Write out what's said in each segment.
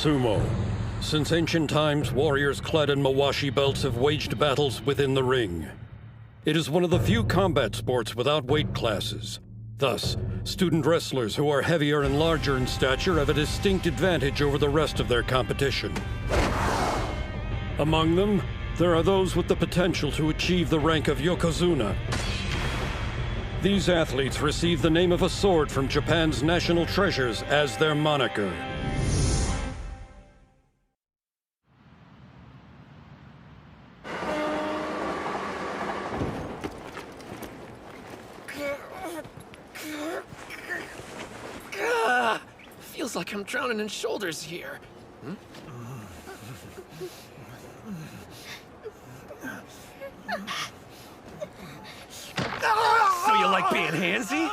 Sumo. Since ancient times, warriors clad in mawashi belts have waged battles within the ring. It is one of the few combat sports without weight classes. Thus, student wrestlers who are heavier and larger in stature have a distinct advantage over the rest of their competition. Among them, there are those with the potential to achieve the rank of Yokozuna. These athletes receive the name of a sword from Japan's national treasures as their moniker. Feels like I'm drowning in shoulders here. So you like being handsy?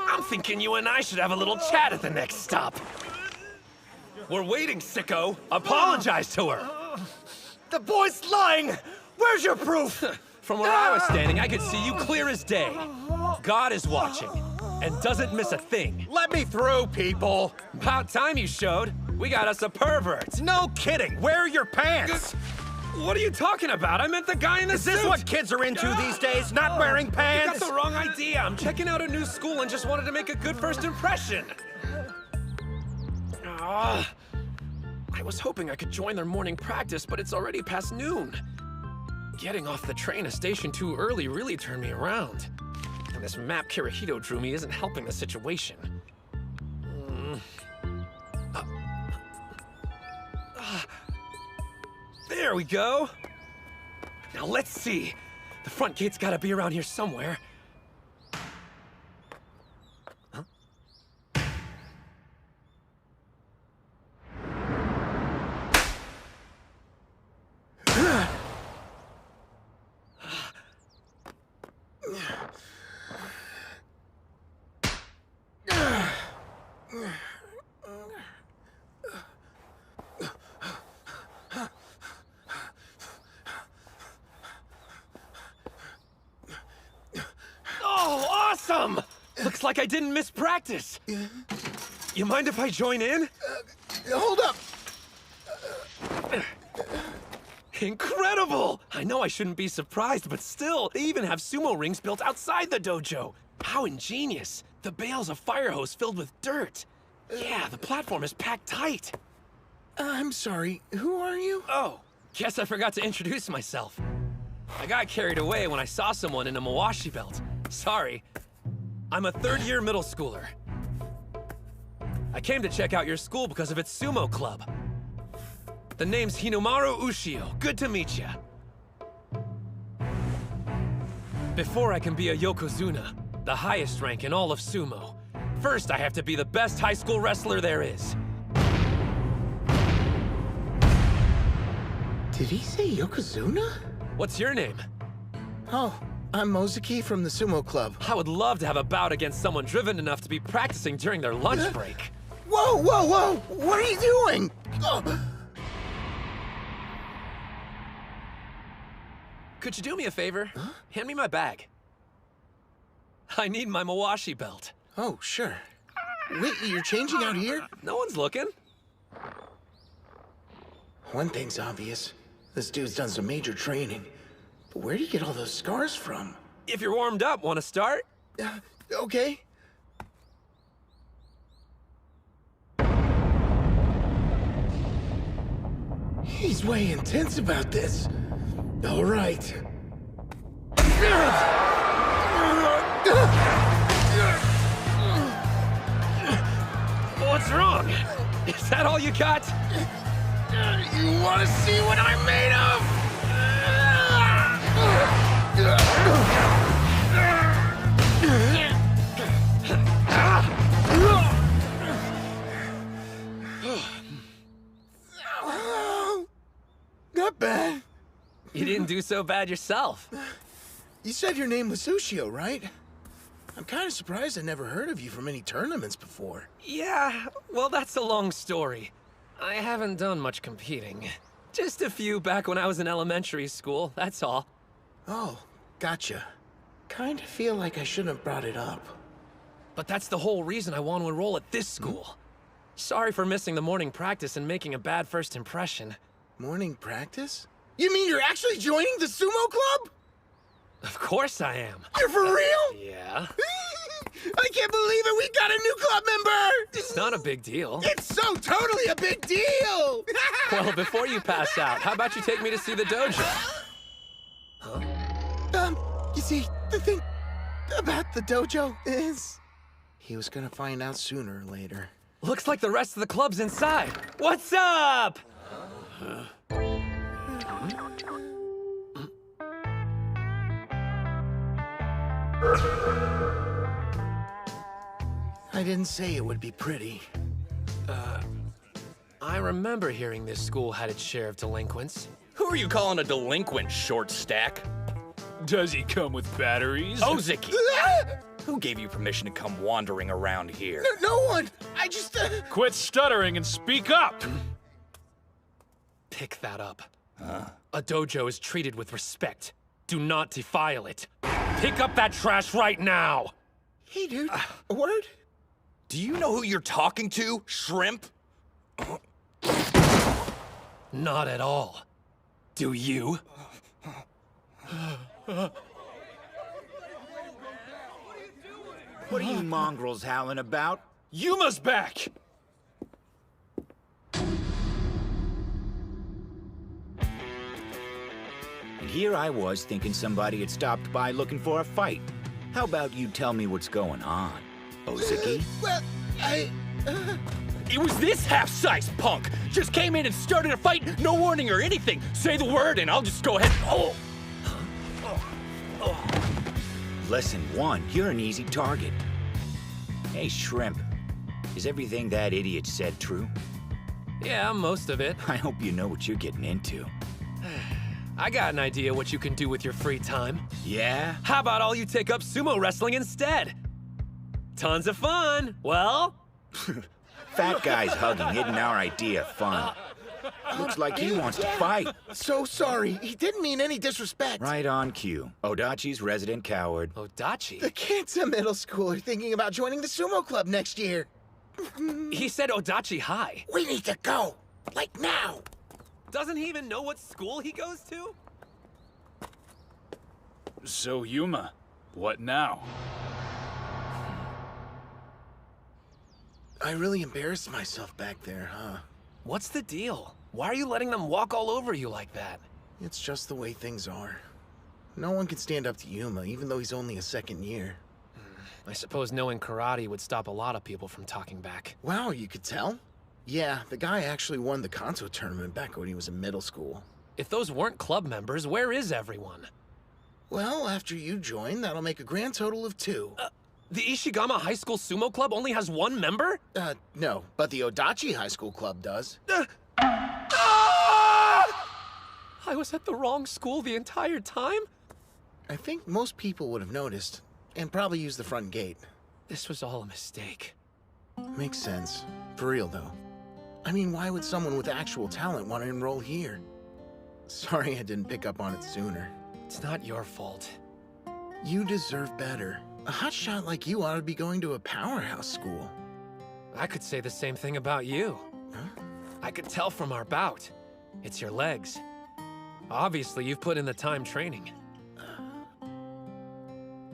I'm thinking you and I should have a little chat at the next stop. We're waiting, sicko. Apologize to her. The boy's lying! Where's your proof? From where I was standing, I could see you clear as day. God is watching, and doesn't miss a thing. Let me through, people! About time you showed. We got us a pervert. No kidding! Wear your pants! What are you talking about? I meant the guy in the suit! Is this what kids are into these days? Not wearing You pants? got the wrong idea. I'm checking out a new school and just wanted to make a good first impression. I was hoping I could join their morning practice, but it's already past noon. Getting off the train at station 2 early really turned me around. And this map Kirihito drew me isn't helping the situation. There we go. Now let's see. The front gate's gotta be around here somewhere. Oh, awesome! Looks like I didn't miss practice. You mind if I join in? Hold up! Incredible! I know I shouldn't be surprised, but still, they even have sumo rings built outside the dojo. How ingenious. The bale's a fire hose filled with dirt. Yeah, the platform is packed tight. I'm sorry, who are you? Oh, guess I forgot to introduce myself. I got carried away when I saw someone in a mawashi belt. Sorry. I'm a third-year middle schooler. I came to check out your school because of its sumo club. The name's Hinomaru Ushio. Good to meet ya. Before I can be a Yokozuna, the highest rank in all of sumo, first I have to be the best high school wrestler there is. Did he say Yokozuna? What's your name? Oh, I'm Mozuki from the sumo club. I would love to have a bout against someone driven enough to be practicing during their lunch break. Whoa, whoa, whoa! What are you doing? Oh. Could you do me a favor? Hand me my bag. I need my mawashi belt. Oh, sure. Wait, you're changing out here? No one's looking. One thing's obvious. This dude's done some major training. But where do you get all those scars from? If you're warmed up, want to start? Okay. He's way intense about this. All right. What's wrong? Is that all you got? You want to see what I'm made of? Not bad. You didn't do so bad yourself. You said your name was Ushio, right? I'm kind of surprised I never heard of you from any tournaments before. Yeah, well, that's a long story. I haven't done much competing. Just a few back when I was in elementary school, that's all. Oh, gotcha. Kind of feel like I shouldn't have brought it up. But that's the whole reason I want to enroll at this school. Sorry for missing the morning practice and making a bad first impression. Morning practice? You mean you're actually joining the sumo club? Of course I am. You're for real? Yeah? I can't believe it! We got a new club member! It's not a big deal. It's so totally a big deal! Well, before you pass out, how about you take me to see the dojo? You see, the thing about the dojo is... he was gonna find out sooner or later. Looks like the rest of the club's inside. What's up? I didn't say it would be pretty. I remember hearing this school had its share of delinquents. Who are you calling a delinquent, short stack? Does he come with batteries? Ozeki! Who gave you permission to come wandering around here? No one! I just... Quit stuttering and speak up! Pick that up. A dojo is treated with respect. Do not defile it. Pick up that trash right now! Hey, dude. A word? Do you know who you're talking to, shrimp? Not at all. Do you? What are you mongrels howling about? Yuma's back! And here I was thinking somebody had stopped by looking for a fight. How about you tell me what's going on, Ozeki? Well, It was this half-sized punk! Just came in and started a fight, no warning or anything! Say the word and I'll just go ahead and... Lesson 1, you're an easy target. Hey, Shrimp, is everything that idiot said true? Yeah, most of it. I hope you know what you're getting into. I got an idea what you can do with your free time. Yeah? How about all you take up sumo wrestling instead? Tons of fun. Well? Fat guy's hugging isn't our idea of fun. Looks like he wants to fight. so sorry. He didn't mean any disrespect. Right on cue. Odachi's resident coward. Odachi? The kids in middle school are thinking about joining the sumo club next year. He said Odachi High. We need to go. Like now. Doesn't he even know what school he goes to? So, Yuma, what now? I really embarrassed myself back there, huh? What's the deal? Why are you letting them walk all over you like that? It's just the way things are. No one can stand up to Yuma, even though he's only a second year. I suppose knowing karate would stop a lot of people from talking back. Wow, you could tell? Yeah, the guy actually won the Kanto tournament back when he was in middle school. If those weren't club members, where is everyone? Well, after you join, that'll make a grand total of 2. The Ishigama High School Sumo Club only has 1 member? No, but the Odachi High School Club does. I was at the wrong school the entire time? I think most people would have noticed, and probably used the front gate. This was all a mistake. Makes sense. For real, though. I mean, why would someone with actual talent want to enroll here? Sorry I didn't pick up on it sooner. It's not your fault. You deserve better. A hotshot like you ought to be going to a powerhouse school. I could say the same thing about you. Huh? I could tell from our bout. It's your legs. Obviously, you've put in the time training.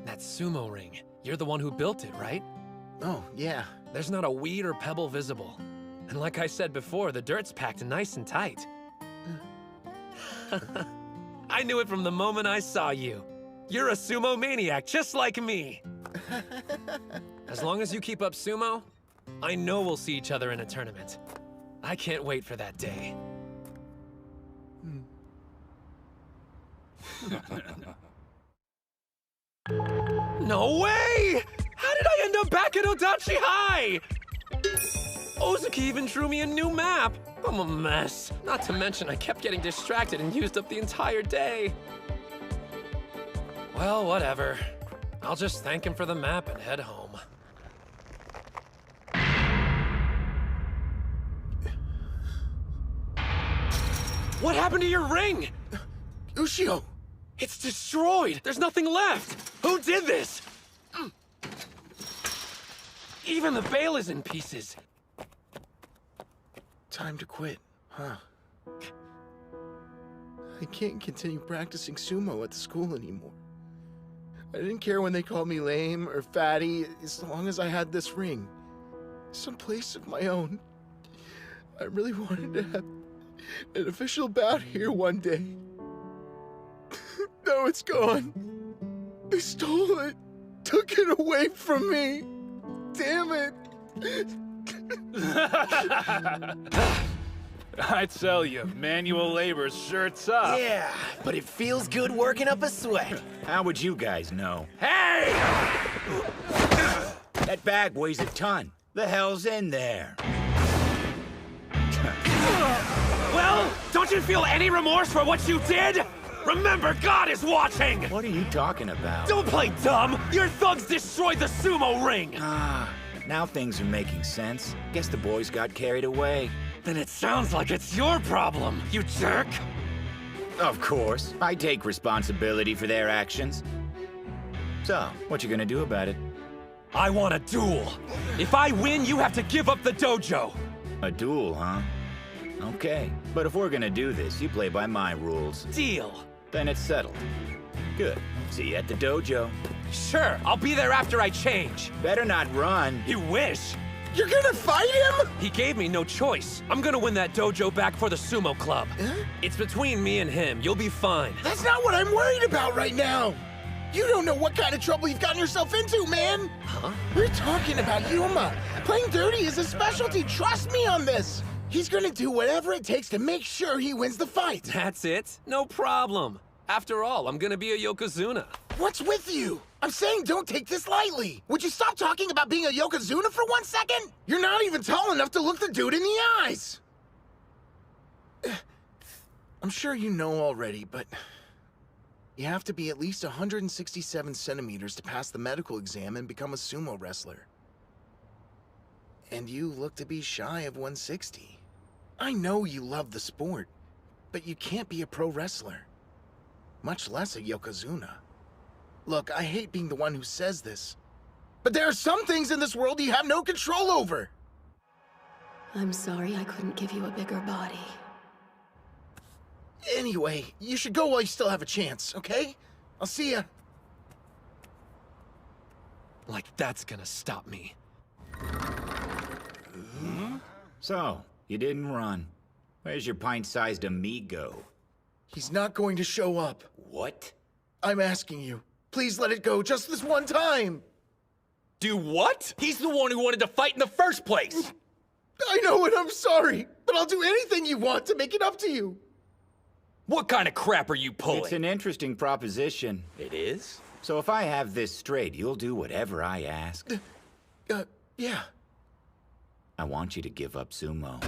That sumo ring, you're the one who built it, right? Oh, yeah. There's not a weed or pebble visible. And like I said before, the dirt's packed nice and tight. I knew it from the moment I saw you. You're a sumo maniac, just like me. As long as you keep up sumo, I know we'll see each other in a tournament. I can't wait for that day. No way! How did I end up back at Odachi High? Ozeki even drew me a new map. I'm a mess. Not to mention I kept getting distracted and used up the entire day. Well, whatever. I'll just thank him for the map and head home. What happened to your ring? Ushio! It's destroyed! There's nothing left! Who did this? Even the veil is in pieces. Time to quit, huh? I can't continue practicing sumo at the school anymore. I didn't care when they called me lame or fatty, as long as I had this ring. Some place of my own. I really wanted to have an official bout here one day. Now it's gone. They stole it. Took it away from me. Damn it. I tell you, manual labor sure tough. Yeah, but it feels good working up a sweat. How would you guys know? Hey! That bag weighs a ton. The hell's in there? Well, don't you feel any remorse for what you did? Remember, God is watching! What are you talking about? Don't play dumb! Your thugs destroyed the sumo ring! Now things are making sense. Guess the boys got carried away. Then it sounds like it's your problem, you jerk! Of course. I take responsibility for their actions. So, what you gonna do about it? I want a duel! If I win, you have to give up the dojo! A duel, huh? Okay. But if we're gonna do this, you play by my rules. Deal! Then it's settled. Good. See you at the dojo. Sure, I'll be there after I change. Better not run. You wish! You're gonna fight him? He gave me no choice. I'm gonna win that dojo back for the sumo club. It's between me and him. You'll be fine. That's not what I'm worried about right now. You don't know what kind of trouble you've gotten yourself into, man. Huh? We're talking about Yuma. Playing dirty is his specialty. Trust me on this. He's gonna do whatever it takes to make sure he wins the fight. That's it? No problem. After all, I'm gonna be a Yokozuna. What's with you? I'm saying don't take this lightly. Would you stop talking about being a Yokozuna for 1 second? You're not even tall enough to look the dude in the eyes. I'm sure you know already, but you have to be at least 167 centimeters to pass the medical exam and become a sumo wrestler. And you look to be shy of 160. I know you love the sport, but you can't be a pro wrestler. Much less a Yokozuna. Look, I hate being the one who says this, but there are some things in this world you have no control over. I'm sorry I couldn't give you a bigger body. Anyway, you should go while you still have a chance, okay? I'll see ya. Like that's gonna stop me. So, you didn't run. Where's your pint-sized amigo? He's not going to show up. What? I'm asking you. Please let it go just this one time. Do what? He's the one who wanted to fight in the first place! I know and I'm sorry, but I'll do anything you want to make it up to you. What kind of crap are you pulling? It's an interesting proposition. It is? So if I have this straight, you'll do whatever I ask. Yeah. I want you to give up sumo.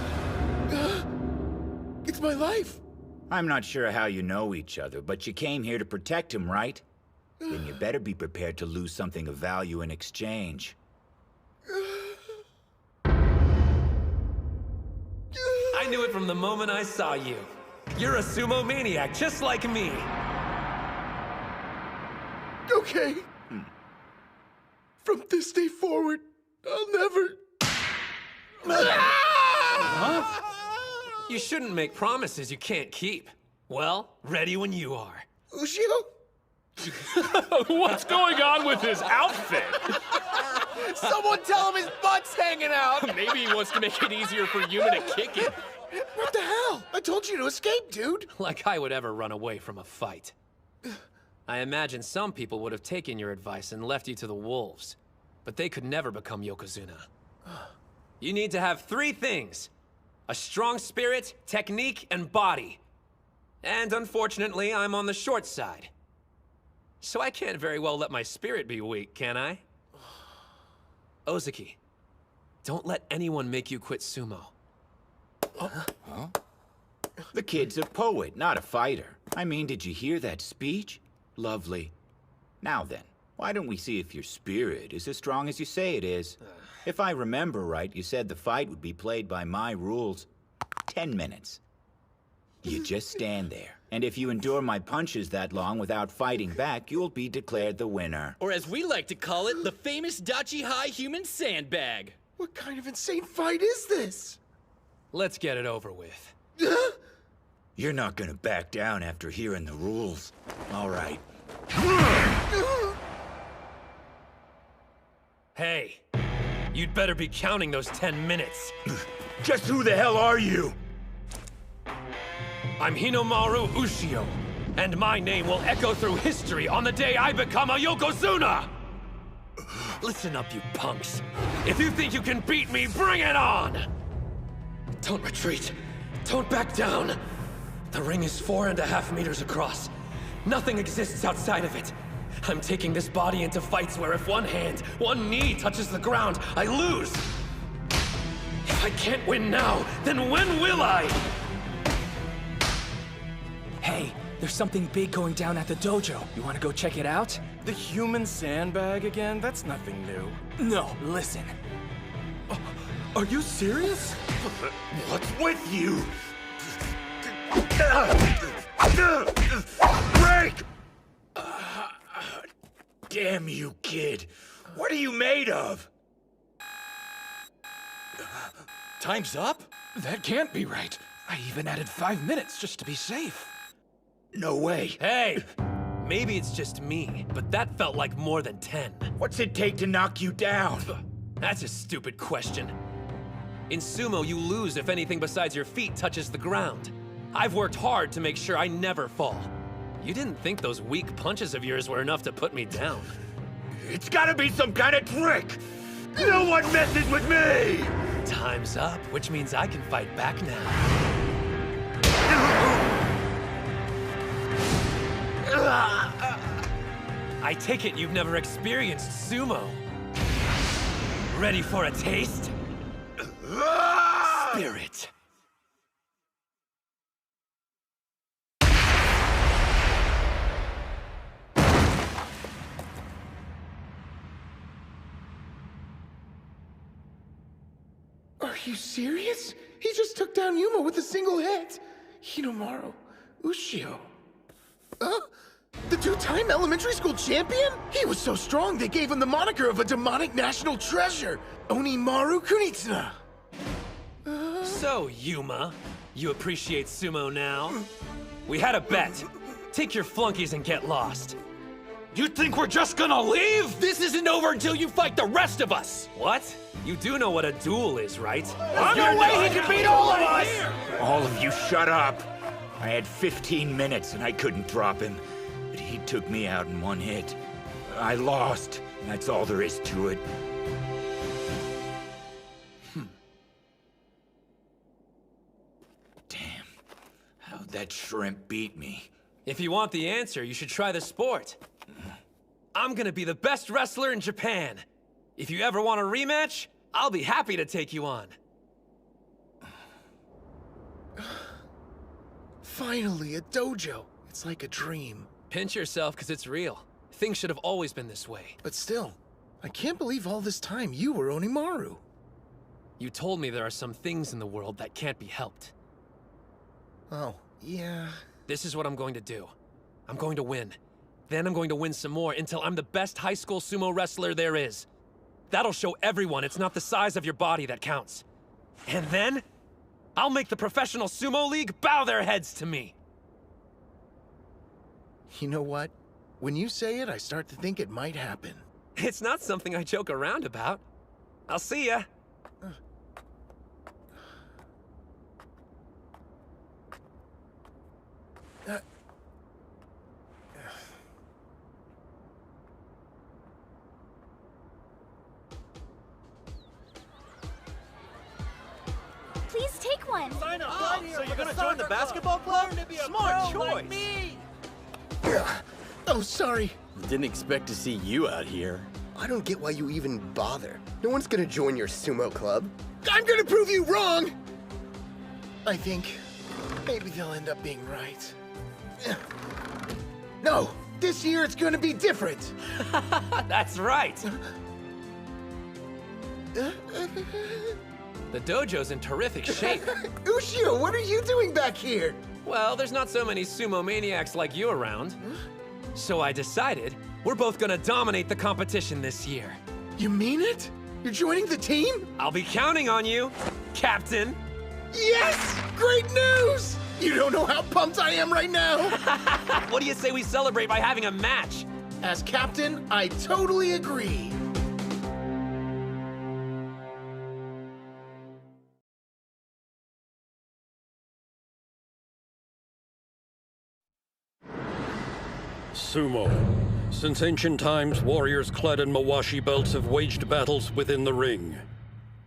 It's my life. I'm not sure how you know each other, but you came here to protect him, right? Then you better be prepared to lose something of value in exchange. I knew it from the moment I saw you. You're a sumo maniac, just like me. Okay. From this day forward, I'll never... You shouldn't make promises you can't keep. Well, ready when you are. Ushio? What's going on with his outfit? Someone tell him his butt's hanging out! Maybe he wants to make it easier for Yuma to kick it. What the hell? I told you to escape, dude. Like I would ever run away from a fight. I imagine some people would have taken your advice and left you to the wolves. But they could never become Yokozuna. You need to have 3 things. A strong spirit, technique, and body. And unfortunately, I'm on the short side. So I can't very well let my spirit be weak, can I? Ozaki, don't let anyone make you quit sumo. The kid's a poet, not a fighter. I mean, did you hear that speech? Lovely. Now then, why don't we see if your spirit is as strong as you say it is? If I remember right, you said the fight would be played by my rules. 10 minutes. You just stand there, and if you endure my punches that long without fighting back, you'll be declared the winner. Or as we like to call it, the famous Dachi High human sandbag. What kind of insane fight is this? Let's get it over with. You're not gonna back down after hearing the rules. All right. Hey, you'd better be counting those 10 minutes. Just who the hell are you? I'm Hinomaru Ushio, and my name will echo through history on the day I become a Yokozuna! Listen up, you punks. If you think you can beat me, bring it on! Don't retreat. Don't back down. The ring is 4.5 meters across. Nothing exists outside of it. I'm taking this body into fights where if one hand, one knee touches the ground, I lose. If I can't win now, then when will I? Hey, there's something big going down at the dojo. You wanna go check it out? The human sandbag again? That's nothing new. No, listen. Are you serious? What's with you? Break! Damn you, kid. What are you made of? Time's up? That can't be right. I even added 5 minutes just to be safe. No way. Hey! Maybe it's just me, but that felt like more than 10. What's it take to knock you down? That's a stupid question. In sumo, you lose if anything besides your feet touches the ground. I've worked hard to make sure I never fall. You didn't think those weak punches of yours were enough to put me down. It's gotta be some kind of trick! No one messes with me! Time's up, which means I can fight back now. I take it you've never experienced sumo. Ready for a taste? Spirit. Are you serious? He just took down Yuma with a single hit. Hinomaru Ushio. The two-time elementary school champion? He was so strong they gave him the moniker of a demonic national treasure, Onimaru Kunitsuna. So, Yuma, you appreciate sumo now? We had a bet. Take your flunkies and get lost. You think we're just gonna leave? This isn't over until you fight the rest of us! What? You do know what a duel is, right? No way he can beat all of us! All of you shut up! I had 15 minutes and I couldn't drop him. But he took me out in one hit. I lost. And that's all there is to it. Damn. How'd that shrimp beat me? If you want the answer, you should try the sport. I'm gonna be the best wrestler in Japan. If you ever want a rematch, I'll be happy to take you on. Finally, a dojo. It's like a dream. Pinch yourself, because it's real. Things should have always been this way. But still, I can't believe all this time you were Onimaru. You told me there are some things in the world that can't be helped. Oh, yeah. This is what I'm going to do. I'm going to win. Then I'm going to win some more until I'm the best high school sumo wrestler there is. That'll show everyone it's not the size of your body that counts. And then, I'll make the professional sumo league bow their heads to me. You know what? When you say it, I start to think it might happen. It's not something I joke around about. I'll see ya. Please take one. So you're gonna join the basketball club? Smart choice. Oh, sorry. Didn't expect to see you out here. I don't get why you even bother. No one's gonna join your sumo club. I'm gonna prove you wrong! I think maybe they'll end up being right. No, this year it's gonna be different. That's right. The dojo's in terrific shape. Ushio, what are you doing back here? Well, there's not so many sumo maniacs like you around. So I decided we're both gonna dominate the competition this year. You mean it? You're joining the team? I'll be counting on you, Captain. Yes! Great news! You don't know how pumped I am right now! What do you say we celebrate by having a match? As captain, I totally agree. Sumo. Since ancient times, warriors clad in mawashi belts have waged battles within the ring.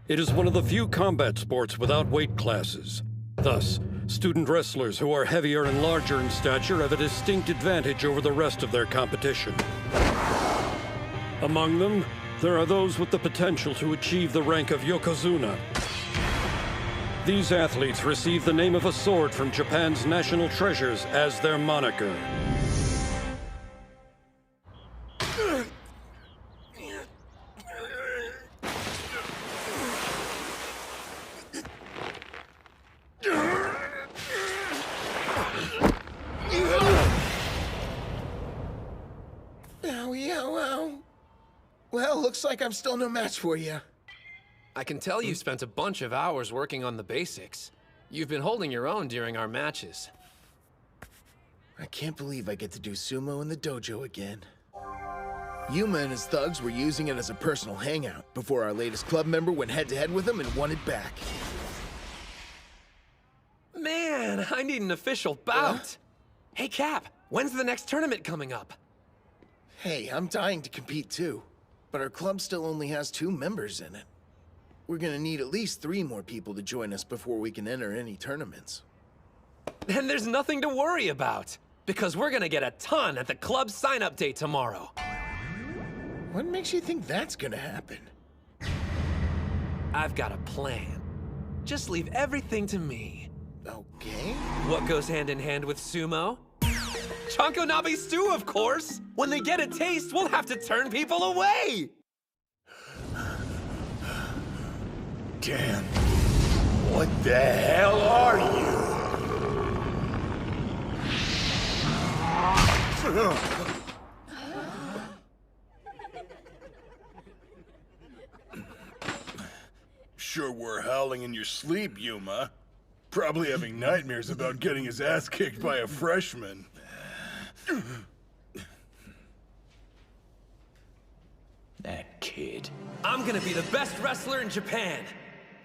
It is one of the few combat sports without weight classes. Thus, student wrestlers who are heavier and larger in stature have a distinct advantage over the rest of their competition. Among them, there are those with the potential to achieve the rank of Yokozuna. These athletes receive the name of a sword from Japan's national treasures as their moniker. Well, looks like I'm still no match for you. I can tell you've spent a bunch of hours working on the basics. You've been holding your own during our matches. I can't believe I get to do sumo in the dojo again. Yuma and his thugs were using it as a personal hangout before our latest club member went head-to-head with him and won it back. Man, I need an official bout. Hey, Cap, when's the next tournament coming up? Hey, I'm dying to compete too, but our club still only has 2 members in it. We're gonna need at least 3 more people to join us before we can enter any tournaments. Then there's nothing to worry about, because we're gonna get a ton at the club sign-up day tomorrow. What makes you think that's gonna happen? I've got a plan. Just leave everything to me. Okay. What goes hand in hand with sumo? Chanko Nabe stew, of course! When they get a taste, we'll have to turn people away! Dan, what the hell are you? Sure were howling in your sleep, Yuma. Probably having nightmares about getting his ass kicked by a freshman. That kid. I'm gonna be the best wrestler in Japan.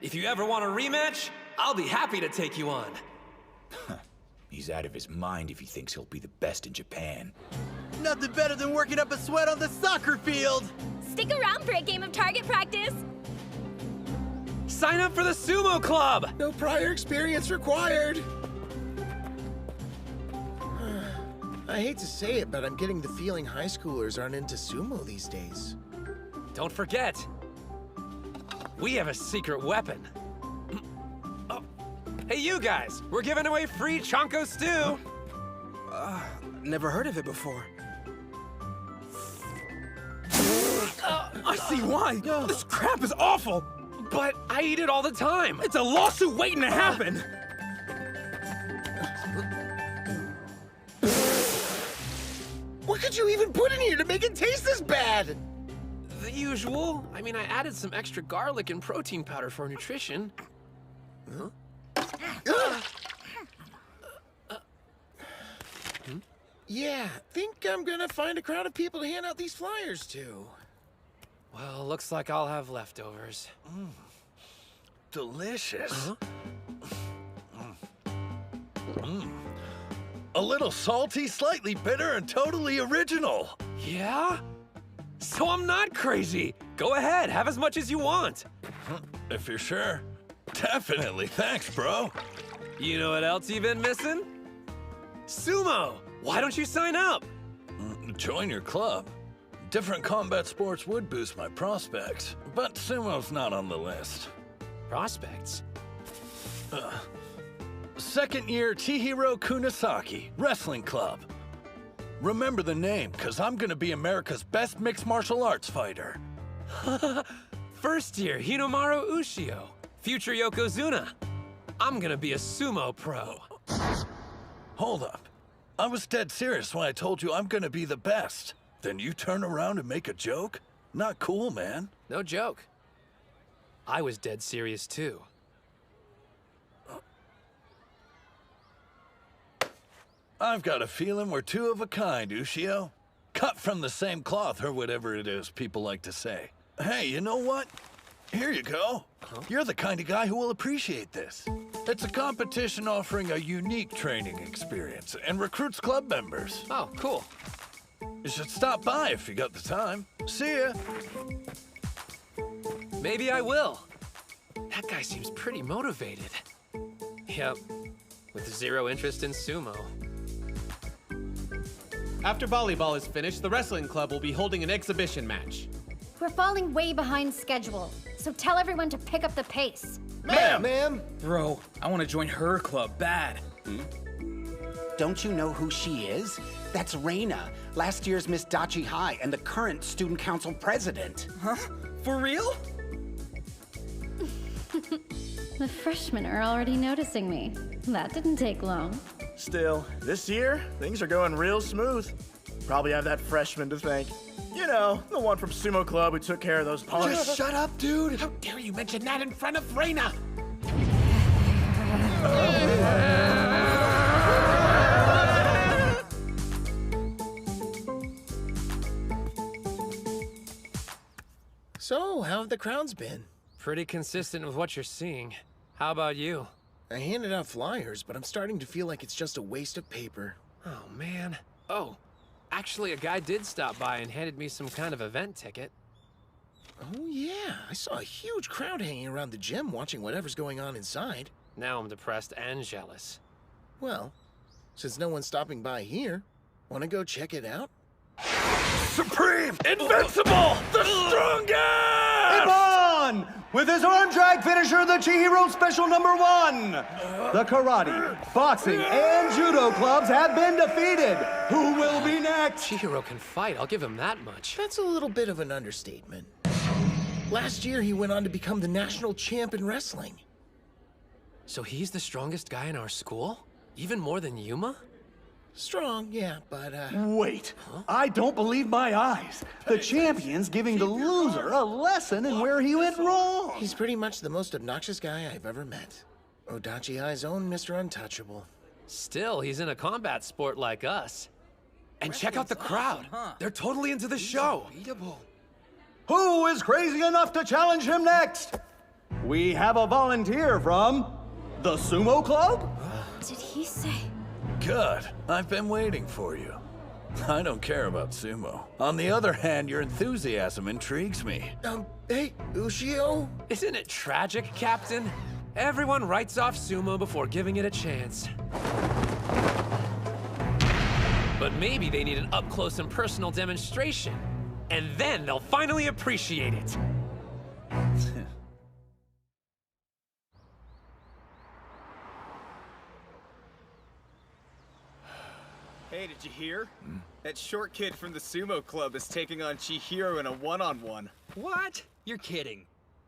If you ever want a rematch, I'll be happy to take you on. He's out of his mind if he thinks he'll be the best in Japan. Nothing better than working up a sweat on the soccer field! Stick around for a game of target practice. Sign up for the sumo club! No prior experience required. I hate to say it, but I'm getting the feeling high schoolers aren't into sumo these days. Don't forget, we have a secret weapon. Oh. Hey, you guys, we're giving away free Chanko stew. Never heard of it before. I see why. This crap is awful. But I eat it all the time. It's a lawsuit waiting to happen. What could you even put in here to make it taste this bad? The usual. I mean, I added some extra garlic and protein powder for nutrition. Yeah, think I'm gonna find a crowd of people to hand out these flyers to. Well, looks like I'll have leftovers. Delicious. A little salty, slightly bitter, and totally original. Yeah? So I'm not crazy. Go ahead, have as much as you want. If you're sure. Definitely, thanks, bro. You know what else you've been missing? Sumo! Why don't you sign up? Join your club. Different combat sports would boost my prospects, but sumo's not on the list. Prospects? Second year Chihiro Kunisaki, Wrestling Club. Remember the name, cause I'm gonna be America's best mixed martial arts fighter. First year Hinomaru Ushio, future Yokozuna. I'm gonna be a sumo pro. Hold up. I was dead serious when I told you I'm gonna be the best. Then you turn around and make a joke? Not cool, man. No joke. I was dead serious too. I've got a feeling we're two of a kind, Ushio. Cut from the same cloth, or whatever it is people like to say. Hey, you know what? Here you go. You're the kind of guy who will appreciate this. It's a competition offering a unique training experience and recruits club members. Oh, cool. You should stop by if you got the time. See ya. Maybe I will. That guy seems pretty motivated. Yep, with zero interest in sumo. After volleyball is finished, the wrestling club will be holding an exhibition match. We're falling way behind schedule, so tell everyone to pick up the pace. Ma'am! Bro, I want to join her club bad. Don't you know who she is? That's Reina, last year's Miss Dachi High and the current student council president. Huh? For real? The freshmen are already noticing me. That didn't take long. Still, this year, things are going real smooth. Probably have that freshman to thank. You know, the one from Sumo Club who took care of those punks. Just shut up, dude! How dare you mention that in front of Reina? So, how have the crowds been? Pretty consistent with what you're seeing. How about you? I handed out flyers, but I'm starting to feel like it's just a waste of paper. Oh, man. Oh, actually, a guy did stop by and handed me some kind of event ticket. Oh, yeah. I saw a huge crowd hanging around the gym watching whatever's going on inside. Now I'm depressed and jealous. Well, since no one's stopping by here, wanna go check it out? Supreme! Invincible! The strongest! Ippon! With his arm drag finisher, the Chihiro Special #1! The karate, boxing, and judo clubs have been defeated! Who will be next? Chihiro can fight, I'll give him that much. That's a little bit of an understatement. Last year, he went on to become the national champ in wrestling. So he's the strongest guy in our school? Even more than Yuma? Strong, yeah, but, Wait, I don't believe my eyes. The champion's giving the loser a lesson in where he went wrong. He's pretty much the most obnoxious guy I've ever met. Odachi High's own Mr. Untouchable. Still, he's in a combat sport like us. And check out the crowd. They're totally into the show. Who is crazy enough to challenge him next? We have a volunteer from the Sumo Club? Did he say? Good. I've been waiting for you. I don't care about sumo. On the other hand, your enthusiasm intrigues me. Hey, Ushio? Isn't it tragic, Captain? Everyone writes off sumo before giving it a chance. But maybe they need an up-close and personal demonstration. And then they'll finally appreciate it. Hey, did you hear? That short kid from the Sumo Club is taking on Chihiro in a one-on-one. What? You're kidding.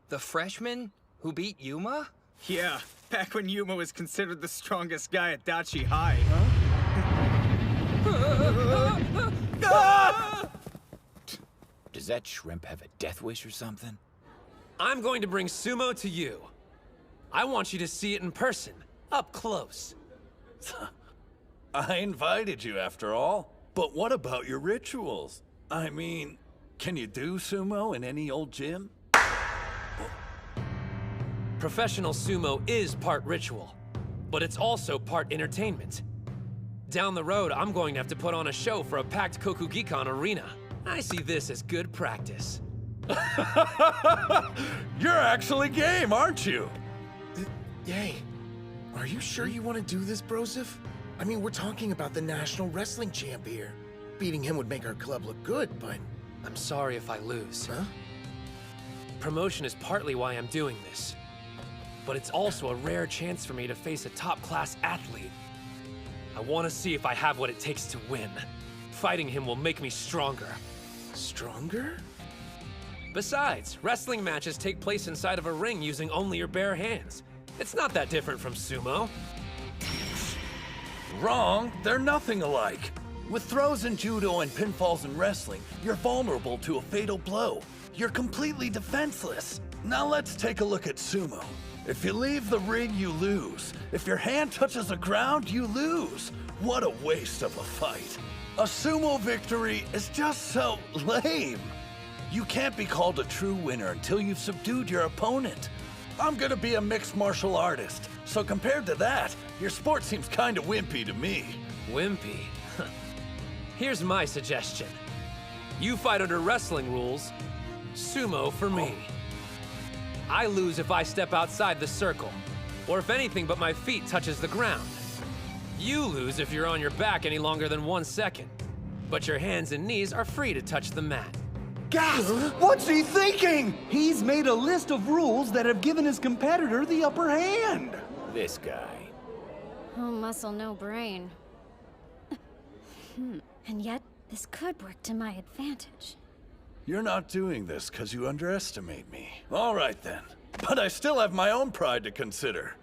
The freshman who beat Yuma? Yeah, back when Yuma was considered the strongest guy at Dachi High. Does that shrimp have a death wish or something? I'm going to bring sumo to you. I want you to see it in person, up close. I invited you after all. But what about your rituals? I mean, can you do sumo in any old gym? Professional sumo is part ritual, but it's also part entertainment. Down the road, I'm going to have to put on a show for a packed Kokugikan arena. I see this as good practice. You're actually game, aren't you? Yay. Are you sure you want to do this, Broseph? I mean, we're talking about the national wrestling champ here. Beating him would make our club look good, but... I'm sorry if I lose. Huh? Promotion is partly why I'm doing this. But it's also a rare chance for me to face a top-class athlete. I want to see if I have what it takes to win. Fighting him will make me stronger. Stronger? Besides, wrestling matches take place inside of a ring using only your bare hands. It's not that different from sumo. Wrong. They're nothing alike. With throws in judo and pinfalls in wrestling, you're vulnerable to a fatal blow. You're completely defenseless. Now let's take a look at sumo. If you leave the ring, you lose. If your hand touches the ground, you lose. What a waste of a fight. A sumo victory is just so lame. You can't be called a true winner until you've subdued your opponent. I'm gonna be a mixed martial artist, so compared to that, your sport seems kinda wimpy to me. Wimpy? Here's my suggestion. You fight under wrestling rules, sumo for me. I lose if I step outside the circle, or if anything but my feet touches the ground. You lose if you're on your back any longer than 1 second, but your hands and knees are free to touch the mat. Gasp! What's he thinking? He's made a list of rules that have given his competitor the upper hand. This guy. Oh, muscle, no brain. And yet, this could work to my advantage. You're not doing this because you underestimate me. All right then, but I still have my own pride to consider.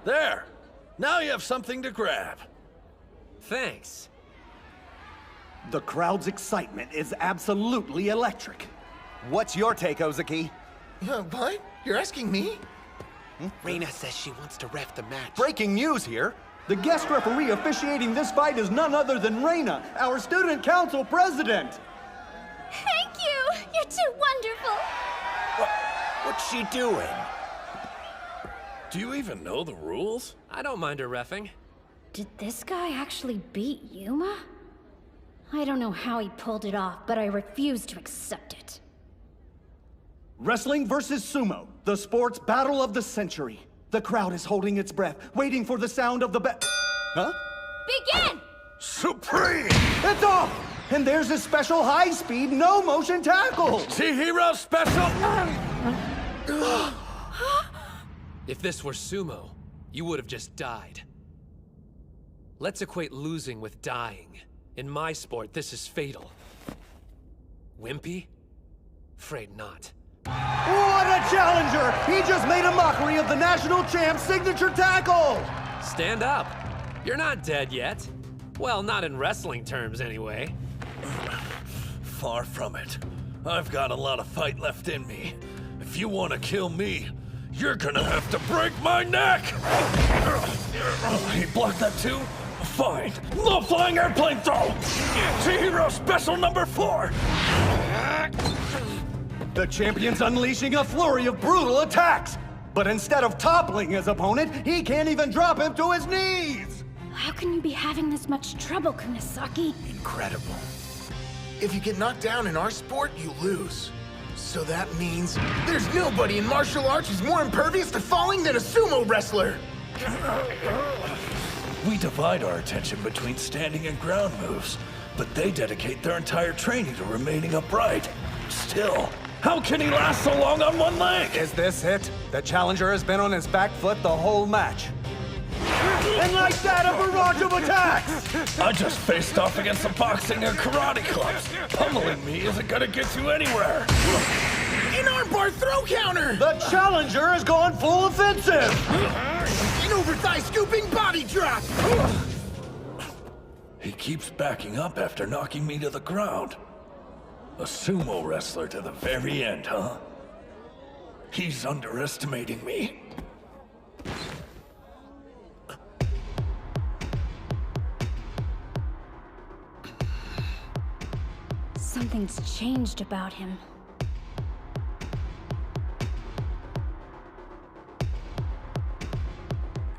There! Now you have something to grab. Thanks. The crowd's excitement is absolutely electric. What's your take, Ozaki? What? You're asking me? Reina says she wants to ref the match. Breaking news here. The guest referee officiating this fight is none other than Reina, our student council president. Thank you! You're too wonderful! What's she doing? Do you even know the rules? I don't mind her reffing. Did this guy actually beat Yuma? I don't know how he pulled it off, but I refuse to accept it. Wrestling versus sumo, the sports battle of the century. The crowd is holding its breath, waiting for the sound of the Huh? Begin! Supreme! It's off! And there's a special high-speed, no-motion tackle! Chihiro special! If this were sumo, you would have just died. Let's equate losing with dying. In my sport, this is fatal. Wimpy? Afraid not. What a challenger! He just made a mockery of the national champ's signature tackle! Stand up. You're not dead yet. Well, not in wrestling terms, anyway. Far from it. I've got a lot of fight left in me. If you want to kill me, you're gonna have to break my neck! He blocked that too? Fine. Low flying airplane throw! Chihiro special number 4! The champion's unleashing a flurry of brutal attacks! But instead of toppling his opponent, he can't even drop him to his knees! How can you be having this much trouble, Kunisaki? Incredible. If you get knocked down in our sport, you lose. So that means there's nobody in martial arts who's more impervious to falling than a sumo wrestler! We divide our attention between standing and ground moves, but they dedicate their entire training to remaining upright. Still, how can he last so long on one leg? Is this it? The challenger has been on his back foot the whole match. And like that, a barrage of attacks! I just faced off against the boxing and karate clubs. Pummeling me isn't gonna get you anywhere. An armbar throw counter! The challenger has gone full offensive! An over-thigh scooping body drop! He keeps backing up after knocking me to the ground. A sumo wrestler to the very end, huh? He's underestimating me. Something's changed about him.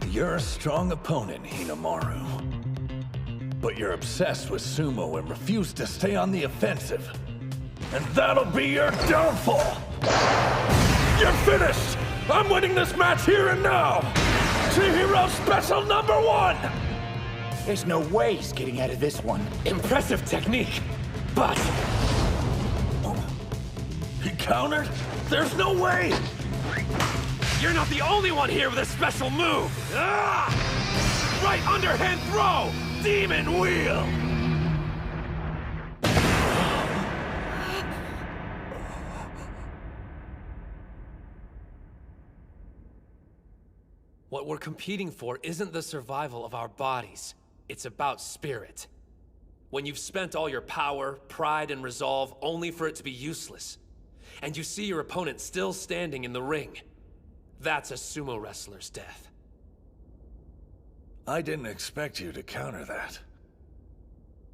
You're a strong opponent, Hinomaru. But you're obsessed with sumo and refuse to stay on the offensive. And that'll be your downfall! You're finished! I'm winning this match here and now! Chihiro special number 1! There's no way he's getting out of this one. Impressive technique, but... He countered? There's no way! You're not the only one here with a special move! Ah! Right underhand throw! Demon wheel! What we're competing for isn't the survival of our bodies. It's about spirit. When you've spent all your power, pride, and resolve only for it to be useless, and you see your opponent still standing in the ring, That's a sumo wrestler's death. I didn't expect you to counter that.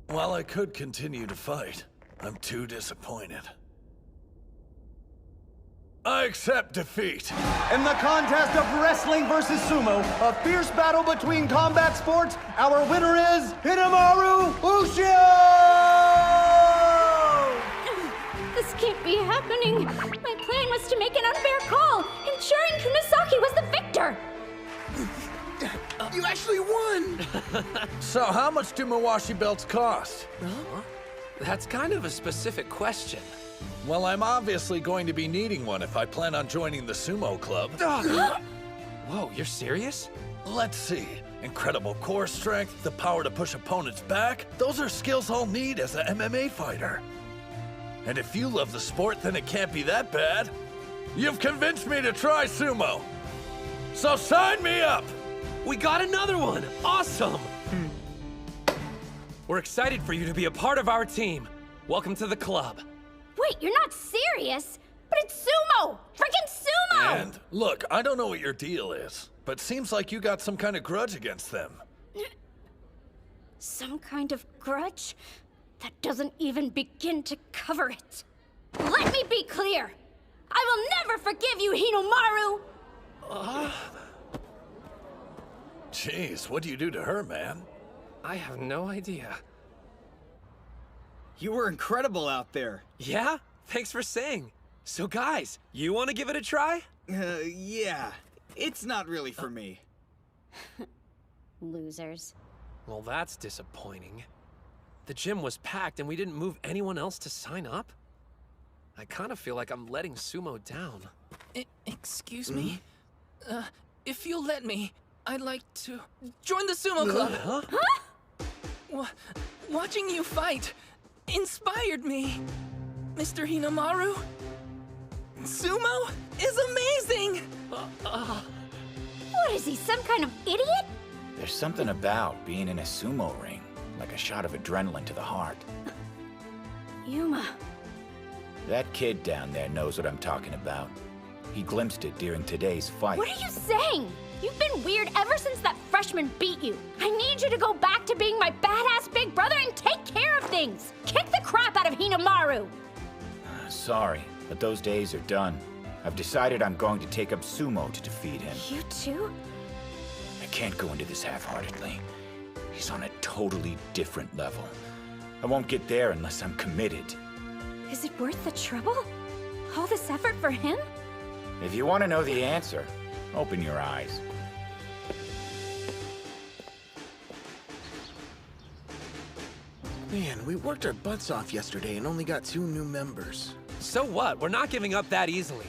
While I could continue to fight, I'm too disappointed. I accept defeat. In the contest of wrestling versus sumo, a fierce battle between combat sports, our winner is Hinomaru Sumo! This can't be happening. My plan was to make an unfair call, ensuring Kunisaki was the victor. You actually won! So how much do Mawashi belts cost? Huh? That's kind of a specific question. Well, I'm obviously going to be needing one if I plan on joining the sumo club. Whoa, you're serious? Let's see. Incredible core strength, the power to push opponents back. Those are skills I'll need as an MMA fighter. And if you love the sport, then it can't be that bad. You've convinced me to try sumo. So sign me up! We got another one! Awesome! We're excited for you to be a part of our team. Welcome to the club. Wait, you're not serious? But it's sumo! Freaking sumo! And look, I don't know what your deal is, but seems like you got some kind of grudge against them. Some kind of grudge? That doesn't even begin to cover it. Let me be clear! I will never forgive you, Hinomaru! Jeez, what do you do to her, man? I have no idea. You were incredible out there. Yeah? Thanks for saying. So guys, you want to give it a try? Yeah. It's not really for me. Losers. Well, that's disappointing. The gym was packed and we didn't move anyone else to sign up? I kind of feel like I'm letting sumo down. Excuse me? If you'll let me, I'd like to join the sumo club. Watching you fight inspired me, Mr. Hinomaru. Sumo is amazing! What is he, some kind of idiot? There's something about being in a sumo ring, like a shot of adrenaline to the heart. Yuma. That kid down there knows what I'm talking about. He glimpsed it during today's fight. What are you saying? You've been weird ever since that freshman beat you. I need you to go back to being my badass big brother and take care of things. Kick the crap out of Hinomaru. Sorry, but those days are done. I've decided I'm going to take up sumo to defeat him. You too? I can't go into this half-heartedly. He's on a totally different level. I won't get there unless I'm committed. Is it worth the trouble? All this effort for him? If you want to know the answer, open your eyes. Man, we worked our butts off yesterday and only got 2 new members. So what? We're not giving up that easily.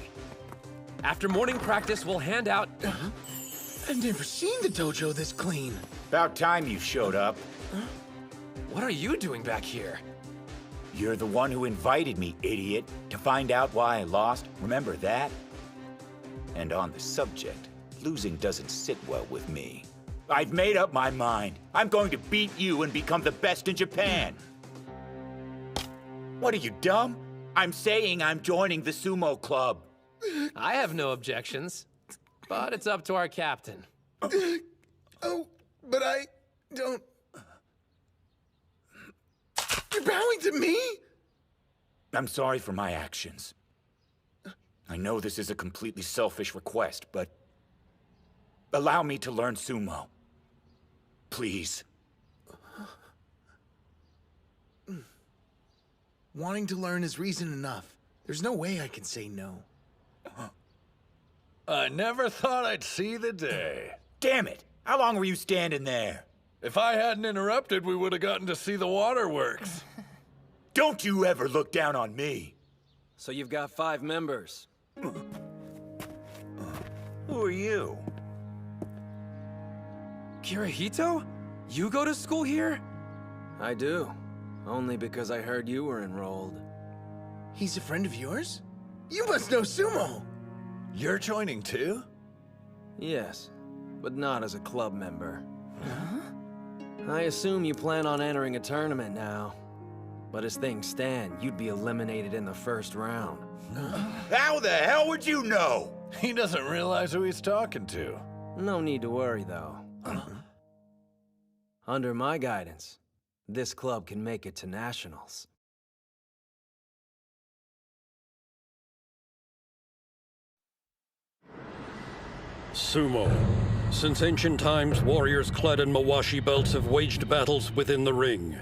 After morning practice, we'll hand out... I've never seen the dojo this clean. About time you showed up. What are you doing back here? You're the one who invited me, idiot, to find out why I lost. Remember that? And on the subject, losing doesn't sit well with me. I've made up my mind. I'm going to beat you and become the best in Japan. What are you, dumb? I'm saying I'm joining the sumo club. I have no objections, but it's up to our captain. Oh, but I don't... You're bowing to me? I'm sorry for my actions. I know this is a completely selfish request, but allow me to learn sumo. Please. Wanting to learn is reason enough. There's no way I can say no. I never thought I'd see the day. Damn it! How long were you standing there? If I hadn't interrupted, we would have gotten to see the waterworks. Don't you ever look down on me. So you've got 5 members. Who are you? Kirihito? You go to school here? I do. Only because I heard you were enrolled. He's a friend of yours? You must know sumo! You're joining too? Yes, but not as a club member. I assume you plan on entering a tournament now. But as things stand, you'd be eliminated in the first round. How the hell would you know? He doesn't realize who he's talking to. No need to worry, though. Under my guidance, this club can make it to nationals. Sumo. Since ancient times, warriors clad in mawashi belts have waged battles within the ring.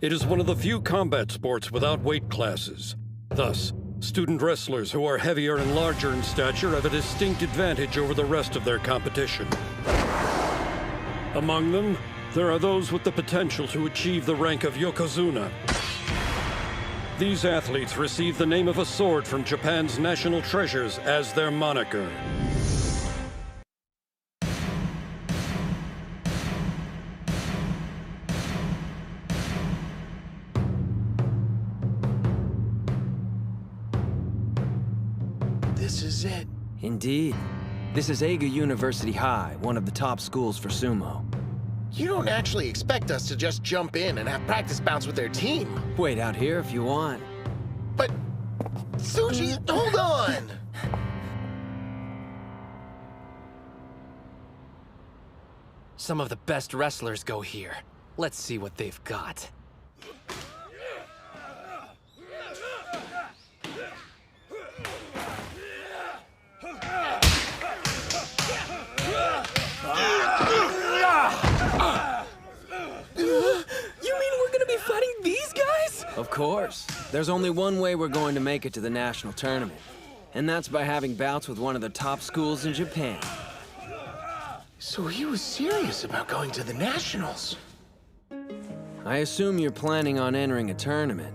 It is one of the few combat sports without weight classes. Thus, student wrestlers who are heavier and larger in stature have a distinct advantage over the rest of their competition. Among them, there are those with the potential to achieve the rank of Yokozuna. These athletes receive the name of a sword from Japan's national treasures as their moniker. This is it. Indeed. This is Eiga University High, one of the top schools for sumo. You don't actually expect us to just jump in and have practice bouts with their team. Wait out here if you want. But, Tsuji, hold on! Some of the best wrestlers go here. Let's see what they've got. You mean we're gonna be fighting these guys? Of course. There's only one way we're going to make it to the national tournament. And that's by having bouts with one of the top schools in Japan. So he was serious about going to the nationals. I assume you're planning on entering a tournament.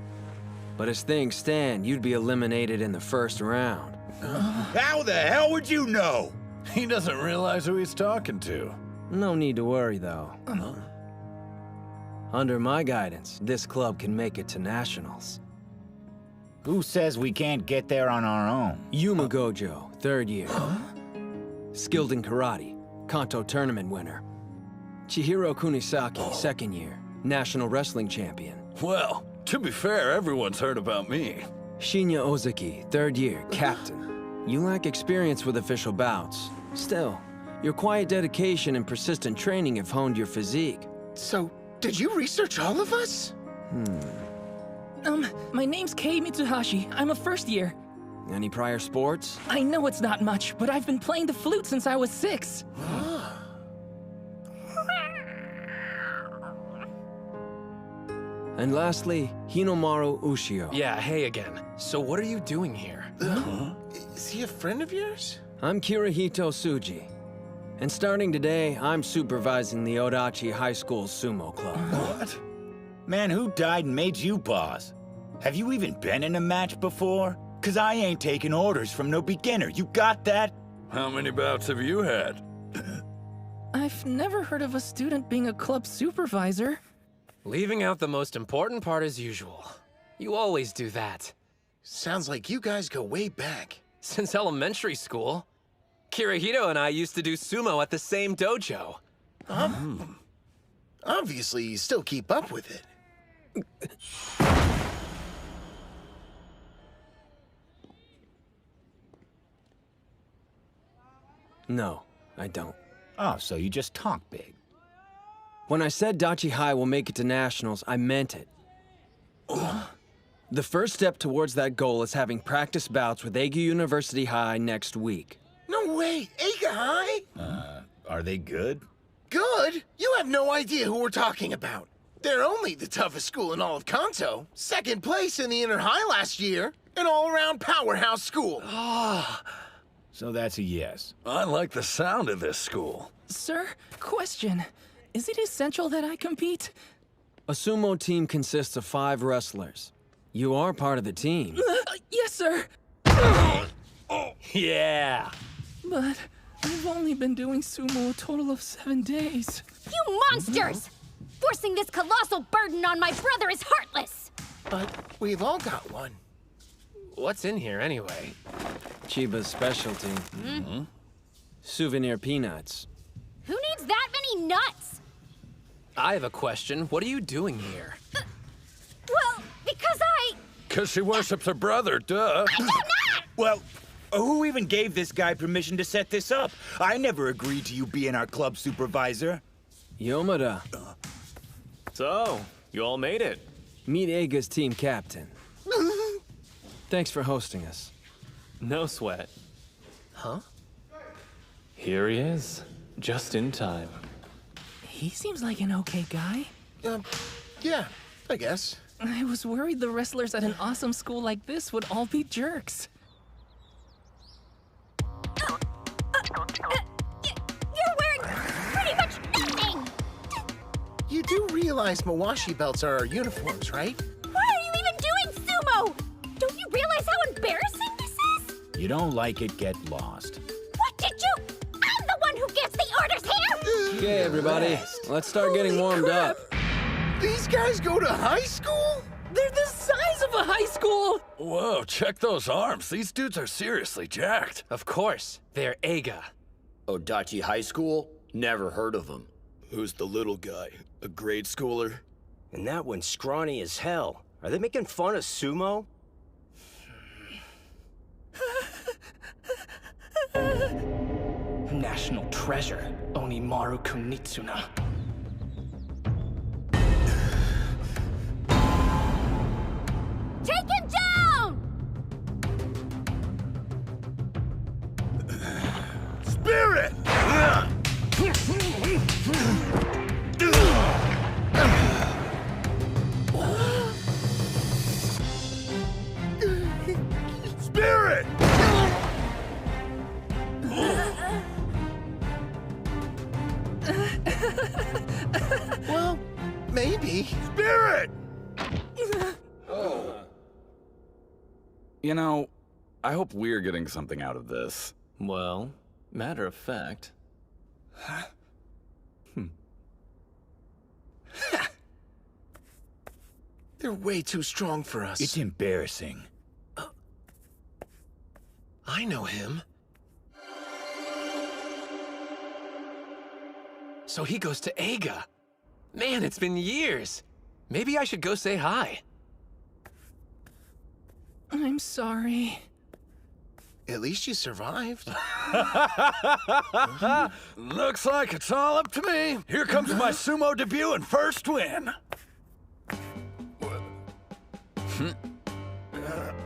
But as things stand, you'd be eliminated in the first round. How the hell would you know? He doesn't realize who he's talking to. No need to worry, though. Under my guidance, this club can make it to nationals. Who says we can't get there on our own? Yuma Gojo, 3rd year. Skilled in karate, Kanto tournament winner. Chihiro Kunisaki, 2nd year, national wrestling champion. Well, to be fair, everyone's heard about me. Shinya Ozaki, 3rd year, captain. You lack experience with official bouts. Still, your quiet dedication and persistent training have honed your physique. So, did you research all of us? My name's Kei Mitsuhashi. I'm a 1st year. Any prior sports? I know it's not much, but I've been playing the flute since I was 6. And lastly, Hinomaru Ushio. Yeah, hey again. So what are you doing here? Is he a friend of yours? I'm Kirihito Tsuji. And starting today, I'm supervising the Odachi High School Sumo Club. What? Man, who died and made you boss? Have you even been in a match before? 'Cause I ain't taking orders from no beginner. You got that? How many bouts have you had? I've never heard of a student being a club supervisor. Leaving out the most important part as usual. You always do that. Sounds like you guys go way back. Since elementary school. Kirihito and I used to do sumo at the same dojo. Obviously, you still keep up with it. No, I don't. Oh, so you just talk big. When I said Dachi High will make it to nationals, I meant it. The first step towards that goal is having practice bouts with Eiga University High next week. No way! Eiga High? Are they good? Good? You have no idea who we're talking about. They're only the toughest school in all of Kanto. 2nd place in the Inner High last year. An all-around powerhouse school. So that's a yes. I like the sound of this school. Sir, question. Is it essential that I compete? A sumo team consists of 5 wrestlers. You are part of the team. Yes, sir. Yeah. But I've only been doing sumo a total of 7 days. You monsters! Forcing this colossal burden on my brother is heartless! But we've all got one. What's in here anyway? Chiba's specialty. Souvenir peanuts. Who needs that many nuts? I have a question. What are you doing here? Well, because I... 'Cause she worships her brother, duh. I do not! Well, Who even gave this guy permission to set this up? I never agreed to you being our club supervisor. Yomada. So, you all made it. Meet Eiga's team captain. Thanks for hosting us. No sweat. Huh? Here he is, just in time. He seems like an okay guy. Yeah, I guess. I was worried the wrestlers at an awesome school like this would all be jerks. You're wearing pretty much nothing! You do realize Mawashi belts are our uniforms, right? Why are you even doing sumo? Don't you realize how embarrassing this is? You don't like it, get lost. What did you? I'm the one who gives the orders here! Okay, everybody, let's start getting warmed up. These guys go to high school? They're the size of a high school! Whoa, check those arms. These dudes are seriously jacked. Of course, they're Eiga. Odachi High School? Never heard of him. Who's the little guy? A grade schooler? And that one's scrawny as hell. Are they making fun of sumo? National treasure, Hinomaru Kunitsuna. Take him down! Spirit! Spirit! Well, maybe. Spirit! You know, I hope we're getting something out of this. Well, matter of fact. They're way too strong for us. It's embarrassing. I know him. So he goes to Eiga. Man, it's been years. Maybe I should go say hi. I'm sorry. At least you survived. Looks like it's all up to me. Here comes my sumo debut and first win.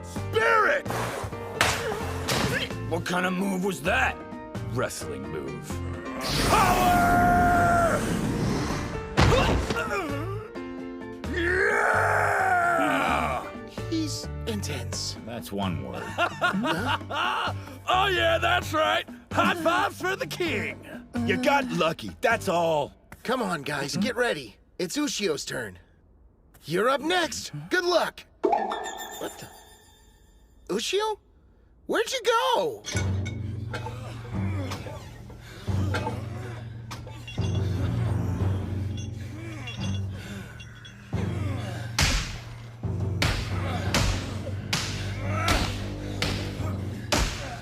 Spirit! What kind of move was that? Wrestling move. Power! Yeah! He's intense. That's one word. Oh yeah, that's right. High fives for the king. You got lucky, that's all. Come on, guys, get ready. It's Ushio's turn. You're up next. Good luck. What the? Ushio? Where'd you go?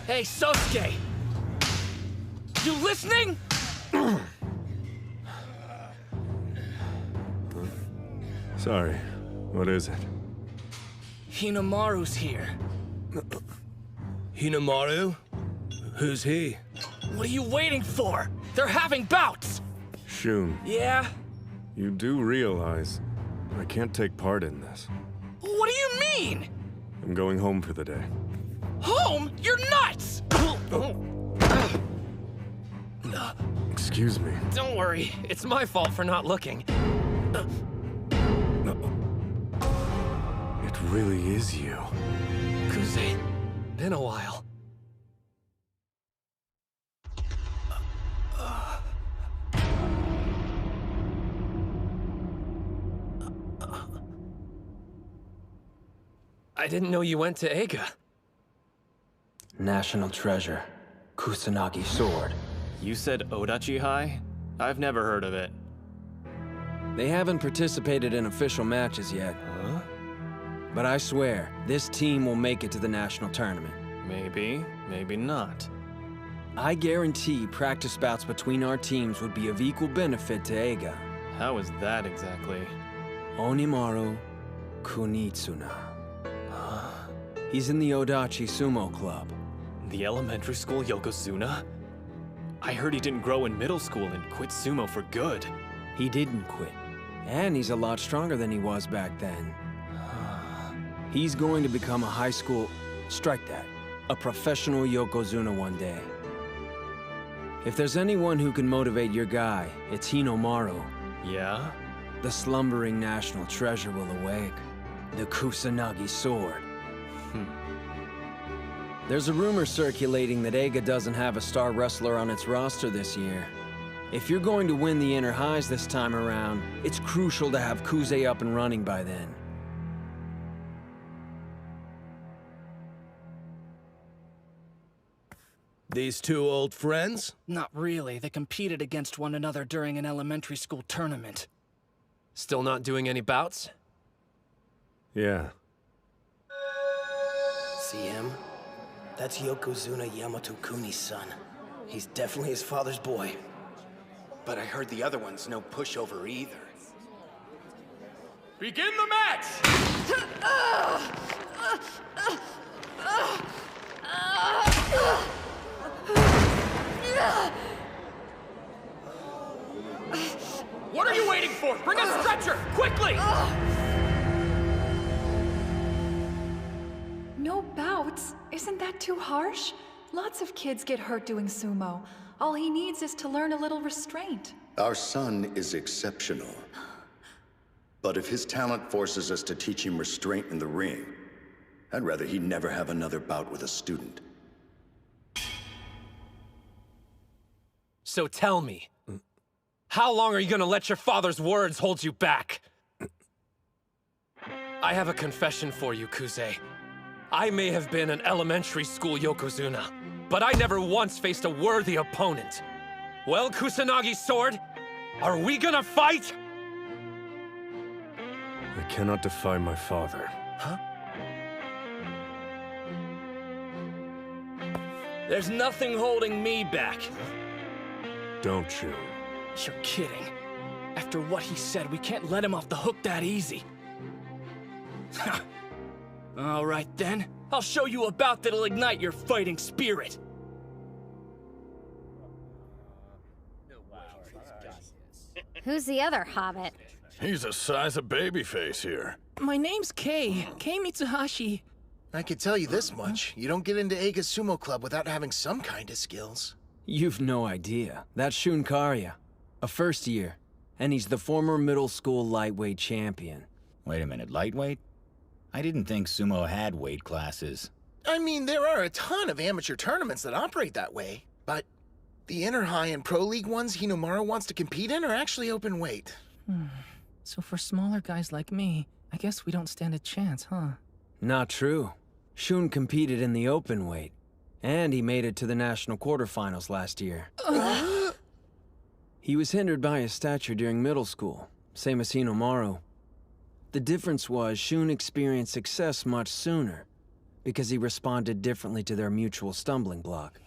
Hey, Sosuke! You listening? Sorry, what is it? Hinomaru's here. Hinomaru? Who's he? What are you waiting for? They're having bouts! Shun, Yeah? you do realize I can't take part in this. What do you mean? I'm going home for the day. Home? You're nuts! Excuse me. Don't worry, it's my fault for not looking. It really is you. Kuze, been a while. I didn't know you went to Eiga. National treasure. Kusanagi sword. You said Odachi High? I've never heard of it. They haven't participated in official matches yet. Huh? But I swear, this team will make it to the national tournament. Maybe, maybe not. I guarantee practice bouts between our teams would be of equal benefit to Eiga. How is that exactly? Hinomaru Kunitsuna. He's in the Odachi Sumo Club. The elementary school Yokozuna? I heard he didn't grow in middle school and quit sumo for good. He didn't quit. And he's a lot stronger than he was back then. He's going to become a high school... strike that. A professional Yokozuna one day. If there's anyone who can motivate your guy, it's Hinomaru. Yeah? The slumbering national treasure will awake. The Kusanagi sword. There's a rumor circulating that Eiga doesn't have a star wrestler on its roster this year. If you're going to win the inner highs this time around, it's crucial to have Kuze up and running by then. These two old friends? Not really. They competed against one another during an elementary school tournament. Still not doing any bouts? Yeah. See him? That's Yokozuna Yamato Kuni's son. He's definitely his father's boy. But I heard the other one's no pushover either. Begin the match! What are you waiting for? Bring a stretcher, quickly! No bouts? Isn't that too harsh? Lots of kids get hurt doing sumo. All he needs is to learn a little restraint. Our son is exceptional. But if his talent forces us to teach him restraint in the ring, I'd rather he never have another bout with a student. So tell me, how long are you gonna let your father's words hold you back? I have a confession for you, Kuze. I may have been an elementary school Yokozuna, but I never once faced a worthy opponent. Well, Kusanagi Sword, are we gonna fight? I cannot defy my father. Huh? There's nothing holding me back. Don't you? You're kidding. After what he said, we can't let him off the hook that easy. All right then. I'll show you a bout that'll ignite your fighting spirit. Who's the other hobbit? He's the size of babyface here. My name's Kei Mitsuhashi. I could tell you this much. You don't get into Eiga's Sumo Club without having some kind of skills. You've no idea. That's Shun Karya, a first year, and he's the former middle school lightweight champion. Wait a minute, lightweight? I didn't think sumo had weight classes. I mean, there are a ton of amateur tournaments that operate that way, but the Inner High and Pro League ones Hinomaru wants to compete in are actually open weight. So for smaller guys like me, I guess we don't stand a chance, huh? Not true. Shun competed in the open weight, and he made it to the national quarterfinals last year. He was hindered by his stature during middle school, same as Hinomaru. The difference was Shun experienced success much sooner, because he responded differently to their mutual stumbling block.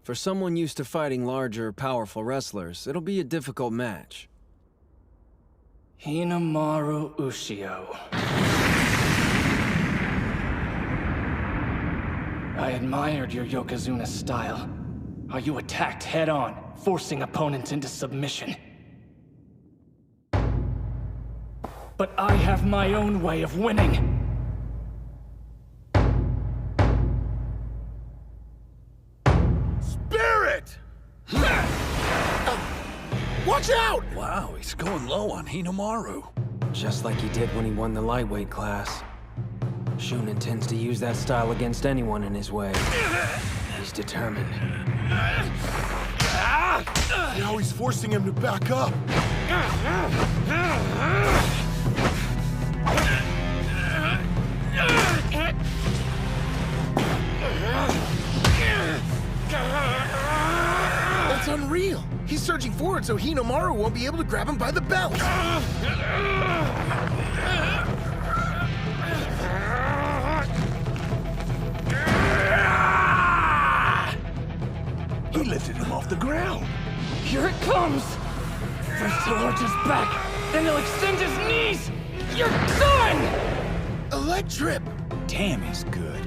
For someone used to fighting larger, powerful wrestlers, it'll be a difficult match. Hinomaru Ushio. I admired your Yokozuna style. How you attacked head-on, forcing opponents into submission. But I have my own way of winning. Spirit! Watch out! Wow, he's going low on Hinomaru. Just like he did when he won the lightweight class. Shun intends to use that style against anyone in his way. He's determined. Now he's forcing him to back up. That's unreal. He's surging forward so Hinomaru won't be able to grab him by the belt. He lifted him off the ground. Here it comes! First he'll arch his back, then he'll extend his knees! You're done! Electrip! damn is good.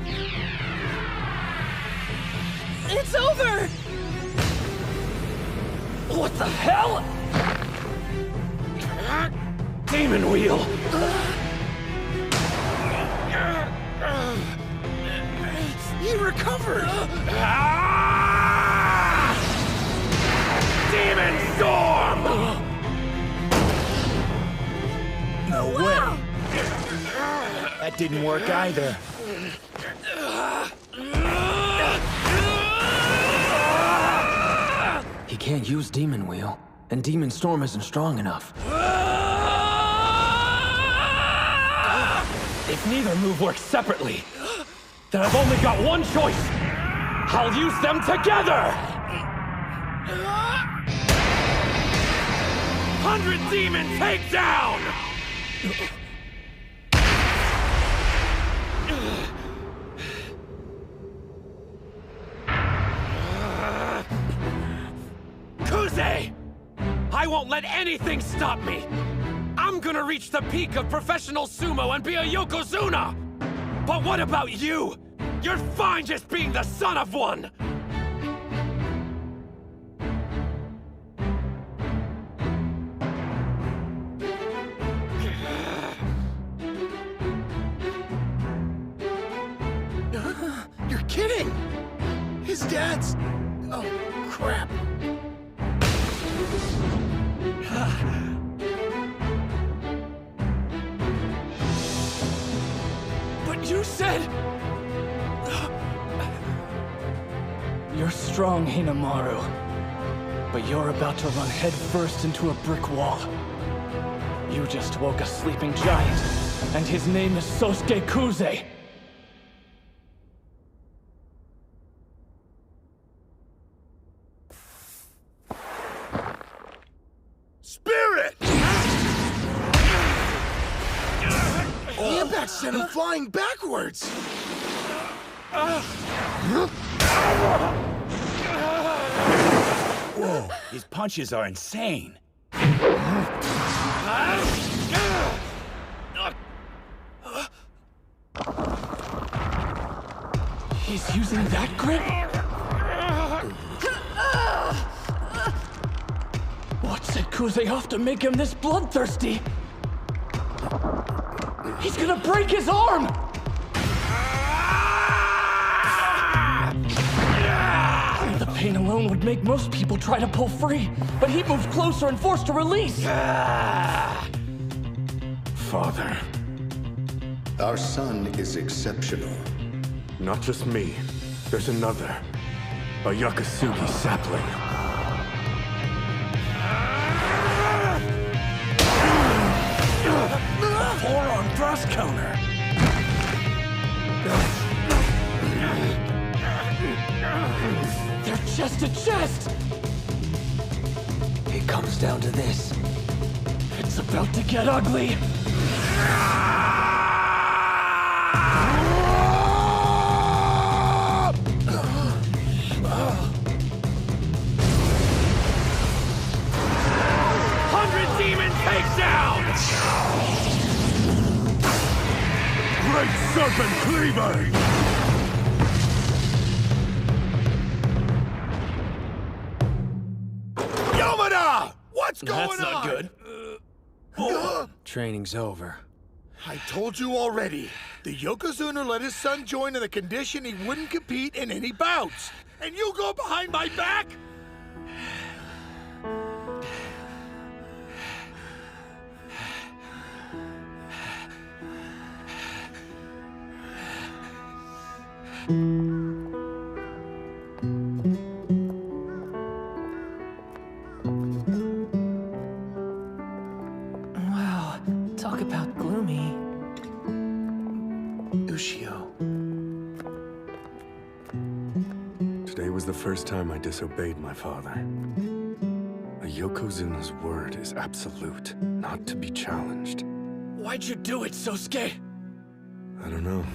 It's over! What the hell? Demon Wheel! He recovered! Demon Storm! No way! That didn't work either. He can't use Demon Wheel, and Demon Storm isn't strong enough. If neither move works separately, then I've only got one choice. I'll use them together! 100 Demon Takedown! Kuze! I won't let anything stop me! I'm gonna reach the peak of professional sumo and be a Yokozuna! But what about you? You're fine just being the son of one! You're kidding! His dad's... Oh, crap. But you said... You're strong, Hinomaru. But you're about to run headfirst into a brick wall. You just woke a sleeping giant, and his name is Sosuke Kuze. Spirit! The impact sent him flying backwards! Whoa, his punches are insane. He's using that grip? What set Kuze off to make him this bloodthirsty? He's gonna break his arm! The pain alone would make most people try to pull free, but he moves closer and forced to release! Father. Our son is exceptional. Not just me. There's another. A Yakasugi sapling. A forearm thrust counter. They're chest to chest! It comes down to this. It's about to get ugly! Great Serpent Cleaver! Yamada! What's going on? That's not good. Training's over. I told you already. The Yokozuna let his son join on the condition he wouldn't compete in any bouts. And you go behind my back? Wow, talk about gloomy. Ushio. Today was the first time I disobeyed my father. A Yokozuna's word is absolute, not to be challenged. Why'd you do it, Sosuke? I don't know.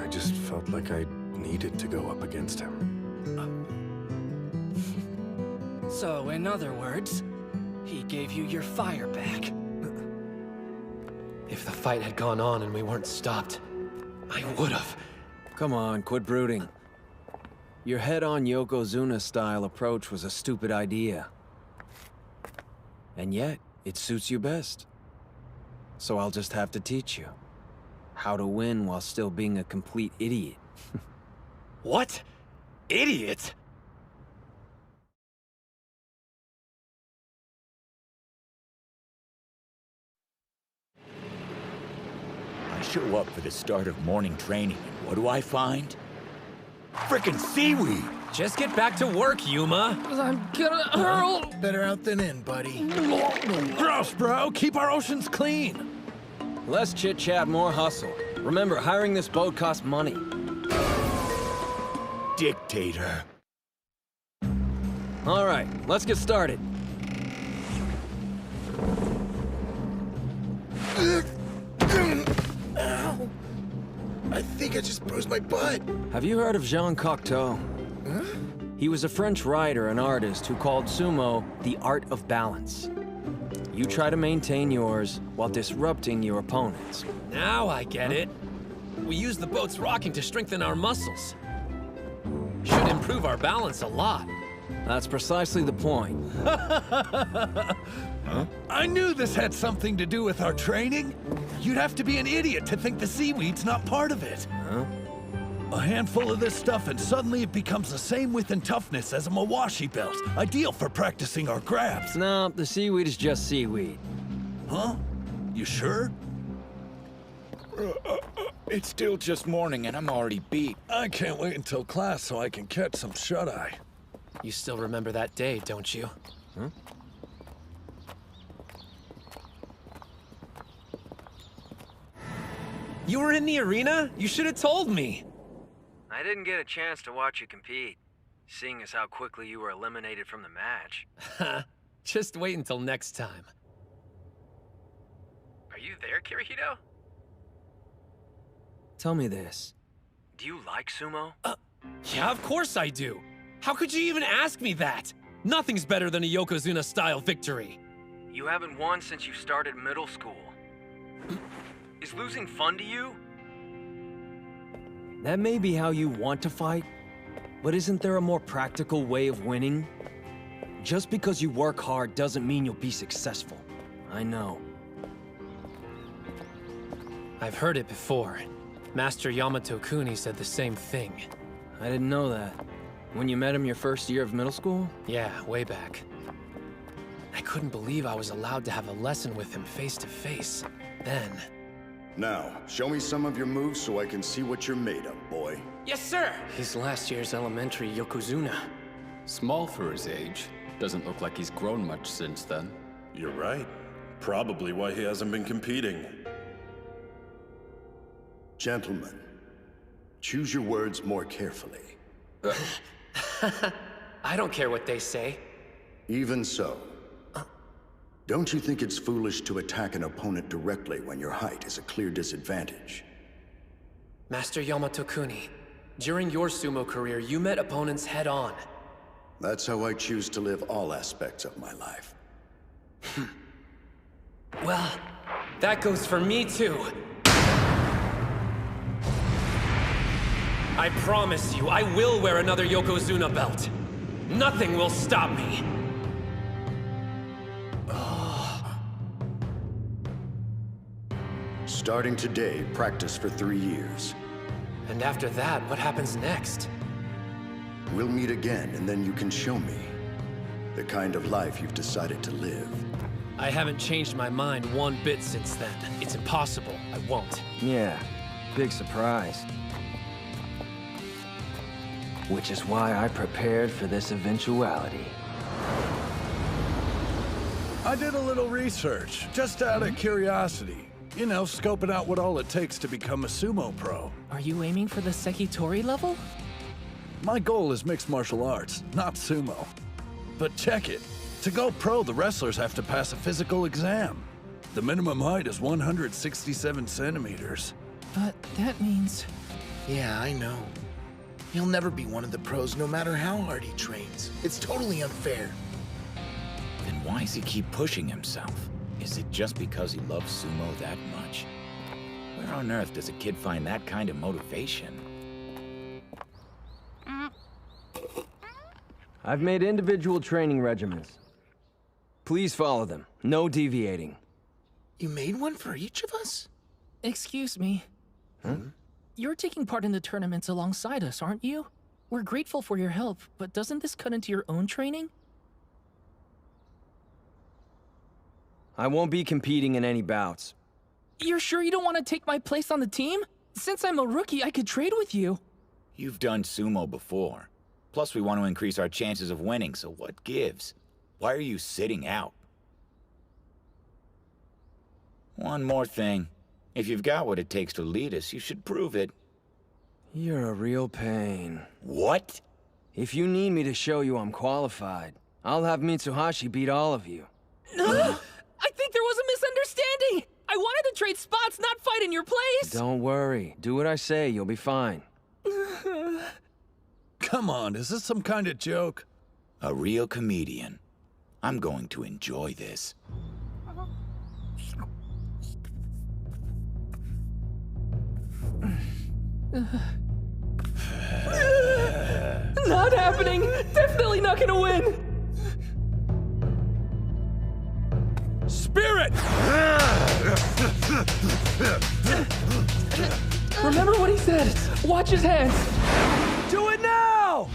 I just felt like I needed to go up against him. So, in other words, he gave you your fire back. If the fight had gone on and we weren't stopped, I would've. Come on, quit brooding. Your head-on Yokozuna-style approach was a stupid idea. And yet, it suits you best. So I'll just have to teach you how to win while still being a complete idiot. What? Idiot? I show up for the start of morning training, and what do I find? Frickin' seaweed! Just get back to work, Yuma. I'm gonna hurl. Better out than in, buddy. Gross, bro. Keep our oceans clean. Less chit-chat, more hustle. Remember, hiring this boat costs money. Dictator. All right, let's get started. Ow. I think I just bruised my butt. Have you heard of Jean Cocteau? Huh? He was a French writer and artist who called sumo the art of balance. You try to maintain yours while disrupting your opponents. Now I get it. We use the boat's rocking to strengthen our muscles. Should improve our balance a lot. That's precisely the point. Huh? I knew this had something to do with our training. You'd have to be an idiot to think the seaweed's not part of it. Huh? A handful of this stuff and suddenly it becomes the same width and toughness as a Mawashi belt. Ideal for practicing our grabs. No, the seaweed is just seaweed. Huh? You sure? It's still just morning and I'm already beat. I can't wait until class so I can catch some shut-eye. You still remember that day, don't you? Huh? You were in the arena? You should have told me. I didn't get a chance to watch you compete, seeing as how quickly you were eliminated from the match. Just wait until next time. Are you there, Kirihito? Tell me this. Do you like sumo? Yeah, of course I do. How could you even ask me that? Nothing's better than a Yokozuna-style victory. You haven't won since you started middle school. Is losing fun to you? That may be how you want to fight, but isn't there a more practical way of winning? Just because you work hard doesn't mean you'll be successful. I know. I've heard it before. Master Yamato Kuni said the same thing. I didn't know that. When you met him your first year of middle school? Yeah, way back. I couldn't believe I was allowed to have a lesson with him face to face. Then... Now, show me some of your moves so I can see what you're made of, boy. Yes, sir! He's last year's elementary Yokozuna. Small for his age. Doesn't look like he's grown much since then. You're right. Probably why he hasn't been competing. Gentlemen, choose your words more carefully. I don't care what they say. Even so. Don't you think it's foolish to attack an opponent directly when your height is a clear disadvantage? Master Yamato Kuni, during your sumo career, you met opponents head-on. That's how I choose to live all aspects of my life. Well, that goes for me too. I promise you, I will wear another Yokozuna belt. Nothing will stop me. Starting today, practice for 3 years. And after that, what happens next? We'll meet again, and then you can show me the kind of life you've decided to live. I haven't changed my mind one bit since then. It's impossible. I won't. Yeah, big surprise. Which is why I prepared for this eventuality. I did a little research, just out of curiosity. You know, scoping out what all it takes to become a sumo pro. Are you aiming for the Sekitori level? My goal is mixed martial arts, not sumo. But check it. To go pro, the wrestlers have to pass a physical exam. The minimum height is 167 centimeters. But that means... Yeah, I know. He'll never be one of the pros no matter how hard he trains. It's totally unfair. Then why does he keep pushing himself? Is it just because he loves sumo that much? Where on earth does a kid find that kind of motivation? I've made individual training regimens. Please follow them. No deviating. You made one for each of us? Excuse me. You're taking part in the tournaments alongside us, aren't you? We're grateful for your help, but doesn't this cut into your own training? I won't be competing in any bouts. You're sure you don't want to take my place on the team? Since I'm a rookie, I could trade with you. You've done sumo before. Plus, we want to increase our chances of winning, so what gives? Why are you sitting out? One more thing. If you've got what it takes to lead us, you should prove it. You're a real pain. What? If you need me to show you I'm qualified, I'll have Mitsuhashi beat all of you. I think there was a misunderstanding! I wanted to trade spots, not fight in your place! Don't worry. Do what I say, you'll be fine. Come on, is this some kind of joke? A real comedian. I'm going to enjoy this. Not happening! Definitely not gonna win! Spirit! Remember what he said! Watch his hands! Do it now!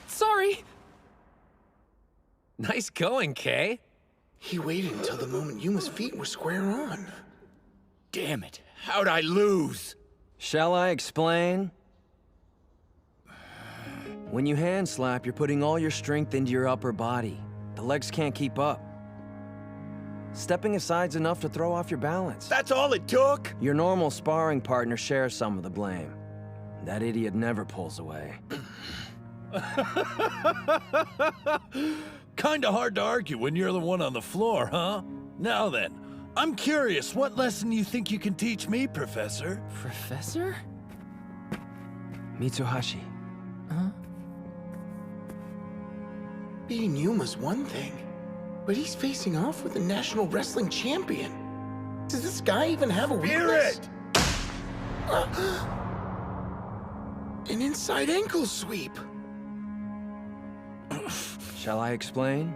Sorry. Nice going, Kay. He waited until the moment Yuma's feet were square on. Damn it. How'd I lose? Shall I explain? When you hand slap, you're putting all your strength into your upper body. The legs can't keep up. Stepping aside's enough to throw off your balance. That's all it took? Your normal sparring partner shares some of the blame. That idiot never pulls away. Kinda hard to argue when you're the one on the floor, huh? Now then, I'm curious, what lesson you think you can teach me, Professor? Professor? Mitsuhashi. Huh? Beating Yuma's one thing, but he's facing off with a national wrestling champion. Does this guy even have a weakness? An inside ankle sweep. Shall I explain?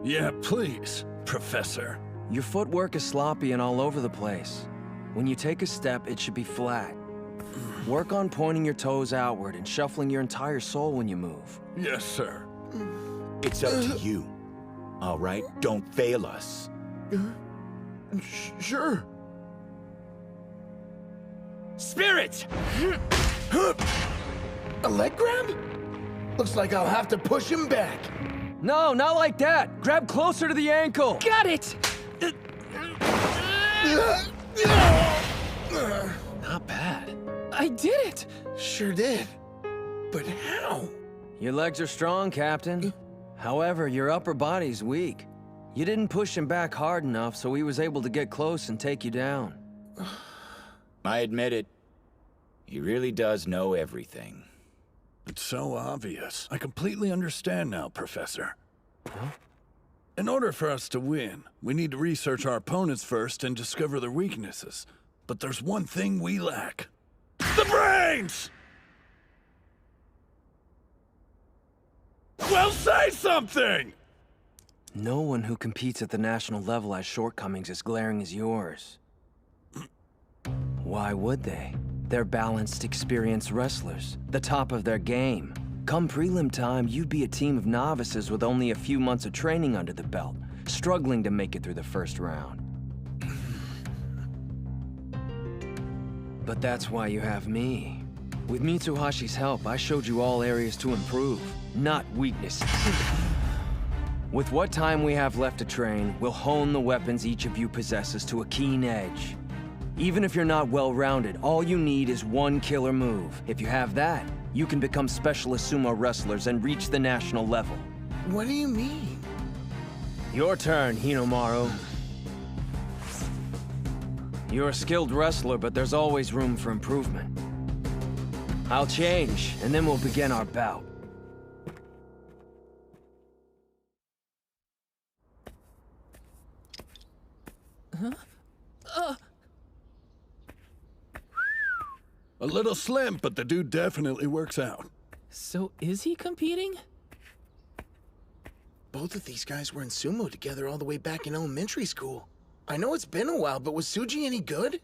Yeah, please, Professor. Your footwork is sloppy and all over the place. When you take a step, it should be flat. Work on pointing your toes outward and shuffling your entire soul when you move. Yes, sir. It's up to you. All right, don't fail us. Sure. Spirit! A leg grab? Looks like I'll have to push him back. No, not like that. Grab closer to the ankle. Got it! Not bad. I did it! Sure did. But how? Your legs are strong, Captain. However, your upper body's weak. You didn't push him back hard enough, so he was able to get close and take you down. I admit it. He really does know everything. It's so obvious. I completely understand now, Professor. In order for us to win, we need to research our opponents first and discover their weaknesses. But there's one thing we lack. The brains! Well, say something! No one who competes at the national level has shortcomings as glaring as yours. Why would they? They're balanced, experienced wrestlers, the top of their game. Come prelim time, you'd be a team of novices with only a few months of training under the belt, struggling to make it through the first round. But that's why you have me. With Mitsuhashi's help, I showed you all areas to improve, not weaknesses. With what time we have left to train, we'll hone the weapons each of you possesses to a keen edge. Even if you're not well-rounded, all you need is one killer move. If you have that, you can become specialist sumo wrestlers and reach the national level. What do you mean? Your turn, Hinomaru. You're a skilled wrestler, but there's always room for improvement. I'll change, and then we'll begin our bout. A little slim, but the dude definitely works out. So is he competing? Both of these guys were in sumo together all the way back in elementary school. I know it's been a while, but was Suji any good?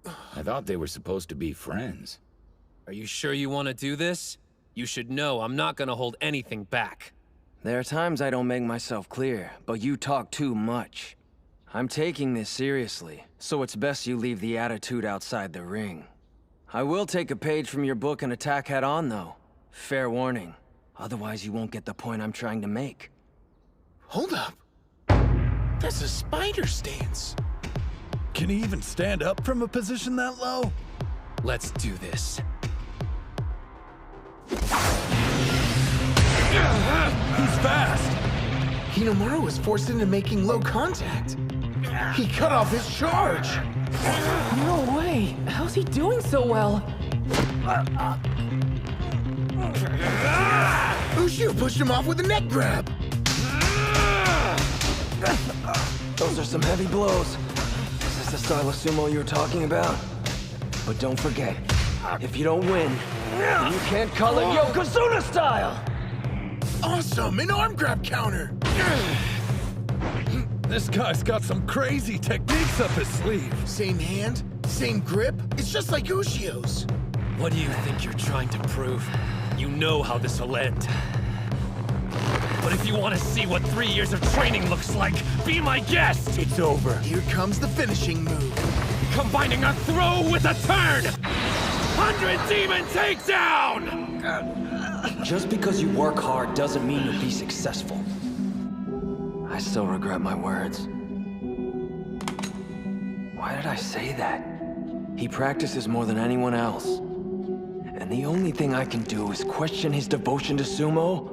I thought they were supposed to be friends. Are you sure you want to do this? You should know I'm not gonna hold anything back. There are times I don't make myself clear, but you talk too much. I'm taking this seriously, so it's best you leave the attitude outside the ring. I will take a page from your book and attack head on, though. Fair warning. Otherwise, you won't get the point I'm trying to make. Hold up. That's a spider stance. Can he even stand up from a position that low? Let's do this. He's fast! Hinomaru was forced into making low contact. He cut off his charge! No way! How's he doing so well? Ushio pushed him off with a neck grab! Those are some heavy blows. Is this the style of sumo you were talking about? But don't forget, if you don't win, you can't call it Yokozuna style! Awesome! An arm grab counter! This guy's got some crazy techniques up his sleeve. Same hand, same grip. It's just like Ushio's. What do you think you're trying to prove? You know how this will end. But if you want to see what 3 years of training looks like, be my guest! It's over. Here comes the finishing move. Combining a throw with a turn! 100 Demon Takedown! Just because you work hard doesn't mean you'll be successful. I still regret my words. Why did I say that? He practices more than anyone else. And the only thing I can do is question his devotion to sumo?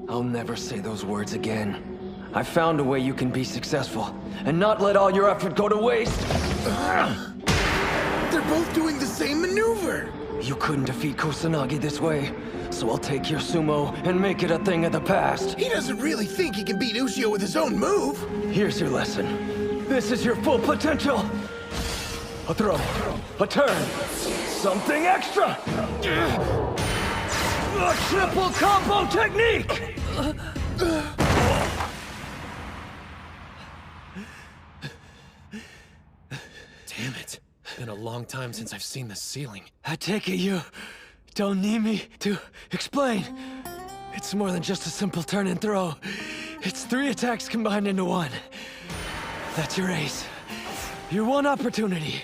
I'll never say those words again. I found a way you can be successful, and not let all your effort go to waste. They're both doing the same maneuver! You couldn't defeat Kusanagi this way, so I'll take your sumo and make it a thing of the past. He doesn't really think he can beat Ushio with his own move! Here's your lesson. This is your full potential. A throw, a turn, something extra! A triple combo technique! Damn it. Been a long time since I've seen the ceiling. I take it you don't need me to explain. It's more than just a simple turn and throw. It's 3 attacks combined into one. That's your ace. Your one opportunity,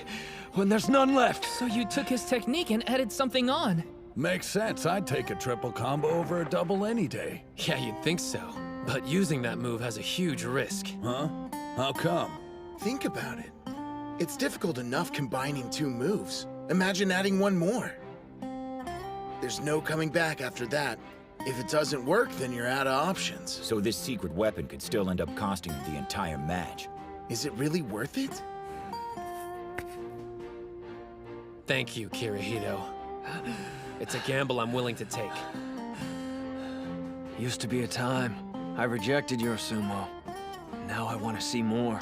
when there's none left. So you took his technique and added something on. Makes sense. I'd take a triple combo over a double any day. Yeah, you'd think so. But using that move has a huge risk. Huh? How come? Think about it. It's difficult enough combining 2 moves. Imagine adding 1 more. There's no coming back after that. If it doesn't work, then you're out of options. So this secret weapon could still end up costing him the entire match. Is it really worth it? Thank you, Kirihito. It's a gamble I'm willing to take. Used to be a time I rejected your sumo. Now I want to see more.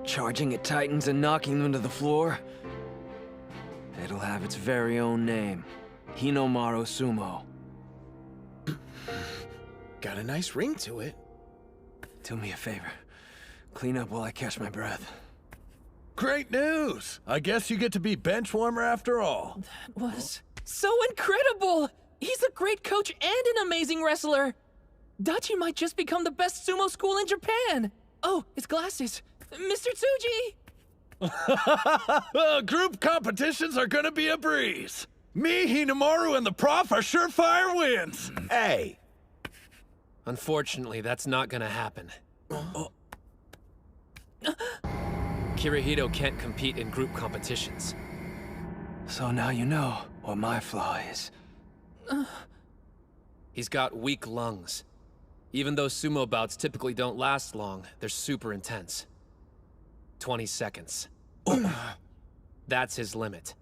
Charging at titans and knocking them to the floor. It'll have its very own name. Hinomaru Sumo. Got a nice ring to it. Do me a favor. Clean up while I catch my breath. Great news! I guess you get to be bench warmer after all. That was so incredible! He's a great coach and an amazing wrestler! Dachi might just become the best sumo school in Japan! Oh, his glasses. Mr. Tsuji! Group competitions are gonna be a breeze. Me, Hinomaru, and the prof are surefire wins. Hey! Unfortunately, that's not gonna happen. Kirihito can't compete in group competitions. So now you know what my flaw is. He's got weak lungs. Even though sumo bouts typically don't last long, they're super intense. 20 seconds. That's his limit.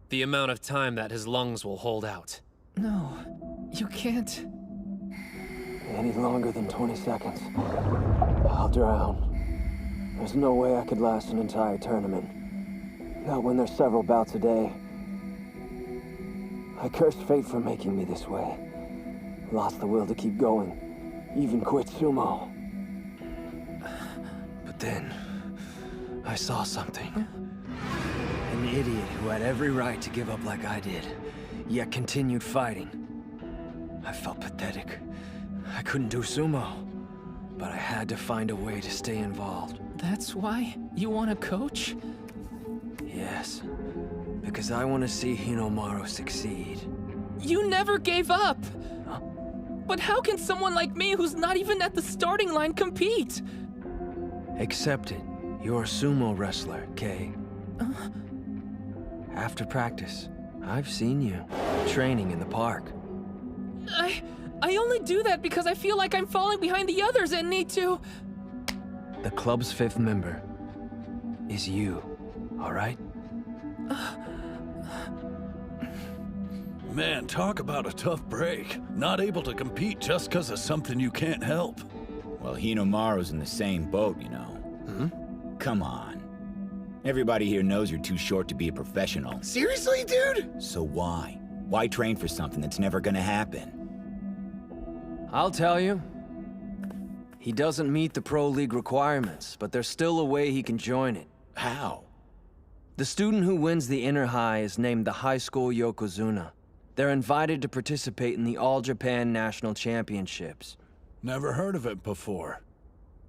The amount of time that his lungs will hold out. No, you can't. Any longer than 20 seconds, I'll drown. There's no way I could last an entire tournament. Not when there's several bouts a day. I cursed fate for making me this way. Lost the will to keep going. Even quit sumo. But then, I saw something. An idiot who had every right to give up like I did, yet continued fighting. I felt pathetic. I couldn't do sumo, but I had to find a way to stay involved. That's why you want to coach? Yes, because I want to see Hinomaru succeed. You never gave up! Huh? But how can someone like me who's not even at the starting line compete? Accept it. You're a sumo wrestler, Kay. After practice, I've seen you training in the park. I only do that because I feel like I'm falling behind the others and need to... The club's 5th member is you, all right? Man, talk about a tough break. Not able to compete just because of something you can't help. Well, Hinomaru's in the same boat, you know. Come on. Everybody here knows you're too short to be a professional. Seriously, dude? So why? Why train for something that's never gonna happen? I'll tell you. He doesn't meet the Pro League requirements, but there's still a way he can join it. How? The student who wins the Inner High is named the High School Yokozuna. They're invited to participate in the All Japan National Championships. Never heard of it before.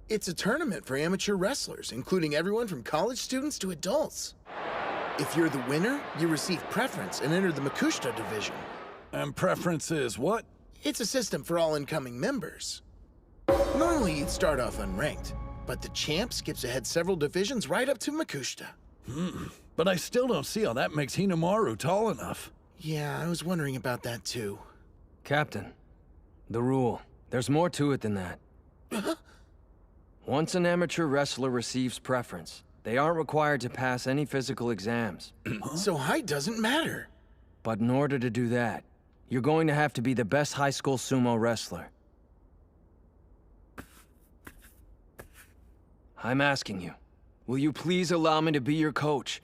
It's a tournament for amateur wrestlers, including everyone from college students to adults. If you're the winner, you receive preference and enter the Makushita division. And preference is what? It's a system for all incoming members. Normally you'd start off unranked, but the champ skips ahead several divisions right up to Makushita. But I still don't see how that makes Hinomaru tall enough. Yeah, I was wondering about that too. Captain, the rule. There's more to it than that. Once an amateur wrestler receives preference, they aren't required to pass any physical exams. So height doesn't matter. But in order to do that, you're going to have to be the best high school sumo wrestler. I'm asking you, will you please allow me to be your coach?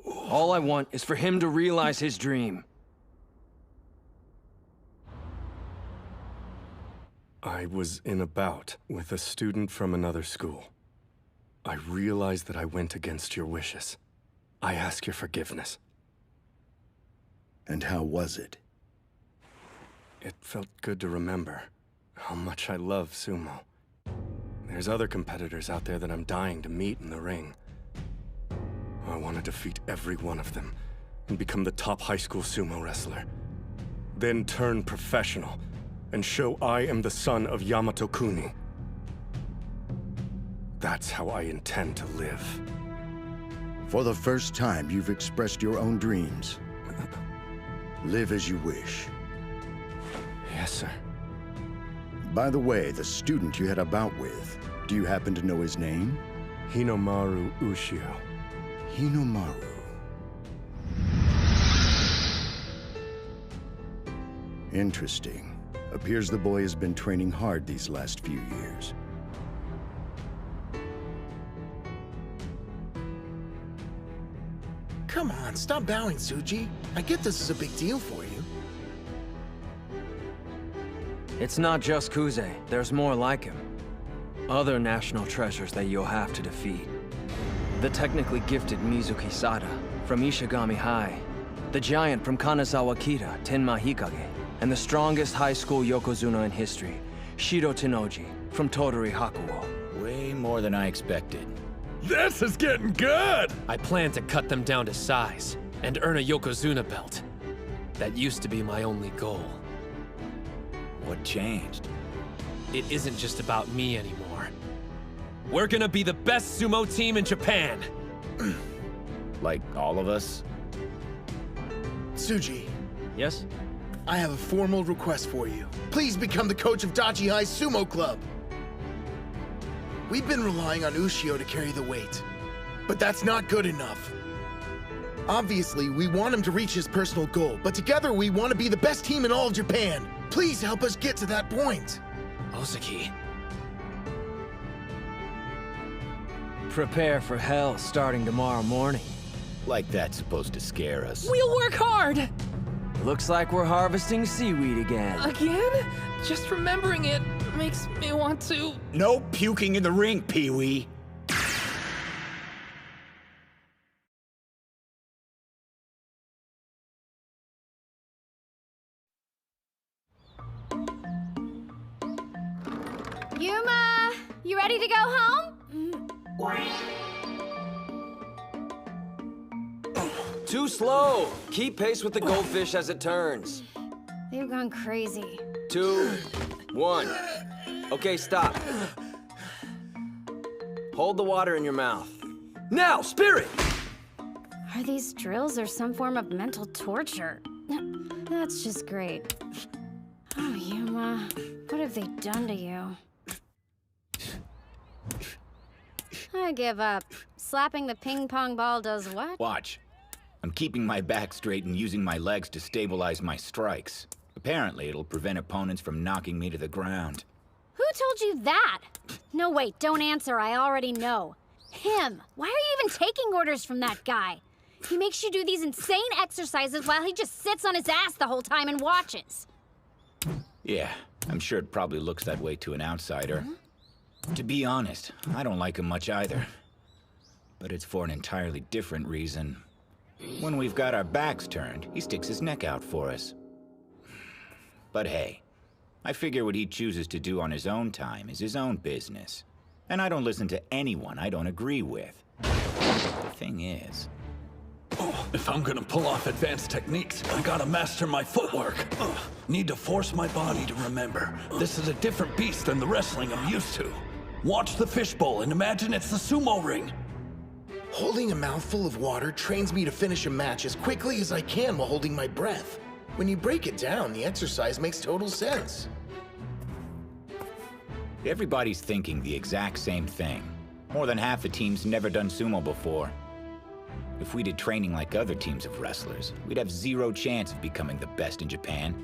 All I want is for him to realize his dream. I was in a bout with a student from another school. I realized that I went against your wishes. I ask your forgiveness. And how was it? It felt good to remember how much I love sumo. There's other competitors out there that I'm dying to meet in the ring. I want to defeat every one of them and become the top high school sumo wrestler. Then turn professional and show I am the son of Yamato Kuni. That's how I intend to live. For the first time, you've expressed your own dreams. Live as you wish. Yes, sir. By the way, the student you had a bout with, do you happen to know his name? Hinomaru Ushio. Hinomaru. Interesting. Appears the boy has been training hard these last few years. Come on, stop bowing, Tsuji. I get this is a big deal for you. It's not just Kuze, there's more like him. Other national treasures that you'll have to defeat. The technically gifted Mizuki Sada from Ishigami High, the giant from Kanazawa Kita, Tenma Hikage, and the strongest high school Yokozuna in history, Shiro Tenoji from Todori Hakuo. Way more than I expected. This is getting good! I plan to cut them down to size and earn a Yokozuna belt. That used to be my only goal. What changed? It isn't just about me anymore. We're gonna be the best sumo team in Japan! Like all of us? Tsuji. Yes? I have a formal request for you. Please become the coach of Dachi High Sumo Club. We've been relying on Ushio to carry the weight, but that's not good enough. Obviously, we want him to reach his personal goal, but together we want to be the best team in all of Japan. Please help us get to that point. Ozaki. Prepare for hell starting tomorrow morning. Like that's supposed to scare us. We'll work hard! Looks like we're harvesting seaweed again. Again? Just remembering it makes me want to... No puking in the ring, Pee-wee. Yuma, you ready to go home? Too slow. Keep pace with the goldfish as it turns. They've gone crazy. 2, 1. Okay, stop. Hold the water in your mouth. Now, Spirit! Are these drills or some form of mental torture? That's just great. Oh, Yuma, what have they done to you? I give up. Slapping the ping pong ball does what? Watch. I'm keeping my back straight and using my legs to stabilize my strikes. Apparently, it'll prevent opponents from knocking me to the ground. Who told you that? No, wait, don't answer. I already know. Him. Why are you even taking orders from that guy? He makes you do these insane exercises while he just sits on his ass the whole time and watches. Yeah, I'm sure it probably looks that way to an outsider. To be honest, I don't like him much either. But it's for an entirely different reason. When we've got our backs turned, he sticks his neck out for us. But hey, I figure what he chooses to do on his own time is his own business. And I don't listen to anyone I don't agree with. The thing is... If I'm gonna pull off advanced techniques, I gotta master my footwork. Need to force my body to remember. This is a different beast than the wrestling I'm used to. Watch the fishbowl and imagine it's the sumo ring. Holding a mouthful of water trains me to finish a match as quickly as I can while holding my breath. When you break it down, the exercise makes total sense. Everybody's thinking the exact same thing. More than half the team's never done sumo before. If we did training like other teams of wrestlers, we'd have zero chance of becoming the best in Japan.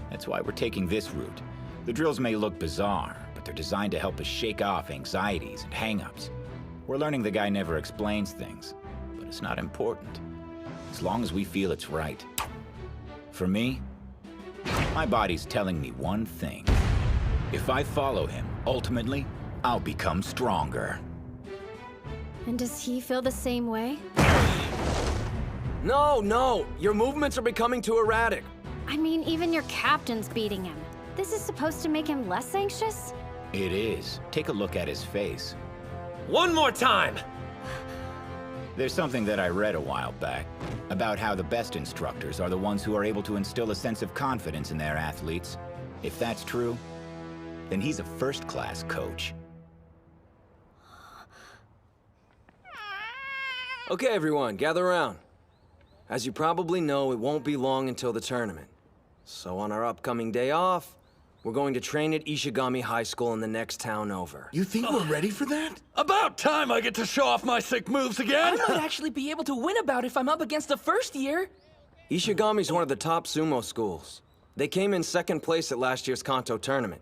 That's why we're taking this route. The drills may look bizarre, but they're designed to help us shake off anxieties and hang-ups. We're learning the guy never explains things, but it's not important, as long as we feel it's right. For me, my body's telling me one thing. If I follow him, ultimately, I'll become stronger. And does he feel the same way? No, your movements are becoming too erratic. I mean, even your captain's beating him. This is supposed to make him less anxious? It is. Take a look at his face. One more time! There's something that I read a while back about how the best instructors are the ones who are able to instill a sense of confidence in their athletes. If that's true, then he's a first-class coach. Okay, everyone, gather around. As you probably know, it won't be long until the tournament. So on our upcoming day off, we're going to train at Ishigami High School in the next town over. You think we're ready for that? About time I get to show off my sick moves again! I might actually be able to win a bout if I'm up against the first year. Ishigami's one of the top sumo schools. They came in second place at last year's Kanto tournament.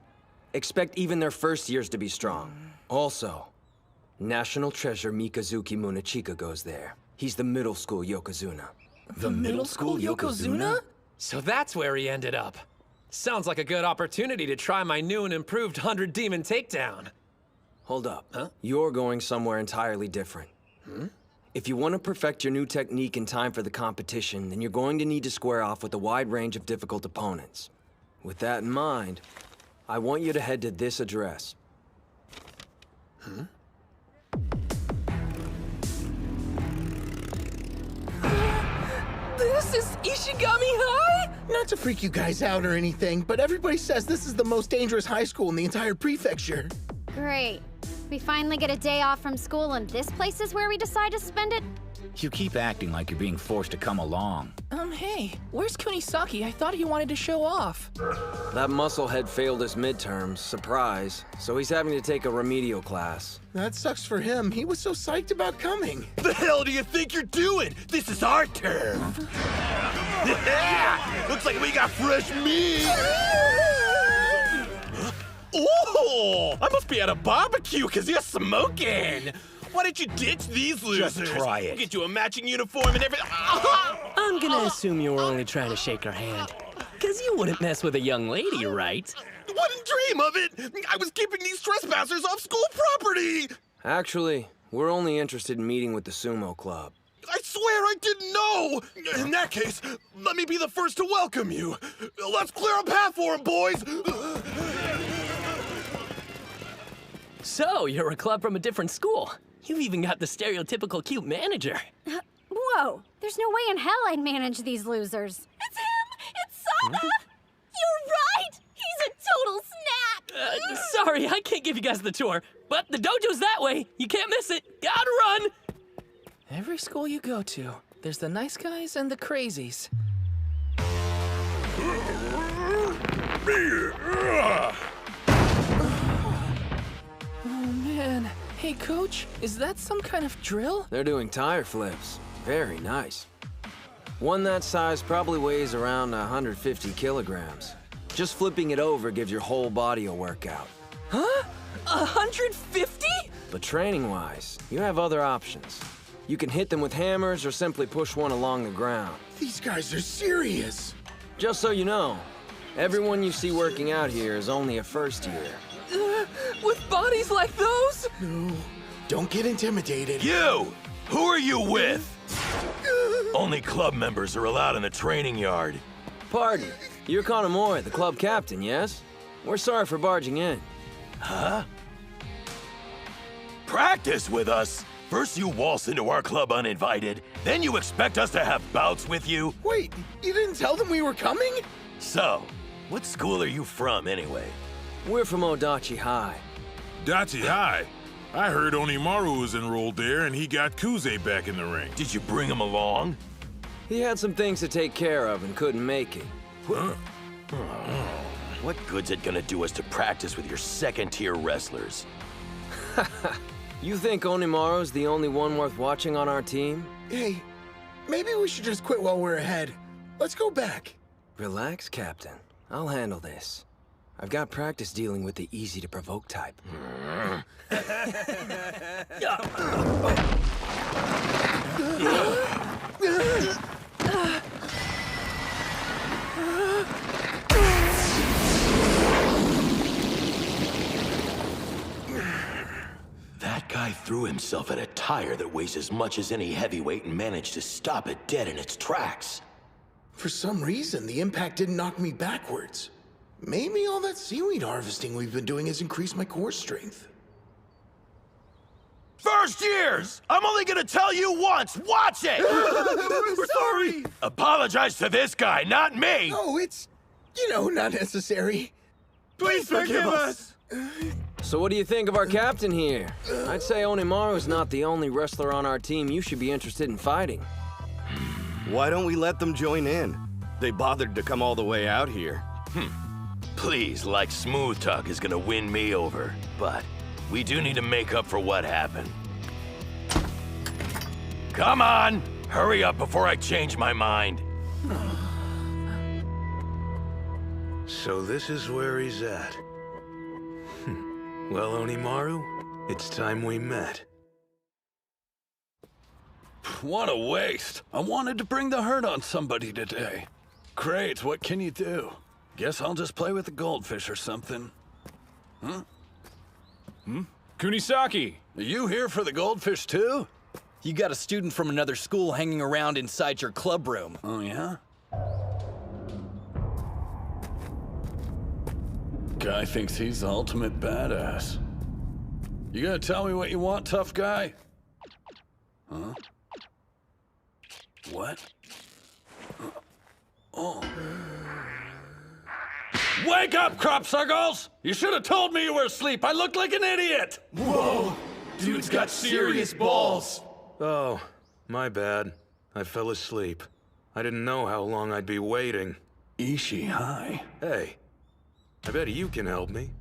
Expect even their first years to be strong. Also, National Treasure Mikazuki Munechika goes there. He's the middle school Yokozuna. The middle school Yokozuna? So that's where he ended up. Sounds like a good opportunity to try my new and improved 100 Demon Takedown. Hold up. Huh? You're going somewhere entirely different. If you want to perfect your new technique in time for the competition, then you're going to need to square off with a wide range of difficult opponents. With that in mind, I want you to head to this address. This is Ishigami High? Not to freak you guys out or anything, but everybody says this is the most dangerous high school in the entire prefecture. Great. We finally get a day off from school and this place is where we decide to spend it? You keep acting like you're being forced to come along. Hey, where's Kunisaki? I thought he wanted to show off. That musclehead failed his midterms, surprise, so he's having to take a remedial class. That sucks for him. He was so psyched about coming. The hell do you think you're doing? This is our turn. Looks like we got fresh meat. Oh, I must be at a barbecue because you're smoking. Why don't you ditch these losers? Just try it. We'll get you a matching uniform and everything. I'm gonna assume you were only trying to shake her hand. Because you wouldn't mess with a young lady, right? Wouldn't dream of it. I was keeping these trespassers off school property. Actually, we're only interested in meeting with the sumo club. I swear I didn't know. In that case, let me be the first to welcome you. Let's clear a path for him, boys. So, you're a club from a different school. You've even got the stereotypical cute manager. Whoa, there's no way in hell I'd manage these losers. It's him! It's Sana! You're right! He's a total snack! Sorry, I can't give you guys the tour, but the dojo's that way. You can't miss it. Gotta run! Every school you go to, there's the nice guys and the crazies. Oh man. Hey coach, is that some kind of drill? They're doing tire flips. Very nice. One that size probably weighs around 150 kilograms. Just flipping it over gives your whole body a workout. Huh? 150? But training-wise, you have other options. You can hit them with hammers or simply push one along the ground. These guys are serious. Just so you know, everyone you see working out here is only a first year. With bodies like those? No, don't get intimidated. You! Who are you with? Only club members are allowed in the training yard. Pardon, you're Hinomaru, the club captain, yes? We're sorry for barging in. Huh? Practice with us? First you waltz into our club uninvited, then you expect us to have bouts with you? Wait, you didn't tell them we were coming? So, what school are you from anyway? We're from Odachi High. Dachi High? I heard Hinomaru was enrolled there and he got Kuze back in the ring. Did you bring him along? He had some things to take care of and couldn't make it. Huh? What good's it gonna do us to practice with your second-tier wrestlers? You think Hinomaru's the only one worth watching on our team? Hey, maybe we should just quit while we're ahead. Let's go back. Relax, Captain. I'll handle this. I've got practice dealing with the easy-to-provoke type. That guy threw himself at a tire that weighs as much as any heavyweight and managed to stop it dead in its tracks. For some reason, the impact didn't knock me backwards. Maybe all that seaweed harvesting we've been doing has increased my core strength. First years! I'm only gonna tell you once! Watch it! We're sorry! Apologize to this guy, not me! Oh, it's, not necessary. Please forgive us! So what do you think of our captain here? I'd say Hinomaru's not the only wrestler on our team you should be interested in fighting. Why don't we let them join in? They bothered to come all the way out here. Please, like Smooth Talk is gonna win me over, but we do need to make up for what happened. Come on! Hurry up before I change my mind. So this is where he's at. Well, Hinomaru, it's time we met. What a waste. I wanted to bring the hurt on somebody today. Great, what can you do? Guess I'll just play with the goldfish or something. Huh? Kunisaki! Are you here for the goldfish too? You got a student from another school hanging around inside your club room. Oh, yeah? Guy thinks he's the ultimate badass. You gonna tell me what you want, tough guy? Huh? What? Oh. Wake up, cropsuckles! You should have told me you were asleep. I looked like an idiot! Whoa! Dude's got serious balls! Oh, my bad. I fell asleep. I didn't know how long I'd be waiting. Ishi, hi. Hey, I bet you can help me.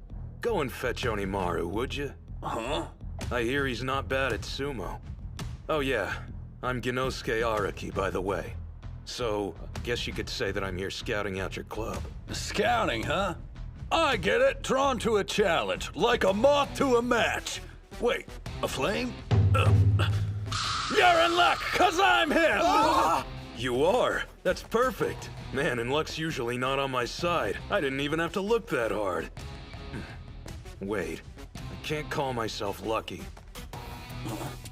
Go and fetch Hinomaru, would you? Huh? I hear he's not bad at sumo. Oh yeah, I'm Genosuke Araki, by the way. So, guess you could say that I'm here scouting out your club. Scouting, huh? I get it. Drawn to a challenge, like a moth to a match. Wait, a flame? You're in luck, 'cause I'm him! You are? That's perfect. Man, and luck's usually not on my side. I didn't even have to look that hard. Wait, I can't call myself lucky.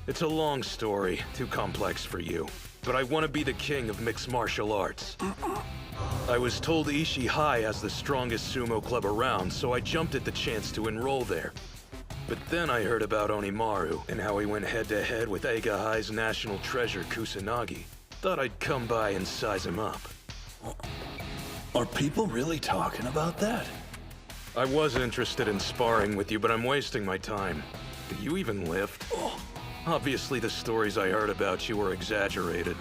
It's a long story, too complex for you. But I want to be the king of mixed martial arts. I was told Ishii High has the strongest sumo club around, so I jumped at the chance to enroll there. But then I heard about Hinomaru and how he went head-to-head with Eiga High's national treasure, Kusanagi. Thought I'd come by and size him up. Are people really talking about that? I was interested in sparring with you, but I'm wasting my time. Do you even lift? Obviously, the stories I heard about you were exaggerated.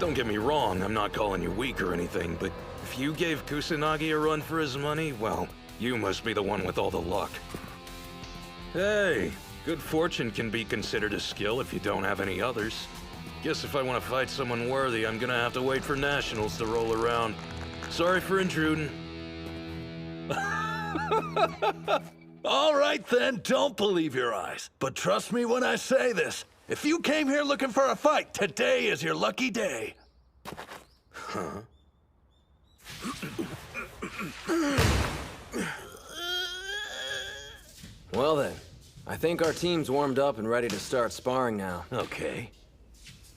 Don't get me wrong, I'm not calling you weak or anything, but if you gave Kusanagi a run for his money, well, you must be the one with all the luck. Hey, good fortune can be considered a skill if you don't have any others. Guess if I want to fight someone worthy, I'm gonna have to wait for nationals to roll around. Sorry for intruding. All right then, don't believe your eyes. But trust me when I say this. If you came here looking for a fight, today is your lucky day. Huh? Well then, I think our team's warmed up and ready to start sparring now. Okay.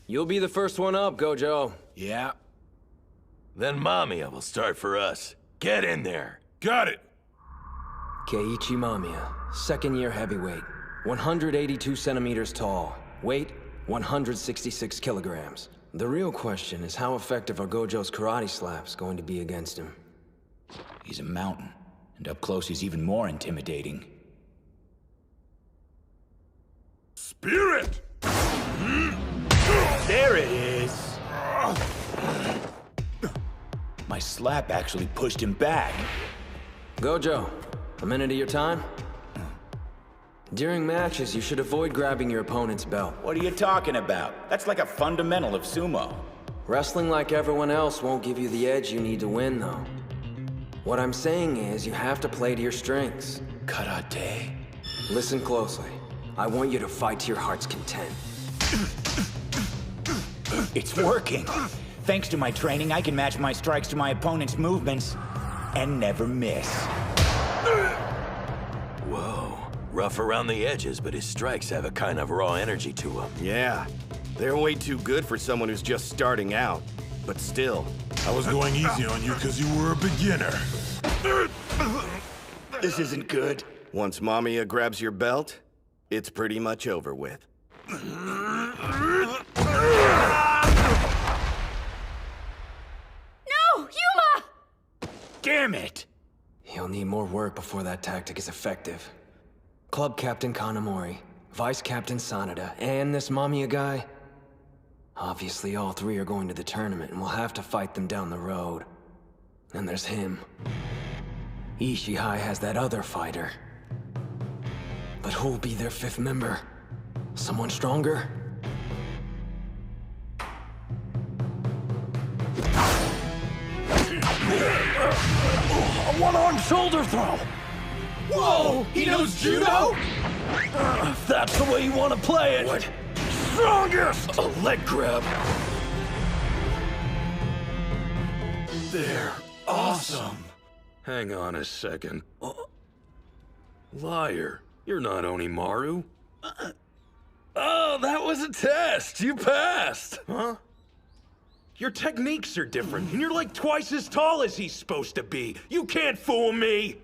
You'll be the first one up, Gojo. Yeah. Then Mamiya will start for us. Get in there. Got it. Keiichi Mamiya, second-year heavyweight, 182 centimeters tall, weight 166 kilograms. The real question is how effective are Gojo's karate slaps going to be against him? He's a mountain, and up close he's even more intimidating. Spirit! There it is! My slap actually pushed him back. Gojo, a minute of your time? During matches, you should avoid grabbing your opponent's belt. What are you talking about? That's like a fundamental of sumo. Wrestling like everyone else won't give you the edge you need to win, though. What I'm saying is, you have to play to your strengths. Karate? Listen closely. I want you to fight to your heart's content. It's working. Thanks to my training, I can match my strikes to my opponent's movements and never miss. Whoa. Rough around the edges, but his strikes have a kind of raw energy to them. Yeah. They're way too good for someone who's just starting out. But still. I was going easy on you because you were a beginner. This isn't good. Once Mamiya grabs your belt, it's pretty much over with. No! Yuma! Damn it! He'll need more work before that tactic is effective. Club Captain Kanamori, Vice Captain Sanada, and this Mamiya guy. Obviously, all three are going to the tournament, and we'll have to fight them down the road. And there's him. Ishii High has that other fighter. But who'll be their fifth member? Someone stronger? A one-arm shoulder throw! Whoa! He knows judo? If that's the way you want to play it. What? Strongest! A leg grab. They're awesome. Hang on a second. Liar. You're not Hinomaru. Oh, that was a test. You passed. Huh? Your techniques are different, and you're like twice as tall as he's supposed to be. You can't fool me!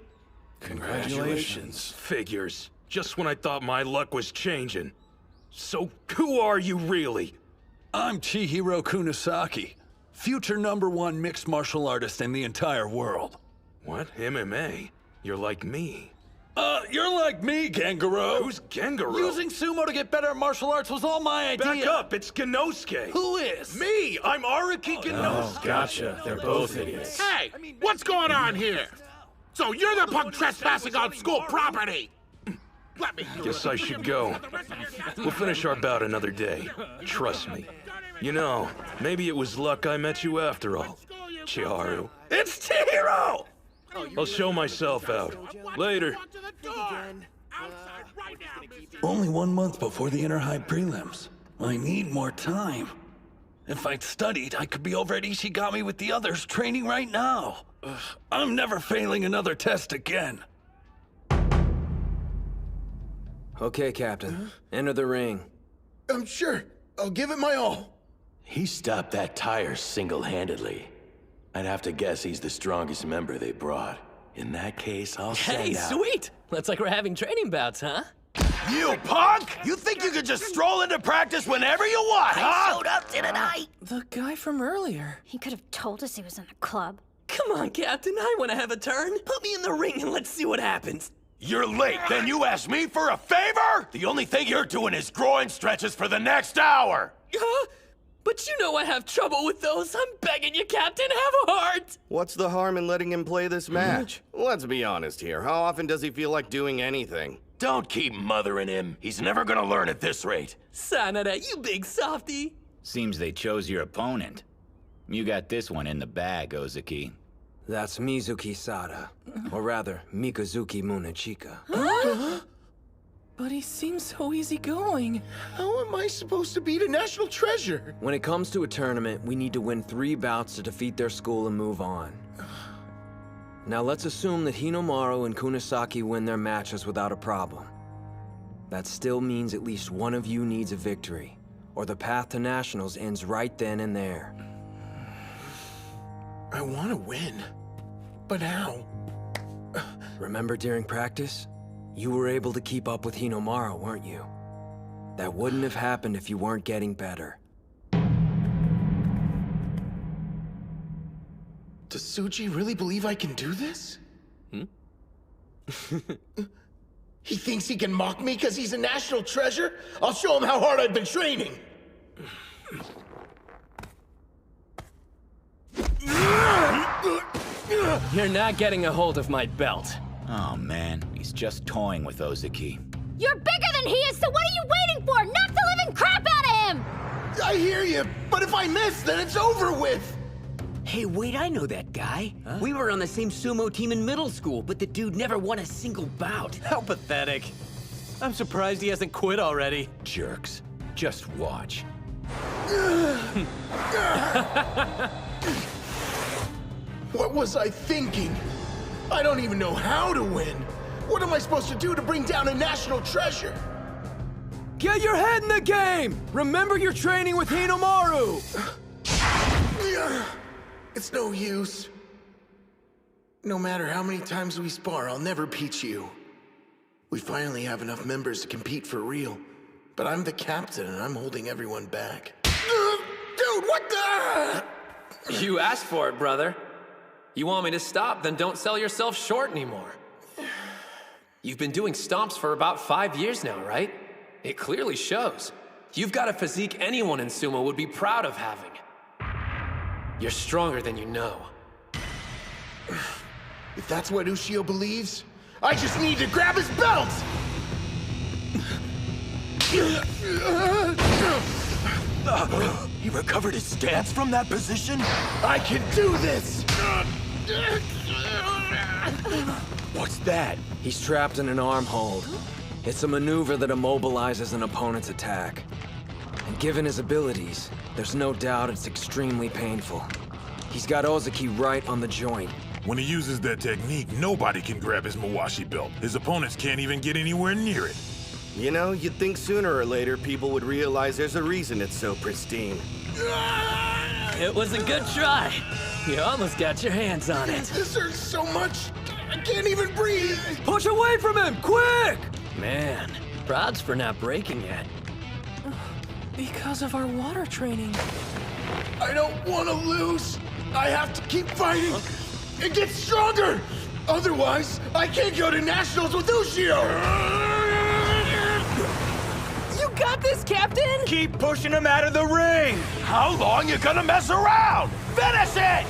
Congratulations. Figures. Just when I thought my luck was changing. So, who are you really? I'm Chihiro Kunisaki, future #1 mixed martial artist in the entire world. What? MMA? You're like me. You're like me, Gengaro. Who's Gengaro? Using sumo to get better at martial arts was all my idea. Back up, it's Genosuke. Who is? Me! I'm Araki Genosuke. Oh, gotcha. They're both idiots. Hey, what's going on here? So you're the punk trespassing on school property! Let me Guess I should go. We'll finish our bout another day. Trust me. You know, maybe it was luck I met you after all. Chiharu. It's Chihiro! I'll show myself out. Later. Only 1 month before the inter-high prelims. I need more time. If I'd studied, I could be over at Ishigami with the others training right now. I'm never failing another test again. Okay, Captain. Enter the ring. I'm sure. I'll give it my all. He stopped that tire single-handedly. I'd have to guess he's the strongest member they brought. In that case, I'll send Hey, out... sweet! Looks like we're having training bouts, huh? You punk! You think you could just stroll into practice whenever you want, huh? I showed up tonight! The guy from earlier. He could have told us he was in the club. Come on, Captain, I want to have a turn. Put me in the ring and let's see what happens. You're late, then you ask me for a favor? The only thing you're doing is groin stretches for the next hour! But you know I have trouble with those. I'm begging you, Captain, have a heart! What's the harm in letting him play this match? Let's be honest here. How often does he feel like doing anything? Don't keep mothering him. He's never gonna learn at this rate. Sanada, you big softy. Seems they chose your opponent. You got this one in the bag, Ozaki. That's Mizuki Sada. Or rather, Mikazuki Munechika. But he seems so easygoing. How am I supposed to beat a national treasure? When it comes to a tournament, we need to win 3 bouts to defeat their school and move on. Now let's assume that Hinomaru and Kunisaki win their matches without a problem. That still means at least one of you needs a victory, or the path to nationals ends right then and there. I want to win, but how? Remember during practice? You were able to keep up with Hinomaru, weren't you? That wouldn't have happened if you weren't getting better. Does Tsuji really believe I can do this? He thinks he can mock me because he's a national treasure? I'll show him how hard I've been training! You're not getting a hold of my belt. Oh man, he's just toying with Ozaki. You're bigger than he is, so what are you waiting for? Knock the living crap out of him! I hear you, but if I miss, then it's over with! Hey, wait, I know that guy. Huh? We were on the same sumo team in middle school, but the dude never won a single bout. How pathetic. I'm surprised he hasn't quit already. Jerks. Just watch. What was I thinking? I don't even know how to win. What am I supposed to do to bring down a national treasure? Get your head in the game! Remember you're training with Hinomaru! It's no use. No matter how many times we spar, I'll never beat you. We finally have enough members to compete for real. But I'm the captain and I'm holding everyone back. Dude, what the? You asked for it, brother. You want me to stop, then don't sell yourself short anymore. You've been doing stomps for about 5 years now, right? It clearly shows. You've got a physique anyone in sumo would be proud of having. You're stronger than you know. If that's what Ushio believes, I just need to grab his belt! He recovered his stance from that position? I can do this! What's that? He's trapped in an arm hold. It's a maneuver that immobilizes an opponent's attack. And given his abilities, there's no doubt it's extremely painful. He's got Ozaki right on the joint. When he uses that technique, nobody can grab his Mawashi belt. His opponents can't even get anywhere near it. You know, you'd think sooner or later people would realize there's a reason it's so pristine. It was a good try. You almost got your hands on it. This hurts so much, I can't even breathe! Push away from him, quick! Man, prods for not breaking yet. Because of our water training. I don't want to lose! I have to keep fighting and get stronger! Otherwise, I can't go to nationals with Ushio! You got this, Captain! Keep pushing him out of the ring! How long you gonna mess around? Finish it!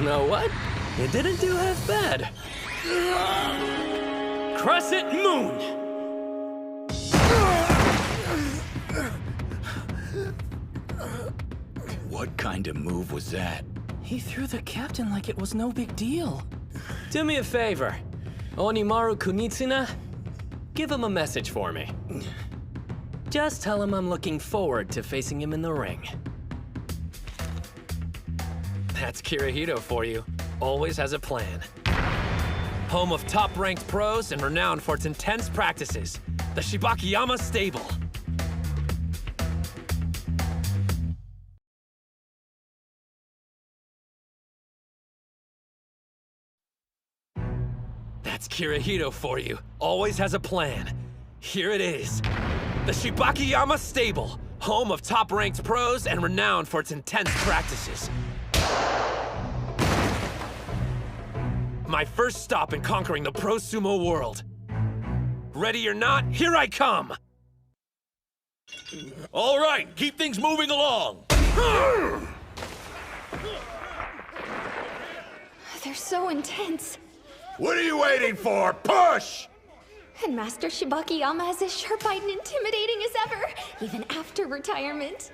Know what? You didn't do half bad. Crescent Moon! What kind of move was that? He threw the captain like it was no big deal. Do me a favor. Hinomaru Kunitsuna, give him a message for me. Just tell him I'm looking forward to facing him in the ring. That's Kirihito for you. Always has a plan. Home of top-ranked pros and renowned for its intense practices. The Shibakiyama Stable. That's Kirihito for you. Always has a plan. Here it is. The Shibakiyama Stable. Home of top-ranked pros and renowned for its intense practices. My first stop in conquering the pro sumo world. Ready or not, here I come! All right, keep things moving along. They're so intense. What are you waiting for? Push! And Master Shibakiyama is as sharp-eyed and intimidating as ever, even after retirement.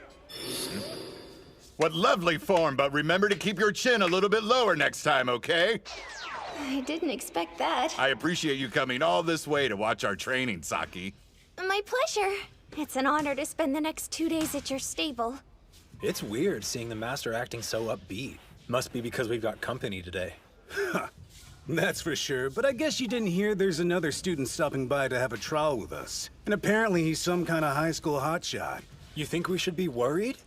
What lovely form, but remember to keep your chin a little bit lower next time, okay? I didn't expect that. I appreciate you coming all this way to watch our training, Saki. My pleasure. It's an honor to spend the next 2 days at your stable. It's weird seeing the master acting so upbeat. Must be because we've got company today. That's for sure, but I guess you didn't hear there's another student stopping by to have a trial with us. And apparently he's some kind of high school hotshot. You think we should be worried?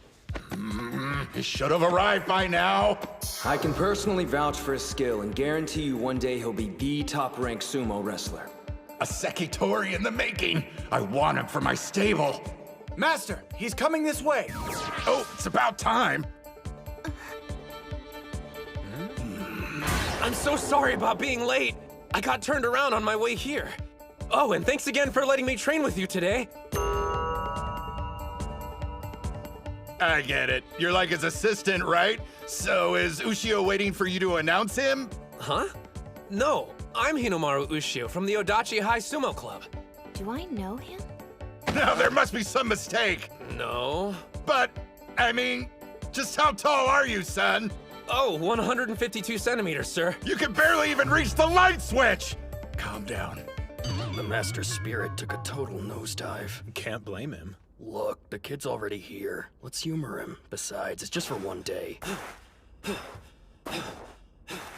He should have arrived by now. I can personally vouch for his skill and guarantee you one day he'll be the top-ranked sumo wrestler. A Sekitori in the making. I want him for my stable. Master, he's coming this way. Oh, it's about time. I'm so sorry about being late. I got turned around on my way here. Oh, and thanks again for letting me train with you today. I get it. You're like his assistant, right? So is Ushio waiting for you to announce him? Huh? No, I'm Hinomaru Ushio from the Odachi High Sumo Club. Do I know him? Now, there must be some mistake. No. But, I mean, just how tall are you, son? Oh, 152 centimeters, sir. You can barely even reach the light switch! Calm down. The master's spirit took a total nosedive. Can't blame him. Look, the kid's already here. Let's humor him. Besides, it's just for one day.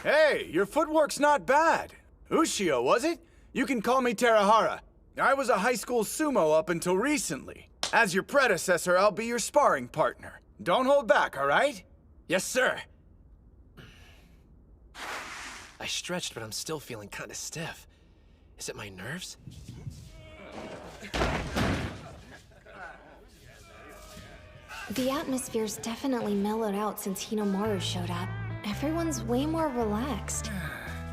Hey, your footwork's not bad. Ushio, was it? You can call me Terahara. I was a high school sumo up until recently. As your predecessor, I'll be your sparring partner. Don't hold back, all right? Yes, sir. I stretched, but I'm still feeling kind of stiff. Is it my nerves? The atmosphere's definitely mellowed out since Hinomaru showed up. Everyone's way more relaxed.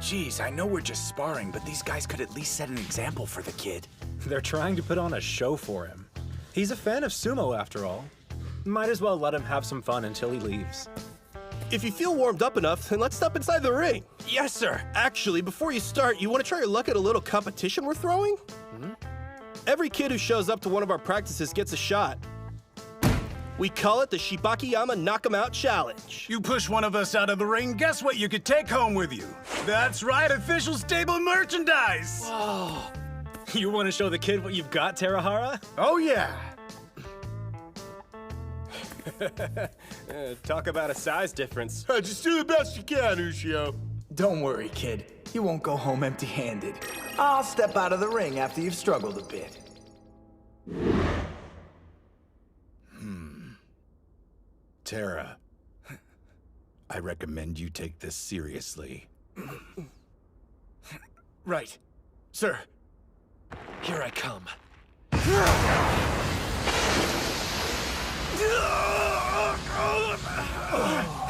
Geez, I know we're just sparring, but these guys could at least set an example for the kid. They're trying to put on a show for him. He's a fan of sumo, after all. Might as well let him have some fun until he leaves. If you feel warmed up enough, then let's step inside the ring. Yes, sir. Actually, before you start, you want to try your luck at a little competition we're throwing? Every kid who shows up to one of our practices gets a shot. We call it the Shibakiyama Knock 'em Out Challenge. You push one of us out of the ring, guess what you could take home with you? That's right, official stable merchandise! Whoa. You want to show the kid what you've got, Terahara? Oh, yeah. Talk about a size difference. Just do the best you can, Ushio. Don't worry, kid. You won't go home empty-handed. I'll step out of the ring after you've struggled a bit. Tara, I recommend you take this seriously. Right. Sir. Here I come.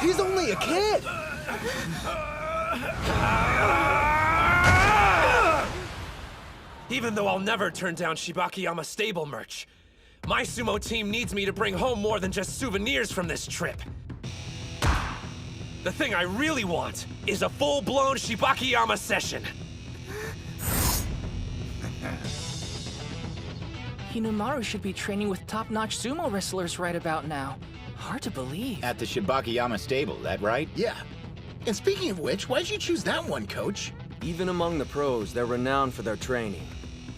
He's only a kid! Even though I'll never turn down Shibakiyama stable merch, my sumo team needs me to bring home more than just souvenirs from this trip. The thing I really want is a full-blown Shibakiyama session. Hinomaru should be training with top-notch sumo wrestlers right about now. Hard to believe. At the Shibakiyama stable, that right? Yeah. And speaking of which, why'd you choose that one, Coach? Even among the pros, they're renowned for their training.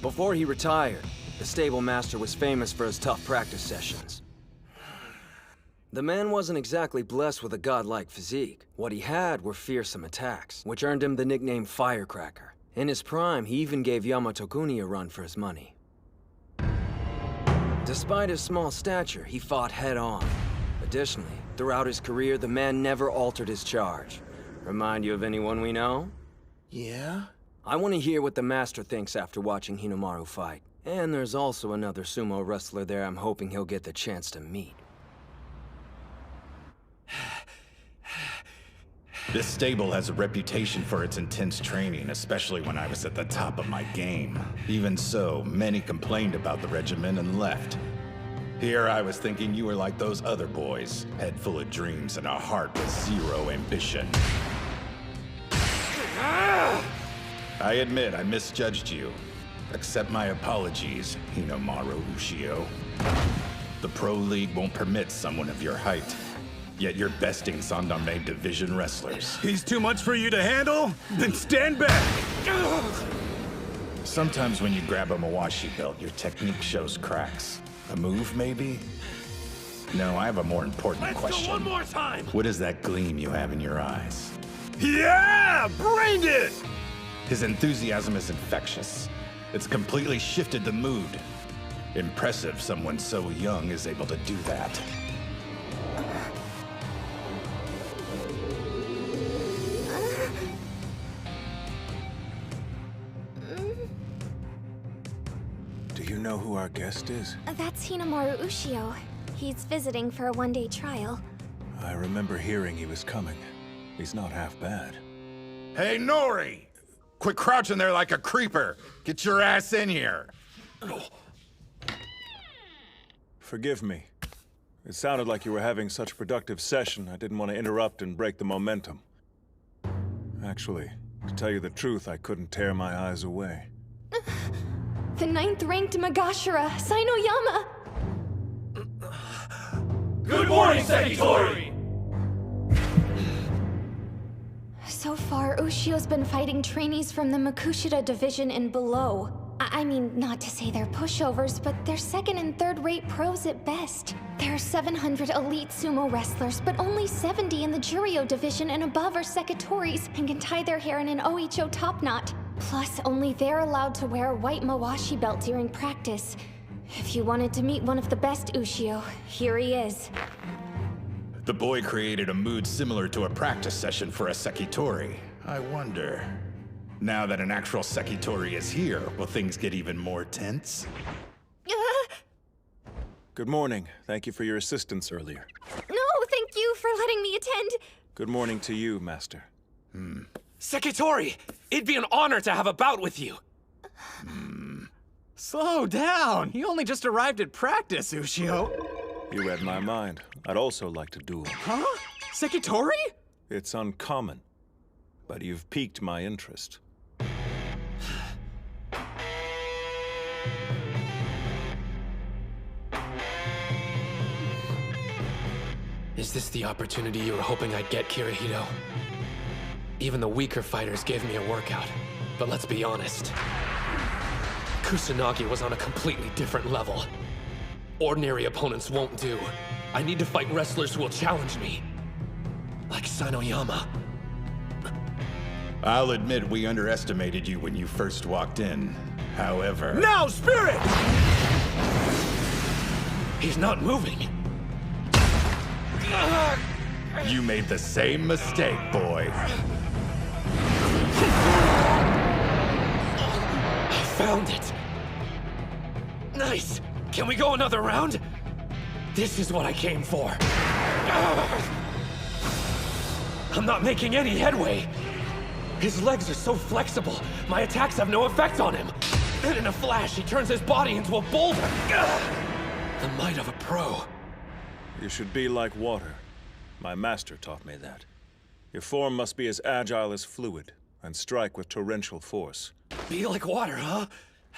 Before he retired, the stable master was famous for his tough practice sessions. The man wasn't exactly blessed with a godlike physique. What he had were fearsome attacks, which earned him the nickname Firecracker. In his prime, he even gave Yamato-kuni a run for his money. Despite his small stature, he fought head-on. Additionally, throughout his career, the man never altered his charge. Remind you of anyone we know? Yeah? I want to hear what the master thinks after watching Hinomaru fight. And there's also another sumo wrestler there I'm hoping he'll get the chance to meet. This stable has a reputation for its intense training, especially when I was at the top of my game. Even so, many complained about the regimen and left. Here I was thinking you were like those other boys, head full of dreams and a heart with zero ambition. I admit I misjudged you. Accept my apologies, Hinomaru Ushio. The Pro League won't permit someone of your height. Yet you're besting Sandanme Division wrestlers. He's too much for you to handle? Then stand back! Sometimes when you grab a Mawashi belt, your technique shows cracks. A move, maybe? No, I have a more important question. One more time! What is that gleam you have in your eyes? Yeah! Brained it! His enthusiasm is infectious. It's completely shifted the mood. Impressive someone so young is able to do that. Do you know who our guest is? That's Hinomaru Ushio. He's visiting for a one-day trial. I remember hearing he was coming. He's not half bad. Hey, Nori! Quit crouching there like a creeper! Get your ass in here! Forgive me. It sounded like you were having such a productive session, I didn't want to interrupt and break the momentum. Actually, to tell you the truth, I couldn't tear my eyes away. The 9th-ranked Magashira, Sainoyama! Good morning, Sekitori! So far, Ushio's been fighting trainees from the Makushita division and below. I mean, not to say they're pushovers, but they're second and third-rate pros at best. There are 700 elite sumo wrestlers, but only 70 in the Juryo division and above are Sekitoris and can tie their hair in an Oicho top knot. Plus, only they're allowed to wear a white Mawashi belt during practice. If you wanted to meet one of the best Ushio, here he is. The boy created a mood similar to a practice session for a Sekitori. I wonder... Now that an actual Sekitori is here, will things get even more tense? Good morning. Thank you for your assistance earlier. No, thank you for letting me attend. Good morning to you, Master. Sekitori! It'd be an honor to have a bout with you! Slow down! You only just arrived at practice, Ushio. You read my mind. I'd also like to duel. Huh? Sekitori? It's uncommon, but you've piqued my interest. Is this the opportunity you were hoping I'd get, Kirihito? Even the weaker fighters gave me a workout, but let's be honest. Kusanagi was on a completely different level. Ordinary opponents won't do. I need to fight wrestlers who will challenge me. Like Sainoyama. I'll admit we underestimated you when you first walked in. However... Now, Spirit! He's not moving. You made the same mistake, boy. I found it. Nice. Can we go another round? This is what I came for. I'm not making any headway. His legs are so flexible, my attacks have no effect on him. Then in a flash, he turns his body into a boulder. The might of a pro. You should be like water. My master taught me that. Your form must be as agile as fluid, and strike with torrential force. Be like water, huh?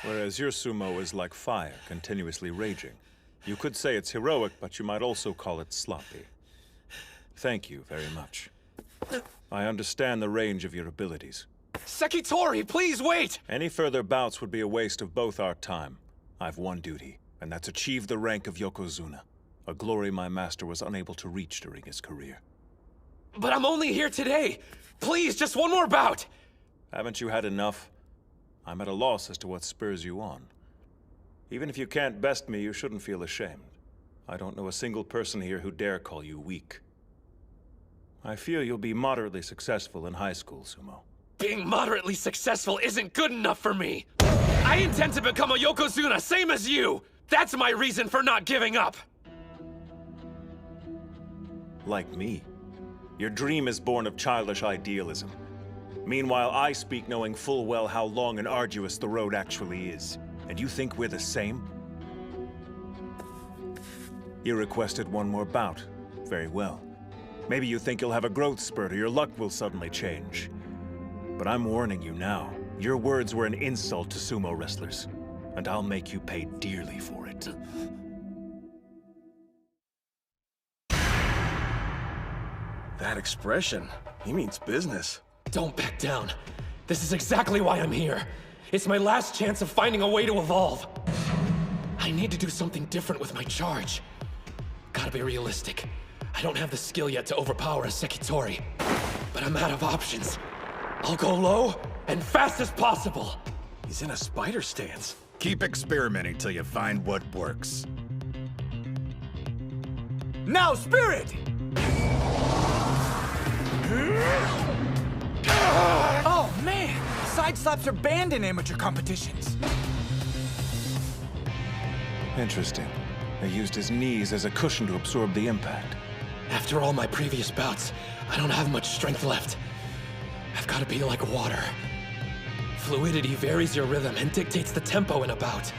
Whereas your sumo is like fire, continuously raging. You could say it's heroic, but you might also call it sloppy. Thank you very much. I understand the range of your abilities. Sekitori, please wait! Any further bouts would be a waste of both our time. I've one duty, and that's achieve the rank of Yokozuna, a glory my master was unable to reach during his career. But I'm only here today! Please, just one more bout! Haven't you had enough? I'm at a loss as to what spurs you on. Even if you can't best me, you shouldn't feel ashamed. I don't know a single person here who dare call you weak. I feel you'll be moderately successful in high school, Sumo. Being moderately successful isn't good enough for me! I intend to become a Yokozuna, same as you! That's my reason for not giving up! Like me. Your dream is born of childish idealism. Meanwhile, I speak knowing full well how long and arduous the road actually is. And you think we're the same? You requested one more bout. Very well. Maybe you think you'll have a growth spurt or your luck will suddenly change. But I'm warning you now. Your words were an insult to sumo wrestlers. And I'll make you pay dearly for it. That expression, he means business. Don't back down. This is exactly why I'm here. It's my last chance of finding a way to evolve. I need to do something different with my charge. Gotta be realistic. I don't have the skill yet to overpower a Sekitori. But I'm out of options. I'll go low and fast as possible. He's in a spider stance. Keep experimenting till you find what works. Now, Spirit! Oh, man! Side slaps are banned in amateur competitions. Interesting. He used his knees as a cushion to absorb the impact. After all my previous bouts, I don't have much strength left. I've got to be like water. Fluidity varies your rhythm and dictates the tempo in a bout.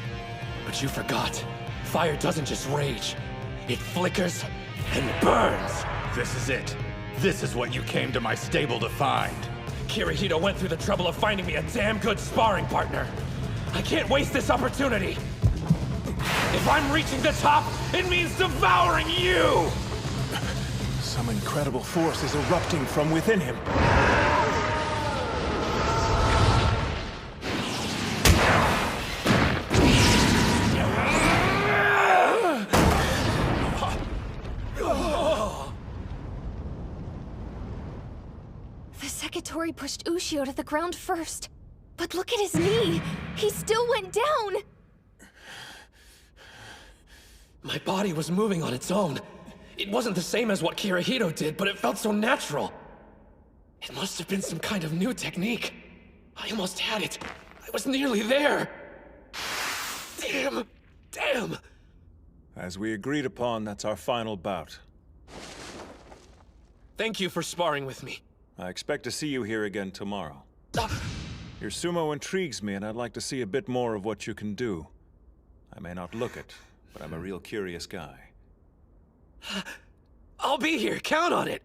But you forgot. Fire doesn't just rage. It flickers and burns. This is it. This is what you came to my stable to find. Kirihito went through the trouble of finding me a damn good sparring partner. I can't waste this opportunity. If I'm reaching the top, it means devouring you! Some incredible force is erupting from within him. The Sekitori pushed Ushio to the ground first. But look at his knee! He still went down! My body was moving on its own. It wasn't the same as what Kirihito did, but it felt so natural. It must have been some kind of new technique. I almost had it. I was nearly there. Damn! Damn! As we agreed upon, that's our final bout. Thank you for sparring with me. I expect to see you here again tomorrow. Your sumo intrigues me, and I'd like to see a bit more of what you can do. I may not look it, but I'm a real curious guy. I'll be here, count on it!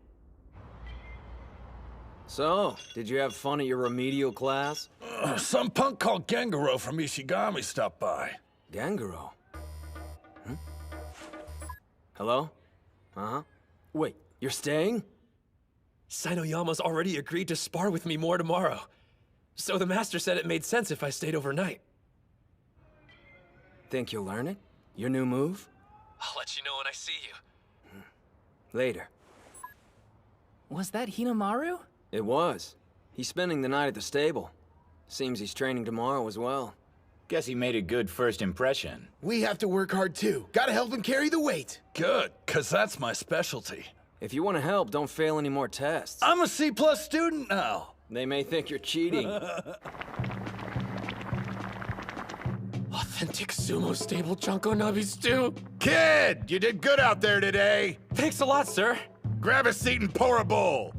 So, did you have fun at your remedial class? Some punk called Gengaro from Ishigami stopped by. Gengaro? Hello? Uh-huh. Wait, you're staying? Sainoyama's already agreed to spar with me more tomorrow. So the master said it made sense if I stayed overnight. Think you'll learn it? Your new move? I'll let you know when I see you. Later. Was that Hinomaru? It was. He's spending the night at the stable. Seems he's training tomorrow as well. Guess he made a good first impression. We have to work hard too. Gotta help him carry the weight. Good, cause that's my specialty. If you want to help, don't fail any more tests. I'm a C+ student now. They may think you're cheating. Authentic sumo stable Junko Nabi stew. Kid, you did good out there today. Thanks a lot, sir. Grab a seat and pour a bowl.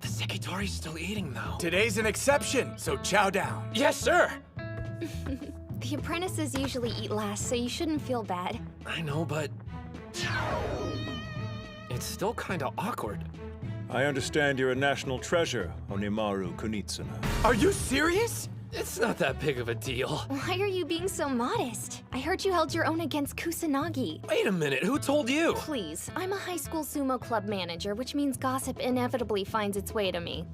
The Sekitori's still eating, though. Today's an exception, so chow down. Yes, sir. The apprentices usually eat last, so you shouldn't feel bad. I know, but... it's still kinda awkward. I understand you're a national treasure, Hinomaru Kunitsuna. Are you serious? It's not that big of a deal. Why are you being so modest? I heard you held your own against Kusanagi. Wait a minute, who told you? Please, I'm a high school sumo club manager, which means gossip inevitably finds its way to me.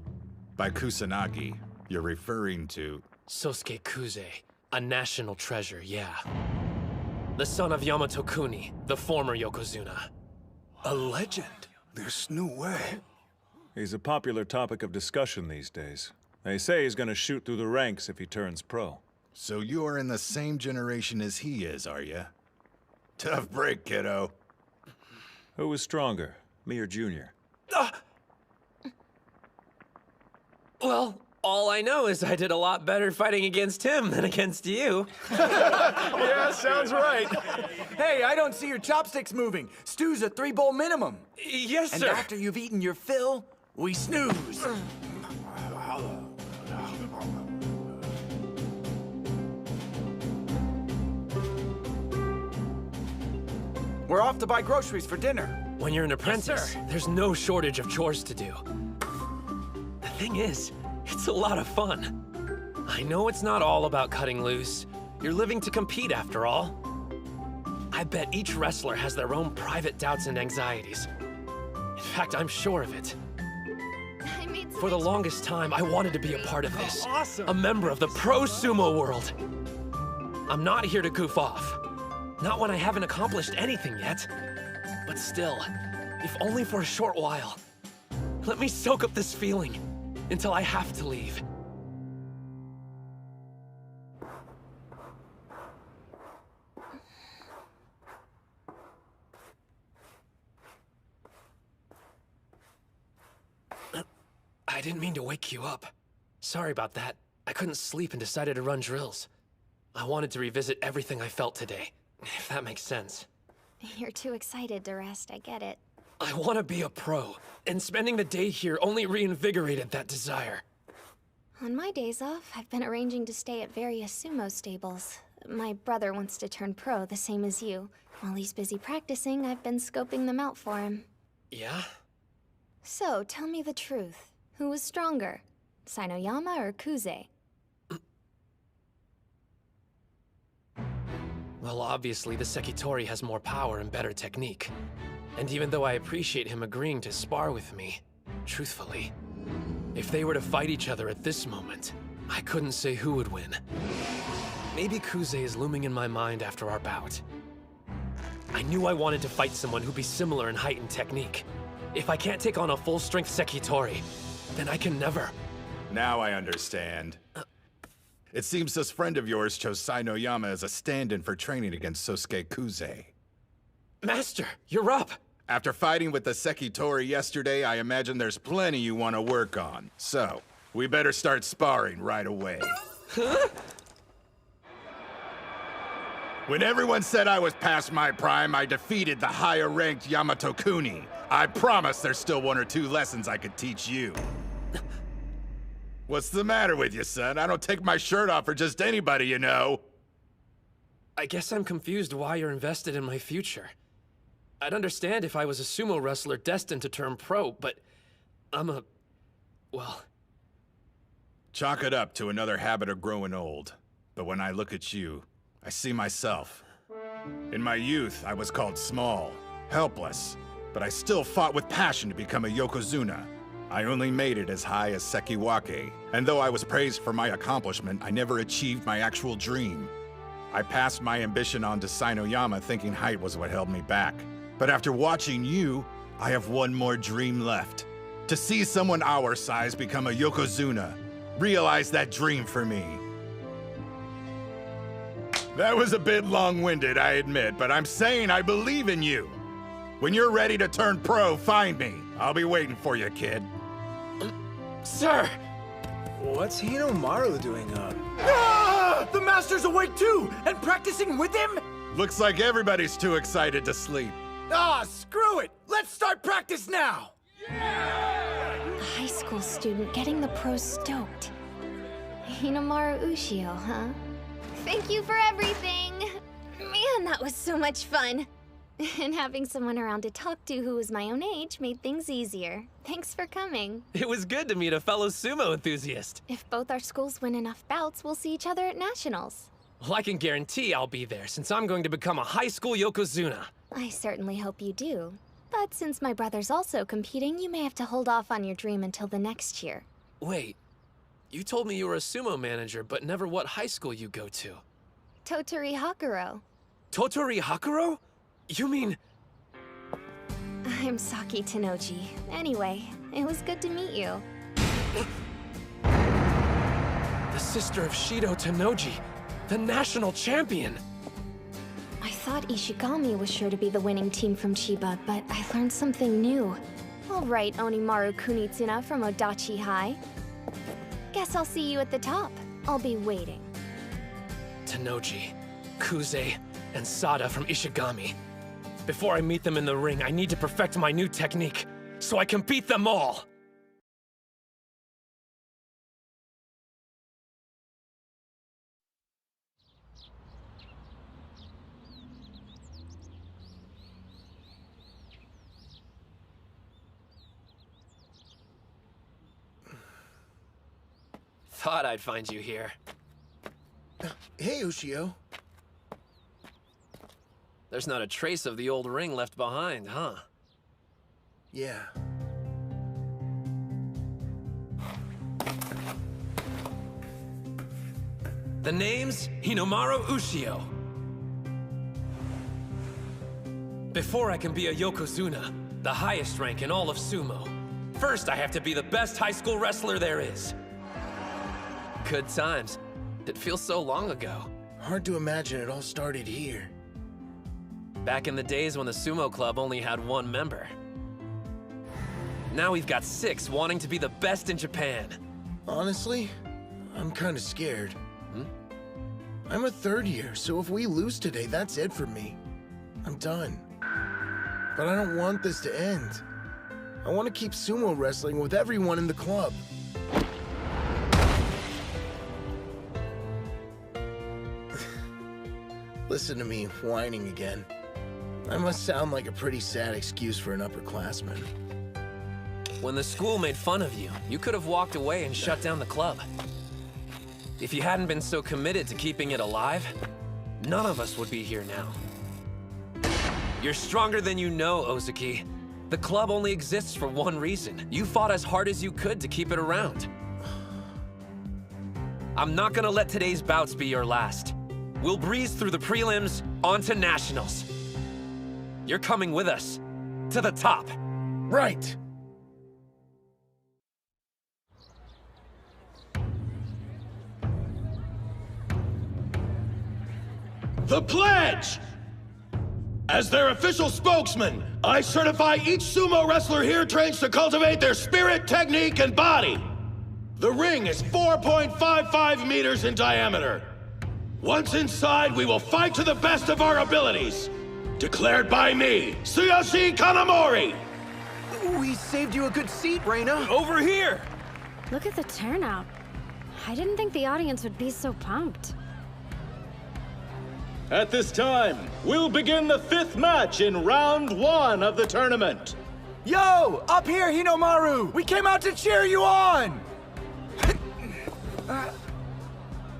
By Kusanagi, you're referring to... Sosuke Kuze, a national treasure, yeah. The son of Yamato Kuni, the former Yokozuna. A legend? There's no way. He's a popular topic of discussion these days. They say he's gonna shoot through the ranks if he turns pro. So you're in the same generation as he is, are you? Tough break, kiddo. Who was stronger, me or Junior? Well, all I know is I did a lot better fighting against him than against you. Yeah, sounds right. Hey, I don't see your chopsticks moving. Stew's a 3-bowl minimum. Yes, and sir. And after you've eaten your fill, we snooze. We're off to buy groceries for dinner. When you're an apprentice, there's no shortage of chores to do. The thing is, it's a lot of fun. I know it's not all about cutting loose. You're living to compete after all. I bet each wrestler has their own private doubts and anxieties. In fact, I'm sure of it. For the longest time, I wanted to be a part of this. Awesome. A member of the pro sumo world. I'm not here to goof off. Not when I haven't accomplished anything yet. But still, if only for a short while. Let me soak up this feeling until I have to leave. I didn't mean to wake you up. Sorry about that. I couldn't sleep and decided to run drills. I wanted to revisit everything I felt today, if that makes sense. You're too excited to rest, I get it. I want to be a pro, and spending the day here only reinvigorated that desire. On my days off, I've been arranging to stay at various sumo stables. My brother wants to turn pro, the same as you. While he's busy practicing, I've been scoping them out for him. Yeah? So, tell me the truth. Who was stronger? Sainoyama or Kuze? Well, obviously, the Sekitori has more power and better technique. And even though I appreciate him agreeing to spar with me, truthfully, if they were to fight each other at this moment, I couldn't say who would win. Maybe Kuze is looming in my mind after our bout. I knew I wanted to fight someone who'd be similar in height and technique. If I can't take on a full-strength Sekitori, then I can never. Now I understand. It seems this friend of yours chose Sainoyama as a stand-in for training against Sosuke Kuze. Master, you're up! After fighting with the Sekitori yesterday, I imagine there's plenty you want to work on. So, we better start sparring right away. Huh? When everyone said I was past my prime, I defeated the higher-ranked Yamato Kuni. I promise there's still 1 or 2 lessons I could teach you. What's the matter with you, son? I don't take my shirt off for just anybody, you know. I guess I'm confused why you're invested in my future. I'd understand if I was a sumo wrestler destined to turn pro, but well... Chalk it up to another habit of growing old. But when I look at you, I see myself. In my youth, I was called small, helpless, but I still fought with passion to become a Yokozuna. I only made it as high as Sekiwake, and though I was praised for my accomplishment, I never achieved my actual dream. I passed my ambition on to Sainoyama thinking height was what held me back. But after watching you, I have one more dream left. To see someone our size become a Yokozuna. Realize that dream for me. That was a bit long-winded, I admit, but I'm saying I believe in you. When you're ready to turn pro, find me. I'll be waiting for you, kid. Sir! What's Hinomaru doing up? Ah! The Master's awake too, and practicing with him? Looks like everybody's too excited to sleep. Ah, screw it! Let's start practice now! A high school student getting the pros stoked. Hinomaru Ushio, huh? Thank you for everything! Man, that was so much fun. And having someone around to talk to who was my own age made things easier. Thanks for coming. It was good to meet a fellow sumo enthusiast. If both our schools win enough bouts, we'll see each other at nationals. Well, I can guarantee I'll be there since I'm going to become a high school yokozuna. I certainly hope you do. But since my brother's also competing, you may have to hold off on your dream until the next year. Wait, you told me you were a sumo manager, but never what high school you go to. Totori Hakuro. Totori Hakuro? You mean... I'm Saki Tenoji. Anyway, it was good to meet you. The sister of Shido Tenoji, the national champion! I thought Ishigami was sure to be the winning team from Chiba, but I learned something new. All right, Onimaru Kunitsuna from Odachi High. Guess I'll see you at the top. I'll be waiting. Tenoji, Kuze, and Sada from Ishigami. Before I meet them in the ring, I need to perfect my new technique, so I can beat them all! Thought I'd find you here. Hey, Ushio. There's not a trace of the old ring left behind, huh? Yeah. The name's Hinomaru Ushio. Before I can be a yokozuna, the highest rank in all of sumo, first I have to be the best high school wrestler there is. Good times. It feels so long ago. Hard to imagine it all started here. Back in the days when the sumo club only had one member. Now we've got 6 wanting to be the best in Japan. Honestly, I'm kind of scared. I'm a 3rd year, so if we lose today, that's it for me. I'm done. But I don't want this to end. I want to keep sumo wrestling with everyone in the club. Listen to me whining again. I must sound like a pretty sad excuse for an upperclassman. When the school made fun of you, you could have walked away and shut down the club. If you hadn't been so committed to keeping it alive, none of us would be here now. You're stronger than you know, Ozuki. The club only exists for one reason. You fought as hard as you could to keep it around. I'm not gonna let today's bouts be your last. We'll breeze through the prelims, on to nationals. You're coming with us, to the top. Right. The pledge! As their official spokesman, I certify each sumo wrestler here trains to cultivate their spirit, technique, and body. The ring is 4.55 meters in diameter. Once inside, we will fight to the best of our abilities. Declared by me, Tsuyoshi Kanamori! We saved you a good seat, Reina. Over here! Look at the turnout. I didn't think the audience would be so pumped. At this time, we'll begin the 5th match in round 1 of the tournament. Yo! Up here, Hinomaru! We came out to cheer you on!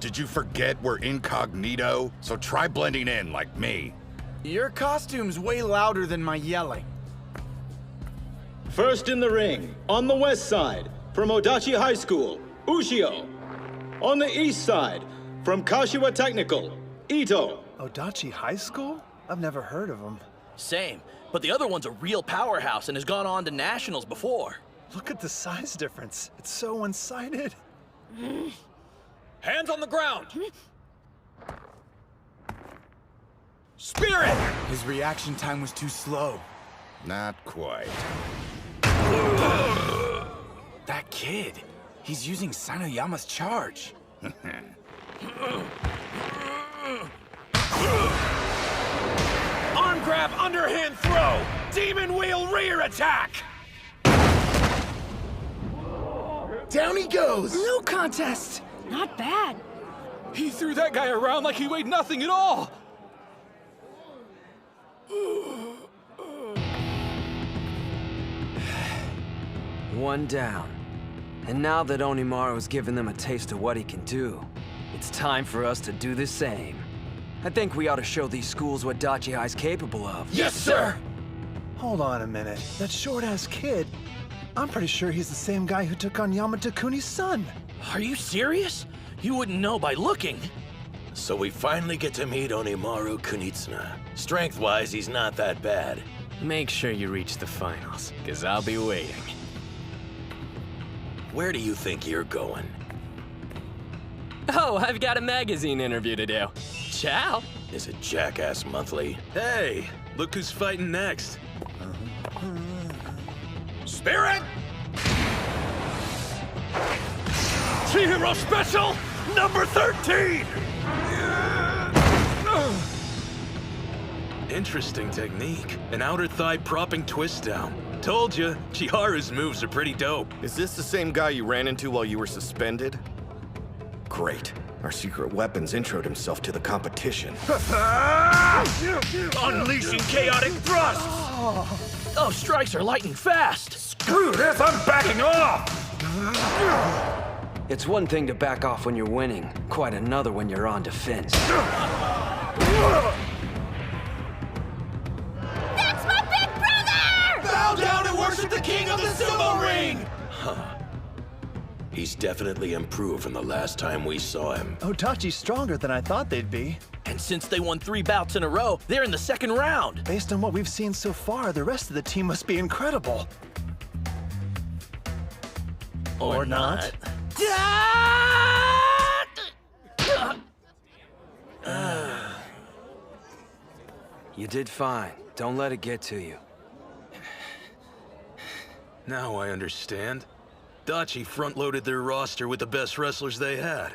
Did you forget we're incognito? So try blending in like me. Your costume's way louder than my yelling. First in the ring, on the west side, from Odachi High School, Ushio. On the east side, from Kashiwa Technical, Ito. Odachi High School? I've never heard of them. Same, but the other one's a real powerhouse and has gone on to nationals before. Look at the size difference. It's so one-sided. Hands on the ground! Spirit! His reaction time was too slow. Not quite. That kid, he's using Sanoyama's charge. Arm grab, underhand throw! Demon wheel rear attack! Down he goes! No contest! Not bad. He threw that guy around like he weighed nothing at all! One down. And now that Onimaru's given them a taste of what he can do, it's time for us to do the same. I think we ought to show these schools what Dachi High's capable of. Yes, sir! Hold on a minute. That short-ass kid, I'm pretty sure he's the same guy who took on Yamato Kuni's son. Are you serious? You wouldn't know by looking. So we finally get to meet Hinomaru Kunitsuna. Strength-wise, he's not that bad. Make sure you reach the finals, because I'll be waiting. Where do you think you're going? Oh, I've got a magazine interview to do. Ciao. Is it Jackass Monthly? Hey, look who's fighting next. Spirit! Chihiro Special, number 13! Interesting technique. An outer thigh propping twist down. Told you, Chiharu's moves are pretty dope. Is this the same guy you ran into while you were suspended? Great. Our secret weapons introed himself to the competition. Unleashing chaotic thrust! Those strikes are light and fast! Screw this, I'm backing off! It's one thing to back off when you're winning, quite another when you're on defense. That's my big brother! Bow down and worship the king of the sumo ring! Huh. He's definitely improved from the last time we saw him. Otachi's stronger than I thought they'd be. And since they won 3 bouts in a row, they're in the second round. Based on what we've seen so far, the rest of the team must be incredible. Or not. You did fine. Don't let it get to you. Now I understand. Dachi front-loaded their roster with the best wrestlers they had.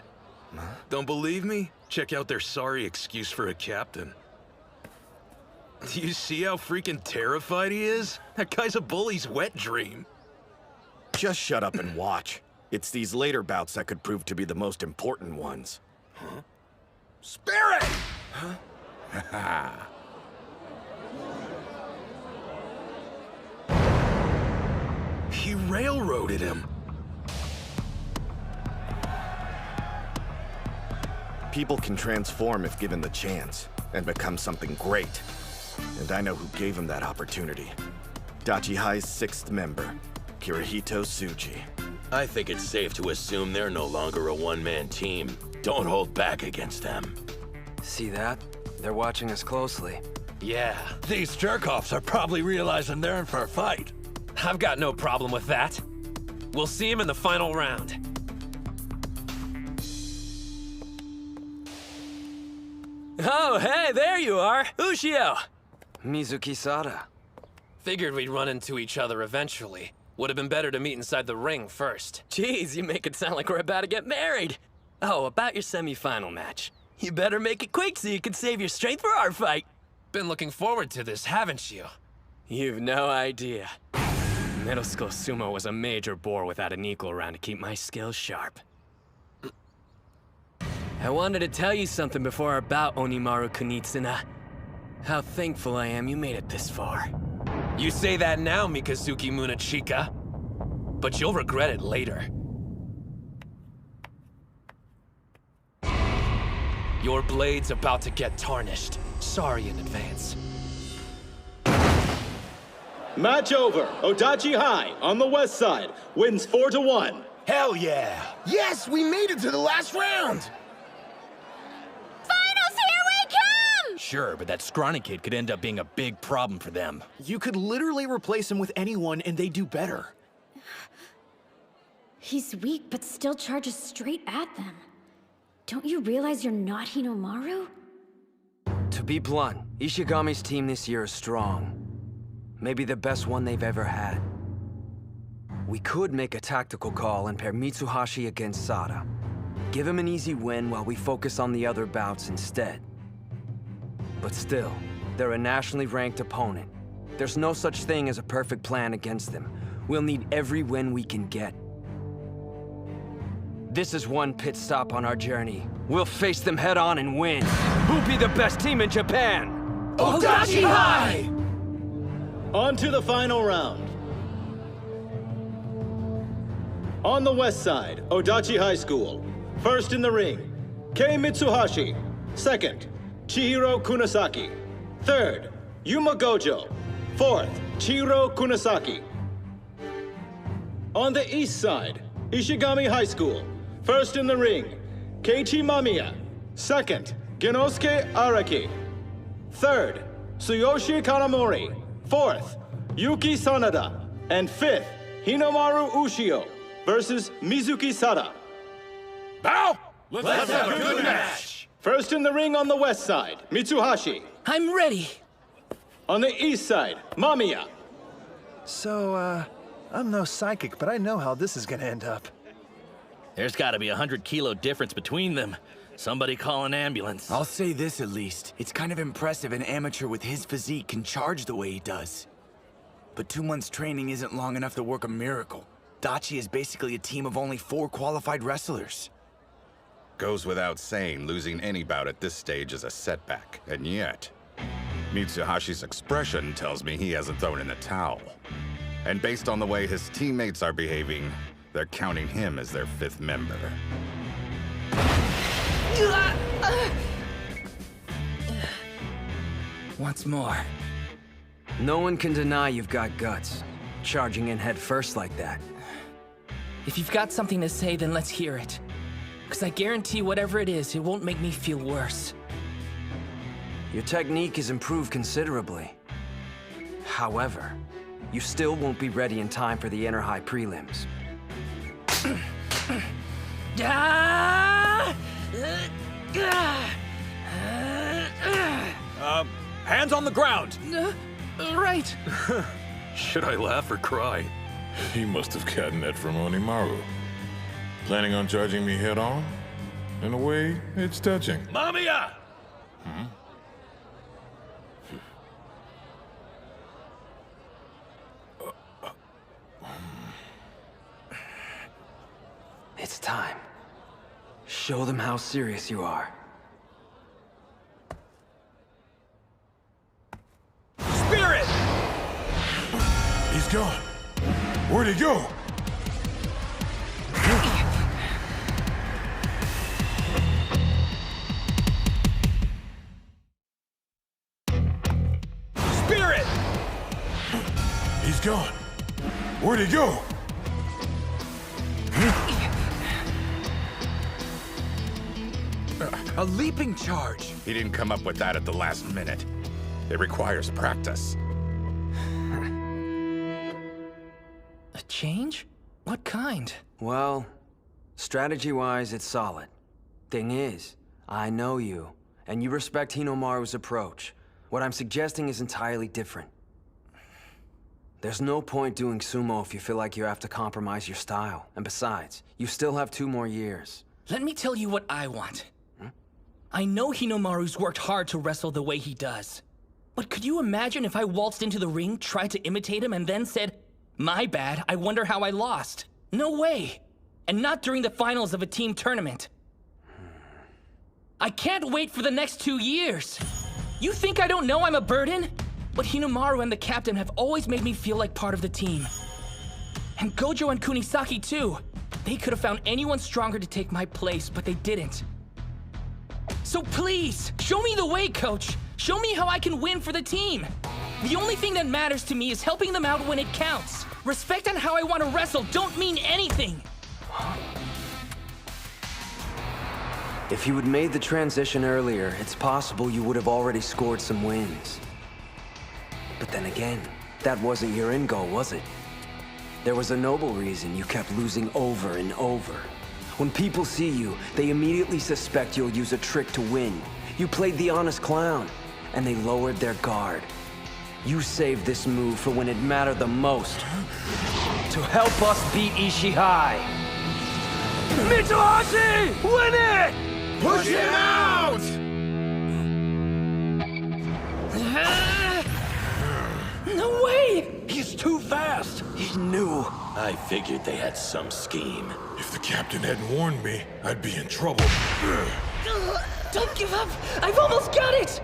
Don't believe me? Check out their sorry excuse for a captain. Do you see how freaking terrified he is? That guy's a bully's wet dream. Just shut up and watch. It's these later bouts that could prove to be the most important ones. Huh? Spirit! Huh? He railroaded him. People can transform if given the chance, and become something great. And I know who gave him that opportunity. Dachi High's 6th member, Kirihito Tsuji. I think it's safe to assume they're no longer a one-man team. Don't hold back against them. See that? They're watching us closely. Yeah, these jerk-offs are probably realizing they're in for a fight. I've got no problem with that. We'll see him in the final round. Oh, hey, there you are, Ushio! Mizuki Sada. Figured we'd run into each other eventually. Would have been better to meet inside the ring first. Jeez, you make it sound like we're about to get married. Oh, about your semi-final match. You better make it quick so you can save your strength for our fight. Been looking forward to this, haven't you? You've no idea. Middle school sumo was a major bore without an equal around to keep my skills sharp. I wanted to tell you something before our bout, Onimaru Kunitsuna. How thankful I am you made it this far. You say that now, Mikazuki Munachika, but you'll regret it later. Your blade's about to get tarnished. Sorry in advance. Match over. Odachi High on the west side wins 4-1. Hell yeah! Yes, we made it to the last round! Finals, here we come! Sure, but that scrawny kid could end up being a big problem for them. You could literally replace him with anyone and they do better. He's weak, but still charges straight at them. Don't you realize you're not Hinomaru? To be blunt, Ishigami's team this year is strong. Maybe the best one they've ever had. We could make a tactical call and pair Mitsuhashi against Sada. Give him an easy win while we focus on the other bouts instead. But still, they're a nationally ranked opponent. There's no such thing as a perfect plan against them. We'll need every win we can get. This is one pit stop on our journey. We'll face them head on and win. Who'll be the best team in Japan? Odachi High! On to the final round. On the west side, Odachi High School. First in the ring, Kei Mitsuhashi. Second, Chihiro Kunasaki. Third, Yuma Gojo. Fourth, Chihiro Kunasaki. On the east side, Ishigami High School. First in the ring, Keiichi Mamiya. Second, Genosuke Araki. Third, Tsuyoshi Kanamori. Fourth, Yuki Sanada. And fifth, Hinomaru Ushio versus Mizuki Sada. Bow! Let's have a good match! First in the ring on the west side, Mitsuhashi. I'm ready. On the east side, Mamiya. So, I'm no psychic, but I know how this is gonna end up. There's gotta be a 100-kilo difference between them. Somebody call an ambulance. I'll say this at least. It's kind of impressive an amateur with his physique can charge the way he does. But 2 months training isn't long enough to work a miracle. Dachi is basically a team of only 4 qualified wrestlers. Goes without saying, losing any bout at this stage is a setback. And yet, Mitsuhashi's expression tells me he hasn't thrown in the towel. And based on the way his teammates are behaving, they're counting him as their 5th member. Once more. No one can deny you've got guts. Charging in head first like that. If you've got something to say, then let's hear it. Because I guarantee whatever it is, it won't make me feel worse. Your technique has improved considerably. However, you still won't be ready in time for the Inner High prelims. Hands on the ground! Right. Should I laugh or cry? He must have gotten that from Hinomaru. Planning on charging me head on? In a way, it's touching. Mamiya! It's time. Show them how serious you are. Spirit! He's gone. Where'd he go? Spirit! He's gone. Where'd he go? A leaping charge! He didn't come up with that at the last minute. It requires practice. A change? What kind? Well, strategy-wise, it's solid. Thing is, I know you, and you respect Hinomaru's approach. What I'm suggesting is entirely different. There's no point doing sumo if you feel like you have to compromise your style. And besides, you still have 2 more years. Let me tell you what I want. I know Hinomaru's worked hard to wrestle the way he does. But could you imagine if I waltzed into the ring, tried to imitate him, and then said, "My bad, I wonder how I lost"? No way! And not during the finals of a team tournament. I can't wait for the next 2 years! You think I don't know I'm a burden? But Hinomaru and the captain have always made me feel like part of the team. And Gojo and Kunisaki too. They could have found anyone stronger to take my place, but they didn't. So please, show me the way, coach! Show me how I can win for the team! The only thing that matters to me is helping them out when it counts. Respect and how I want to wrestle don't mean anything! If you had made the transition earlier, it's possible you would have already scored some wins. But then again, that wasn't your end goal, was it? There was a noble reason you kept losing over and over. When people see you, they immediately suspect you'll use a trick to win. You played the honest clown, and they lowered their guard. You saved this move for when it mattered the most. To help us beat Ishihai. Mitsuhashi! Win it! Push him out! No way! He's too fast! He knew. I figured they had some scheme. If the captain hadn't warned me, I'd be in trouble. Don't give up! I've almost got it!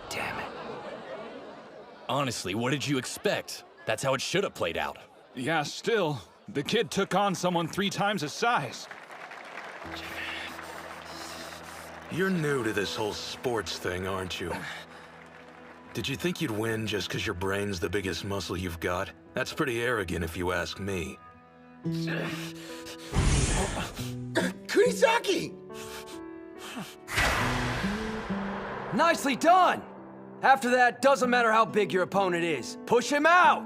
Damn it. Honestly, what did you expect? That's how it should have played out. Yeah, still, the kid took on someone 3 times his size. You're new to this whole sports thing, aren't you? Did you think you'd win just because your brain's the biggest muscle you've got? That's pretty arrogant if you ask me. Kunisaki! Nicely done! After that, doesn't matter how big your opponent is. Push him out!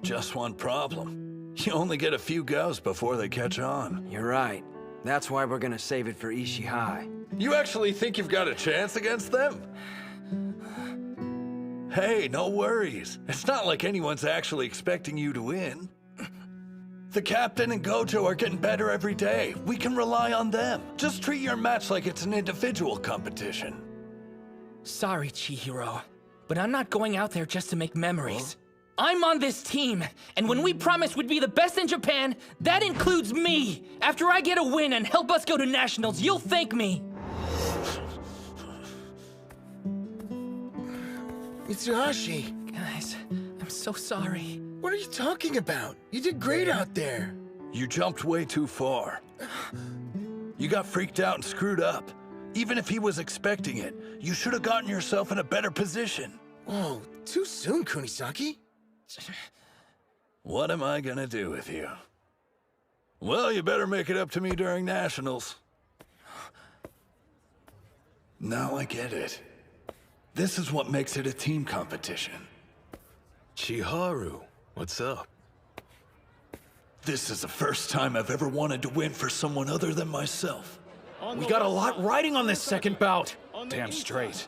Just one problem. You only get a few goes before they catch on. You're right. That's why we're gonna save it for Ishii High. You actually think you've got a chance against them? Hey, no worries. It's not like anyone's actually expecting you to win. The captain and Gojo are getting better every day. We can rely on them. Just treat your match like it's an individual competition. Sorry, Chihiro, but I'm not going out there just to make memories. I'm on this team, and when we promised we'd be the best in Japan, that includes me. After I get a win and help us go to nationals, you'll thank me. Mitsuhashi. Guys, I'm so sorry. What are you talking about? You did great out there. You jumped way too far. You got freaked out and screwed up. Even if he was expecting it, you should have gotten yourself in a better position. Whoa, too soon, Kunisaki. What am I gonna do with you? Well, you better make it up to me during nationals. Now I get it. This is what makes it a team competition. Chiharu, what's up? This is the first time I've ever wanted to win for someone other than myself. We got a lot riding on this second bout. Damn straight.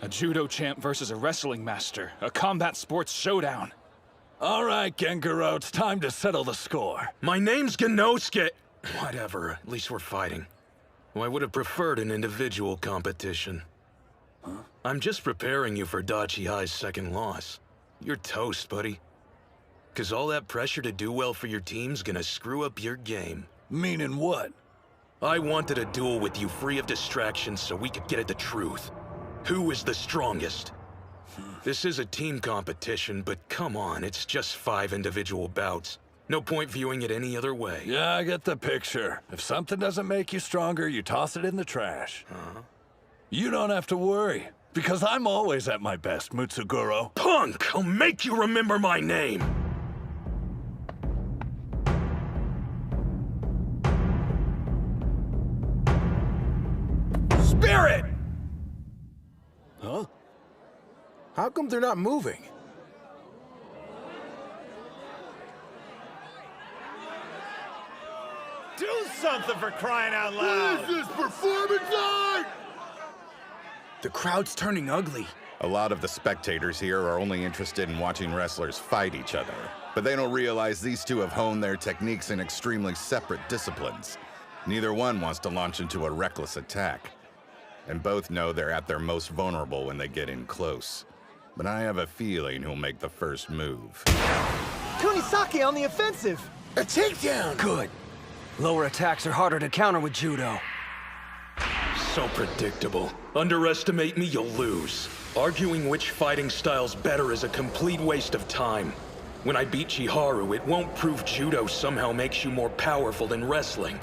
A judo champ versus a wrestling master. A combat sports showdown. All right, Gengaro, it's time to settle the score. My name's Genosuke. Whatever, at least we're fighting. Well, I would have preferred an individual competition. I'm just preparing you for Dachi High's second loss. You're toast, buddy. 'Cause all that pressure to do well for your team's gonna screw up your game. Meaning what? I wanted a duel with you free of distractions so we could get at the truth. Who is the strongest? This is a team competition, but come on, it's just 5 individual bouts. No point viewing it any other way. Yeah, I get the picture. If something doesn't make you stronger, you toss it in the trash. You don't have to worry, because I'm always at my best, Mutsuguro. Punk! I'll make you remember my name! Spirit! Huh? How come they're not moving? Do something for crying out loud! What is this, performance art? The crowd's turning ugly. A lot of the spectators here are only interested in watching wrestlers fight each other, but they don't realize these two have honed their techniques in extremely separate disciplines. Neither one wants to launch into a reckless attack, and both know they're at their most vulnerable when they get in close. But I have a feeling who'll make the first move. Kunisaki on the offensive! A takedown! Good. Lower attacks are harder to counter with judo. So predictable. Underestimate me, you'll lose. Arguing which fighting style's better is a complete waste of time. When I beat Chiharu, it won't prove judo somehow makes you more powerful than wrestling.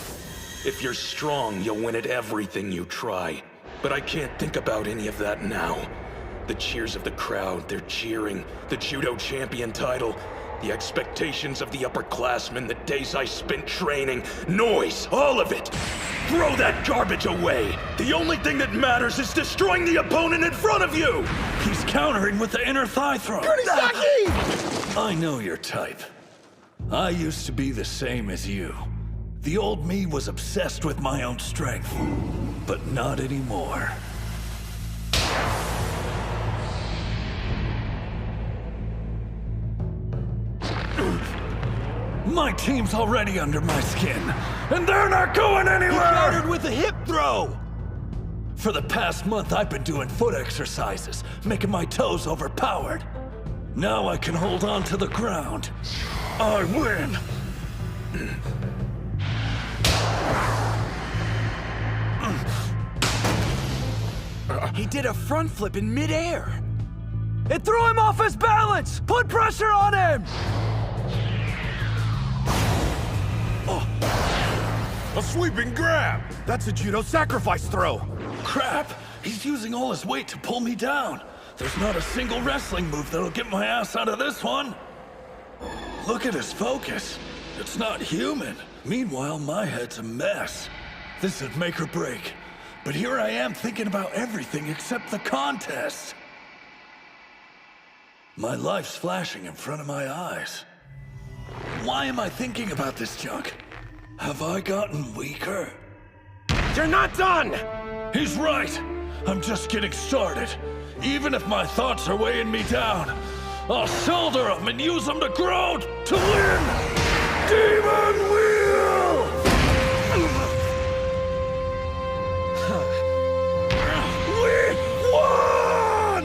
If you're strong, you'll win at everything you try. But I can't think about any of that now. The cheers of the crowd, they're cheering. The judo champion title. The expectations of the upperclassmen, the days I spent training. Noise, all of it! Throw that garbage away! The only thing that matters is destroying the opponent in front of you! He's countering with the inner thigh throw. Kunisaki! I know your type. I used to be the same as you. The old me was obsessed with my own strength, but not anymore. My team's already under my skin, and they're not going anywhere! He countered with a hip throw! For the past month, I've been doing foot exercises, making my toes overpowered. Now I can hold on to the ground. I win! He did a front flip in midair. It threw him off his balance! Put pressure on him! A sweeping grab! That's a judo sacrifice throw! Crap! He's using all his weight to pull me down. There's not a single wrestling move that'll get my ass out of this one. Look at his focus. It's not human. Meanwhile, my head's a mess. This is make or break. But here I am thinking about everything except the contest. My life's flashing in front of my eyes. Why am I thinking about this junk? Have I gotten weaker? You're not done! He's right. I'm just getting started. Even if my thoughts are weighing me down, I'll shoulder them and use them to grow to win! Demon Wheel! We won!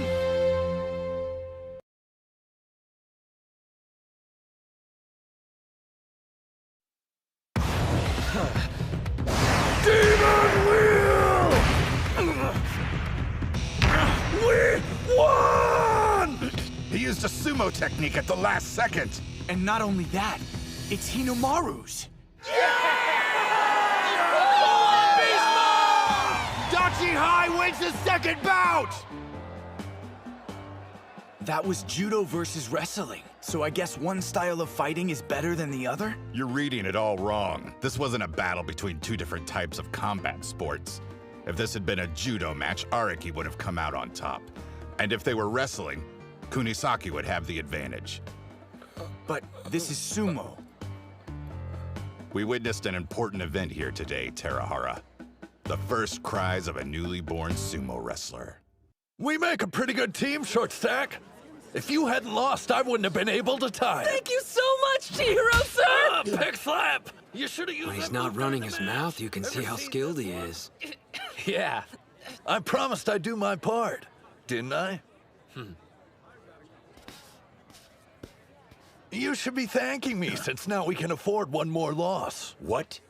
Demon Wheel! We won! He used a sumo technique at the last second. And not only that, it's Hinomaru's. Dachi High wins the second bout! That was judo versus wrestling. So I guess one style of fighting is better than the other? You're reading it all wrong. This wasn't a battle between two different types of combat sports. If this had been a judo match, Araki would have come out on top. And if they were wrestling, Kunisaki would have the advantage. But this is sumo. We witnessed an important event here today, Terahara. The first cries of a newly born sumo wrestler. We make a pretty good team, Short Stack. If you hadn't lost, I wouldn't have been able to tie it. Thank you so much, Chihiro, sir! Pick slap! You should have used When he's not running his mouth, you can see how skilled he is. Yeah. I promised I'd do my part, didn't I? You should be thanking me, since now we can afford one more loss. What?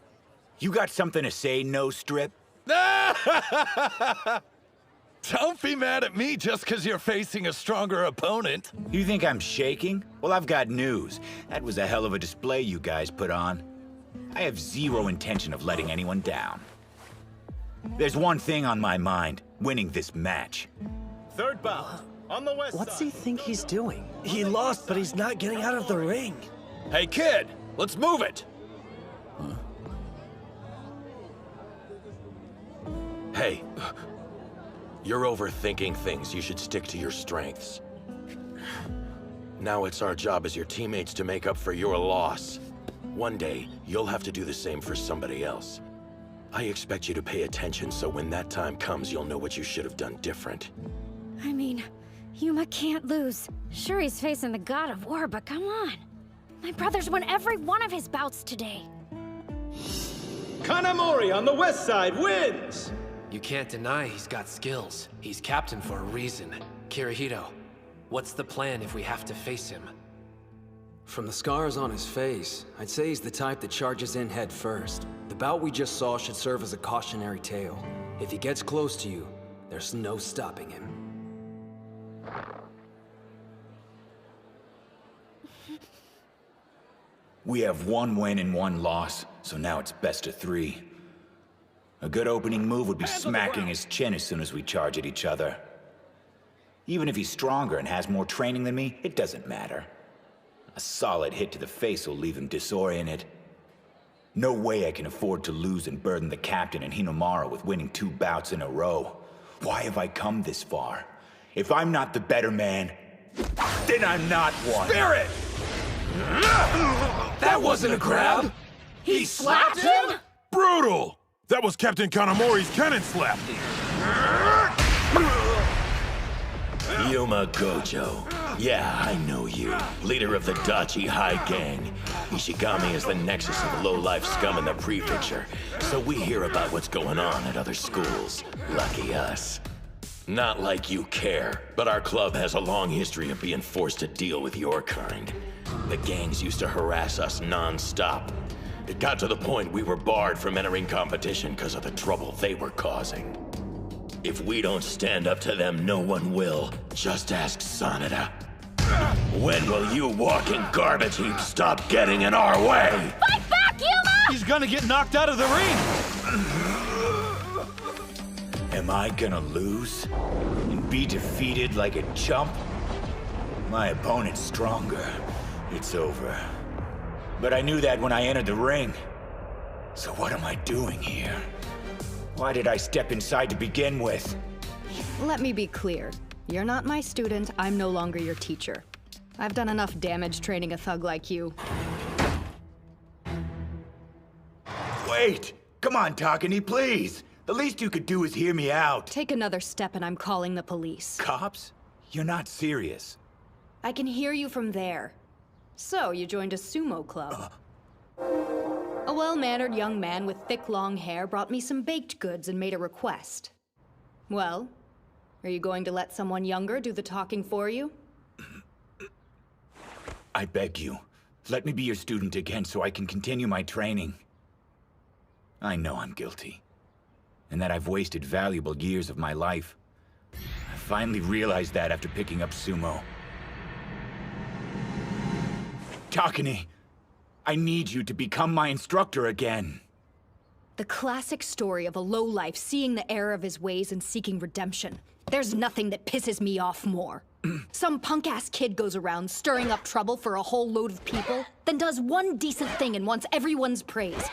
You got something to say, no strip? Don't be mad at me just because you're facing a stronger opponent. You think I'm shaking? Well, I've got news. That was a hell of a display you guys put on. I have zero intention of letting anyone down. There's one thing on my mind, winning this match. Third bout, on the west What's side. he think he's doing? He lost, but he's not getting out of the ring. Hey, kid, let's move it. Hey, you're overthinking things. You should stick to your strengths. Now it's our job as your teammates to make up for your loss. One day, you'll have to do the same for somebody else. I expect you to pay attention so when that time comes, you'll know what you should have done different. I mean, Yuma can't lose. Sure, he's facing the god of war, but come on. My brother's won every one of his bouts today. Kanamori on the west side wins! You can't deny he's got skills. He's captain for a reason. Kirihito, what's the plan if we have to face him? From the scars on his face, I'd say he's the type that charges in head first. The bout we just saw should serve as a cautionary tale. If he gets close to you, there's no stopping him. We have one win and one loss, so now it's best of 3. A good opening move would be smacking his chin as soon as we charge at each other. Even if he's stronger and has more training than me, it doesn't matter. A solid hit to the face will leave him disoriented. No way I can afford to lose and burden the captain and Hinomaru with winning 2 bouts in a row. Why have I come this far? If I'm not the better man, then I'm not one. Spirit! That wasn't a grab! He slapped him? Brutal! That was Captain Kanamori's cannon slap. Yuma Gojo. Yeah, I know you. Leader of the Dachi High Gang. Ishigami is the nexus of low-life scum in the prefecture, so we hear about what's going on at other schools. Lucky us. Not like you care, but our club has a long history of being forced to deal with your kind. The gangs used to harass us non-stop. It got to the point we were barred from entering competition because of the trouble they were causing. If we don't stand up to them, no one will. Just ask Sanada. When will you walking garbage heap stop getting in our way? Fight back, Yuma! He's gonna get knocked out of the ring! Am I gonna lose? And be defeated like a chump? My opponent's stronger. It's over. But I knew that when I entered the ring. So what am I doing here? Why did I step inside to begin with? Let me be clear. You're not my student, I'm no longer your teacher. I've done enough damage training a thug like you. Wait! Come on, Takane, please! The least you could do is hear me out. Take another step and I'm calling the police. Cops? You're not serious. I can hear you from there. So, you joined a sumo club. A well-mannered young man with thick, long hair brought me some baked goods and made a request. Well, are you going to let someone younger do the talking for you? I beg you, let me be your student again so I can continue my training. I know I'm guilty, and that I've wasted valuable years of my life. I finally realized that after picking up sumo. Takane, I need you to become my instructor again. The classic story of a lowlife seeing the error of his ways and seeking redemption. There's nothing that pisses me off more. Some punk-ass kid goes around stirring up trouble for a whole load of people, then does one decent thing and wants everyone's praise.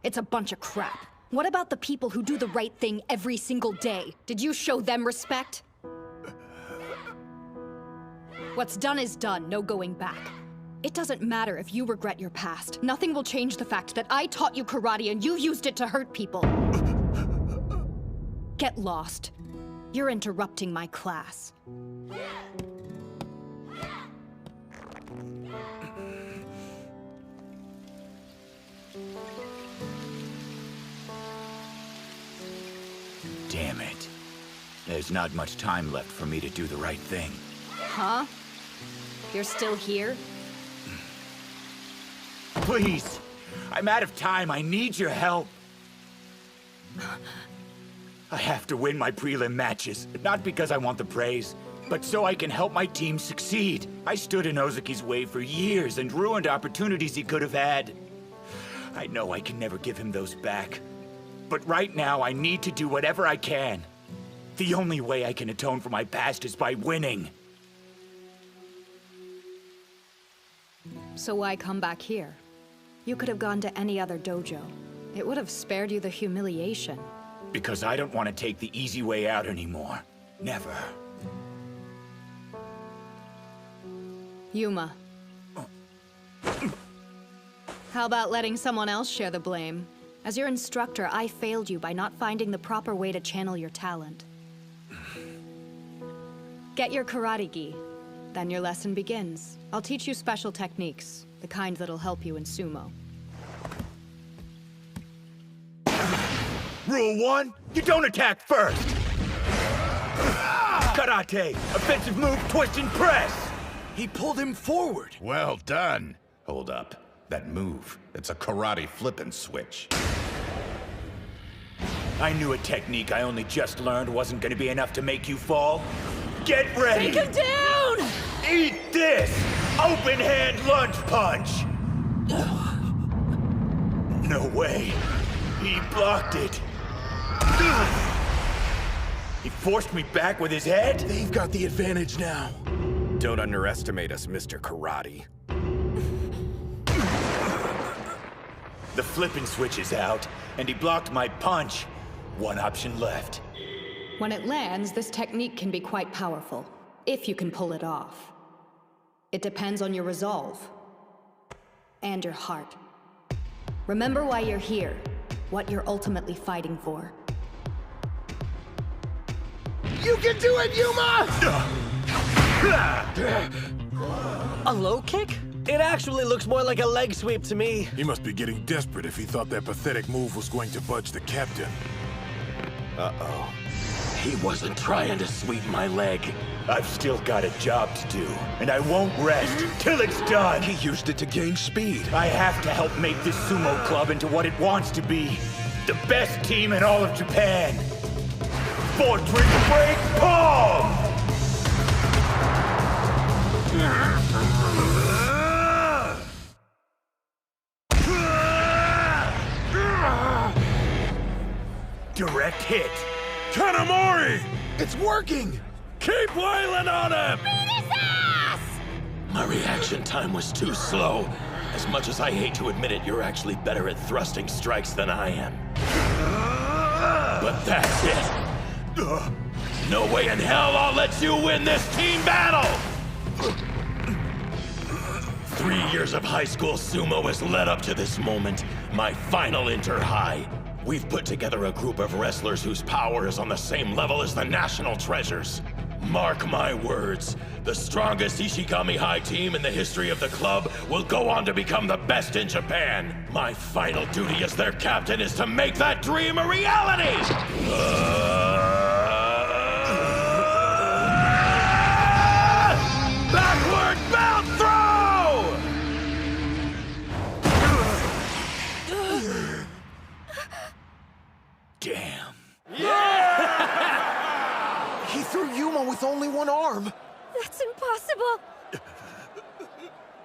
It's a bunch of crap. What about the people who do the right thing every single day? Did you show them respect? What's done is done, no going back. It doesn't matter if you regret your past. Nothing will change the fact that I taught you karate and you used it to hurt people. Get lost. You're interrupting my class. Damn it. There's not much time left for me to do the right thing. Huh? You're still here? Please! I'm out of time. I need your help. I have to win my prelim matches, not because I want the praise, but so I can help my team succeed. I stood in Ozuki's way for years and ruined opportunities he could have had. I know I can never give him those back, but right now I need to do whatever I can. The only way I can atone for my past is by winning. So why come back here? You could have gone to any other dojo. It would have spared you the humiliation. Because I don't want to take the easy way out anymore. Never. Yuma. How about letting someone else share the blame? As your instructor, I failed you by not finding the proper way to channel your talent. Get your karate gi. Then your lesson begins. I'll teach you special techniques, the kind that'll help you in sumo. Rule 1, you don't attack first! Karate, offensive move, twist and press! He pulled him forward. Well done. Hold up. That move, it's a karate flip and switch. I knew a technique I only just learned wasn't gonna be enough to make you fall. Get ready! Take him down! Eat this! Open hand lunge punch! No way. He blocked it. He forced me back with his head? They've got the advantage now. Don't underestimate us, Mr. Karate. The flippin' switch is out, and he blocked my punch. One option left. When it lands, this technique can be quite powerful, if you can pull it off. It depends on your resolve. And your heart. Remember why you're here, what you're ultimately fighting for. You can do it, Yuma! A low kick? It actually looks more like a leg sweep to me. He must be getting desperate if he thought that pathetic move was going to budge the captain. Uh-oh. He wasn't trying to sweep my leg. I've still got a job to do, and I won't rest till it's done. He used it to gain speed. I have to help make this sumo club into what it wants to be. The best team in all of Japan. for Drink Break Palm! Direct hit. Kanamori! It's working! Keep wailing on him! My reaction time was too slow. As much as I hate to admit it, you're actually better at thrusting strikes than I am. But that's it. No way in hell I'll let you win this team battle! 3 years of high school sumo has led up to this moment, my final inter-high. We've put together a group of wrestlers whose power is on the same level as the national treasures. Mark my words, the strongest Ishigami High team in the history of the club will go on to become the best in Japan. My final duty as their captain is to make that dream a reality! Backward belt throw! Damn. He threw Yuma with only one arm. That's impossible.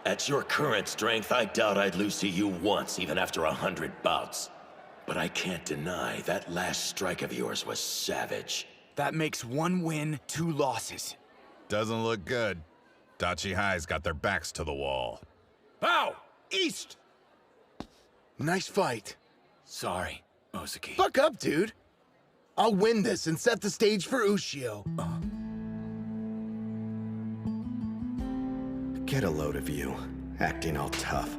At your current strength, I doubt I'd lose to you once, even after 100 bouts. But I can't deny that last strike of yours was savage. That makes 1 win, 2 losses. Doesn't look good. Dachi High's got their backs to the wall. Bow! East! Nice fight. Sorry, Ozuki. Buck up, dude. I'll win this and set the stage for Ushio. Get a load of you, acting all tough.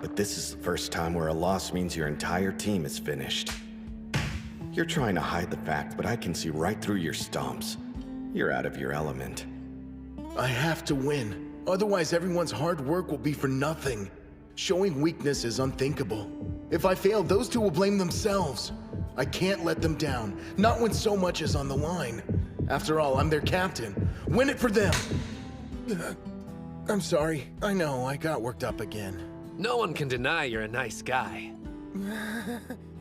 But this is the first time where a loss means your entire team is finished. You're trying to hide the fact, but I can see right through your stomps. You're out of your element. I have to win. Otherwise, everyone's hard work will be for nothing. Showing weakness is unthinkable. If I fail, those two will blame themselves. I can't let them down, not when so much is on the line. After all, I'm their captain. Win it for them! I'm sorry. I know, I got worked up again. No one can deny you're a nice guy.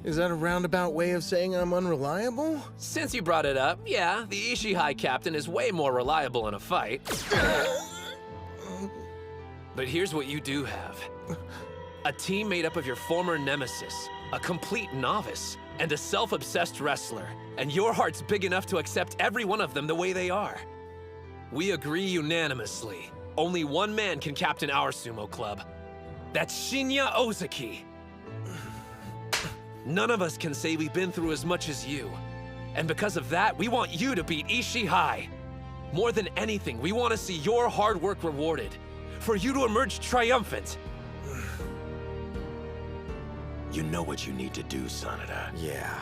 Is that a roundabout way of saying I'm unreliable? Since you brought it up, yeah, the Ishii High captain is way more reliable in a fight. But here's what you do have. A team made up of your former nemesis, a complete novice, and a self-obsessed wrestler. And your heart's big enough to accept every one of them the way they are. We agree unanimously. Only one man can captain our sumo club. That's Shinya Ozuki. None of us can say we've been through as much as you. And because of that, we want you to beat Ishii High. More than anything, we want to see your hard work rewarded. For you to emerge triumphant. You know what you need to do, Sanada. Yeah.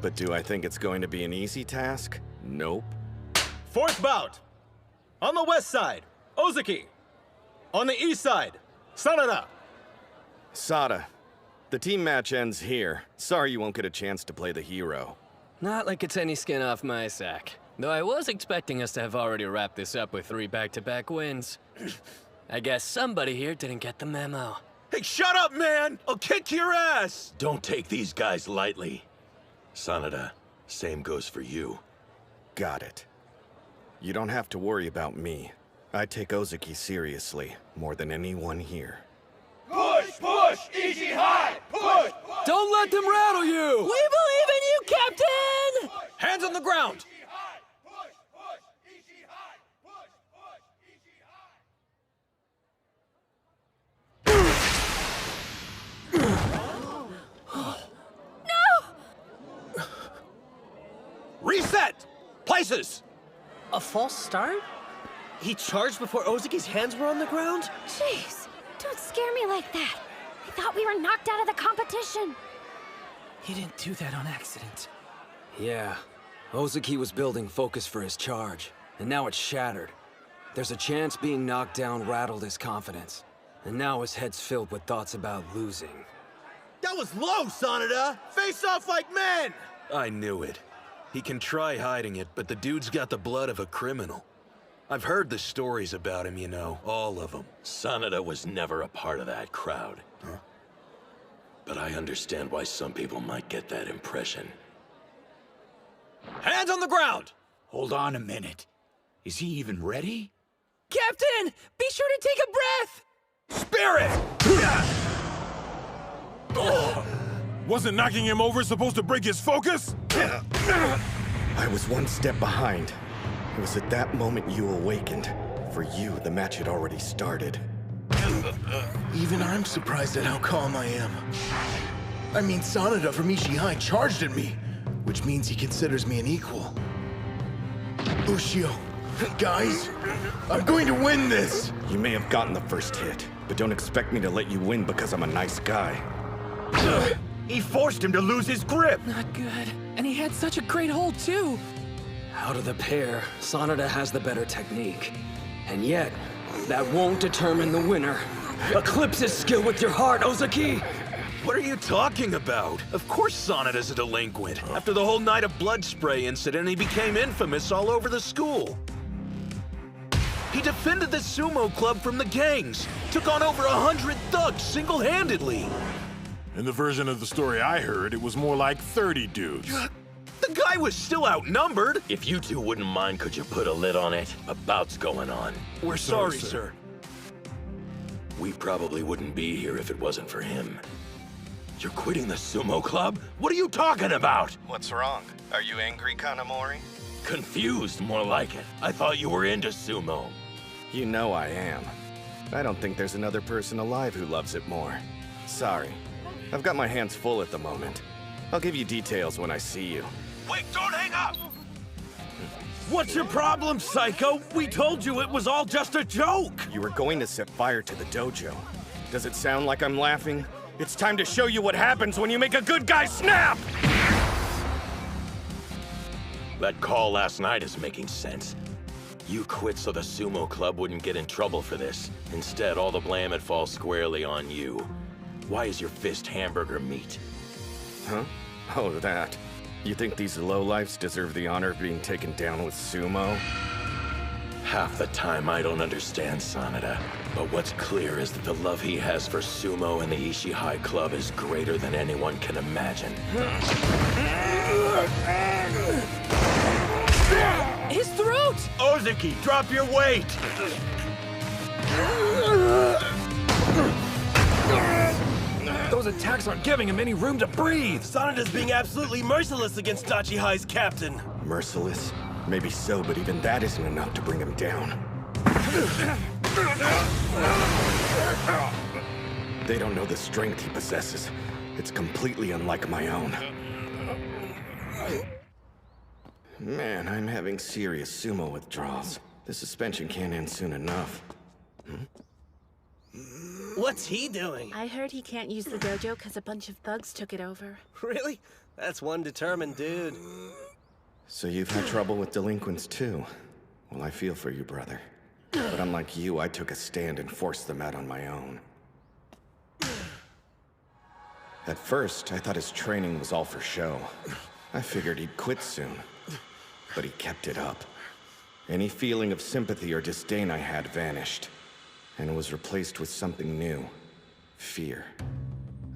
But do I think it's going to be an easy task? Nope. 4th bout. On the west side, Ozuki. On the east side, Sanada. Sada, the team match ends here. Sorry you won't get a chance to play the hero. Not like it's any skin off my sack. Though I was expecting us to have already wrapped this up with 3 back-to-back wins. I guess somebody here didn't get the memo. Hey, shut up, man! I'll kick your ass! Don't take these guys lightly. Sanada, same goes for you. Got it. You don't have to worry about me. I take Ozuki seriously, more than anyone here. Push! Push! Ishii High! Push! Don't let them rattle you! We believe in you, Captain! Hands on the ground! Reset! Places! A false start? He charged before Ozuki's hands were on the ground? Jeez, don't scare me like that. I thought we were knocked out of the competition. He didn't do that on accident. Yeah, Ozuki was building focus for his charge, and now it's shattered. There's a chance being knocked down rattled his confidence, and now his head's filled with thoughts about losing. That was low, Sanada! Face off like men! I knew it. He can try hiding it, but the dude's got the blood of a criminal. I've heard the stories about him, you know, all of them. Sanada was never a part of that crowd. Huh? but I understand why some people might get that impression. Hands on the ground! Hold on a minute. Is he even ready? Captain! Be sure to take a breath! Spirit! Wasn't knocking him over supposed to break his focus? I was one step behind. It was at that moment you awakened. For you, the match had already started. Even I'm surprised at how calm I am. I mean, Sanada from Ishihai charged at me, which means he considers me an equal. Ushio, guys, I'm going to win this! You may have gotten the first hit, but don't expect me to let you win because I'm a nice guy. He forced him to lose his grip! Not good. And he had such a great hold, too. Out of the pair, Sanada has the better technique. And yet, that won't determine the winner. Eclipse his skill with your heart, Ozaki! What are you talking about? Of course Sanada's a delinquent. After the whole night of blood spray incident, he became infamous all over the school. He defended the sumo club from the gangs, took on over 100 thugs single-handedly. In the version of the story I heard, it was more like 30 dudes. The guy was still outnumbered. If you two wouldn't mind, could you put a lid on it? A bout's going on. We're sorry, sir. We probably wouldn't be here if it wasn't for him. You're quitting the sumo club? What are you talking about? What's wrong? Are you angry, Kanamori? Confused, more like it. I thought you were into sumo. You know I am. I don't think there's another person alive who loves it more. Sorry. I've got my hands full at the moment. I'll give you details when I see you. Wait, don't hang up! What's your problem, Psycho? We told you it was all just a joke! You were going to set fire to the dojo. Does it sound like I'm laughing? It's time to show you what happens when you make a good guy snap! That call last night is making sense. You quit so the sumo club wouldn't get in trouble for this. Instead, all the blame had falls squarely on you. Why is your fist hamburger meat? Huh? Oh, that. You think these lowlifes deserve the honor of being taken down with sumo? Half the time I don't understand Sanada, but what's clear is that the love he has for sumo and the Ishihai Club is greater than anyone can imagine. His throat! Ozaki, drop your weight! Those attacks aren't giving him any room to breathe! Sanada's being absolutely merciless against Dachihai's captain! Merciless? Maybe so, but even that isn't enough to bring him down. They don't know the strength he possesses. It's completely unlike my own. Man, I'm having serious sumo withdrawals. The suspension can't end soon enough. What's he doing? I heard he can't use the dojo because a bunch of thugs took it over. Really? That's one determined dude. So you've had trouble with delinquents too? Well, I feel for you, brother. But unlike you, I took a stand and forced them out on my own. At first, I thought his training was all for show. I figured he'd quit soon. But he kept it up. Any feeling of sympathy or disdain I had vanished. And it was replaced with something new. Fear.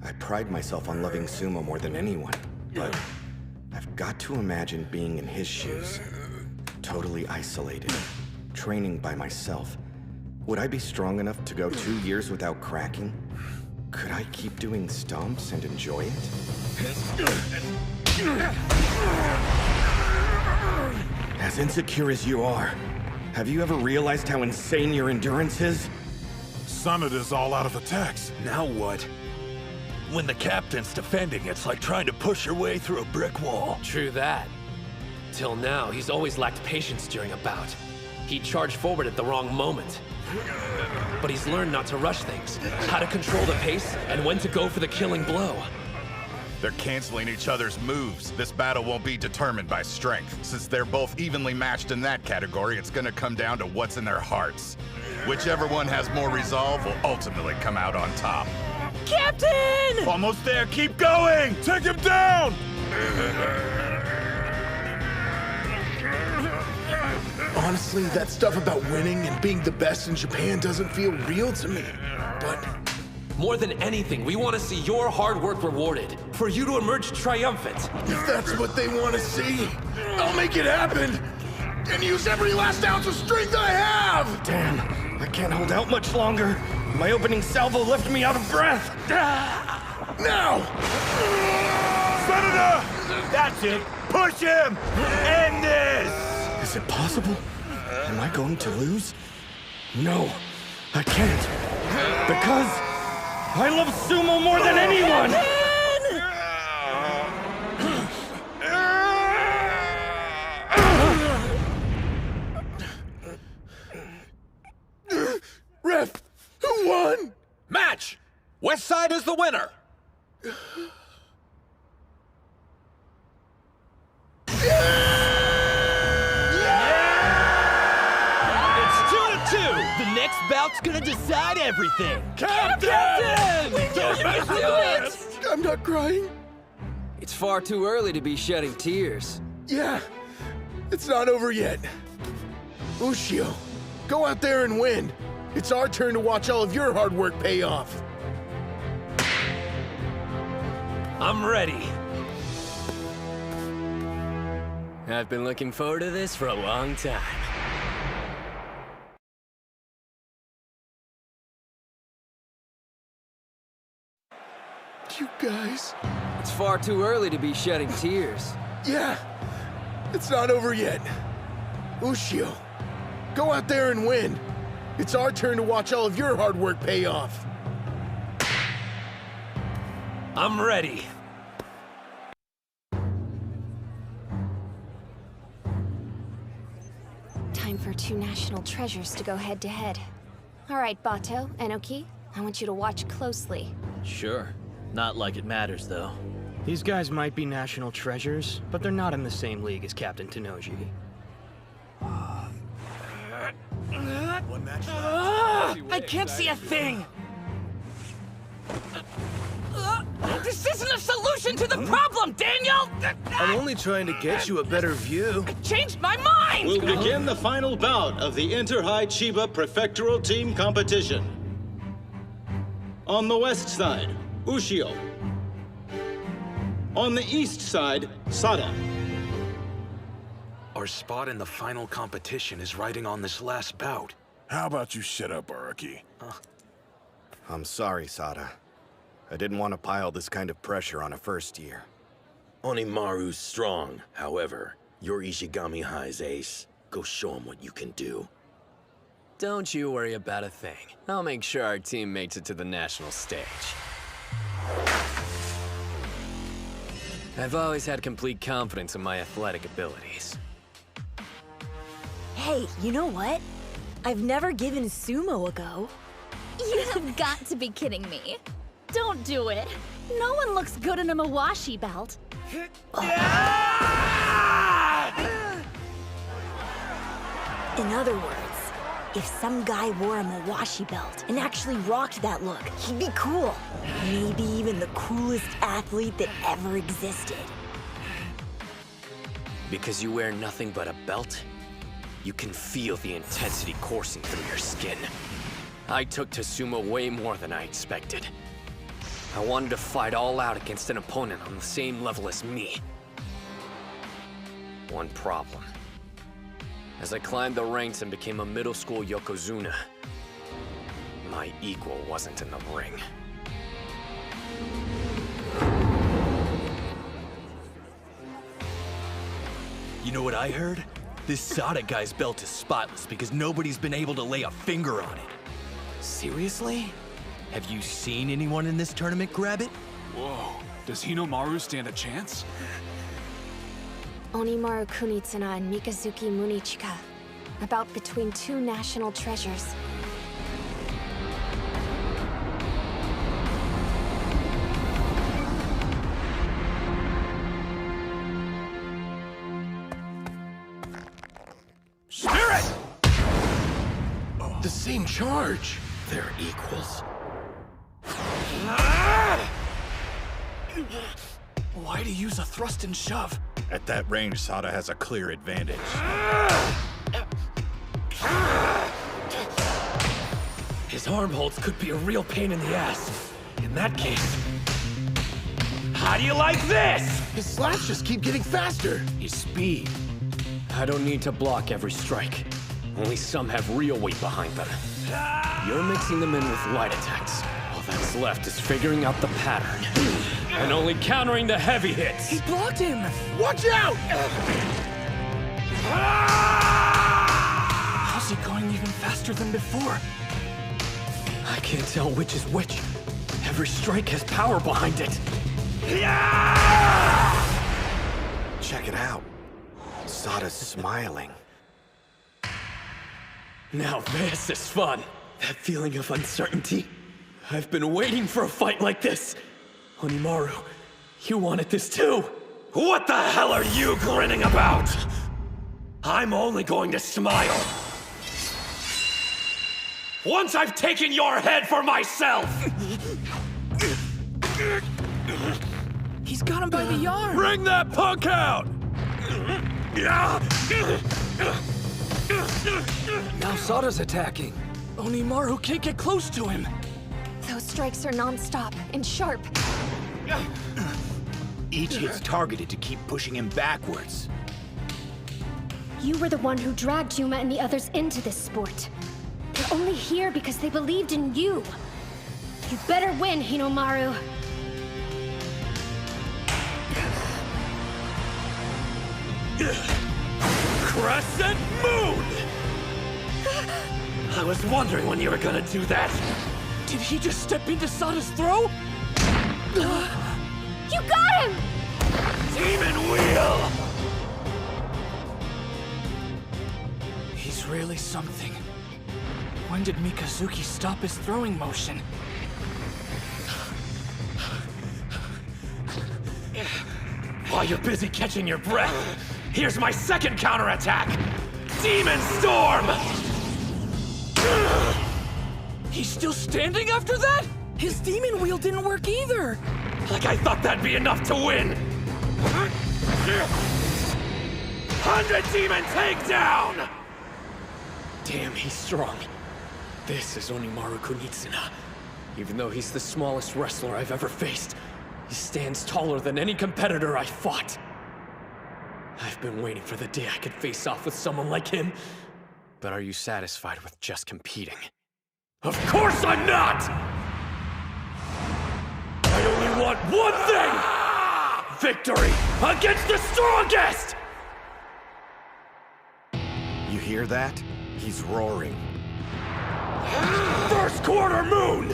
I pride myself on loving sumo more than anyone, but I've got to imagine being in his shoes. Totally isolated. Training by myself. Would I be strong enough to go 2 years without cracking? Could I keep doing stomps and enjoy it? As insecure as you are, have you ever realized how insane your endurance is? Sanada's all out of attacks. Now what? When the captain's defending, it's like trying to push your way through a brick wall. True that. Till now, he's always lacked patience during a bout. He'd charge forward at the wrong moment. But he's learned not to rush things, how to control the pace, and when to go for the killing blow. They're canceling each other's moves. This battle won't be determined by strength. Since they're both evenly matched in that category, it's gonna come down to what's in their hearts. Whichever one has more resolve will ultimately come out on top. Captain! Almost there, keep going! Take him down! Honestly, that stuff about winning and being the best in Japan doesn't feel real to me. But More than anything, we want to see your hard work rewarded. For you to emerge triumphant. If that's what they want to see, I'll make it happen! And use every last ounce of strength I have! Damn, I can't hold out much longer. My opening salvo left me out of breath. Now! Senator! That's it! Push him! End this! Is it possible? Am I going to lose? No, I can't. Because I love sumo more than anyone! Ref, who won? Match! West Side is the winner! It's 2-2! The next bout's gonna decide everything! Captain! We do it! I'm not crying. It's far too early to be shedding tears. Yeah, it's not over yet. Ushio, go out there and win. It's our turn to watch all of your hard work pay off. I'm ready. I've been looking forward to this for a long time. You guys. It's far too early to be shedding tears. Yeah, it's not over yet. Ushio, go out there and win. It's our turn to watch all of your hard work pay off. I'm ready. Time for two national treasures to go head-to-head. All right, Bato, Enoki, I want you to watch closely. Sure. Not like it matters, though. These guys might be national treasures, but they're not in the same league as Captain Tenoji. I can't see a thing! This isn't a solution to the problem, Daniel! I'm only trying to get you a better view. I changed my mind! We'll begin the final bout of the Inter-High Chiba Prefectural Team Competition. On the west side, Ushio. On the east side, Sada. Our spot in the final competition is riding on this last bout. How about you shut up, Araki? I'm sorry, Sada. I didn't want to pile this kind of pressure on a first year. Hinomaru's strong, however. You're Ishigami High's ace. Go show him what you can do. Don't you worry about a thing. I'll make sure our team makes it to the national stage. I've always had complete confidence in my athletic abilities. Hey, you know what? I've never given sumo a go. You have got to be kidding me. Don't do it. No one looks good in a Mawashi belt. In other words, if some guy wore a Mawashi belt and actually rocked that look, he'd be cool. Maybe even the coolest athlete that ever existed. Because you wear nothing but a belt, you can feel the intensity coursing through your skin. I took to sumo way more than I expected. I wanted to fight all out against an opponent on the same level as me. One problem. As I climbed the ranks and became a middle school yokozuna, my equal wasn't in the ring. You know what I heard? This Sada guy's belt is spotless because nobody's been able to lay a finger on it. Seriously? Have you seen anyone in this tournament grab it? Whoa, does Hinomaru stand a chance? Onimaru Kunitsuna and Mikazuki Munichika. About between two national treasures. Spirit! The same charge. They're equals. Why'd he use a thrust and shove? At that range, Sada has a clear advantage. His arm holds could be a real pain in the ass. In that case, how do you like this? His slaps just keep getting faster. His speed. I don't need to block every strike. Only some have real weight behind them. You're mixing them in with light attacks. All that's left is figuring out the pattern. And only countering the heavy hits. He blocked him! Watch out! How's he going even faster than before? I can't tell which is which. Every strike has power behind it. Check it out. Sada's smiling. Now this is fun. That feeling of uncertainty. I've been waiting for a fight like this. Hinomaru, you wanted this too. What the hell are you grinning about? I'm only going to smile once I've taken your head for myself! He's got him by the arm! Bring that punk out! Now Sada's attacking. Hinomaru can't get close to him. Those strikes are non-stop and sharp. Each hit's targeted to keep pushing him backwards. You were the one who dragged Yuma and the others into this sport. They're only here because they believed in you. You better win, Hinomaru. Crescent Moon! I was wondering when you were gonna do that. Did he just step into Sada's throw? You got him! Demon Wheel! He's really something. When did Mikazuki stop his throwing motion? While you're busy catching your breath, here's my second counterattack! Demon Storm! He's still standing after that? His demon wheel didn't work either! Like I thought that'd be enough to win! 100 Demon Takedown! Damn, he's strong. This is Hinomaru Kunitsuna. Even though he's the smallest wrestler I've ever faced, he stands taller than any competitor I fought. I've been waiting for the day I could face off with someone like him. But are you satisfied with just competing? Of course I'm not! I only want one thing! Victory against the strongest! You hear that? He's roaring. First quarter moon!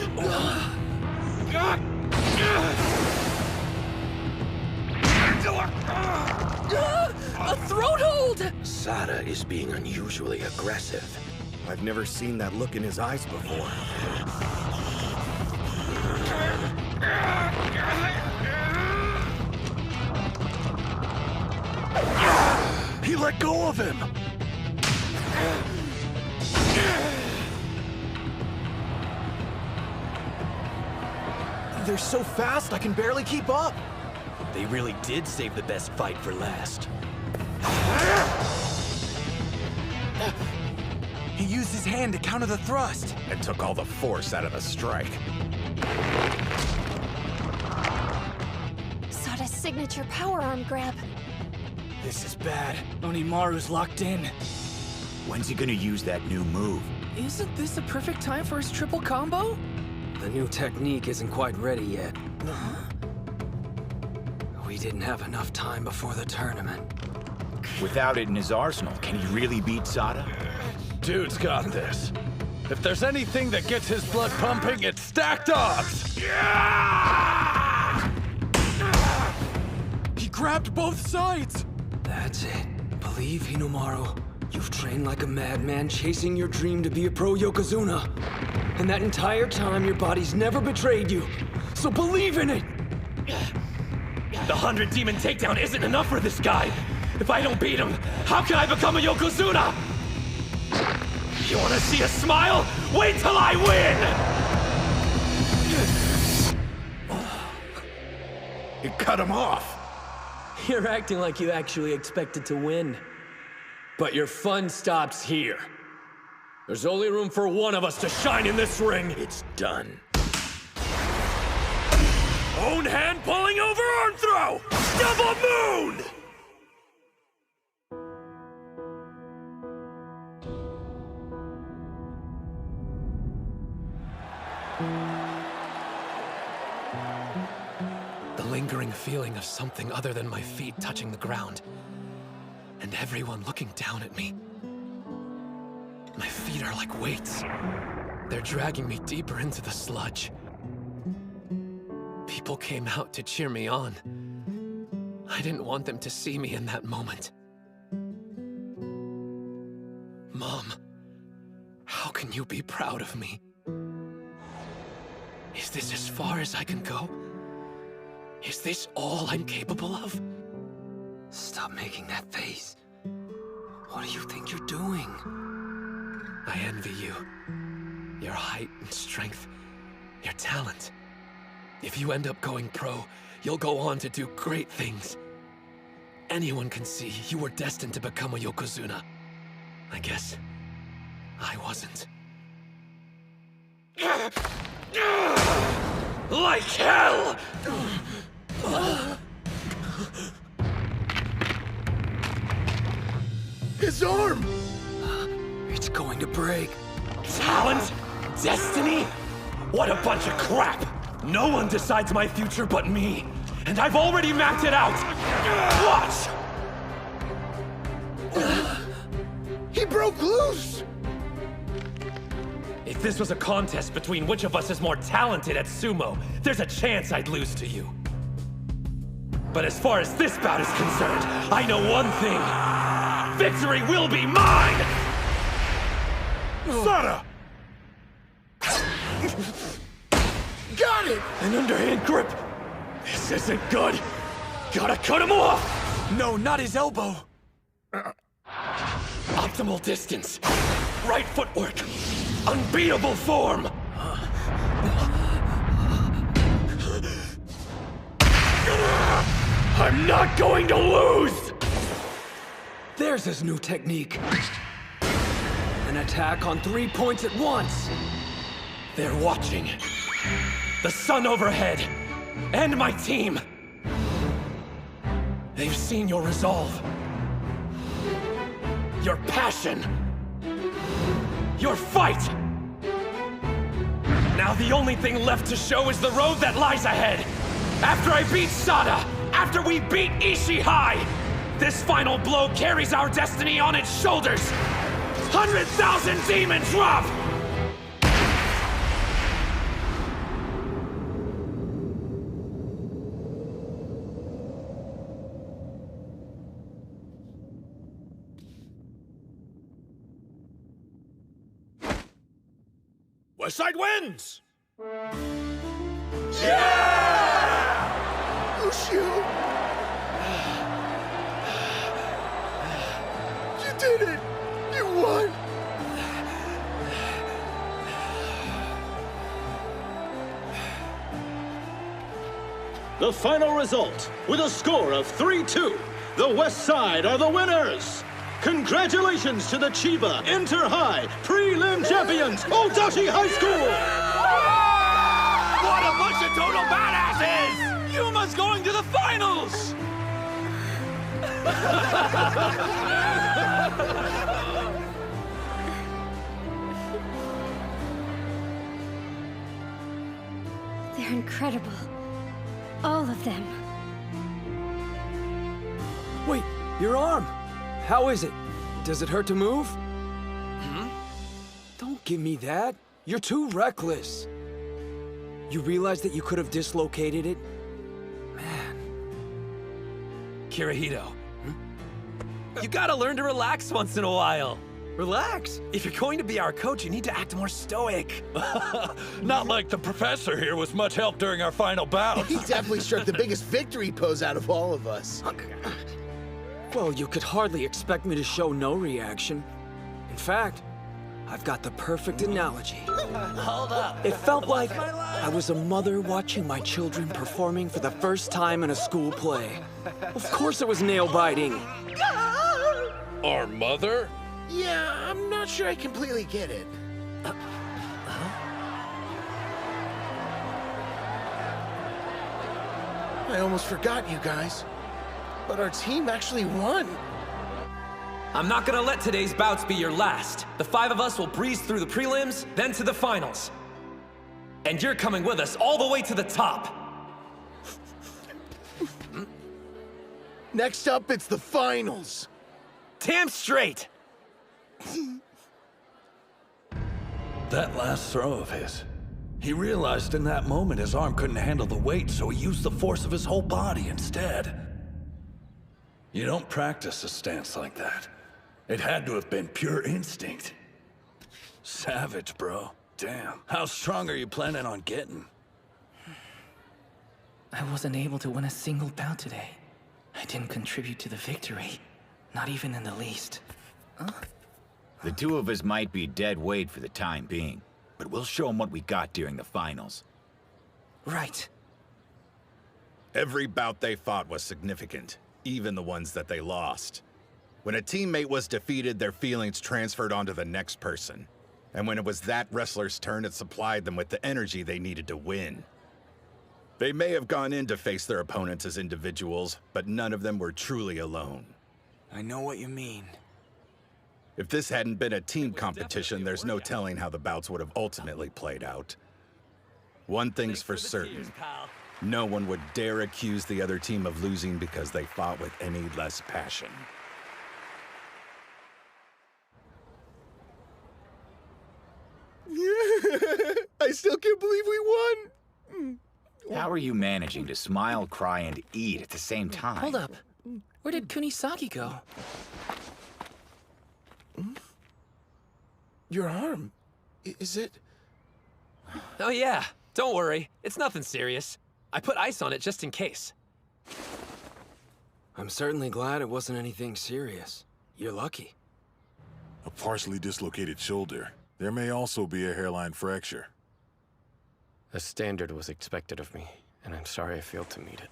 A throat hold! Sada is being unusually aggressive. I've never seen that look in his eyes before. He let go of him! They're so fast, I can barely keep up. They really did save the best fight for last. He used his hand to counter the thrust. And took all the force out of the strike. Sada's signature power arm grab. This is bad. Hinomaru's locked in. When's he gonna use that new move? Isn't this a perfect time for his triple combo? The new technique isn't quite ready yet. We didn't have enough time before the tournament. Without it in his arsenal, can he really beat Sada? Dude's got this. If there's anything that gets his blood pumping, it's stacked odds! He grabbed both sides! That's it. Believe, Hinomaru. You've trained like a madman chasing your dream to be a pro Yokozuna. And that entire time, your body's never betrayed you. So believe in it! The 100 Demon Takedown isn't enough for this guy! If I don't beat him, how can I become a Yokozuna? You wanna see a smile? Wait till I win! It cut him off. You're acting like you actually expected to win. But your fun stops here. There's only room for one of us to shine in this ring. It's done. Own hand pulling over arm throw! Double moon! The lingering feeling of something other than my feet touching the ground. And everyone looking down at me. My feet are like weights. They're dragging me deeper into the sludge. People came out to cheer me on. I didn't want them to see me in that moment. Mom, how can you be proud of me? Is this as far as I can go? Is this all I'm capable of? Stop making that face. What do you think you're doing? I envy you. Your height and strength. Your talent. If you end up going pro, you'll go on to do great things. Anyone can see you were destined to become a Yokozuna. I guess I wasn't. Like hell! His arm! It's going to break. Talent? Destiny? What a bunch of crap! No one decides my future but me. And I've already mapped it out! Watch! He broke loose! If this was a contest between which of us is more talented at sumo, there's a chance I'd lose to you. But as far as this bout is concerned, I know one thing. Victory will be mine! Sada! Got it! An underhand grip! This isn't good! Gotta cut him off! No, not his elbow! Optimal distance. Right footwork. Unbeatable form! I'm not going to lose! There's his new technique. An attack on 3 points at once. They're watching. The sun overhead. And my team. They've seen your resolve. Your passion. Your fight. Now the only thing left to show is the road that lies ahead. After I beat Sada, after we beat Ishii High, this final blow carries our destiny on its shoulders. 100,000 demons drop! Westside wins! Yeah! Lucio! You did it! You won! The final result, with a score of 3-2, the West Side are the winners! Congratulations to the Chiba Inter-High Prelim Champions, Odashi High School! What a bunch of total badasses! Yuma's going to the finals! They're incredible. All of them. Wait, your arm! How is it? Does it hurt to move? Don't give me that. You're too reckless. You realize that you could have dislocated it? Kirihito. You gotta learn to relax once in a while. Relax. If you're going to be our coach, you need to act more stoic. Not like the professor here was much help during our final bout. He definitely struck the biggest victory pose out of all of us. Well, you could hardly expect me to show no reaction. In fact, I've got the perfect analogy. Hold up. It felt like I was a mother watching my children performing for the first time in a school play. Of course it was nail-biting. Our mother? Yeah, I'm not sure I completely get it. I almost forgot you guys. But our team actually won. I'm not gonna let today's bouts be your last. The 5 of us will breeze through the prelims, then to the finals. And you're coming with us all the way to the top. Next up, it's the finals. Damn straight. That last throw of his. He realized in that moment his arm couldn't handle the weight, so he used the force of his whole body instead. You don't practice a stance like that. It had to have been pure instinct. Savage, bro. Damn. How strong are you planning on getting? I wasn't able to win a single bout today. I didn't contribute to the victory. Not even in the least. Huh? The 2 of us might be dead weight for the time being, but we'll show them what we got during the finals. Right. Every bout they fought was significant, even the ones that they lost. When a teammate was defeated, their feelings transferred onto the next person. And when it was that wrestler's turn, it supplied them with the energy they needed to win. They may have gone in to face their opponents as individuals, but none of them were truly alone. I know what you mean. If this hadn't been a team competition, there's no telling how the bouts would have ultimately played out. One thing's for certain. No one would dare accuse the other team of losing because they fought with any less passion. I still can't believe we won. How are you managing to smile, cry, and eat at the same time? Hold up. Where did Kunisaki go? Your arm. Is it? Oh yeah, don't worry. It's nothing serious. I put ice on it just in case. I'm certainly glad it wasn't anything serious. You're lucky. A partially dislocated shoulder. There may also be a hairline fracture. A standard was expected of me, and I'm sorry I failed to meet it.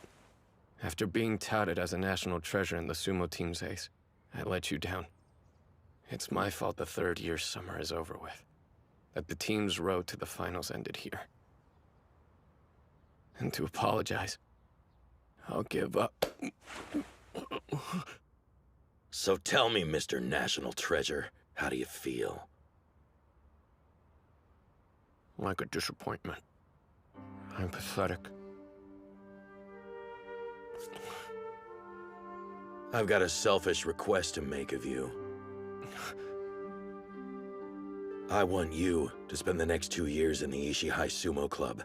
After being touted as a national treasure in the sumo team's ace, I let you down. It's my fault the 3rd year summer is over with. That the team's road to the finals ended here. And to apologize, I'll give up. So tell me, Mr. National Treasure, how do you feel? Like a disappointment. I'm pathetic. I've got a selfish request to make of you. I want you to spend the next 2 years in the Ishihai Sumo Club.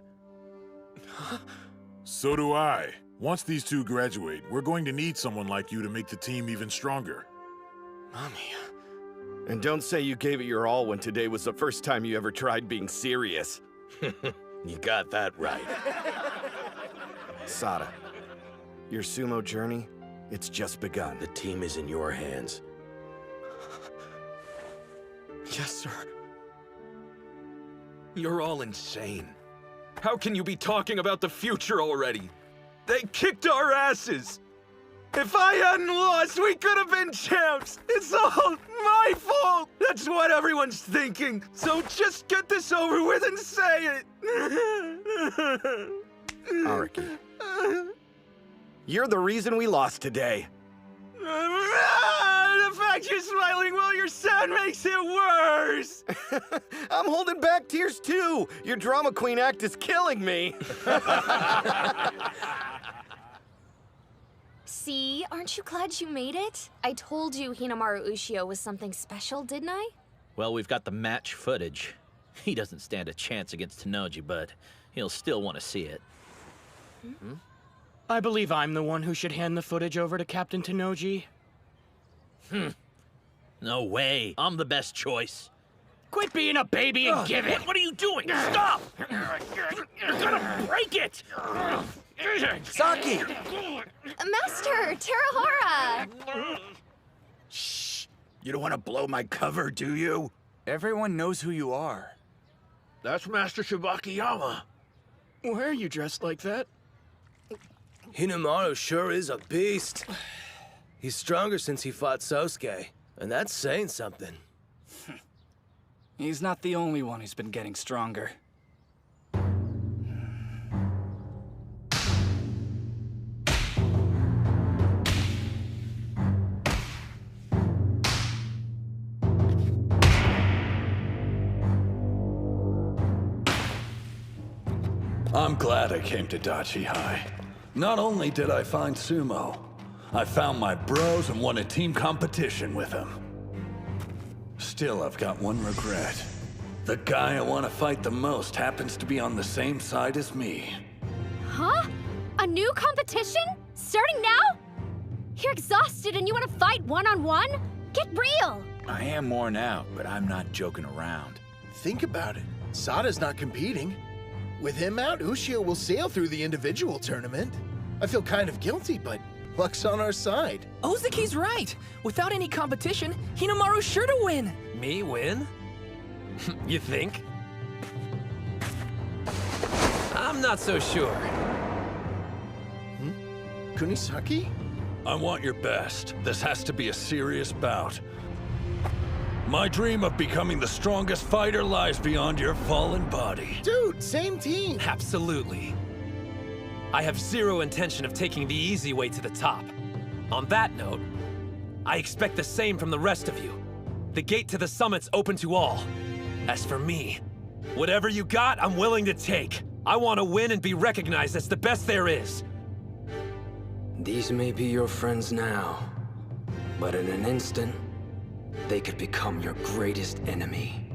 So do I. Once these 2 graduate, we're going to need someone like you to make the team even stronger. Mommy. And don't say you gave it your all when today was the first time you ever tried being serious. You got that right. Sada, your sumo journey, it's just begun. The team is in your hands. Yes, sir. You're all insane. How can you be talking about the future already? They kicked our asses! If I hadn't lost, we could have been champs! It's all my fault! That's what everyone's thinking! So just get this over with and say it! Araki, you're the reason we lost today. The fact you're smiling while you're sad makes it worse! I'm holding back tears too! Your drama queen act is killing me! See? Aren't you glad you made it? I told you Hinomaru Ushio was something special, didn't I? Well, we've got the match footage. He doesn't stand a chance against Tanoji, but he'll still want to see it. Hmm? I believe I'm the one who should hand the footage over to Captain Tanoji. No way. I'm the best choice. Quit being a baby and give it! What are you doing? Stop! You're gonna break it! Saki! Master, Terahara! Shh! You don't want to blow my cover, do you? Everyone knows who you are. That's Master Shibakiyama. Why are you dressed like that? Hinomaru sure is a beast. He's stronger since he fought Sosuke, and that's saying something. He's not the only one who's been getting stronger. I'm glad I came to Dachi High. Not only did I find Sumo, I found my bros and won a team competition with him. Still, I've got one regret. The guy I want to fight the most happens to be on the same side as me. Huh? A new competition? Starting now? You're exhausted and you want to fight one-on-one? Get real! I am worn out, but I'm not joking around. Think about it. Sada's not competing. With him out, Ushio will sail through the individual tournament. I feel kind of guilty, but luck's on our side. Ozuki's right. Without any competition, Hinomaru's sure to win. Me win? You think? I'm not so sure. Kunisaki? I want your best. This has to be a serious bout. My dream of becoming the strongest fighter lies beyond your fallen body. Dude, same team. Absolutely. I have zero intention of taking the easy way to the top. On that note, I expect the same from the rest of you. The gate to the summit's open to all. As for me, whatever you got, I'm willing to take. I want to win and be recognized as the best there is. These may be your friends now, but in an instant, they could become your greatest enemy.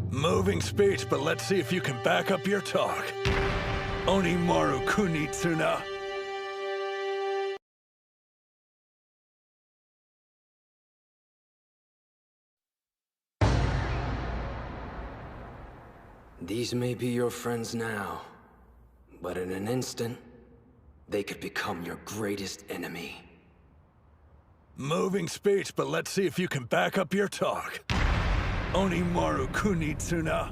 Moving speech, but let's see if you can back up your talk. Hinomaru Kunitsuna. These may be your friends now, but in an instant, they could become your greatest enemy. Moving speech, but let's see if you can back up your talk. Hinomaru Kunitsuna.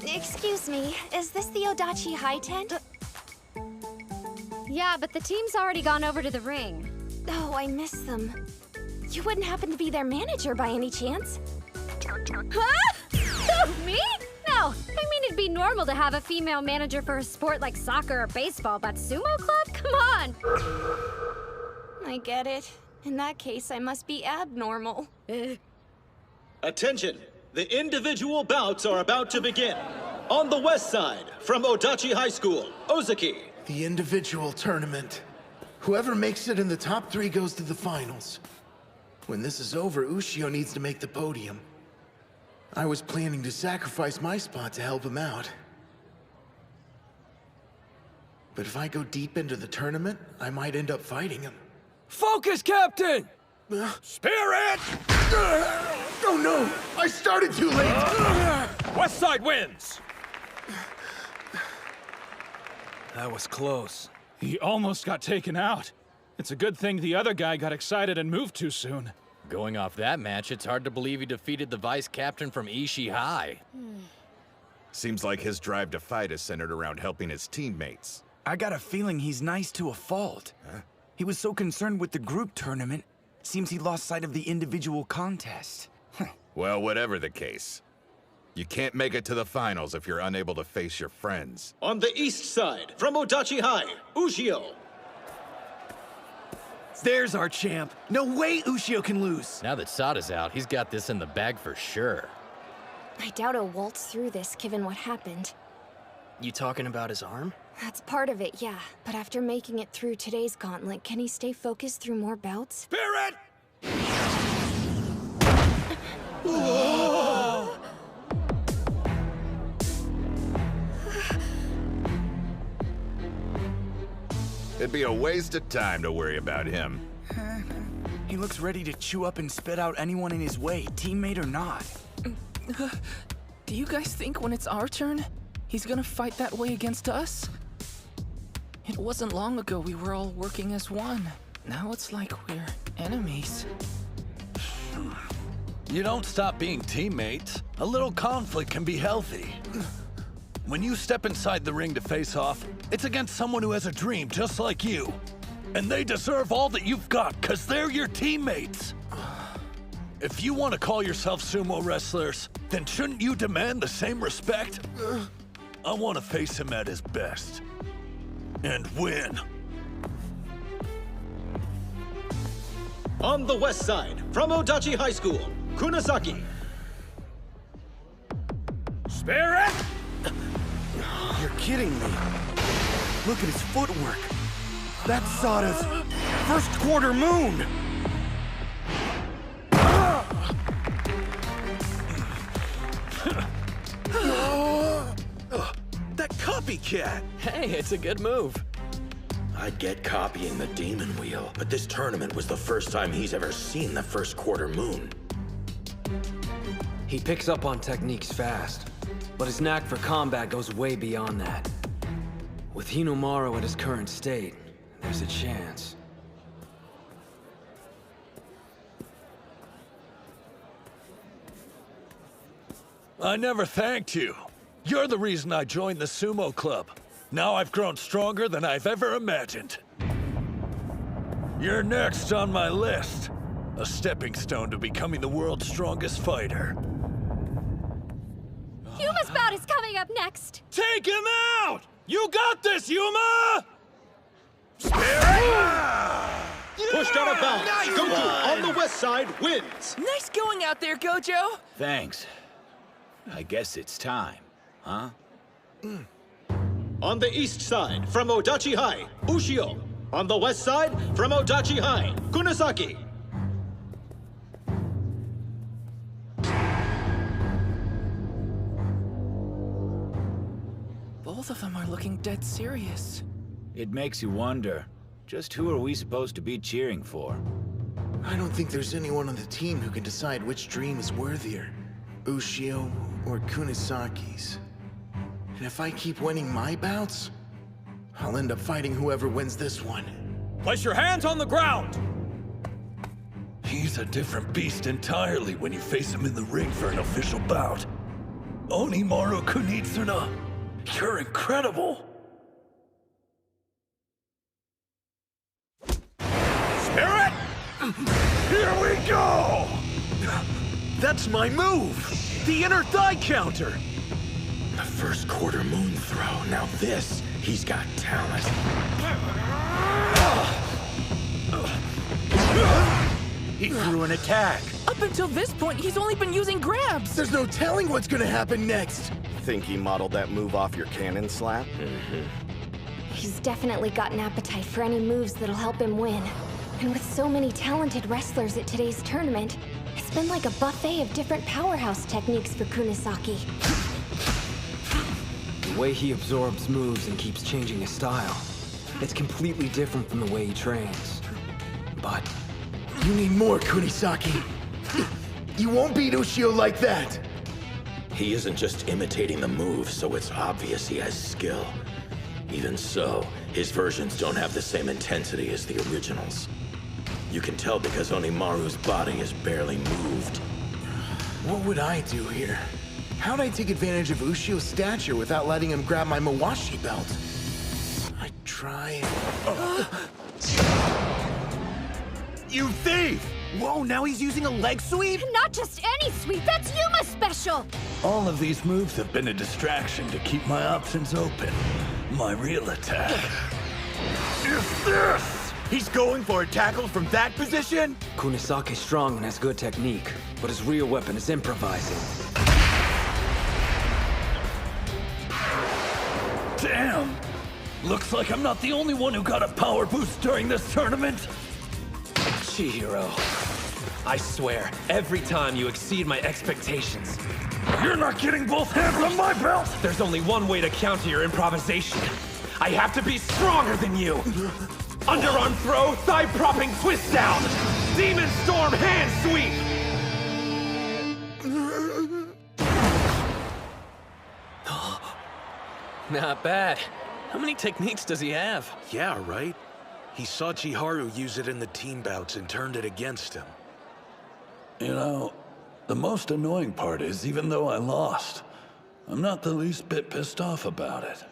Excuse me, is this the Odachi High tent? Yeah, but the team's already gone over to the ring. Oh, I miss them. You wouldn't happen to be their manager by any chance? Huh? Who, me? No, I mean it'd be normal to have a female manager for a sport like soccer or baseball, but sumo club? Come on! I get it. In that case, I must be abnormal. Attention! The individual bouts are about to begin. On the west side, from Odachi High School, Ozuki. The individual tournament. Whoever makes it in the top 3 goes to the finals. When this is over, Ushio needs to make the podium. I was planning to sacrifice my spot to help him out. But if I go deep into the tournament, I might end up fighting him. Focus, Captain! Spirit! Oh no! I started too late! West side wins! That was close. He almost got taken out. It's a good thing the other guy got excited and moved too soon. Going off that match, it's hard to believe he defeated the vice captain from Ishii High. Seems like his drive to fight is centered around helping his teammates. I got a feeling he's nice to a fault. Huh? He was so concerned with the group tournament, seems he lost sight of the individual contest. Well, whatever the case, you can't make it to the finals if you're unable to face your friends. On the east side, from Odachi High, Ushio. There's our champ. No way Ushio can lose. Now that Sada's out, he's got this in the bag for sure. I doubt he'll waltz through this, given what happened. You talking about his arm? That's part of it, yeah. But after making it through today's gauntlet, can he stay focused through more bouts? Spirit! It'd be a waste of time to worry about him. He looks ready to chew up and spit out anyone in his way, teammate or not. Do you guys think when it's our turn, he's gonna fight that way against us? It wasn't long ago we were all working as one. Now it's like we're enemies. You don't stop being teammates. A little conflict can be healthy. When you step inside the ring to face off, it's against someone who has a dream just like you. And they deserve all that you've got, because they're your teammates. If you want to call yourself sumo wrestlers, then shouldn't you demand the same respect? I want to face him at his best. And win. On the west side, from Odachi High School, Kunisaki. Spirit! You're kidding me. Look at his footwork. That's Sada's first quarter moon. That copycat! Hey, it's a good move. I get copying the demon wheel, but this tournament was the first time he's ever seen the first quarter moon. He picks up on techniques fast, but his knack for combat goes way beyond that. With Hinomaru at his current state, there's a chance. I never thanked you. You're the reason I joined the sumo club. Now I've grown stronger than I've ever imagined. You're next on my list. A stepping stone to becoming the world's strongest fighter. Yuma's bout is coming up next. Take him out! You got this, Yuma! Pushed out of bounds. Gojo on the west side wins. Nice going out there, Gojo. Thanks. I guess it's time, huh? On the east side, from Odachi High, Ushio. On the west side, from Odachi High, Kunisaki. Both of them are looking dead serious. It makes you wonder, just who are we supposed to be cheering for? I don't think there's anyone on the team who can decide which dream is worthier. Ushio or Kunisaki's. And if I keep winning my bouts, I'll end up fighting whoever wins this one. Place your hands on the ground! He's a different beast entirely when you face him in the ring for an official bout. Hinomaru Kunitsuna, you're incredible! Spirit! Here we go! That's my move! The inner thigh counter! The first quarter moon throw. Now this, he's got talent. He threw an attack. Up until this point, he's only been using grabs. There's no telling what's gonna happen next. Think he modeled that move off your cannon slap? He's definitely got an appetite for any moves that'll help him win. And with so many talented wrestlers at today's tournament, it's been like a buffet of different powerhouse techniques for Kunisaki. The way he absorbs moves and keeps changing his style, it's completely different from the way he trains. But you need more, Kunisaki. You won't beat Ushio like that. He isn't just imitating the moves, so it's obvious he has skill. Even so, his versions don't have the same intensity as the originals. You can tell because Onimaru's body is barely moved. What would I do here? How'd I take advantage of Ushio's stature without letting him grab my Mawashi belt? I try. You thief! Whoa, now he's using a leg sweep? Not just any sweep, that's Yuma's special! All of these moves have been a distraction to keep my options open. My real attack is this! He's going for a tackle from that position? Kunisaki's strong and has good technique, but his real weapon is improvising. Damn! Looks like I'm not the only one who got a power boost during this tournament. Chihiro, I swear, every time you exceed my expectations. You're not getting both hands on my belt! There's only one way to counter your improvisation. I have to be stronger than you! Underarm throw, thigh propping twist down! Demon Storm hand sweep! Not bad. How many techniques does he have? Yeah, right? He saw Chiharu use it in the team bouts and turned it against him. You know, the most annoying part is, even though I lost, I'm not the least bit pissed off about it.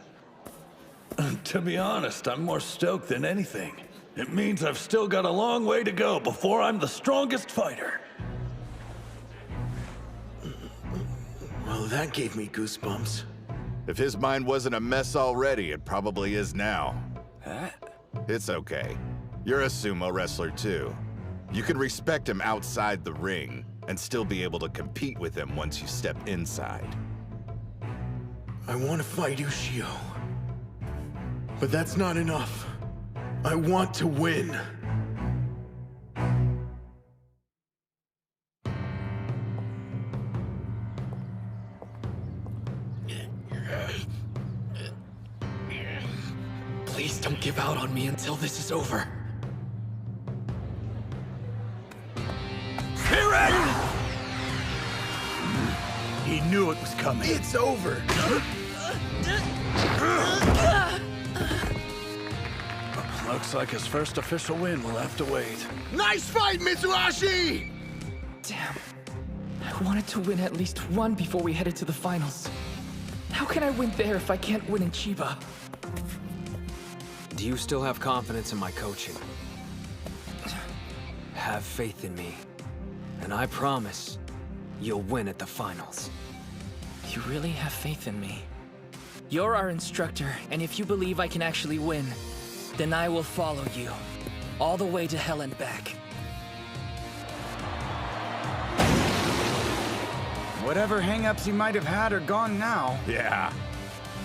To be honest, I'm more stoked than anything. It means I've still got a long way to go before I'm the strongest fighter. Well, that gave me goosebumps. If his mind wasn't a mess already, it probably is now. Huh? It's okay. You're a sumo wrestler too. You can respect him outside the ring and still be able to compete with him once you step inside. I want to fight Ushio. But that's not enough. I want to win. Please don't give out on me until this is over. Spirit! He knew it was coming. It's over! Looks like his first official win will have to wait. Nice fight, Mitsuhashi! Damn. I wanted to win at least one before we headed to the finals. How can I win there if I can't win in Chiba? Do you still have confidence in my coaching? Have faith in me. And I promise, you'll win at the finals. You really have faith in me? You're our instructor, and if you believe I can actually win, then I will follow you. All the way to hell and back. Whatever hang-ups he might have had are gone now. Yeah.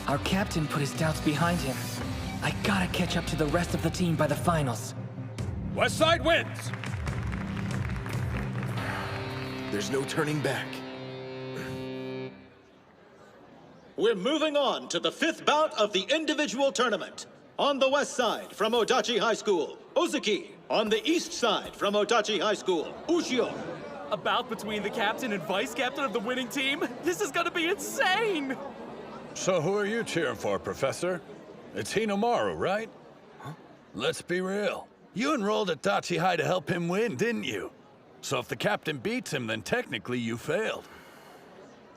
Our captain put his doubts behind him. I gotta catch up to the rest of the team by the finals. Westside wins! There's no turning back. We're moving on to the 5th bout of the individual tournament. On the west side from Odachi High School, Ozuki. On the east side from Odachi High School, Ushio. A bout between the captain and vice captain of the winning team? This is gonna be insane! So who are you cheering for, Professor? It's Hinomaru, right? Huh? Let's be real. You enrolled at Dachi High to help him win, didn't you? So if the captain beats him, then technically you failed.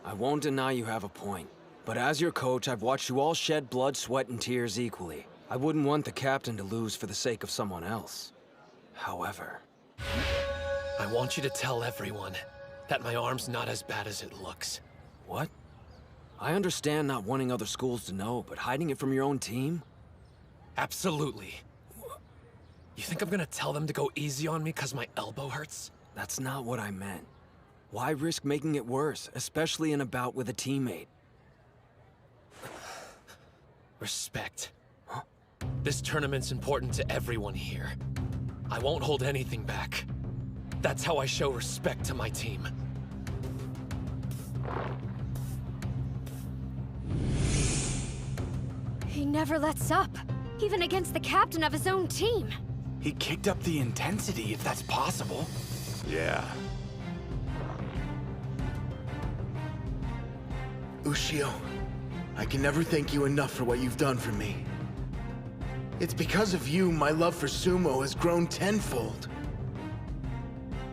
I won't deny you have a point. But as your coach, I've watched you all shed blood, sweat, and tears equally. I wouldn't want the captain to lose for the sake of someone else. However... I want you to tell everyone that my arm's not as bad as it looks. What? I understand not wanting other schools to know, but hiding it from your own team? Absolutely. You think I'm gonna tell them to go easy on me because my elbow hurts? That's not what I meant. Why risk making it worse, especially in a bout with a teammate? Respect. Huh? This tournament's important to everyone here. I won't hold anything back. That's how I show respect to my team. He never lets up, even against the captain of his own team. He kicked up the intensity, if that's possible. Yeah. Ushio, I can never thank you enough for what you've done for me. It's because of you my love for sumo has grown tenfold.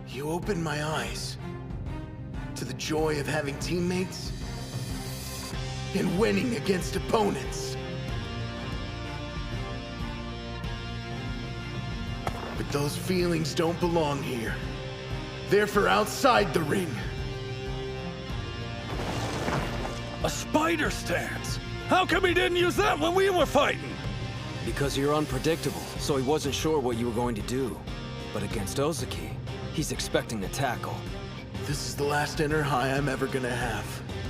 You opened my eyes to the joy of having teammates and winning against opponents. But those feelings don't belong here. They're for outside the ring. A spider stance! How come he didn't use that when we were fighting? Because you're unpredictable, so he wasn't sure what you were going to do. But against Ozuki, he's expecting a tackle. This is the last inner high I'm ever gonna have.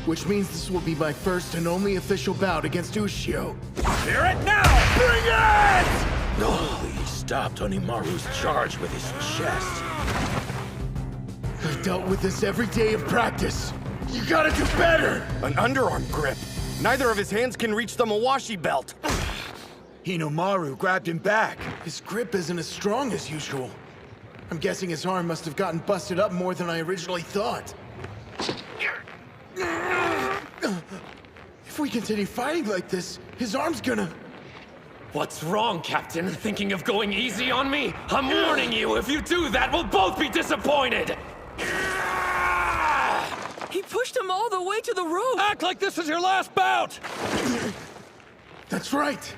Which means this will be my first and only official bout against Ushio. Hear it now! Bring it! Please stop Hinomaru's charge with his chest. I've dealt with this every day of practice. You gotta do better! An underarm grip. Neither of his hands can reach the Mawashi belt. Hinomaru grabbed him back. His grip isn't as strong as usual. I'm guessing his arm must have gotten busted up more than I originally thought. If we continue fighting like this, his arm's gonna... What's wrong, Captain? Thinking of going easy on me? I'm warning you, if you do that, we'll both be disappointed! He pushed him all the way to the rope! Act like this is your last bout! That's right!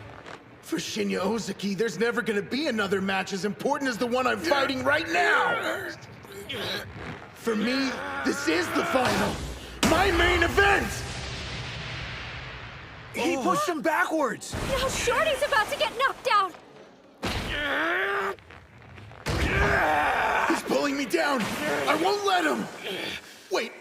For Shinya Ozuki, there's never gonna be another match as important as the one I'm fighting right now! For me, this is the final! My main event! He pushed him backwards! Now Shorty's about to get knocked out! He's pulling me down! I won't let him! Wait,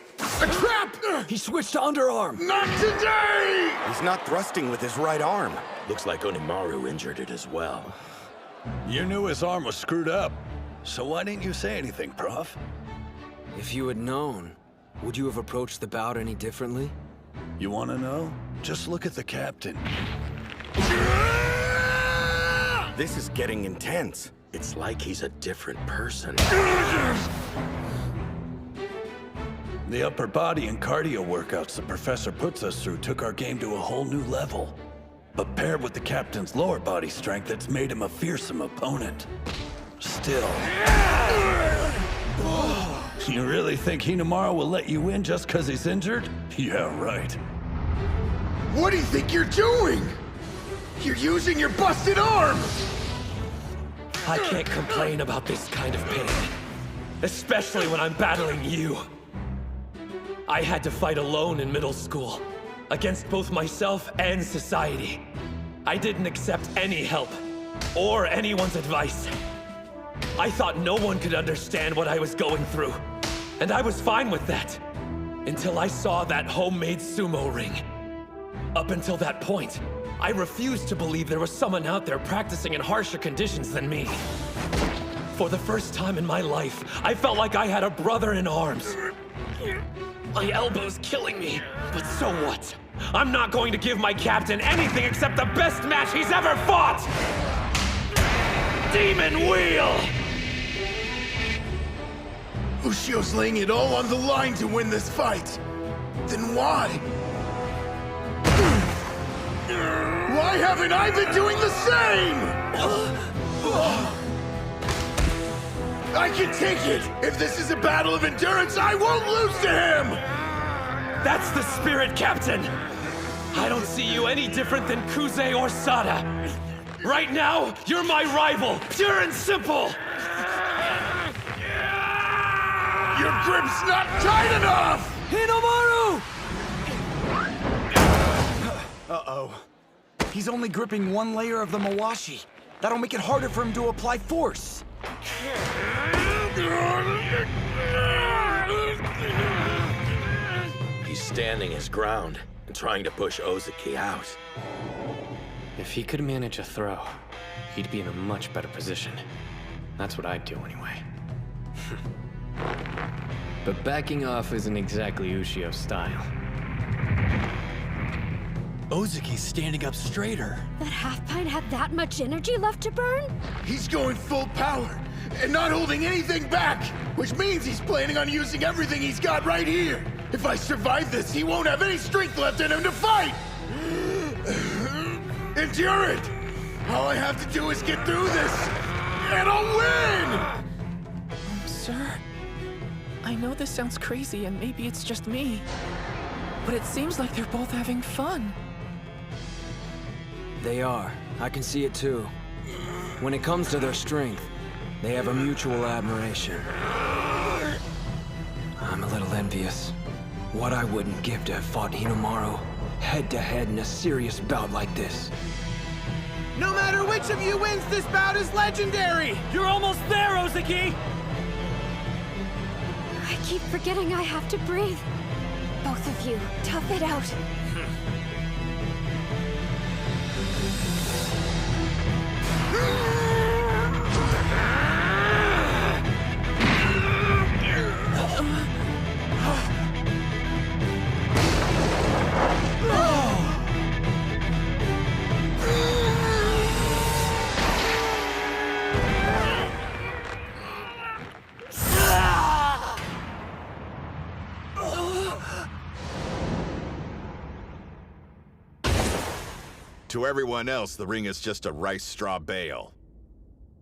A trap! He switched to underarm. Not today! He's not thrusting with his right arm. Looks like Hinomaru injured it as well. You knew his arm was screwed up. So why didn't you say anything, Prof? If you had known, would you have approached the bout any differently? You want to know? Just look at the captain. This is getting intense. It's like he's a different person. The upper body and cardio workouts the professor puts us through took our game to a whole new level. But paired with the captain's lower body strength, it's made him a fearsome opponent. Still. You really think Hinomaru will let you in just because he's injured? Yeah, right. What do you think you're doing? You're using your busted arm! I can't complain about this kind of pain. Especially when I'm battling you. I had to fight alone in middle school. Against both myself and society. I didn't accept any help. Or anyone's advice. I thought no one could understand what I was going through. And I was fine with that. Until I saw that homemade sumo ring. Up until that point, I refused to believe there was someone out there practicing in harsher conditions than me. For the first time in my life, I felt like I had a brother in arms. My elbow's killing me, but so what? I'm not going to give my captain anything except the best match he's ever fought! Demon Wheel! Ushio's laying it all on the line to win this fight. Then why? Why haven't I been doing the same? I can take it! If this is a battle of endurance, I won't lose to him! That's the spirit, Captain! I don't see you any different than Kuze or Sada. Right now, you're my rival, pure and simple! Your grip's not tight enough! Hinomaru! Uh-oh. He's only gripping one layer of the Mawashi. That'll make it harder for him to apply force. He's standing his ground and trying to push Ozaki out. If he could manage a throw, he'd be in a much better position. That's what I'd do anyway. But backing off isn't exactly Ushio's style. Ozaki's standing up straighter. That half-pint had that much energy left to burn? He's going full power and not holding anything back, which means he's planning on using everything he's got right here. If I survive this, he won't have any strength left in him to fight! Endure it! All I have to do is get through this, and I'll win! Sir, I know this sounds crazy and maybe it's just me, but it seems like they're both having fun. They are. I can see it too. When it comes to their strength, they have a mutual admiration. I'm a little envious. What I wouldn't give to have fought Hinomaru head-to-head in a serious bout like this. No matter which of you wins, this bout is legendary! You're almost there, Ozaki! I keep forgetting I have to breathe. Both of you, tough it out. To everyone else, the ring is just a rice straw bale.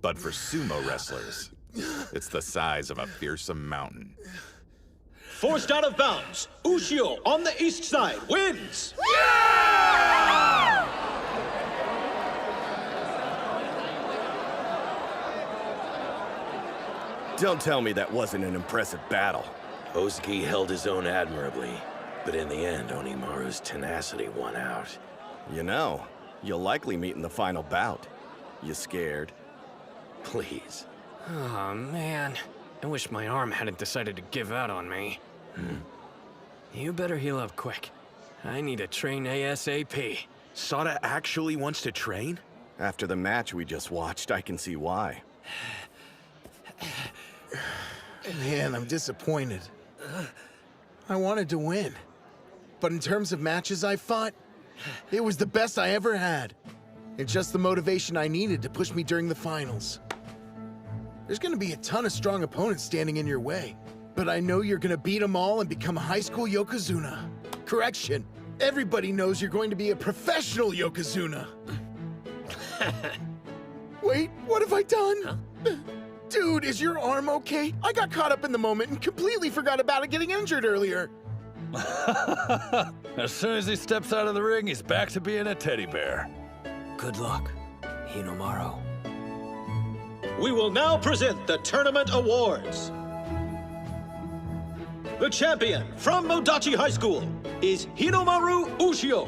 But for sumo wrestlers, it's the size of a fearsome mountain. Forced out of bounds, Ushio on the east side wins! Don't tell me that wasn't an impressive battle. Ozaki held his own admirably, but in the end, Hinomaru's tenacity won out. You know, you'll likely meet in the final bout. You scared? Please. Oh man, I wish my arm hadn't decided to give out on me. You better heal up quick. I need to train ASAP. Sada actually wants to train? After the match we just watched, I can see why. Man, I'm disappointed. I wanted to win. But in terms of matches I fought, it was the best I ever had. And just the motivation I needed to push me during the finals. There's gonna be a ton of strong opponents standing in your way. But I know you're gonna beat them all and become a high school Yokozuna. Correction, everybody knows you're going to be a professional Yokozuna. Wait, what have I done? Huh? Dude, is your arm okay? I got caught up in the moment and completely forgot about it getting injured earlier. As soon as he steps out of the ring, he's back to being a teddy bear. Good luck, Hinomaru. We will now present the tournament awards. The champion from Modachi High School is Hinomaru Ushio.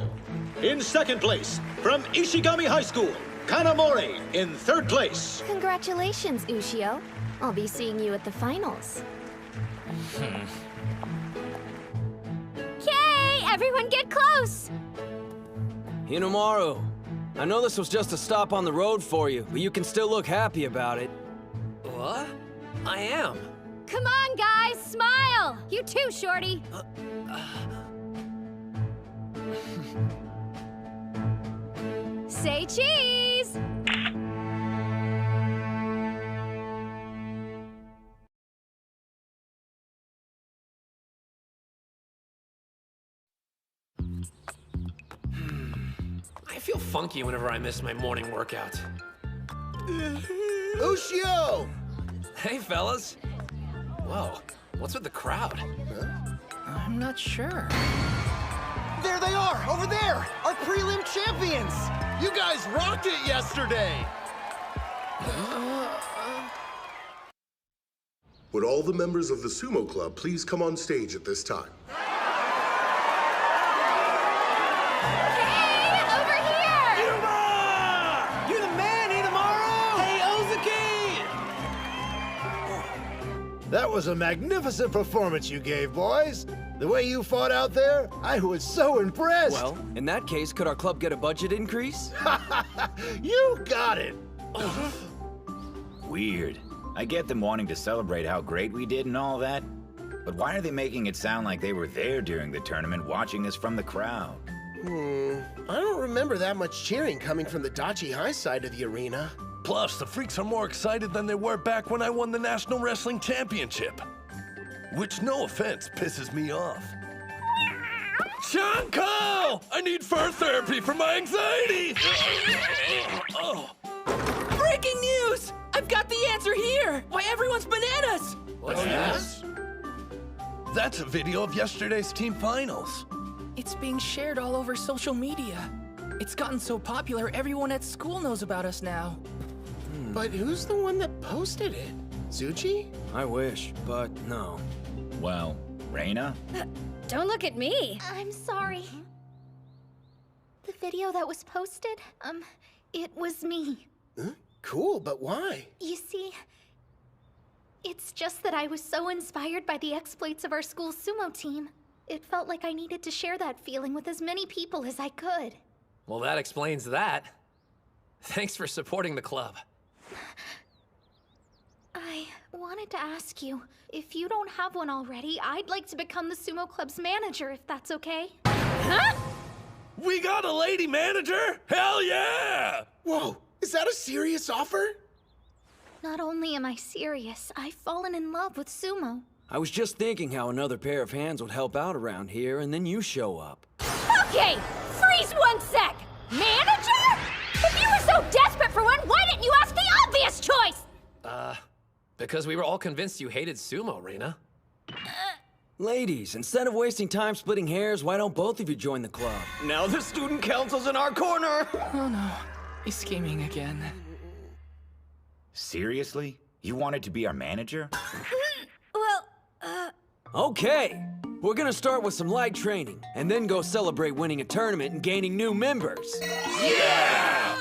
In second place, from Ishigami High School, Kanamori in third place. Congratulations, Ushio. I'll be seeing you at the finals. Okay, everyone get close! Hinomaru, I know this was just a stop on the road for you, but you can still look happy about it. What? I am. Come on, guys, smile! You too, Shorty. Say cheese! I feel funky whenever I miss my morning workout. Ushio! Hey, fellas. Whoa, what's with the crowd? I'm not sure. There they are, over there! Our prelim champions! You guys rocked it yesterday! Would all the members of the Sumo Club please come on stage at this time? That was a magnificent performance you gave, boys. The way you fought out there, I was so impressed. Well, in that case, could our club get a budget increase? You got it. Weird. I get them wanting to celebrate how great we did and all that, but why are they making it sound like they were there during the tournament watching us from the crowd? I don't remember that much cheering coming from the Dachi High side of the arena. Plus, the freaks are more excited than they were back when I won the National Wrestling Championship. Which, no offense, pisses me off. Chanko! I need fur therapy for my anxiety! Breaking news! I've got the answer here! Why everyone's bananas! What's this? That's a video of yesterday's team finals. It's being shared all over social media. It's gotten so popular, everyone at school knows about us now. But who's the one that posted it? Zuchi? I wish, but no. Well, Reina? Don't look at me. I'm sorry. The video that was posted, it was me. Huh? Cool, but why? You see, it's just that I was so inspired by the exploits of our school's sumo team. It felt like I needed to share that feeling with as many people as I could. Well, that explains that. Thanks for supporting the club. I wanted to ask you, if you don't have one already, I'd like to become the sumo club's manager, if that's okay. Huh? We got a lady manager? Hell yeah! Whoa, is that a serious offer? Not only am I serious, I've fallen in love with sumo. I was just thinking how another pair of hands would help out around here, and then you show up. Okay, freeze 1 sec! Manager? If you were so desperate for one, why didn't you ask the obvious choice? Because we were all convinced you hated sumo, Reina. Ladies, instead of wasting time splitting hairs, why don't both of you join the club? Now the student council's in our corner! Oh no, he's scheming again. Seriously? You wanted to be our manager? Okay, we're gonna start with some light training, and then go celebrate winning a tournament and gaining new members. Yeah!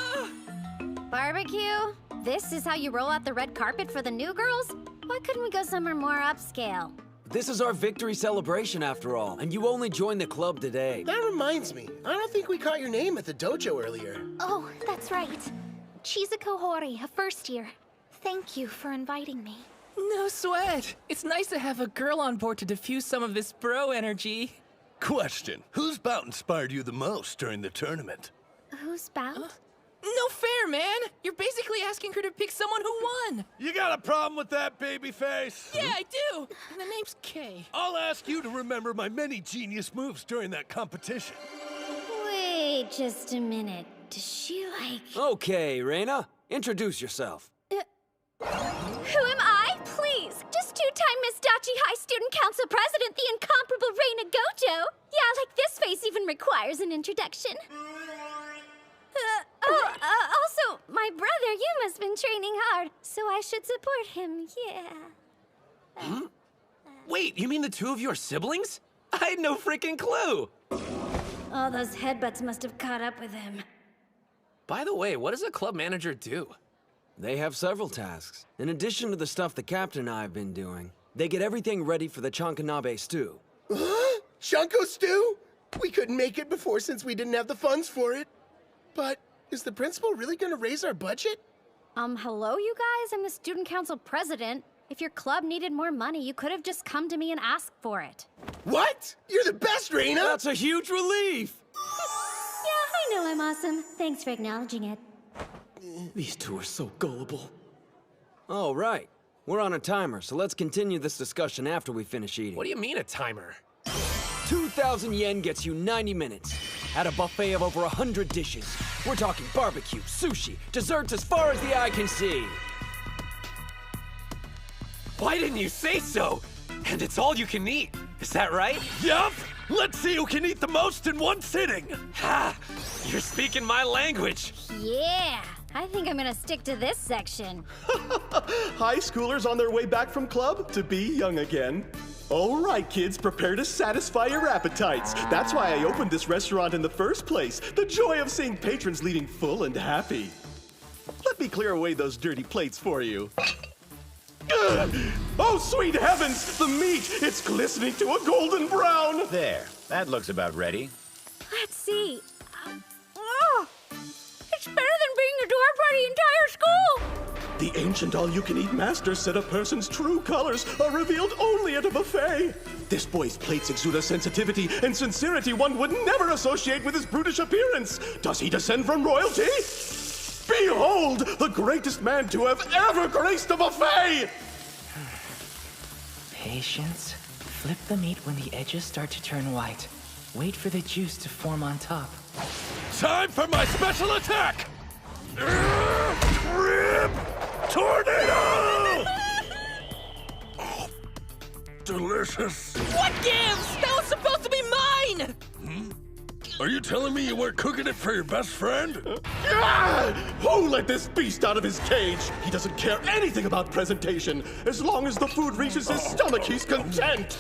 Barbecue? This is how you roll out the red carpet for the new girls? Why couldn't we go somewhere more upscale? This is our victory celebration after all, and you only joined the club today. That reminds me, I don't think we caught your name at the dojo earlier. Oh, that's right. Chizuko Hori, a first year. Thank you for inviting me. No sweat. It's nice to have a girl on board to diffuse some of this bro energy. Question, whose bout inspired you the most during the tournament? Whose bout? No fair, man! You're basically asking her to pick someone who won! You got a problem with that, babyface? Yeah, I do! And the name's Kay. I'll ask you to remember my many genius moves during that competition. Wait just a minute. Does she like... Okay, Reina, introduce yourself. Who am I? Please, just two-time Miss Dachi High Student Council President, the incomparable Reina Gojo. Yeah, like this face even requires an introduction. Also, my brother, you must have been training hard, so I should support him, yeah. Wait, you mean the two of you are siblings? I had no freaking clue! All those headbutts must have caught up with him. By the way, what does a club manager do? They have several tasks. In addition to the stuff the captain and I have been doing, they get everything ready for the Chankanabe stew. Huh? Shanko stew? We couldn't make it before since we didn't have the funds for it. But is the principal really gonna raise our budget? Hello, you guys? I'm the student council president. If your club needed more money, you could have just come to me and asked for it. What? You're the best, Reina! That's a huge relief! Yeah, I know I'm awesome. Thanks for acknowledging it. These two are so gullible. Oh, right. We're on a timer, so let's continue this discussion after we finish eating. What do you mean a timer? 2,000 yen gets you 90 minutes. At a buffet of over 100 dishes. We're talking barbecue, sushi, desserts as far as the eye can see. Why didn't you say so? And it's all you can eat. Is that right? Yup! Let's see who can eat the most in one sitting! Ha! You're speaking my language. Yeah, I think I'm gonna stick to this section. High schoolers on their way back from club to be young again. All right, kids, prepare to satisfy your appetites. That's why I opened this restaurant in the first place. The joy of seeing patrons leaving full and happy. Let me clear away those dirty plates for you. Ugh! Oh, sweet heavens! The meat! It's glistening to a golden brown! There. That looks about ready. Let's see. It's better than being the door for the entire school! The ancient all-you-can-eat master said a person's true colors are revealed only at a buffet. This boy's plates exude a sensitivity and sincerity one would never associate with his brutish appearance. Does he descend from royalty? Behold, the greatest man to have ever graced a buffet! Patience. Flip the meat when the edges start to turn white. Wait for the juice to form on top. Time for my special attack! Rib Tornado! Oh, delicious. What gives? That was supposed to be mine! Are you telling me you weren't cooking it for your best friend? Who let this beast out of his cage? He doesn't care anything about presentation. As long as the food reaches his stomach, he's content.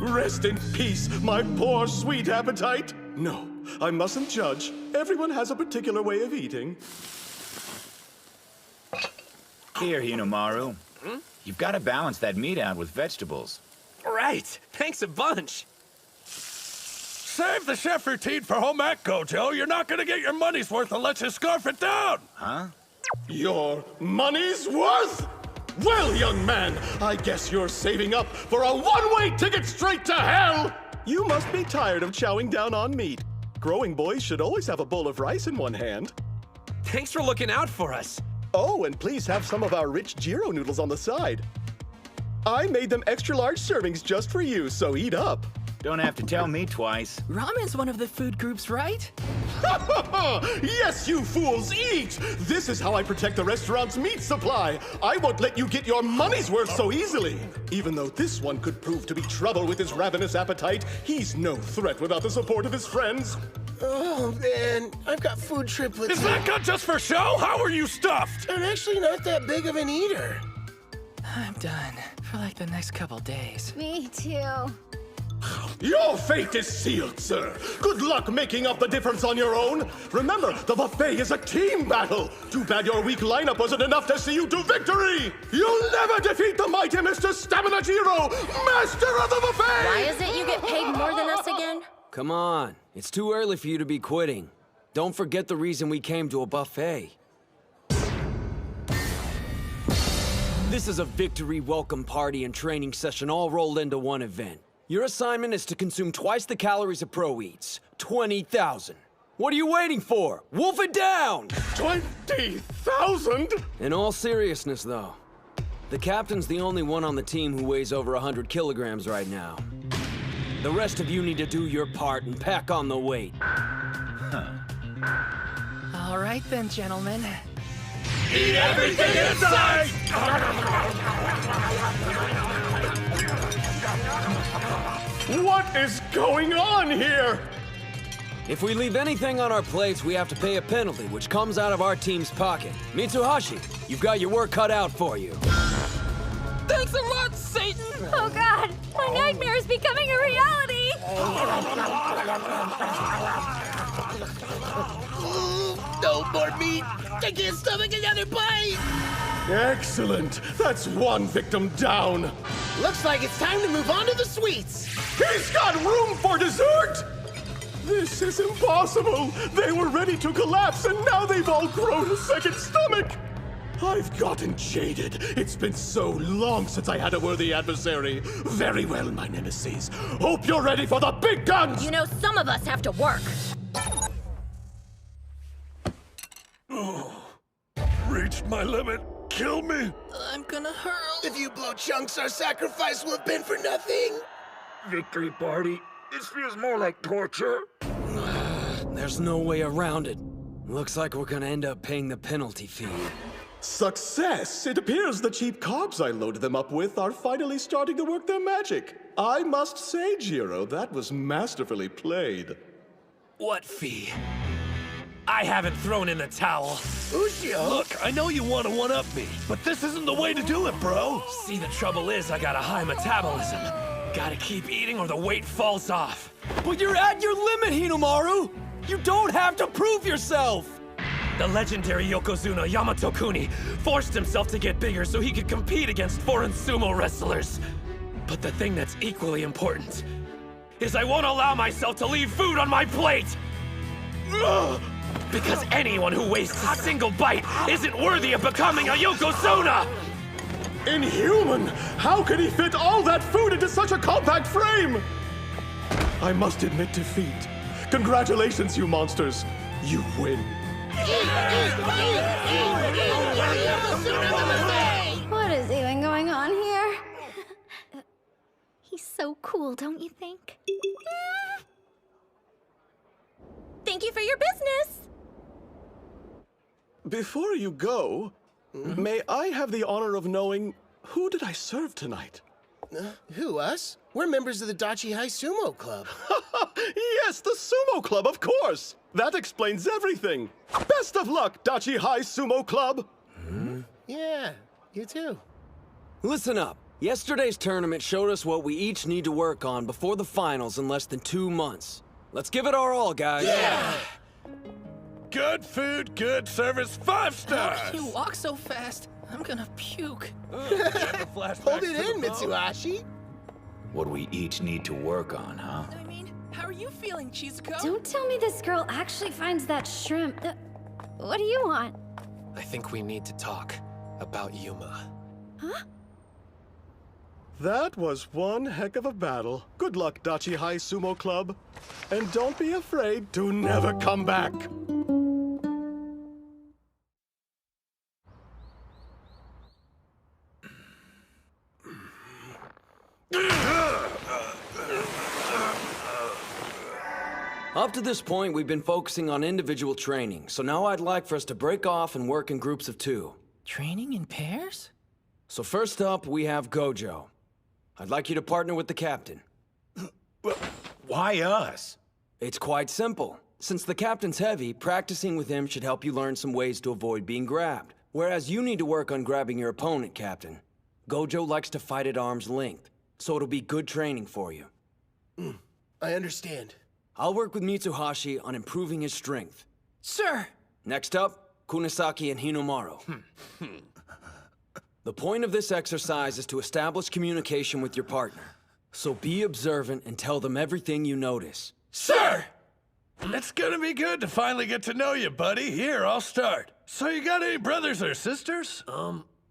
Rest in peace, my poor sweet appetite. No, I mustn't judge. Everyone has a particular way of eating. Here, Hinomaru. You've got to balance that meat out with vegetables. Right. Thanks a bunch. Save the chef routine for home ec, Gojo. You're not gonna get your money's worth unless you scarf it down. Huh? Your money's worth? Well, young man, I guess you're saving up for a one-way ticket straight to hell! You must be tired of chowing down on meat. Growing boys should always have a bowl of rice in one hand. Thanks for looking out for us. Oh, and please have some of our rich gyro noodles on the side. I made them extra large servings just for you, so eat up. Don't have to tell me twice. Ramen's one of the food groups, right? Yes, you fools, eat! This is how I protect the restaurant's meat supply. I won't let you get your money's worth so easily. Even though this one could prove to be trouble with his ravenous appetite, he's no threat without the support of his friends. Oh, man, I've got food triplets. Is that gun just for show? How are you stuffed? I'm actually not that big of an eater. I'm done for like the next couple days. Me too. Your fate is sealed, sir. Good luck making up the difference on your own. Remember, the buffet is a team battle. Too bad your weak lineup wasn't enough to see you to victory. You'll never defeat the mighty Mr. Stamina Jiro, master of the buffet! Why is it you get paid more than us again? Come on, it's too early for you to be quitting. Don't forget the reason we came to a buffet. This is a victory welcome party and training session all rolled into one event. Your assignment is to consume twice the calories a pro eats. 20,000. What are you waiting for? Wolf it down! 20,000? In all seriousness, though, the captain's the only one on the team who weighs over 100 kilograms right now. The rest of you need to do your part and pack on the weight. All right then, gentlemen. Eat everything in sight! What is going on here? If we leave anything on our plates, we have to pay a penalty, which comes out of our team's pocket. Mitsuhashi, you've got your work cut out for you. Thanks a lot, Satan! Oh god, my nightmare is becoming a reality! No more meat! I can't stomach another bite! Excellent. That's one victim down. Looks like it's time to move on to the sweets! He's got room for dessert! This is impossible! They were ready to collapse, and now they've all grown a second stomach! I've gotten jaded. It's been so long since I had a worthy adversary. Very well, my nemesis. Hope you're ready for the big guns! You know, some of us have to work. Reached my limit. Kill me. I'm gonna hurl. If you blow chunks, our sacrifice will have been for nothing. Victory party. This feels more like torture. There's no way around it. Looks like we're gonna end up paying the penalty fee. Success! It appears the cheap carbs I loaded them up with are finally starting to work their magic. I must say, Jiro, that was masterfully played. What fee? I haven't thrown in the towel. Ushio! Look, I know you want to one-up me, but this isn't the way to do it, bro. See, the trouble is I got a high metabolism. Gotta keep eating or the weight falls off. But you're at your limit, Hinomaru! You don't have to prove yourself! The legendary Yokozuna Yamato Kuni forced himself to get bigger so he could compete against foreign sumo wrestlers. But the thing that's equally important is I won't allow myself to leave food on my plate! Ugh! Because anyone who wastes a single bite isn't worthy of becoming a Yokozuna! Inhuman! How can he fit all that food into such a compact frame? I must admit defeat. Congratulations, you monsters. You win. What is even going on here? He's so cool, don't you think? Thank you for your business. Before you go, may I have the honor of knowing who did I serve tonight? Who, us? We're members of the Dachi High Sumo Club. Yes, the Sumo Club, of course! That explains everything! Best of luck, Dachi High Sumo Club! Yeah, you too. Listen up. Yesterday's tournament showed us what we each need to work on before the finals in less than 2 months. Let's give it our all, guys. Yeah! Good food, good service, 5 stars! How can you walk so fast? I'm gonna puke. Hold it in, Mitsuhashi. What we each need to work on, huh? I mean, how are you feeling, Chizuko? Don't tell me this girl actually finds that shrimp. What do you want? I think we need to talk about Yuma. Huh? That was one heck of a battle. Good luck, Dachi High Sumo Club. And don't be afraid to never come back. Up to this point, we've been focusing on individual training, so now I'd like for us to break off and work in groups of 2. Training in pairs? So first up, we have Gojo. I'd like you to partner with the captain. Why us? It's quite simple. Since the captain's heavy, practicing with him should help you learn some ways to avoid being grabbed. Whereas you need to work on grabbing your opponent, Captain. Gojo likes to fight at arm's length, so it'll be good training for you. I understand. I'll work with Mitsuhashi on improving his strength. Sir! Next up, Kunisaki and Hinomaru. The point of this exercise is to establish communication with your partner. So be observant and tell them everything you notice. Sir! It's gonna be good to finally get to know you, buddy. Here, I'll start. So you got any brothers or sisters?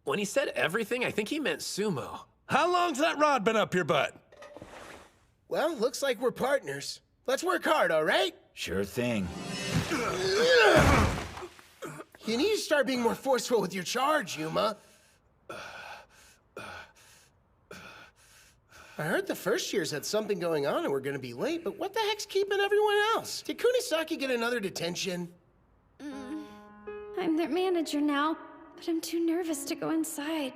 When he said everything, I think he meant Sumo. How long's that rod been up your butt? Well, looks like we're partners. Let's work hard, all right? Sure thing. You need to start being more forceful with your charge, Yuma. I heard the first years had something going on and we're gonna be late, but what the heck's keeping everyone else? Did Kunisaki get another detention? I'm their manager now, but I'm too nervous to go inside.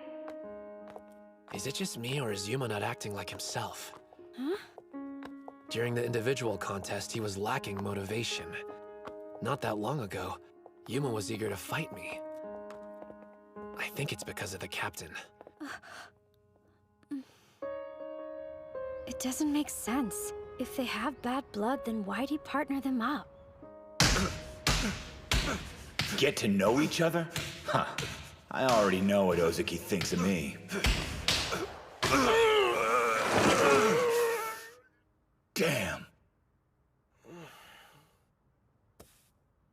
Is it just me, or is Yuma not acting like himself? Huh? During the individual contest, he was lacking motivation. Not that long ago, Yuma was eager to fight me. I think it's because of the captain. It doesn't make sense. If they have bad blood, then why'd he partner them up? Get to know each other? Huh. I already know what Ozaki thinks of me. Damn.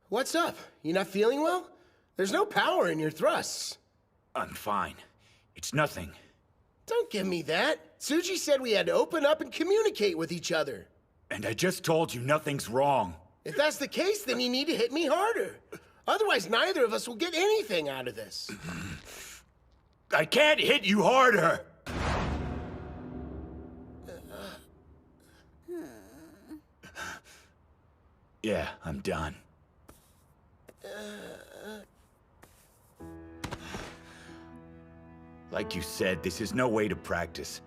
What's up? You not feeling well? There's no power in your thrusts. I'm fine. It's nothing. Don't give me that. Tsuji said we had to open up and communicate with each other. And I just told you nothing's wrong. If that's the case, then you need to hit me harder. Otherwise, neither of us will get anything out of this. I can't hit you harder! Yeah, I'm done. Like you said, this is no way to practice.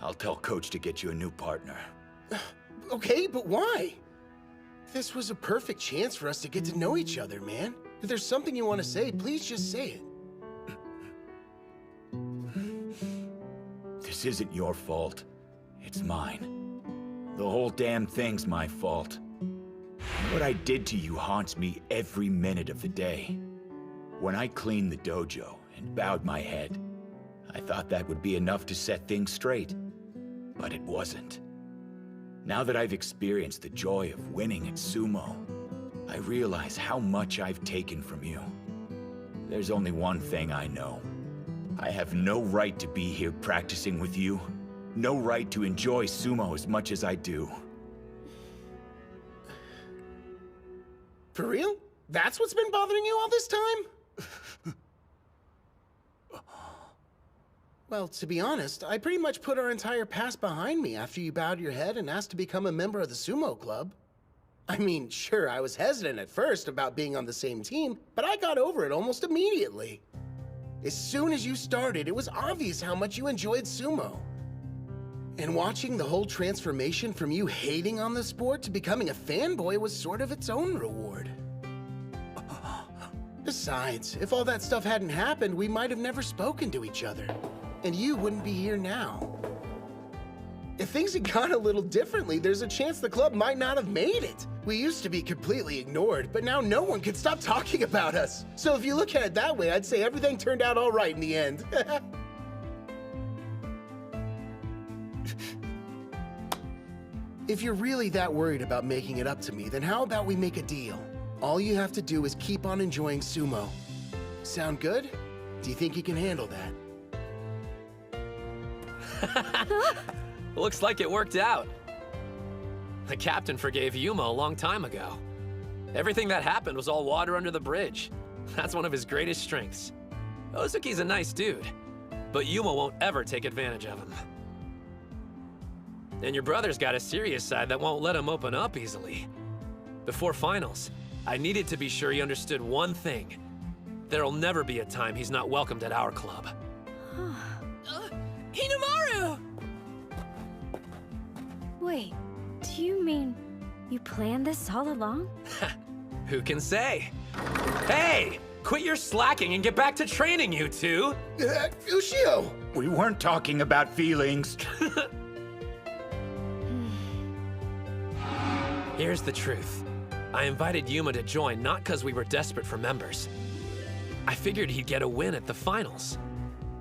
I'll tell Coach to get you a new partner. Okay, but why? This was a perfect chance for us to get to know each other, man. If there's something you want to say, please just say it. This isn't your fault. It's mine. The whole damn thing's my fault. What I did to you haunts me every minute of the day. When I cleaned the dojo and bowed my head, I thought that would be enough to set things straight. But it wasn't. Now that I've experienced the joy of winning at sumo, I realize how much I've taken from you. There's only one thing I know. I have no right to be here practicing with you. No right to enjoy sumo as much as I do. For real? That's what's been bothering you all this time? Well, to be honest, I pretty much put our entire past behind me after you bowed your head and asked to become a member of the sumo club. I mean, sure, I was hesitant at first about being on the same team, but I got over it almost immediately. As soon as you started, it was obvious how much you enjoyed sumo. And watching the whole transformation from you hating on the sport to becoming a fanboy was sort of its own reward. Besides, if all that stuff hadn't happened, we might have never spoken to each other. And you wouldn't be here now. If things had gone a little differently, there's a chance the club might not have made it. We used to be completely ignored, but now no one can stop talking about us. So if you look at it that way, I'd say everything turned out all right in the end. If you're really that worried about making it up to me, then how about we make a deal? All you have to do is keep on enjoying sumo. Sound good? Do you think you can handle that? Looks like it worked out. The captain forgave Yuma a long time ago. Everything that happened was all water under the bridge. That's one of his greatest strengths. Ozaki's a nice dude, but Yuma won't ever take advantage of him. And your brother's got a serious side that won't let him open up easily. Before finals, I needed to be sure he understood one thing. There'll never be a time he's not welcomed at our club. Hinomaru! Wait, do you mean you planned this all along? Who can say? Hey! Quit your slacking and get back to training, you two! Ushio! We weren't talking about feelings. Here's the truth. I invited Yuma to join not because we were desperate for members. I figured he'd get a win at the finals.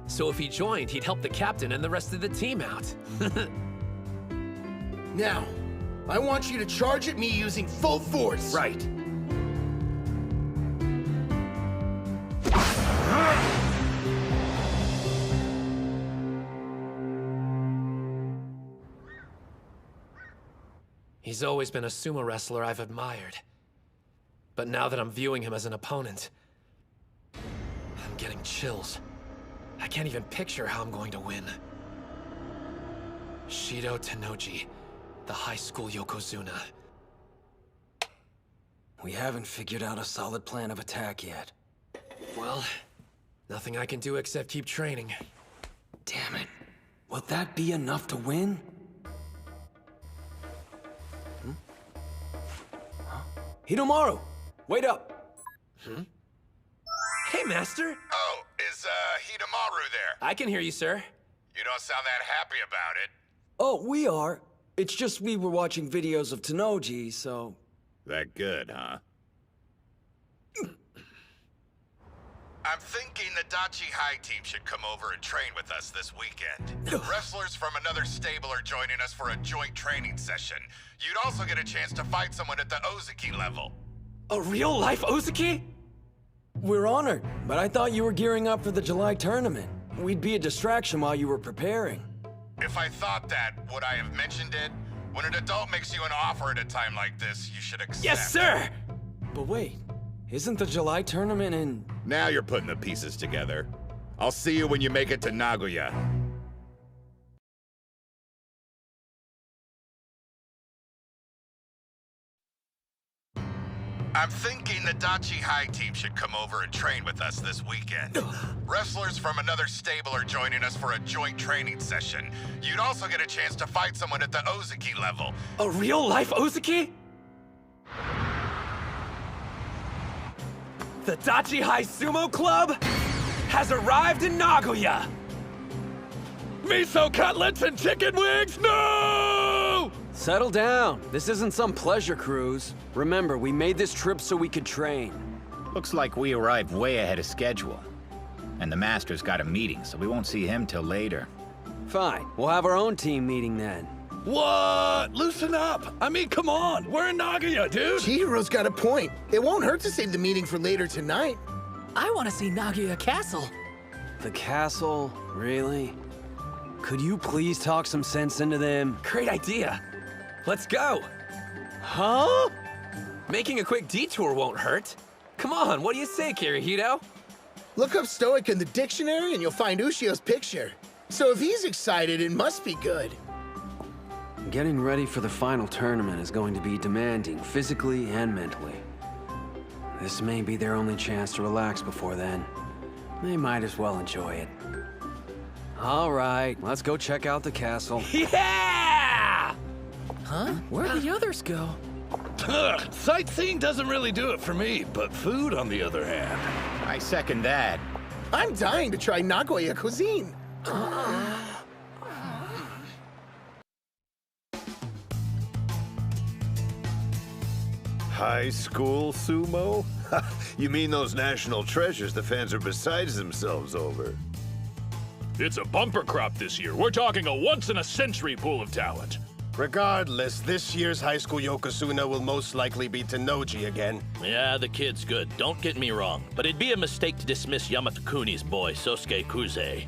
So if he joined, he'd help the captain and the rest of the team out. Now, I want you to charge at me using full force. Right. He's always been a sumo wrestler I've admired. But now that I'm viewing him as an opponent, I'm getting chills. I can't even picture how I'm going to win. Shido Tennoji, the high school Yokozuna. We haven't figured out a solid plan of attack yet. Well, nothing I can do except keep training. Damn it. Will that be enough to win? Hinomaru! Wait up! Hey, Master! Oh, is, Hinomaru there? I can hear you, sir. You don't sound that happy about it. Oh, we are. It's just we were watching videos of Tennoji, so... That good, huh? I'm thinking the Dachi High team should come over and train with us this weekend. Wrestlers from another stable are joining us for a joint training session. You'd also get a chance to fight someone at the Ozuki level. A real-life Ozuki? We're honored, but I thought you were gearing up for the July tournament. We'd be a distraction while you were preparing. If I thought that, would I have mentioned it? When an adult makes you an offer at a time like this, you should accept. Yes, sir! But wait, isn't the July tournament in... Now you're putting the pieces together. I'll see you when you make it to Nagoya. I'm thinking the Dachi High team should come over and train with us this weekend. Wrestlers from another stable are joining us for a joint training session. You'd also get a chance to fight someone at the Ozuki level. A real-life Ozuki? The Dachi High Sumo Club has arrived in Nagoya! Miso cutlets and chicken wings? No! Settle down. This isn't some pleasure cruise. Remember, we made this trip so we could train. Looks like we arrived way ahead of schedule. And the Master's got a meeting, so we won't see him till later. Fine. We'll have our own team meeting then. What? Loosen up. I mean, come on. We're in Nagoya, dude. Chihiro's got a point. It won't hurt to save the meeting for later tonight. I want to see Nagoya Castle. The castle? Really? Could you please talk some sense into them? Great idea. Let's go. Huh? Making a quick detour won't hurt. Come on, what do you say, Kirihito? Look up Stoic in the dictionary and you'll find Ushio's picture. So if he's excited, it must be good. Getting ready for the final tournament is going to be demanding, physically and mentally. This may be their only chance to relax before then. They might as well enjoy it. All right, let's go check out the castle. Yeah! Huh? Where'd the others go? Sightseeing doesn't really do it for me, but food, on the other hand. I second that. I'm dying to try Nagoya cuisine. High school sumo? You mean those national treasures the fans are beside themselves over? It's a bumper crop this year. We're talking a once-in-a-century pool of talent. Regardless, this year's high school Yokozuna will most likely be Tennoji again. Yeah, the kid's good. Don't get me wrong. But it'd be a mistake to dismiss Yamato-kuni's boy, Sosuke Kuze.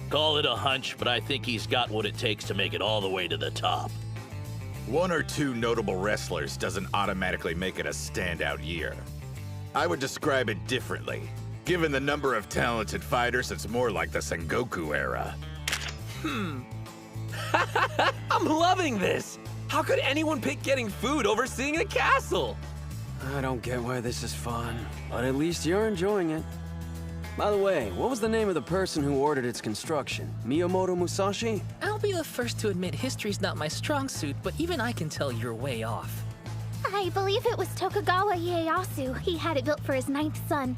Call it a hunch, but I think he's got what it takes to make it all the way to the top. One or two notable wrestlers doesn't automatically make it a standout year. I would describe it differently. Given the number of talented fighters, it's more like the Sengoku era. I'm loving this! How could anyone pick getting food over seeing a castle? I don't get why this is fun, but at least you're enjoying it. By the way, what was the name of the person who ordered its construction? Miyamoto Musashi? I'll be the first to admit history's not my strong suit, but even I can tell you're way off. I believe it was Tokugawa Ieyasu. He had it built for his 9th son.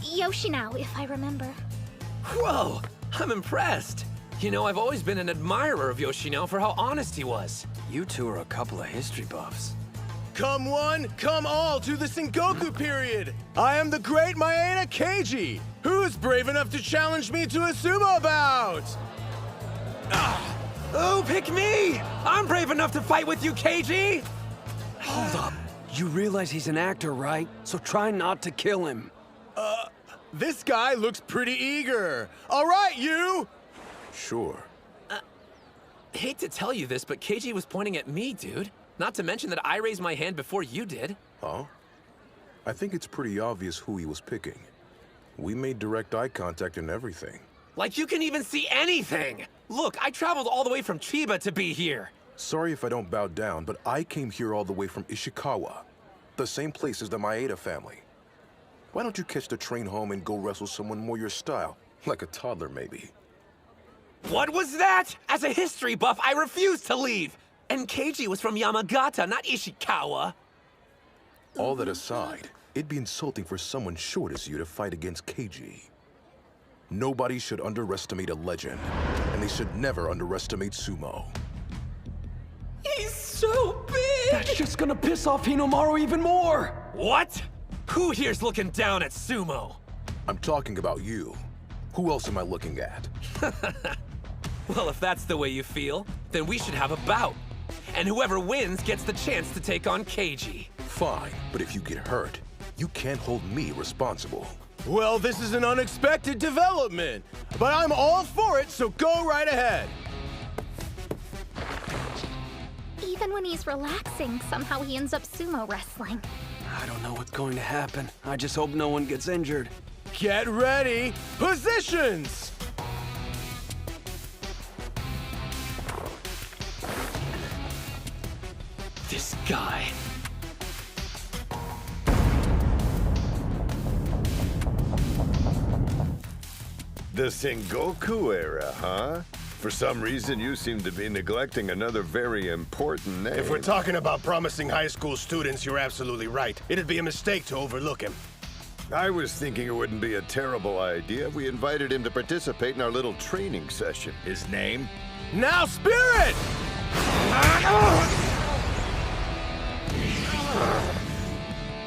Yoshinao, if I remember. Whoa! I'm impressed! You know, I've always been an admirer of Yoshinao for how honest he was. You two are a couple of history buffs. Come one, come all to the Sengoku period! I am the great Maeda Keiji! Who's brave enough to challenge me to a sumo bout? Oh, pick me! I'm brave enough to fight with you, Keiji! Hold up. You realize he's an actor, right? So try not to kill him. This guy looks pretty eager. All right, you! Sure. Hate to tell you this, but Keiji was pointing at me, dude. Not to mention that I raised my hand before you did. Huh? I think it's pretty obvious who he was picking. We made direct eye contact and everything. Like you can even see anything! Look, I traveled all the way from Chiba to be here. Sorry if I don't bow down, but I came here all the way from Ishikawa. The same place as the Maeda family. Why don't you catch the train home and go wrestle someone more your style? Like a toddler, maybe. What was that? As a history buff, I refuse to leave! And Keiji was from Yamagata, not Ishikawa. All that aside, it'd be insulting for someone short as you to fight against Keiji. Nobody should underestimate a legend, and they should never underestimate sumo. He's so big! That's just gonna piss off Hinomaru even more! What? Who here's looking down at sumo? I'm talking about you. Who else am I looking at? Well, if that's the way you feel, then we should have a bout. And whoever wins gets the chance to take on Keiji. Fine, but if you get hurt, you can't hold me responsible. Well, this is an unexpected development, but I'm all for it, so go right ahead. Even when he's relaxing, somehow he ends up sumo wrestling. I don't know what's going to happen. I just hope no one gets injured. Get ready! Positions! This guy. The Sengoku era, huh? For some reason, you seem to be neglecting another very important name. If we're talking about promising high school students, you're absolutely right. It'd be a mistake to overlook him. I was thinking it wouldn't be a terrible idea if we invited him to participate in our little training session. His name? Now, Spirit!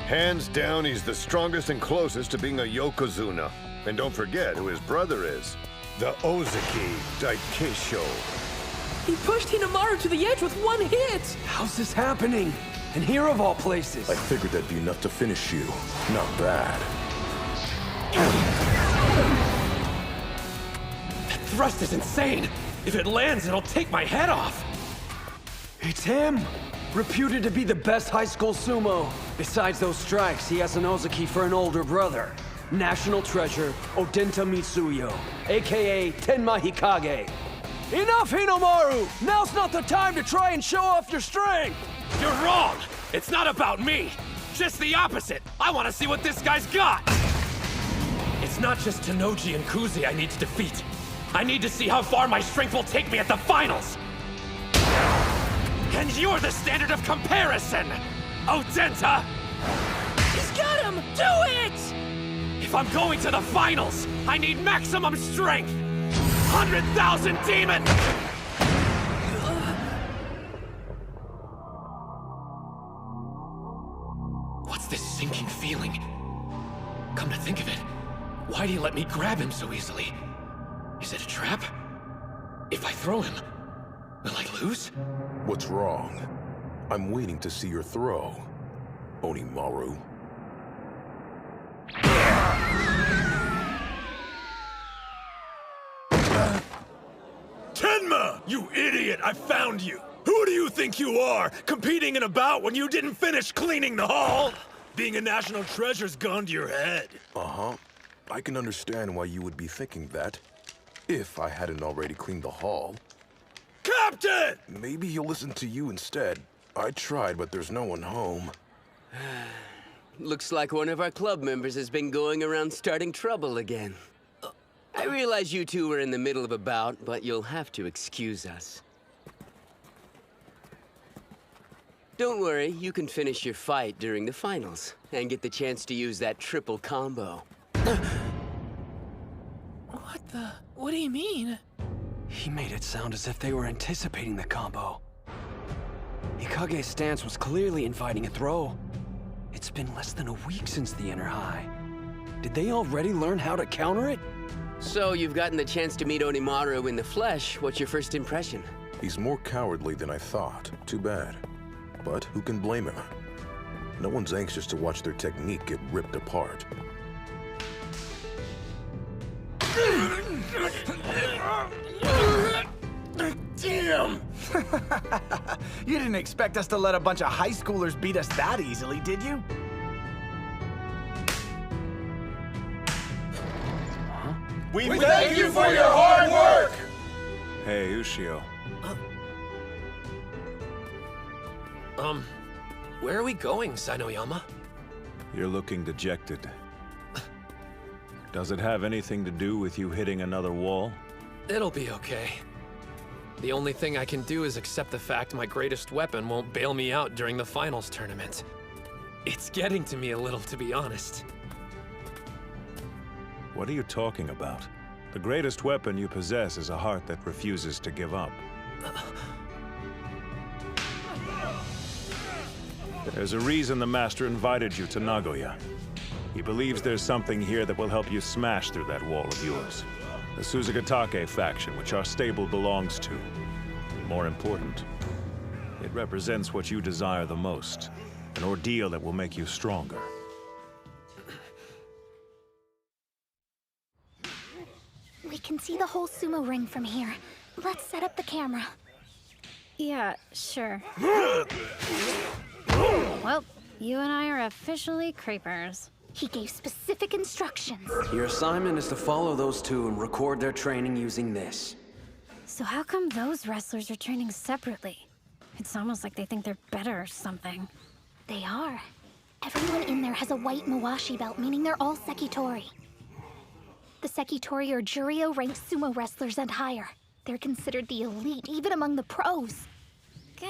Hands down, he's the strongest and closest to being a Yokozuna. And don't forget who his brother is. The Ozaki Daikesho. He pushed Hinomaru to the edge with one hit! How's this happening? And here of all places. I figured that'd be enough to finish you. Not bad. That thrust is insane! If it lands, it'll take my head off! It's him! Reputed to be the best high school sumo. Besides those strikes, he has an Ozaki for an older brother. National treasure, Odenta Mitsuyo, aka Tenma Hikage. Enough, Hinomaru! Now's not the time to try and show off your strength! You're wrong! It's not about me! Just the opposite! I want to see what this guy's got! It's not just Tenoji and Kuze I need to defeat. I need to see how far my strength will take me at the finals! And you're the standard of comparison! Odenta! He's got him! Do it! If I'm going to the finals, I need maximum strength! 100,000 demon! What's this sinking feeling? Come to think of it, why'd he let me grab him so easily? Is it a trap? If I throw him, will I lose? What's wrong? I'm waiting to see your throw, Hinomaru. Tenma! You idiot! I found you! Who do you think you are, competing in a bout when you didn't finish cleaning the hall? Being a national treasure's gone to your head. Uh-huh. I can understand why you would be thinking that, if I hadn't already cleaned the hall. Captain! Maybe he'll listen to you instead. I tried, but there's no one home. Looks like one of our club members has been going around starting trouble again. I realize you two were in the middle of a bout, but you'll have to excuse us. Don't worry, you can finish your fight during the finals, and get the chance to use that triple combo. What do you mean? He made it sound as if they were anticipating the combo. Ikage's stance was clearly inviting a throw. It's been less than a week since the inner high. Did they already learn how to counter it? So you've gotten the chance to meet Hinomaru in the flesh. What's your first impression? He's more cowardly than I thought. Too bad. But who can blame him? No one's anxious to watch their technique get ripped apart. Damn! You didn't expect us to let a bunch of high schoolers beat us that easily, did you? We thank you for your hard work! Hey, Ushio. Where are we going, Sainoyama? You're looking dejected. Does it have anything to do with you hitting another wall? It'll be okay. The only thing I can do is accept the fact my greatest weapon won't bail me out during the finals tournament. It's getting to me a little, to be honest. What are you talking about? The greatest weapon you possess is a heart that refuses to give up. There's a reason the Master invited you to Nagoya. He believes there's something here that will help you smash through that wall of yours. The Suzugatake faction, which our stable belongs to. More important, it represents what you desire the most. An ordeal that will make you stronger. We can see the whole sumo ring from here. Let's set up the camera. Yeah, sure. Well, you and I are officially creepers. He gave specific instructions. Your assignment is to follow those two and record their training using this. So how come those wrestlers are training separately? It's almost like they think they're better or something. They are. Everyone in there has a white Mawashi belt, meaning they're all Sekitori. The Sekitori are Juryo-ranked sumo wrestlers and higher. They're considered the elite, even among the pros. Gah,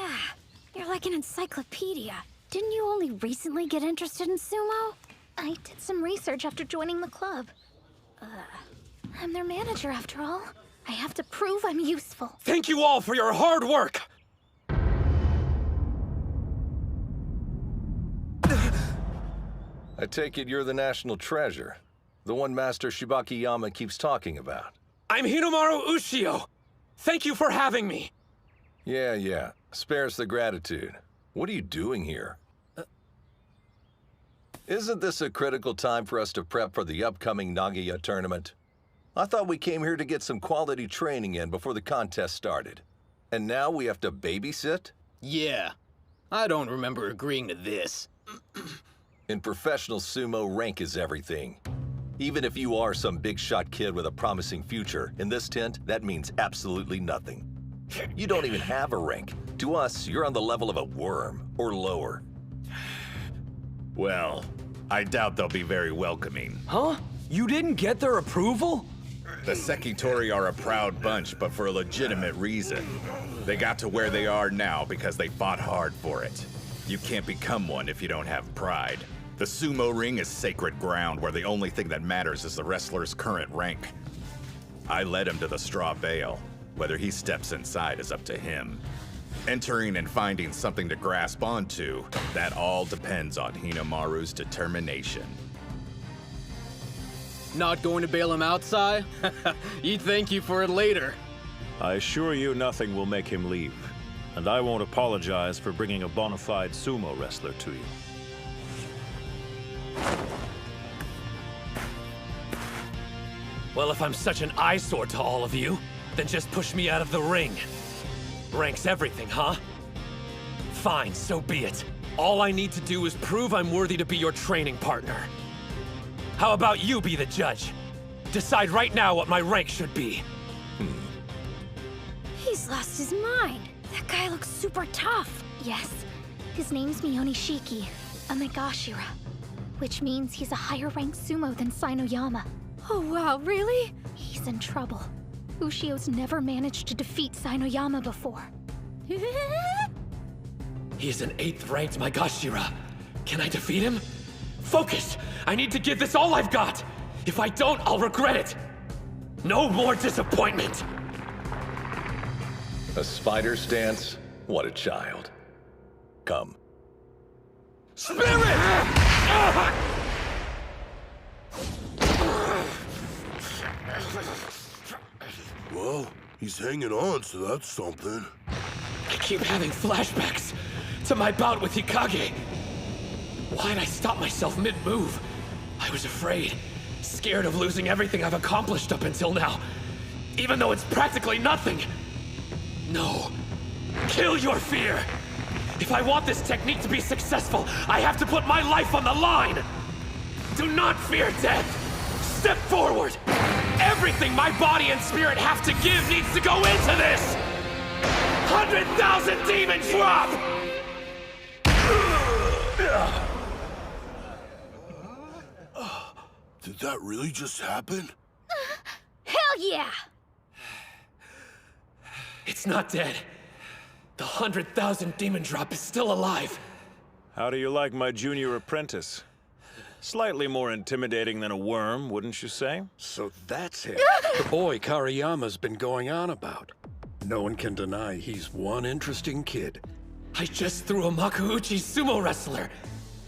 you're like an encyclopedia. Didn't you only recently get interested in sumo? I did some research after joining the club. I'm their manager, after all. I have to prove I'm useful. Thank you all for your hard work! I take it you're the national treasure. The one Master Shibakiyama keeps talking about. I'm Hinomaru Ushio! Thank you for having me! Yeah. Spare us the gratitude. What are you doing here? Isn't this a critical time for us to prep for the upcoming Nagoya tournament? I thought we came here to get some quality training in before the contest started. And now we have to babysit? Yeah. I don't remember agreeing to this. In professional sumo, rank is everything. Even if you are some big-shot kid with a promising future, in this tent, that means absolutely nothing. You don't even have a rank. To us, you're on the level of a worm, or lower. Well, I doubt they'll be very welcoming. Huh? You didn't get their approval? The Sekitori are a proud bunch, but for a legitimate reason. They got to where they are now because they fought hard for it. You can't become one if you don't have pride. The sumo ring is sacred ground where the only thing that matters is the wrestler's current rank. I led him to the straw bale. Whether he steps inside is up to him. Entering and finding something to grasp onto, that all depends on Hinomaru's determination. Not going to bail him out, Sai? He'd thank you for it later. I assure you nothing will make him leave. And I won't apologize for bringing a bona fide sumo wrestler to you. Well, if I'm such an eyesore to all of you, then just push me out of the ring. Rank's everything, huh? Fine, so be it. All I need to do is prove I'm worthy to be your training partner. How about you be the judge? Decide right now what my rank should be. He's lost his mind. That guy looks super tough. Yes, his name's Miyonishiki, a Megashira, which means he's a higher-ranked sumo than Sainoyama. Oh wow, really? He's in trouble. Ushio's never managed to defeat Sainoyama before. He's an 8th-ranked Megashira. Can I defeat him? Focus! I need to give this all I've got! If I don't, I'll regret it! No more disappointment! A spider stance? What a child. outcome. Spirit! Well, he's hanging on, so that's something. I keep having flashbacks to my bout with Hikage. Why'd I stop myself mid-move? I was afraid, scared of losing everything I've accomplished up until now, even though it's practically nothing. No. Kill your fear! If I want this technique to be successful, I have to put my life on the line! Do not fear death! Step forward! Everything my body and spirit have to give needs to go into this! 100,000 demon drop! Did that really just happen? Hell yeah! It's not dead. The 100,000 demon drop is still alive. How do you like my junior apprentice? Slightly more intimidating than a worm, wouldn't you say? So that's it. The boy Kariyama's been going on about. No one can deny he's one interesting kid. I just threw a Makuuchi sumo wrestler,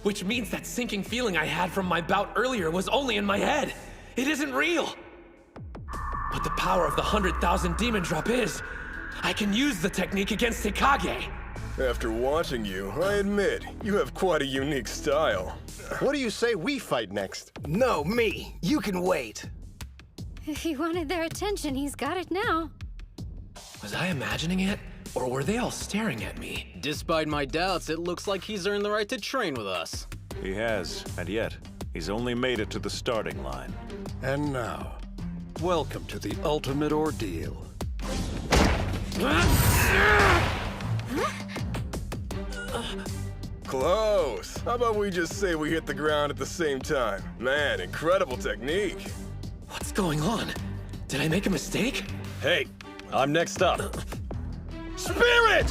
which means that sinking feeling I had from my bout earlier was only in my head. It isn't real. But the power of the 100,000 demon drop is, I can use the technique against Hikage. After watching you, I admit, you have quite a unique style. What do you say we fight next? No, me. You can wait. If he wanted their attention, he's got it now. Was I imagining it? Or were they all staring at me? Despite my doubts, it looks like he's earned the right to train with us. He has, and yet, he's only made it to the starting line. And now, welcome to the ultimate ordeal. Close. How about we just say we hit the ground at the same time? Man, incredible technique. What's going on? Did I make a mistake? Hey, I'm next up. Spirit!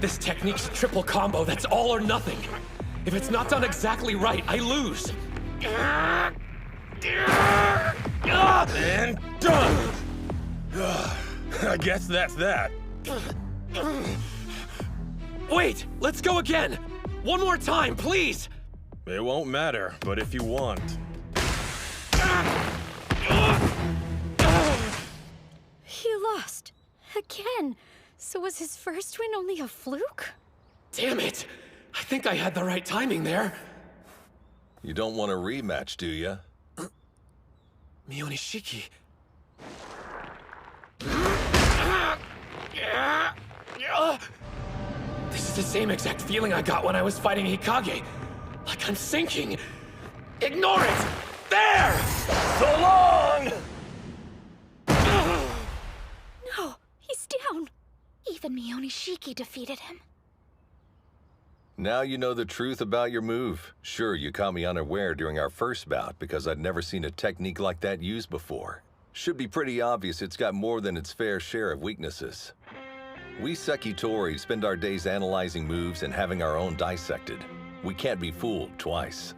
This technique's a triple combo that's all or nothing. If it's not done exactly right, I lose. And done! I guess that's that. Wait, let's go again! One more time, please! It won't matter, but if you want. He lost. Again. So was his first win only a fluke? Damn it! I think I had the right timing there. You don't want a rematch, do you? Mionishiki. This is the same exact feeling I got when I was fighting Hikage. Like I'm sinking. Ignore it! There! So long! No, he's down. Even Mionishiki defeated him. Now you know the truth about your move. Sure, you caught me unaware during our first bout because I'd never seen a technique like that used before. Should be pretty obvious it's got more than its fair share of weaknesses. We Sekitori spend our days analyzing moves and having our own dissected. We can't be fooled twice.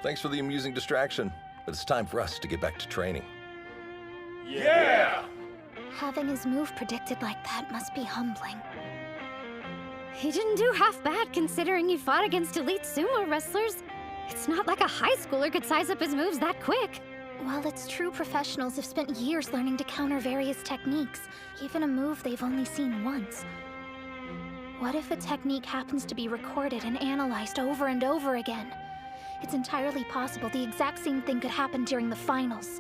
Thanks for the amusing distraction, but it's time for us to get back to training. Yeah! Having his move predicted like that must be humbling. He didn't do half bad considering he fought against elite sumo wrestlers. It's not like a high schooler could size up his moves that quick. While it's true professionals have spent years learning to counter various techniques, even a move they've only seen once. What if a technique happens to be recorded and analyzed over and over again? It's entirely possible the exact same thing could happen during the finals.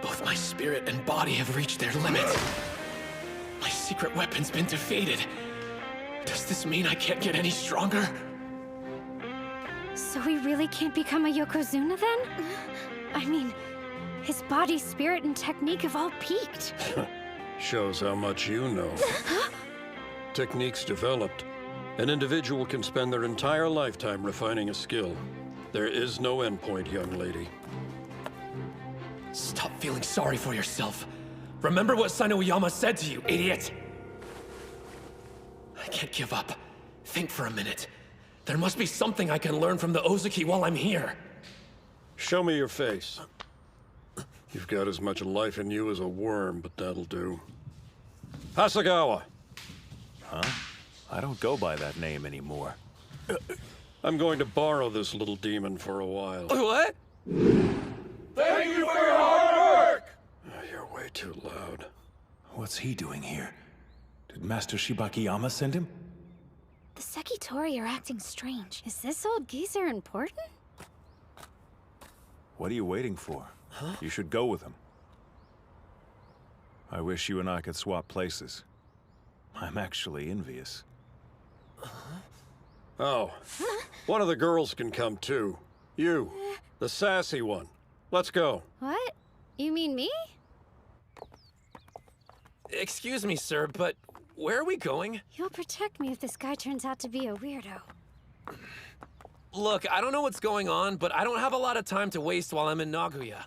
Both my spirit and body have reached their limits. My secret weapon's been defeated. Does this mean I can't get any stronger? So he really can't become a Yokozuna then? I mean, his body, spirit, and technique have all peaked. Shows how much you know. Techniques developed. An individual can spend their entire lifetime refining a skill. There is no endpoint, young lady. Stop feeling sorry for yourself. Remember what Sanoyama said to you, idiot! I can't give up. Think for a minute. There must be something I can learn from the Ozuki while I'm here. Show me your face. You've got as much life in you as a worm, but that'll do. Hasagawa! Huh? I don't go by that name anymore. I'm going to borrow this little demon for a while. What? Thank you for your hard work! You're way too loud. What's he doing here? Did Master Shibakiyama send him? The Sekitori are acting strange. Is this old geezer important? What are you waiting for? Huh? You should go with him. I wish you and I could swap places. I'm actually envious. Oh, one of the girls can come too. You, the sassy one. Let's go. What? You mean me? Excuse me, sir, but where are we going? You'll protect me if this guy turns out to be a weirdo. Look, I don't know what's going on, but I don't have a lot of time to waste while I'm in Nagoya.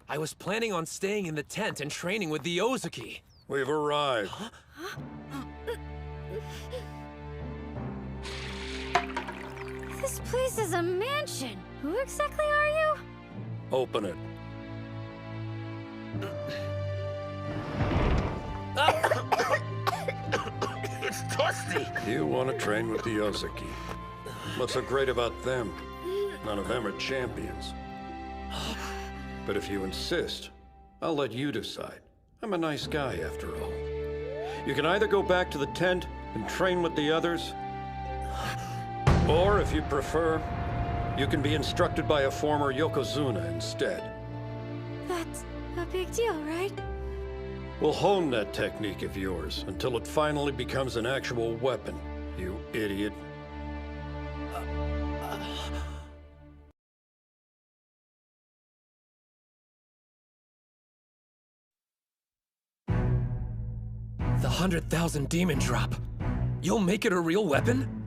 I was planning on staying in the tent and training with the Ozuki. We've arrived. Huh? This place is a mansion. Who exactly are you? Open it. It's dusty. You want to train with the Ozuki. What's so great about them? None of them are champions. But if you insist, I'll let you decide. I'm a nice guy, after all. You can either go back to the tent and train with the others, or if you prefer, you can be instructed by a former Yokozuna instead. That's a big deal, right? We'll hone that technique of yours until it finally becomes an actual weapon, you idiot. The 100,000 demon drop. You'll make it a real weapon?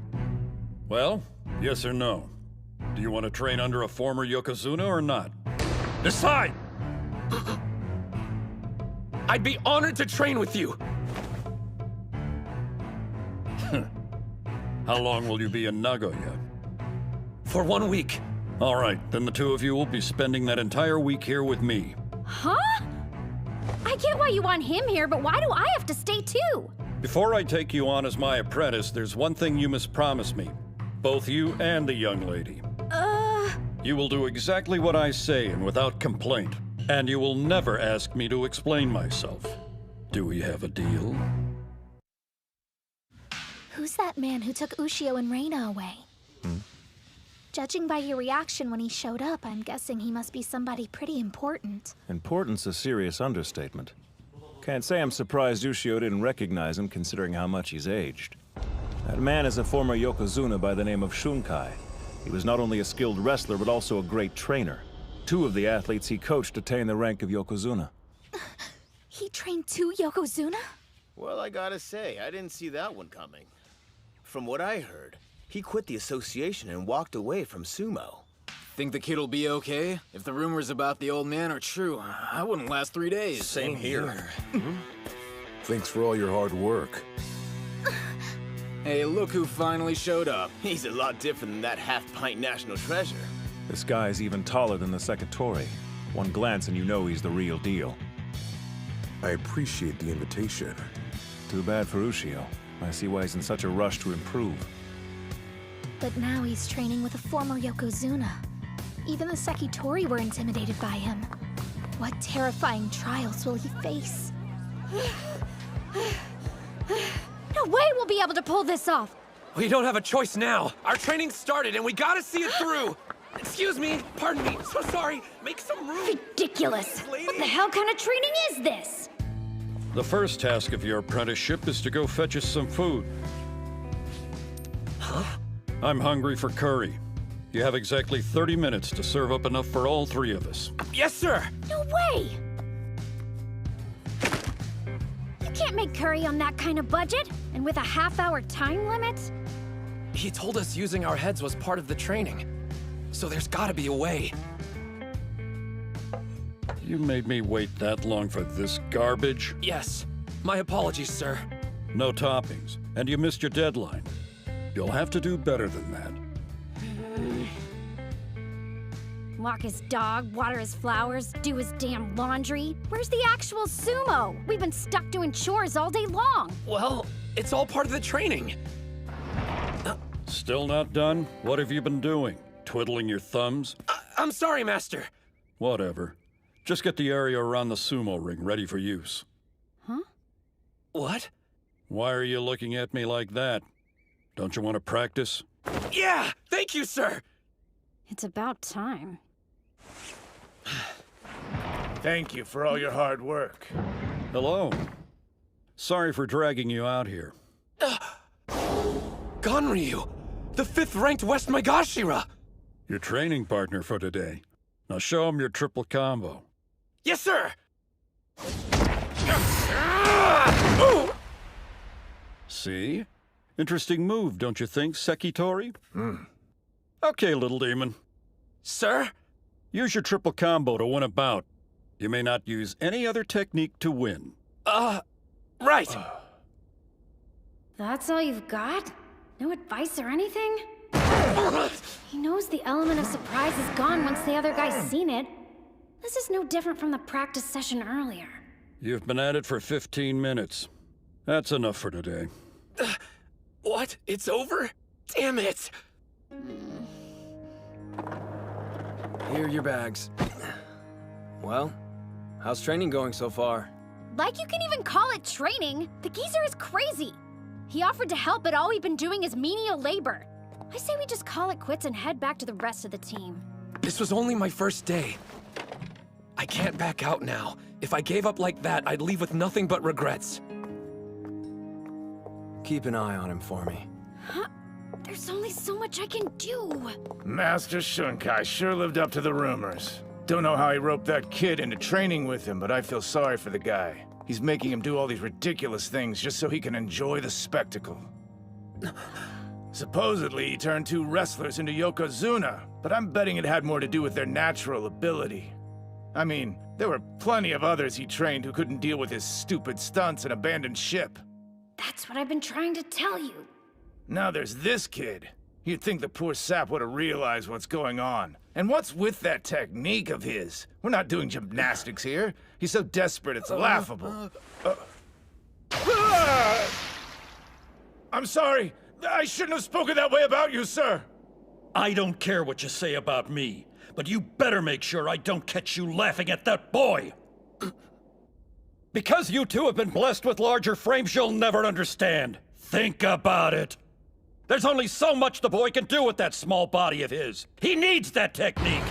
Well, yes or no? Do you want to train under a former Yokozuna or not? Decide! I'd be honored to train with you. How long will you be in Nagoya? For 1 week. All right, then the two of you will be spending that entire week here with me. Huh? I get why you want him here, but why do I have to stay too? Before I take you on as my apprentice, there's one thing you must promise me. Both you and the young lady. You will do exactly what I say and without complaint. And you will never ask me to explain myself. Do we have a deal? Who's that man who took Ushio and Reina away? Judging by your reaction when he showed up, I'm guessing he must be somebody pretty important. Important's a serious understatement. Can't say I'm surprised Ushio didn't recognize him, considering how much he's aged. That man is a former Yokozuna by the name of Shunkai. He was not only a skilled wrestler, but also a great trainer. 2 of the athletes he coached attained the rank of Yokozuna. He trained 2 Yokozuna? Well, I gotta say, I didn't see that one coming. From what I heard, he quit the association and walked away from sumo. Think the kid'll be okay? If the rumors about the old man are true, I wouldn't last 3 days. Same here. Thanks for all your hard work. Hey, look who finally showed up. He's a lot different than that half-pint national treasure. This guy's even taller than the Sekitori. One glance and you know he's the real deal. I appreciate the invitation. Too bad for Ushio. I see why he's in such a rush to improve. But now he's training with a former Yokozuna. Even the Sekitori were intimidated by him. What terrifying trials will he face? No way we'll be able to pull this off! We don't have a choice now. Our training started and we gotta see it through. Excuse me, pardon me, so sorry. Make some room. Ridiculous! What the hell kind of training is this? The first task of your apprenticeship is to go fetch us some food. Huh? I'm hungry for curry. You have exactly 30 minutes to serve up enough for all 3 of us. Yes, sir! No way! You can't make curry on that kind of budget, and with a half-hour time limit? He told us using our heads was part of the training. So there's gotta be a way. You made me wait that long for this garbage? Yes. My apologies, sir. No toppings, and you missed your deadline. You'll have to do better than that. Walk his dog, water his flowers, do his damn laundry. Where's the actual sumo? We've been stuck doing chores all day long. Well, it's all part of the training. Still not done? What have you been doing? Twiddling your thumbs? I'm sorry, Master. Whatever. Just get the area around the sumo ring ready for use. Huh? What? Why are you looking at me like that? Don't you want to practice? Yeah! Thank you, sir! It's about time. Thank you for all your hard work. Hello. Sorry for dragging you out here. Ganryu! The 5th-ranked West Megashira! Your training partner for today. Now show him your triple combo. Yes, sir! See? Interesting move, don't you think, Sekitori? Okay, little demon. Sir? Use your triple combo to win a bout. You may not use any other technique to win. Right. That's all you've got? No advice or anything? He knows the element of surprise is gone once the other guy's seen it. This is no different from the practice session earlier. You've been at it for 15 minutes. That's enough for today. What? It's over? Damn it! Here are your bags. Well, how's training going so far? Like you can even call it training? The geezer is crazy. He offered to help, but all we've been doing is menial labor. I say we just call it quits and head back to the rest of the team. This was only my first day. I can't back out now. If I gave up like that, I'd leave with nothing but regrets. Keep an eye on him for me. Huh? There's only so much I can do. Master Shunkai sure lived up to the rumors. Don't know how he roped that kid into training with him, but I feel sorry for the guy. He's making him do all these ridiculous things just so he can enjoy the spectacle. Supposedly, he turned 2 wrestlers into Yokozuna, but I'm betting it had more to do with their natural ability. I mean, there were plenty of others he trained who couldn't deal with his stupid stunts and abandoned ship. That's what I've been trying to tell you. Now there's this kid. You'd think the poor sap would have realized what's going on. And what's with that technique of his? We're not doing gymnastics here. He's so desperate it's laughable. I'm sorry. I shouldn't have spoken that way about you, sir. I don't care what you say about me, but you better make sure I don't catch you laughing at that boy. Because you two have been blessed with larger frames you'll never understand. Think about it. There's only so much the boy can do with that small body of his. He needs that technique.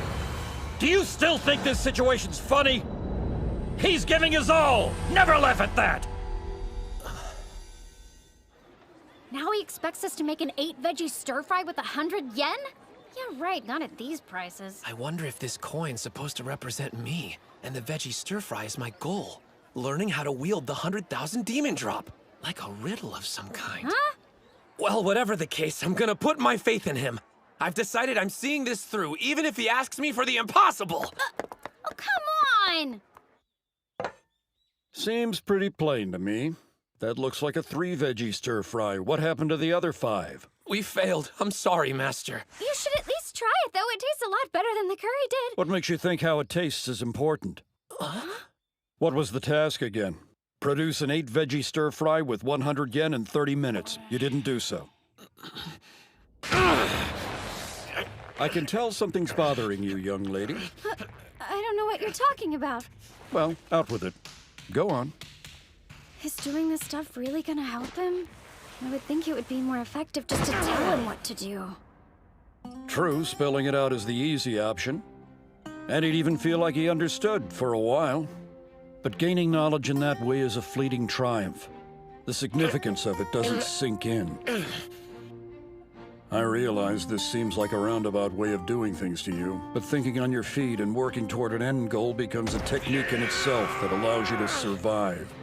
Do you still think this situation's funny? He's giving his all. Never laugh at that. Now he expects us to make an 8-veggie stir-fry with 100 yen? Yeah, right, not at these prices. I wonder if this coin's supposed to represent me, and the veggie stir-fry is my goal. Learning how to wield the 100,000 demon drop. Like a riddle of some kind. Huh? Well, whatever the case, I'm gonna put my faith in him. I've decided I'm seeing this through, even if he asks me for the impossible. Oh, come on! Seems pretty plain to me. That looks like a 3-veggie stir-fry. What happened to the other 5? We failed. I'm sorry, Master. You should at least try it, though. It tastes a lot better than the curry did. What makes you think how it tastes is important? What was the task again? Produce an 8-veggie stir-fry with 100 yen in 30 minutes. You didn't do so. I can tell something's bothering you, young lady. I don't know what you're talking about. Well, out with it. Go on. Is doing this stuff really gonna help him? I would think it would be more effective just to tell him what to do. True, spelling it out is the easy option. And he'd even feel like he understood for a while. But gaining knowledge in that way is a fleeting triumph. The significance of it doesn't sink in. I realize this seems like a roundabout way of doing things to you, but thinking on your feet and working toward an end goal becomes a technique in itself that allows you to survive.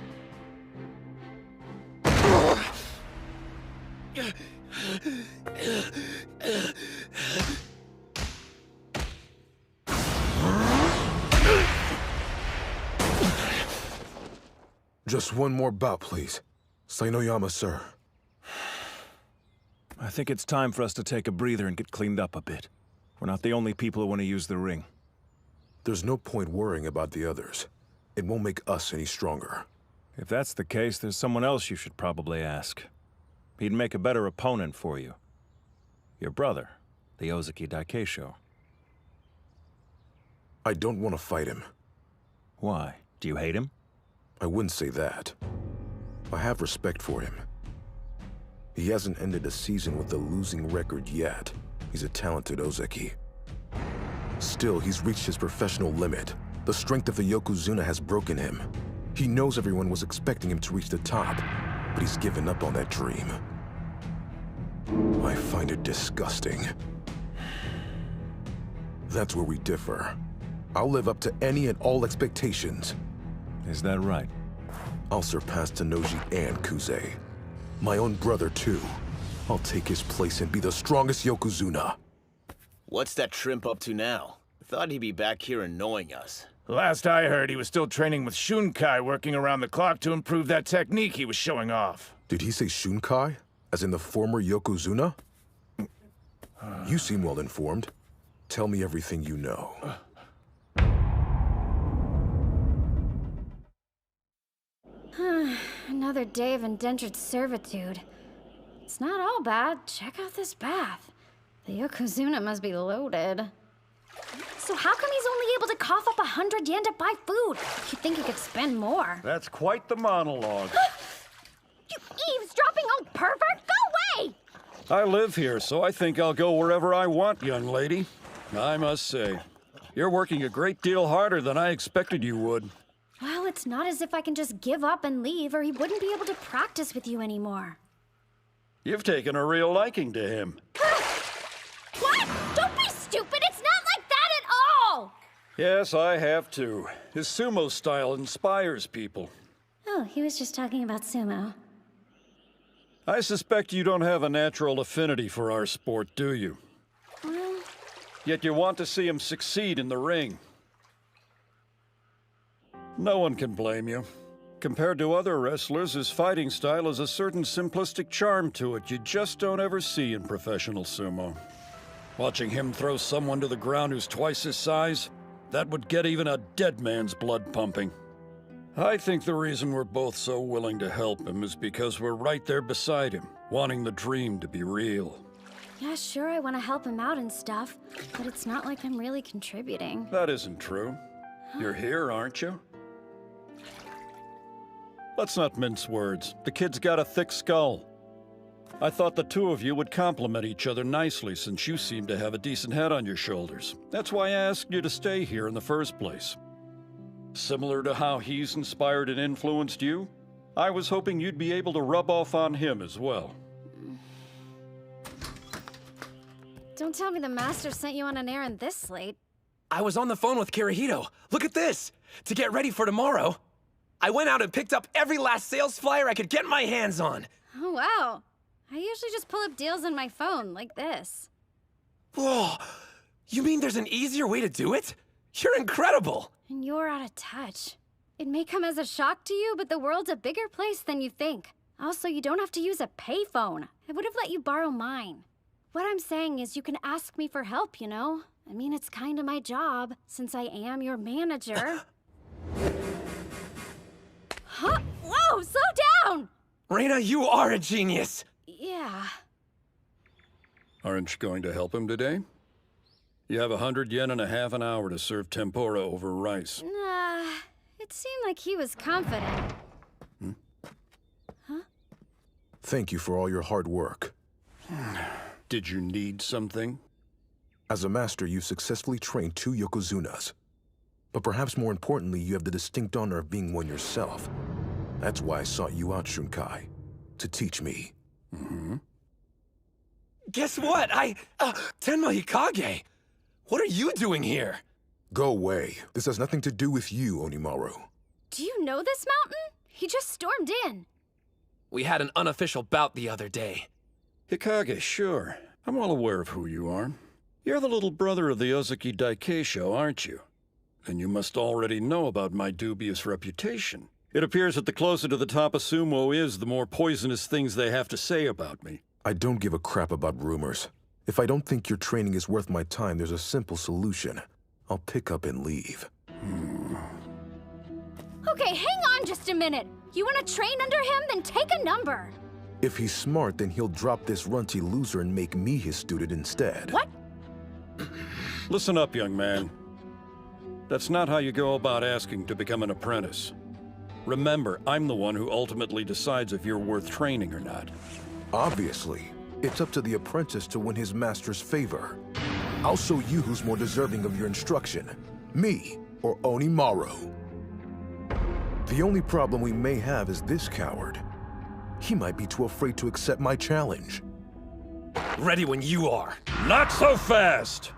Just one more bout, please. Sainoyama, sir. I think it's time for us to take a breather and get cleaned up a bit. We're not the only people who want to use the ring. There's no point worrying about the others. It won't make us any stronger. If that's the case, there's someone else you should probably ask. He'd make a better opponent for you. Your brother, the Ozeki Daikeisho. I don't want to fight him. Why? Do you hate him? I wouldn't say that. I have respect for him. He hasn't ended a season with a losing record yet. He's a talented Ozeki. Still, he's reached his professional limit. The strength of the Yokozuna has broken him. He knows everyone was expecting him to reach the top, but he's given up on that dream. I find it disgusting. That's where we differ. I'll live up to any and all expectations. Is that right? I'll surpass Tenoji and Kuze. My own brother, too. I'll take his place and be the strongest Yokozuna. What's that shrimp up to now? I thought he'd be back here annoying us. Last I heard, he was still training with Shunkai, working around the clock to improve that technique he was showing off. Did he say Shunkai? As in the former Yokozuna? You seem well informed. Tell me everything you know. Another day of indentured servitude. It's not all bad. Check out this bath. The Yokozuna must be loaded. So how come he's only able to cough up 100 yen to buy food? You'd think he could spend more. That's quite the monologue. You eavesdropping old pervert! Go away! I live here, so I think I'll go wherever I want, young lady. I must say, you're working a great deal harder than I expected you would. Well, it's not as if I can just give up and leave, or he wouldn't be able to practice with you anymore. You've taken a real liking to him. What? Don't be stupid! It's not like that at all! Yes, I have too. His sumo style inspires people. Oh, he was just talking about sumo. I suspect you don't have a natural affinity for our sport, do you? Well... Yet you want to see him succeed in the ring. No one can blame you. Compared to other wrestlers, his fighting style has a certain simplistic charm to it you just don't ever see in professional sumo. Watching him throw someone to the ground who's twice his size, that would get even a dead man's blood pumping. I think the reason we're both so willing to help him is because we're right there beside him, wanting the dream to be real. Yeah, sure, I want to help him out and stuff, but it's not like I'm really contributing. That isn't true. You're here, aren't you? Let's not mince words. The kid's got a thick skull. I thought the two of you would complement each other nicely since you seem to have a decent head on your shoulders. That's why I asked you to stay here in the first place. Similar to how he's inspired and influenced you, I was hoping you'd be able to rub off on him as well. Don't tell me the master sent you on an errand this late. I was on the phone with Kirihito. Look at this! To get ready for tomorrow, I went out and picked up every last sales flyer I could get my hands on. Oh, wow. I usually just pull up deals on my phone, like this. Whoa! You mean there's an easier way to do it? You're incredible! And you're out of touch. It may come as a shock to you, but the world's a bigger place than you think. Also, you don't have to use a payphone. I would have let you borrow mine. What I'm saying is you can ask me for help, you know? I mean, it's kind of my job, since I am your manager. Huh? Whoa, slow down! Reina, you are a genius! Yeah. Aren't you going to help him today? You have 100 yen and a half an hour to serve tempura over rice. Nah, it seemed like he was confident. Huh? Thank you for all your hard work. Did you need something? As a master, you've successfully trained 2 Yokozunas. But perhaps more importantly, you have the distinct honor of being one yourself. That's why I sought you out, Shunkai. To teach me. Mm-hmm. Guess what? Tenma Hikage! What are you doing here? Go away. This has nothing to do with you, Hinomaru. Do you know this mountain? He just stormed in. We had an unofficial bout the other day. Hikage, sure. I'm well aware of who you are. You're the little brother of the Ozeki Daikeisho, aren't you? And you must already know about my dubious reputation. It appears that the closer to the top a sumo is, the more poisonous things they have to say about me. I don't give a crap about rumors. If I don't think your training is worth my time, there's a simple solution. I'll pick up and leave. Okay, hang on just a minute. You want to train under him? Then take a number. If he's smart, then he'll drop this runty loser and make me his student instead. What? Listen up, young man. That's not how you go about asking to become an apprentice. Remember, I'm the one who ultimately decides if you're worth training or not. Obviously, it's up to the apprentice to win his master's favor. I'll show you who's more deserving of your instruction, me or Hinomaru. The only problem we may have is this coward. He might be too afraid to accept my challenge. Ready when you are. Not so fast!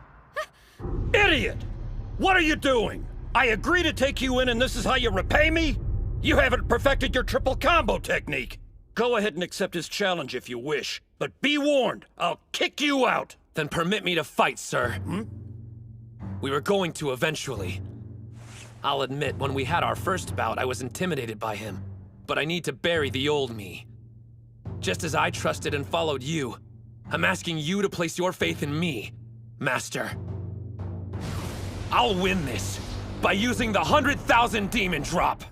Idiot! What are you doing? I agree to take you in and this is how you repay me? You haven't perfected your triple combo technique. Go ahead and accept his challenge if you wish, but be warned, I'll kick you out. Then permit me to fight, sir. We were going to eventually. I'll admit, when we had our first bout, I was intimidated by him. But I need to bury the old me. Just as I trusted and followed you, I'm asking you to place your faith in me, Master. I'll win this by using the 100,000 demon drop.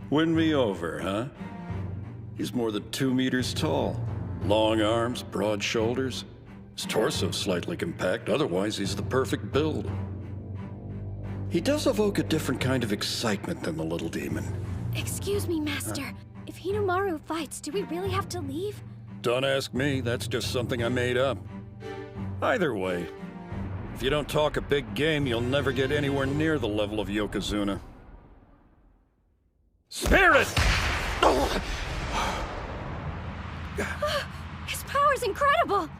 Win me over, huh? He's more than 2 meters tall. Long arms, broad shoulders. His torso's slightly compact, otherwise he's the perfect build. He does evoke a different kind of excitement than the little demon. Excuse me, Master. If Hinomaru fights, do we really have to leave? Don't ask me, that's just something I made up. Either way, if you don't talk a big game, you'll never get anywhere near the level of Yokozuna. Spirit! His power's incredible!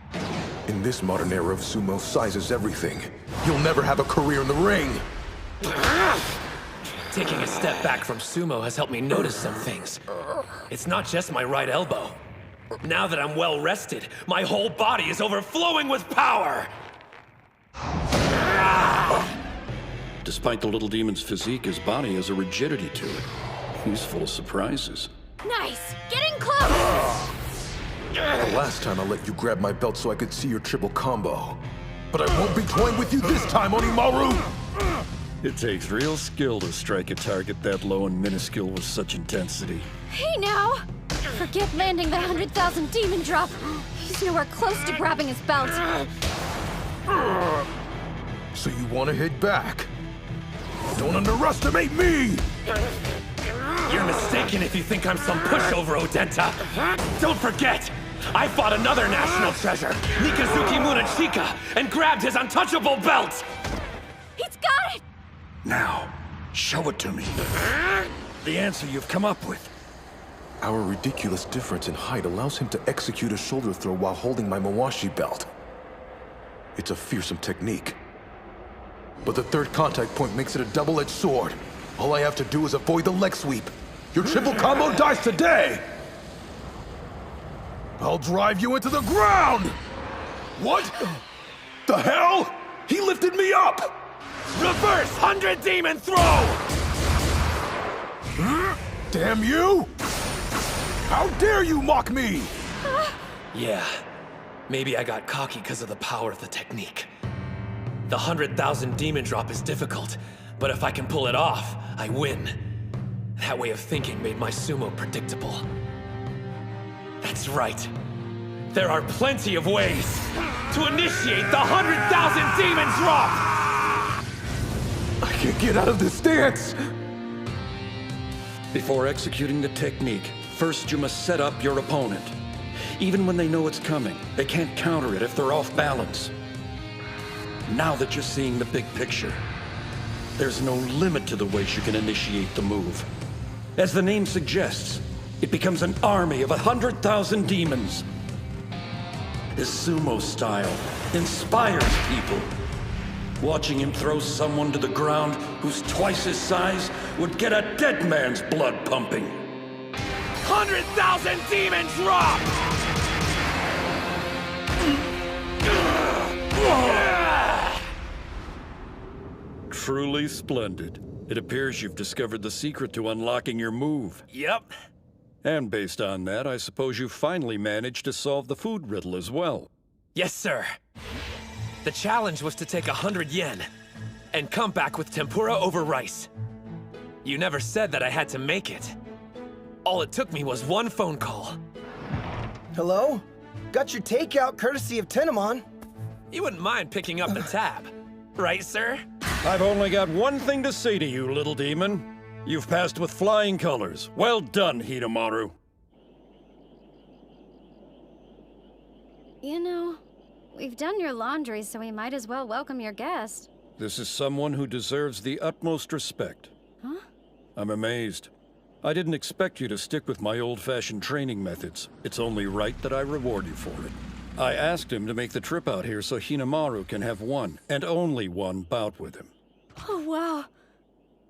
In this modern era of sumo, size is everything. You'll never have a career in the ring! Taking a step back from sumo has helped me notice some things. It's not just my right elbow. Now that I'm well rested, my whole body is overflowing with power! Despite the little demon's physique, his body has a rigidity to it. He's full of surprises. Nice! Get in close! The last time I let you grab my belt so I could see your triple combo. But I won't be toying with you this time, Hinomaru! It takes real skill to strike a target that low and minuscule with such intensity. Hey now! Forget landing the 100,000 demon drop. He's nowhere close to grabbing his belt. So you want to hit back? Don't underestimate me! You're mistaken if you think I'm some pushover, Odenta. Don't forget, I fought another national treasure, Mikazuki Munachika, and grabbed his untouchable belt! He's got it! Now, show it to me. The answer you've come up with. Our ridiculous difference in height allows him to execute a shoulder throw while holding my Mawashi belt. It's a fearsome technique. But the third contact point makes it a double-edged sword. All I have to do is avoid the leg sweep. Your triple combo dies today! I'll drive you into the ground! What? The hell? He lifted me up! Reverse 100 demon throw! Damn you! How dare you mock me! Yeah, maybe I got cocky because of the power of the technique. The 100,000 demon drop is difficult, but if I can pull it off, I win. That way of thinking made my sumo predictable. That's right. There are plenty of ways to initiate the 100,000 demon drop! I can't get out of this stance! Before executing the technique, first you must set up your opponent. Even when they know it's coming, they can't counter it if they're off balance. Now that you're seeing the big picture, there's no limit to the ways you can initiate the move. As the name suggests, it becomes an army of 100,000 demons. His sumo style inspires people. Watching him throw someone to the ground who's twice his size would get a dead man's blood pumping. 100,000 demon drop! Truly splendid. It appears you've discovered the secret to unlocking your move. Yep. And based on that, I suppose you finally managed to solve the food riddle as well. Yes, sir. The challenge was to take 100 yen and come back with tempura over rice. You never said that I had to make it. All it took me was one phone call. Hello? Got your takeout courtesy of Tenemon. You wouldn't mind picking up the tab, right, sir? I've only got one thing to say to you, little demon. You've passed with flying colors. Well done, Hinomaru. You know, we've done your laundry, so we might as well welcome your guest. This is someone who deserves the utmost respect. Huh? I'm amazed. I didn't expect you to stick with my old-fashioned training methods. It's only right that I reward you for it. I asked him to make the trip out here so Hinomaru can have one, and only one, bout with him. Oh, wow.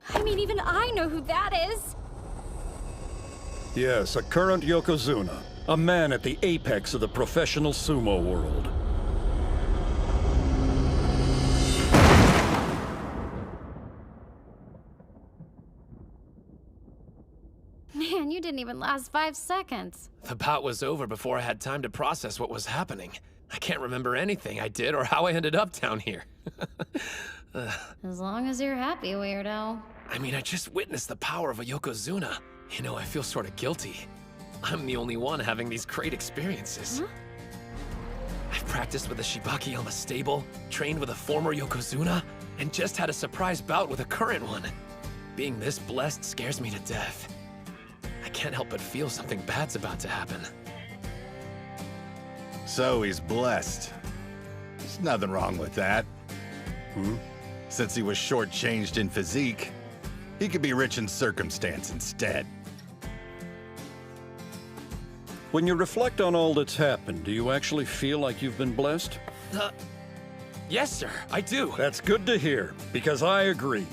I mean, even I know who that is. Yes, a current Yokozuna. A man at the apex of the professional sumo world. Man, you didn't even last 5 seconds. The bout was over before I had time to process what was happening. I can't remember anything I did or how I ended up down here. As long as you're happy, weirdo. I mean, I just witnessed the power of a Yokozuna. You know, I feel sort of guilty. I'm the only one having these great experiences. Huh? I've practiced with a Shibaki on the stable, trained with a former Yokozuna, and just had a surprise bout with a current one. Being this blessed scares me to death. I can't help but feel something bad's about to happen. So he's blessed. There's nothing wrong with that. Since he was shortchanged in physique, he could be rich in circumstance instead. When you reflect on all that's happened, do you actually feel like you've been blessed? Yes, sir, I do. That's good to hear, because I agree.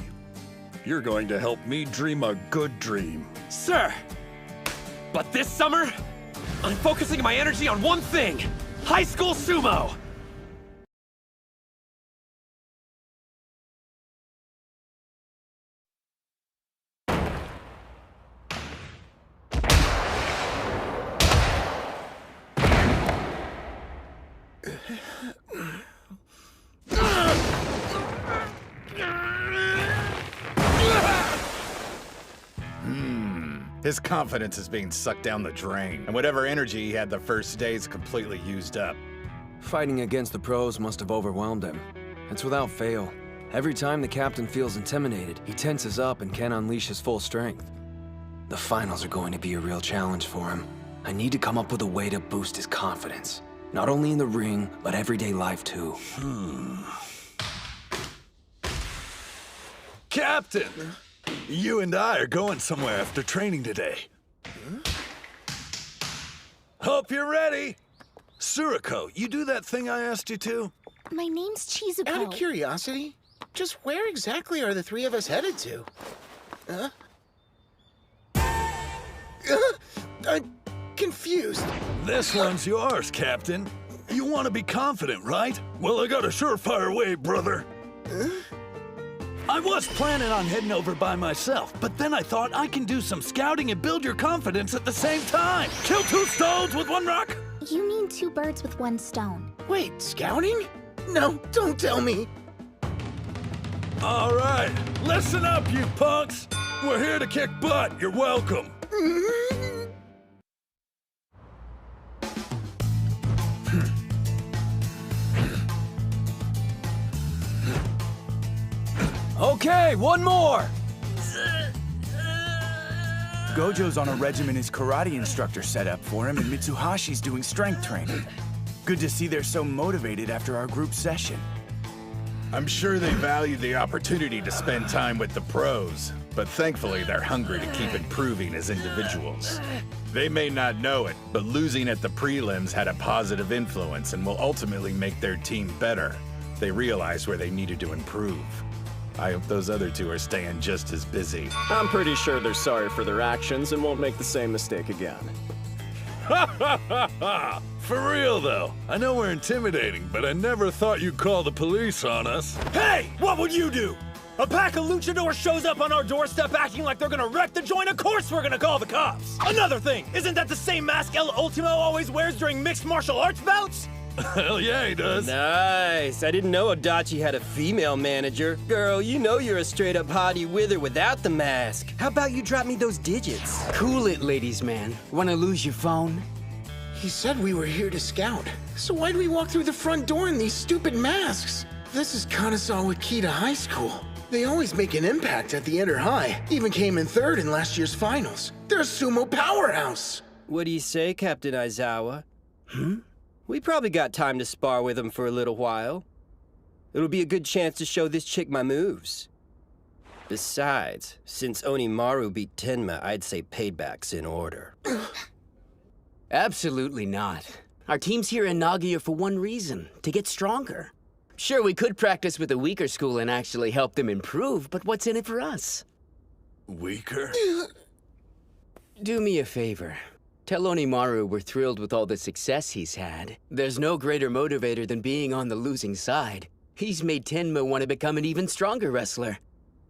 You're going to help me dream a good dream. Sir! But this summer, I'm focusing my energy on one thing: high school sumo! His confidence is being sucked down the drain, and whatever energy he had the first day is completely used up. Fighting against the pros must have overwhelmed him. It's without fail. Every time the captain feels intimidated, he tenses up and can't unleash his full strength. The finals are going to be a real challenge for him. I need to come up with a way to boost his confidence. Not only in the ring, but everyday life too. Captain! You and I are going somewhere after training today. Hope you're ready. Suriko, you do that thing I asked you to? My name's Chizuko. Out of curiosity, just where exactly are the three of us headed to? I'm confused. This one's yours, Captain. You want to be confident, right? Well, I got a surefire way, brother. I was planning on heading over by myself, but then I thought I can do some scouting and build your confidence at the same time. Kill two stones with one rock? You mean 2 birds with 1 stone. Wait, scouting? No, don't tell me. All right, listen up, you punks. We're here to kick butt. You're welcome. Okay, one more! Gojo's on a regimen his karate instructor set up for him, and Mitsuhashi's doing strength training. Good to see they're so motivated after our group session. I'm sure they value the opportunity to spend time with the pros, but thankfully they're hungry to keep improving as individuals. They may not know it, but losing at the prelims had a positive influence and will ultimately make their team better. They realized where they needed to improve. I hope those other two are staying just as busy. I'm pretty sure they're sorry for their actions and won't make the same mistake again. Ha ha ha ha! For real though, I know we're intimidating, but I never thought you'd call the police on us. Hey, what would you do? A pack of luchadors shows up on our doorstep acting like they're gonna wreck the joint. Of course we're gonna call the cops. Another thing, isn't that the same mask El Ultimo always wears during mixed martial arts bouts? Hell yeah, he does. Nice. I didn't know Adachi had a female manager. Girl, you know you're a straight-up hottie with or without the mask. How about you drop me those digits? Cool it, ladies man. Wanna lose your phone? He said we were here to scout. So why do we walk through the front door in these stupid masks? This is Kanazawa Kita High School. They always make an impact at the Inter High. Even came in third in last year's finals. They're a sumo powerhouse. What do you say, Captain Aizawa? We probably got time to spar with them for a little while. It'll be a good chance to show this chick my moves. Besides, since Hinomaru beat Tenma, I'd say payback's in order. Absolutely not. Our team's here in Nagoya for one reason, to get stronger. Sure, we could practice with a weaker school and actually help them improve, but what's in it for us? Weaker? Do me a favor. Tell Hinomaru we're thrilled with all the success he's had. There's no greater motivator than being on the losing side. He's made Tenma want to become an even stronger wrestler.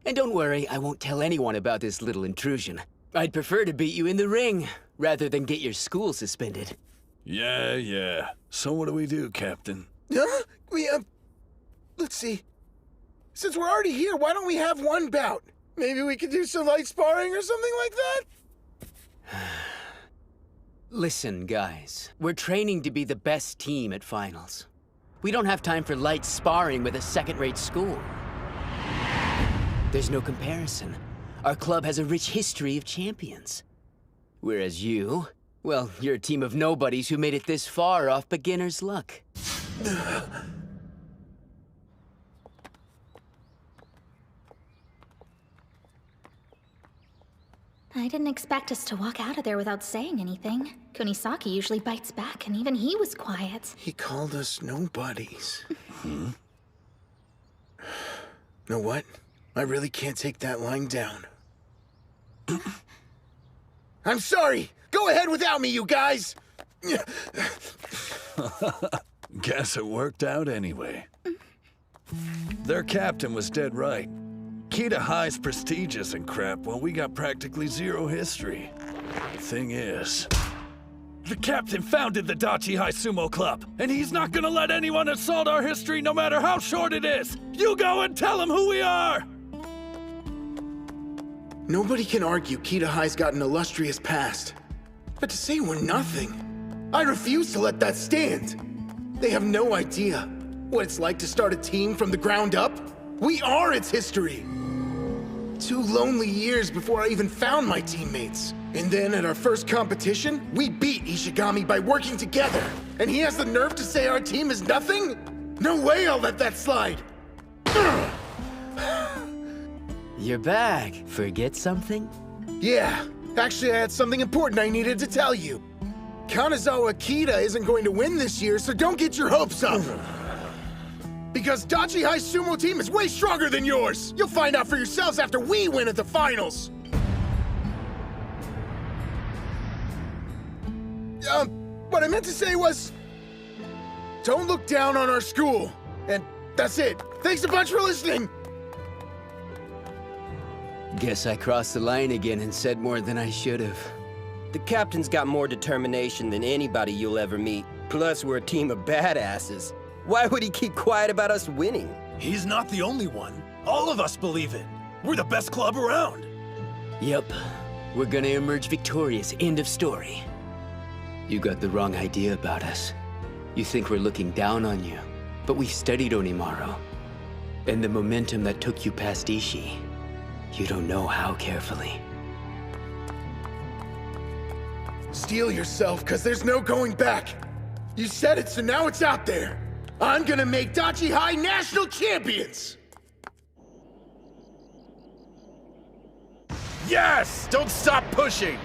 And don't worry, I won't tell anyone about this little intrusion. I'd prefer to beat you in the ring, rather than get your school suspended. Yeah. So what do we do, Captain? Huh? Let's see. Since we're already here, why don't we have one bout? Maybe we could do some light sparring or something like that? Listen, guys. We're training to be the best team at finals. We don't have time for light sparring with a second-rate school. There's no comparison. Our club has a rich history of champions. Whereas you, well, you're a team of nobodies who made it this far off beginner's luck. I didn't expect us to walk out of there without saying anything. Kunisaki usually bites back, and even he was quiet. He called us nobodies. Know what? I really can't take that line down. I'm sorry! Go ahead without me, you guys! Guess it worked out anyway. Their captain was dead right. Kita High's prestigious and crap, while we got practically zero history. The thing is, the captain founded the Dachi High Sumo Club, and he's not gonna let anyone assault our history no matter how short it is! You go and tell him who we are! Nobody can argue Kita High's got an illustrious past. But to say we're nothing, I refuse to let that stand. They have no idea what it's like to start a team from the ground up. We are its history. 2 lonely years before I even found my teammates. And then at our first competition, we beat Ishigami by working together. And he has the nerve to say our team is nothing? No way I'll let that slide. You're back. Forget something? Yeah, actually I had something important I needed to tell you. Kanazawa Kita isn't going to win this year, so don't get your hopes up. Because Dachi High Sumo team is way stronger than yours! You'll find out for yourselves after we win at the finals! What I meant to say was... don't look down on our school. And that's it. Thanks a bunch for listening! Guess I crossed the line again and said more than I should have. The captain's got more determination than anybody you'll ever meet. Plus, we're a team of badasses. Why would he keep quiet about us winning? He's not the only one. All of us believe it. We're the best club around. Yep. We're gonna emerge victorious. End of story. You got the wrong idea about us. You think we're looking down on you. But we've studied Hinomaru. And the momentum that took you past Ishii. You don't know how carefully. Steel yourself, cause there's no going back. You said it, so now it's out there. I'm gonna make Dachi High national champions! Yes! Don't stop pushing!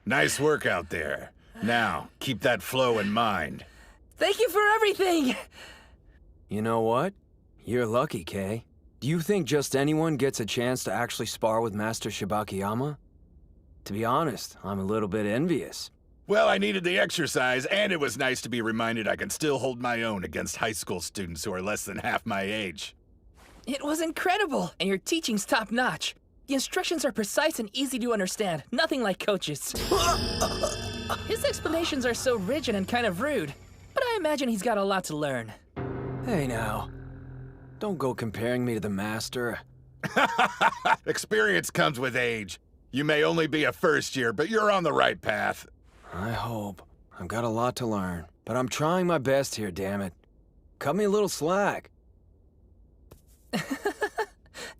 Nice work out there. Now, keep that flow in mind. Thank you for everything! You know what? You're lucky, Kay. Do you think just anyone gets a chance to actually spar with Master Shibakiyama? To be honest, I'm a little bit envious. Well, I needed the exercise, and it was nice to be reminded I can still hold my own against high school students who are less than half my age. It was incredible, and your teaching's top-notch. The instructions are precise and easy to understand, nothing like coaches. His explanations are so rigid and kind of rude, but I imagine he's got a lot to learn. Hey now, don't go comparing me to the master. Experience comes with age. You may only be a first year, but you're on the right path. I hope. I've got a lot to learn, but I'm trying my best here, damn it. Cut me a little slack.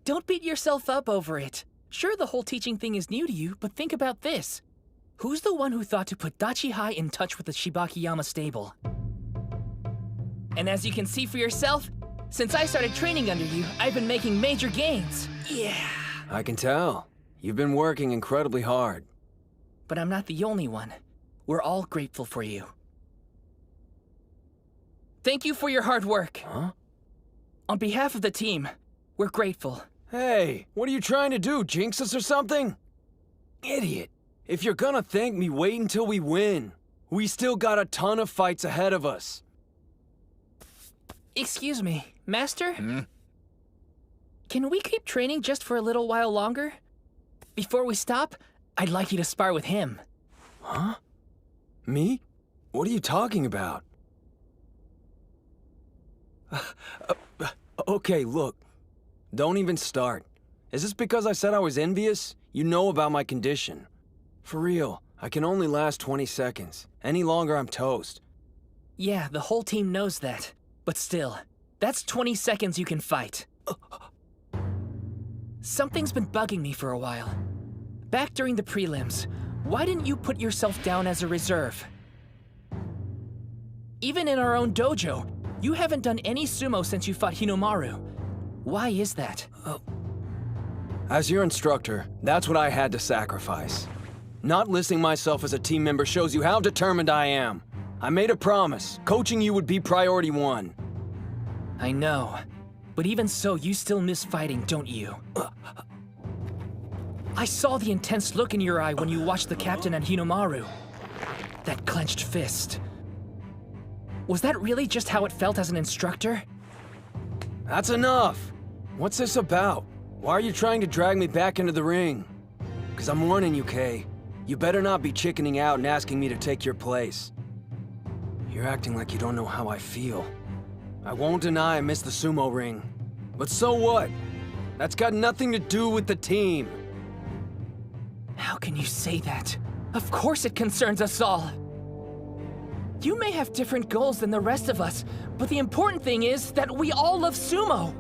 Don't beat yourself up over it. Sure, the whole teaching thing is new to you, but think about this. Who's the one who thought to put Dachihai in touch with the Shibakiyama stable? And as you can see for yourself, since I started training under you, I've been making major gains. Yeah. I can tell. You've been working incredibly hard. But I'm not the only one. We're all grateful for you. Thank you for your hard work. Huh? On behalf of the team, we're grateful. Hey, what are you trying to do, jinx us or something? Idiot. If you're gonna thank me, wait until we win. We still got a ton of fights ahead of us. Excuse me, Master? Hmm? Can we keep training just for a little while longer? Before we stop, I'd like you to spar with him. Huh? Me? What are you talking about? Okay, look. Don't even start. Is this because I said I was envious? You know about my condition. For real, I can only last 20 seconds. Any longer, I'm toast. Yeah, the whole team knows that. But still, that's 20 seconds you can fight. Something's been bugging me for a while. Back during the prelims, why didn't you put yourself down as a reserve? Even in our own dojo, you haven't done any sumo since you fought Hinomaru. Why is that? As your instructor, that's what I had to sacrifice. Not listing myself as a team member shows you how determined I am. I made a promise. Coaching you would be priority one. I know. But even so, you still miss fighting, don't you? I saw the intense look in your eye when you watched the captain and Hinomaru. That clenched fist. Was that really just how it felt as an instructor? That's enough. What's this about? Why are you trying to drag me back into the ring? Because I'm warning you, Kay. You better not be chickening out and asking me to take your place. You're acting like you don't know how I feel. I won't deny I miss the sumo ring. But so what? That's got nothing to do with the team. How can you say that? Of course it concerns us all. You may have different goals than the rest of us, but the important thing is that we all love sumo.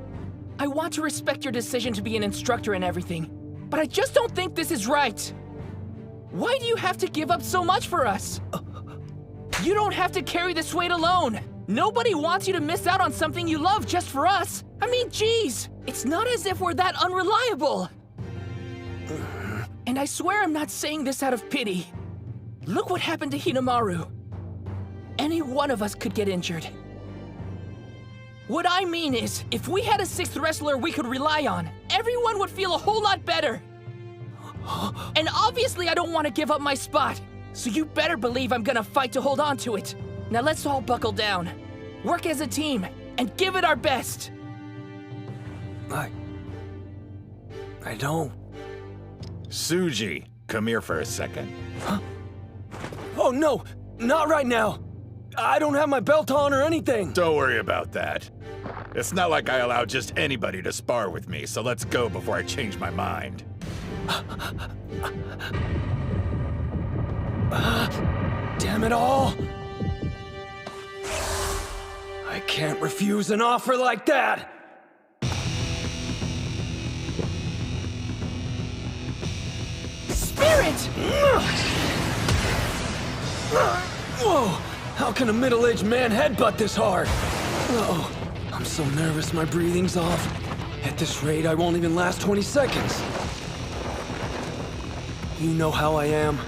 I want to respect your decision to be an instructor and everything, but I just don't think this is right. Why do you have to give up so much for us? You don't have to carry this weight alone. Nobody wants you to miss out on something you love just for us. I mean, geez, it's not as if we're that unreliable. And I swear I'm not saying this out of pity. Look what happened to Hinomaru. Any one of us could get injured. What I mean is, if we had a sixth wrestler we could rely on, everyone would feel a whole lot better. And obviously I don't want to give up my spot, so you better believe I'm gonna fight to hold on to it. Now let's all buckle down, work as a team, and give it our best. I don't. Suji, come here for a second. Huh? Oh no, not right now. I don't have my belt on or anything. Don't worry about that. It's not like I allow just anybody to spar with me, so let's go before I change my mind. Damn it all! I can't refuse an offer like that! Spirit! Whoa! How can a middle-aged man headbutt this hard? Oh, I'm so nervous my breathing's off. At this rate, I won't even last 20 seconds. You know how I am,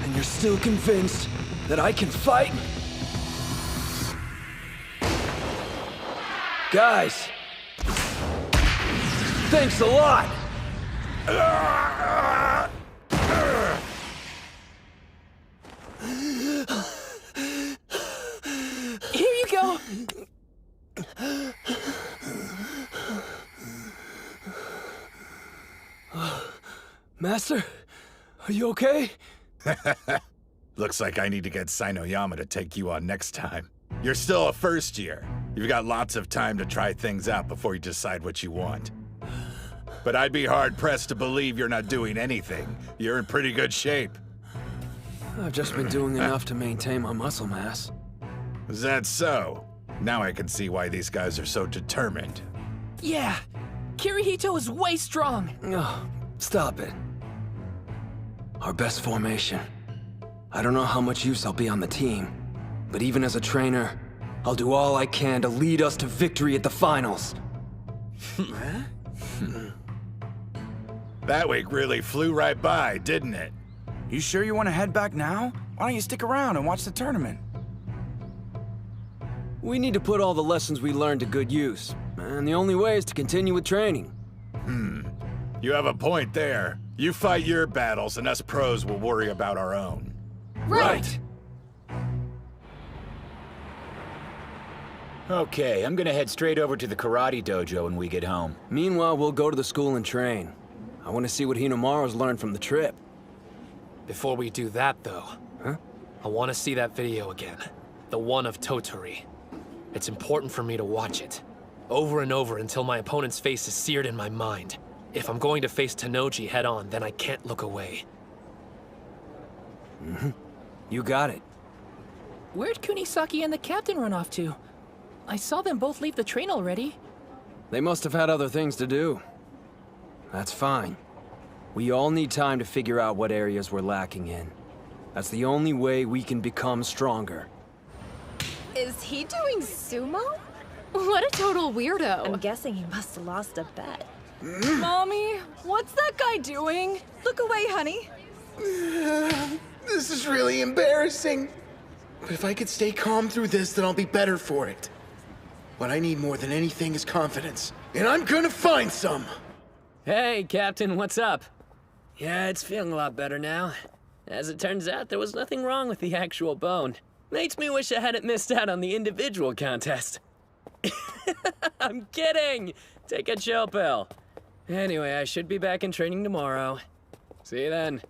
and you're still convinced that I can fight? Guys, thanks a lot! Master, are you okay? Looks like I need to get Sinoyama to take you on next time. You're still a first year. You've got lots of time to try things out before you decide what you want. But I'd be hard-pressed to believe you're not doing anything. You're in pretty good shape. I've just been doing enough to maintain my muscle mass. Is that so? Now I can see why these guys are so determined. Yeah, Kirihito is way strong. Oh, stop it. Our best formation. I don't know how much use I'll be on the team, but even as a trainer, I'll do all I can to lead us to victory at the finals. That week really flew right by, didn't it? You sure you want to head back now? Why don't you stick around and watch the tournament? We need to put all the lessons we learned to good use, and the only way is to continue with training. You have a point there. You fight your battles, and us pros will worry about our own. Right. Okay, I'm gonna head straight over to the karate dojo when we get home. Meanwhile, we'll go to the school and train. I want to see what Hinomaru's learned from the trip. Before we do that, though, I want to see that video again. The one of Toturi. It's important for me to watch it. Over and over until my opponent's face is seared in my mind. If I'm going to face Tennoji head-on, then I can't look away. You got it. Where'd Kunisaki and the captain run off to? I saw them both leave the train already. They must have had other things to do. That's fine. We all need time to figure out what areas we're lacking in. That's the only way we can become stronger. Is he doing sumo? What a total weirdo. I'm guessing he must have lost a bet. Mommy, what's that guy doing? Look away, honey. This is really embarrassing. But if I could stay calm through this, then I'll be better for it. What I need more than anything is confidence. And I'm gonna find some! Hey, Captain, what's up? Yeah, it's feeling a lot better now. As it turns out, there was nothing wrong with the actual bone. Makes me wish I hadn't missed out on the individual contest. I'm kidding! Take a chill pill. Anyway, I should be back in training tomorrow. See you then.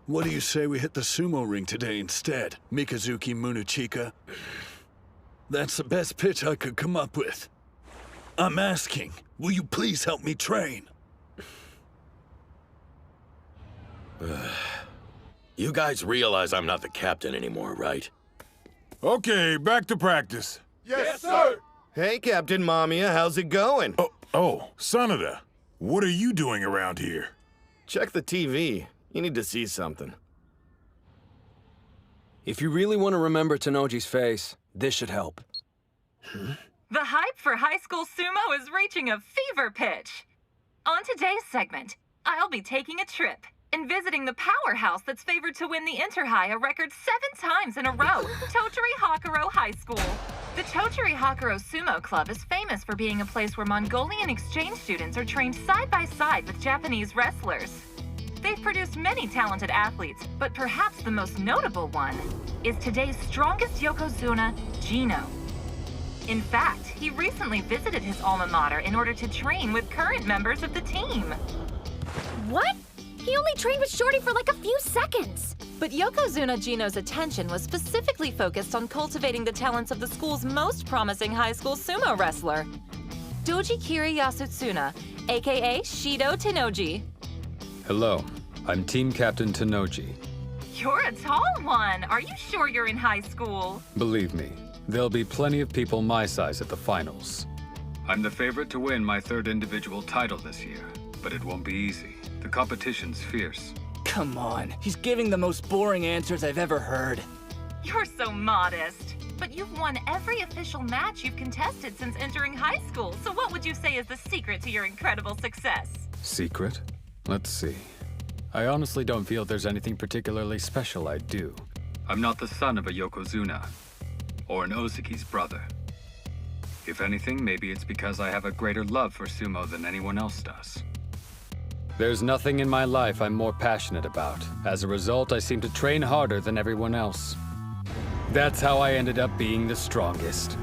What do you say we hit the sumo ring today instead, Mikazuki Munechika? That's the best pitch I could come up with. I'm asking, will you please help me train? You guys realize I'm not the captain anymore, right? Okay, back to practice. Yes, sir! Hey, Captain Mamiya, how's it going? Oh, Sanada, what are you doing around here? Check the TV. You need to see something. If you really want to remember Tennoji's face, this should help. The hype for high school sumo is reaching a fever pitch. On today's segment, I'll be taking a trip and visiting the powerhouse that's favored to win the Inter-High a record 7 times in a row, Totori Hakuro High School. The Totori Hakuro Sumo Club is famous for being a place where Mongolian exchange students are trained side by side with Japanese wrestlers. They've produced many talented athletes, but perhaps the most notable one is today's strongest yokozuna, Gino. In fact, he recently visited his alma mater in order to train with current members of the team. What? He only trained with Shorty for like a few seconds. But Yokozuna Gino's attention was specifically focused on cultivating the talents of the school's most promising high school sumo wrestler, Dojikiri Yasutsuna, aka Shido Tennoji. Hello, I'm Team Captain Tennoji. You're a tall one. Are you sure you're in high school? Believe me, there'll be plenty of people my size at the finals. I'm the favorite to win my 3rd individual title this year, but it won't be easy. The competition's fierce. Come on, he's giving the most boring answers I've ever heard. You're so modest. But you've won every official match you've contested since entering high school, so what would you say is the secret to your incredible success? Secret? Let's see. I honestly don't feel there's anything particularly special I do. I'm not the son of a Yokozuna, or an Ozuki's brother. If anything, maybe it's because I have a greater love for sumo than anyone else does. There's nothing in my life I'm more passionate about. As a result, I seem to train harder than everyone else. That's how I ended up being the strongest.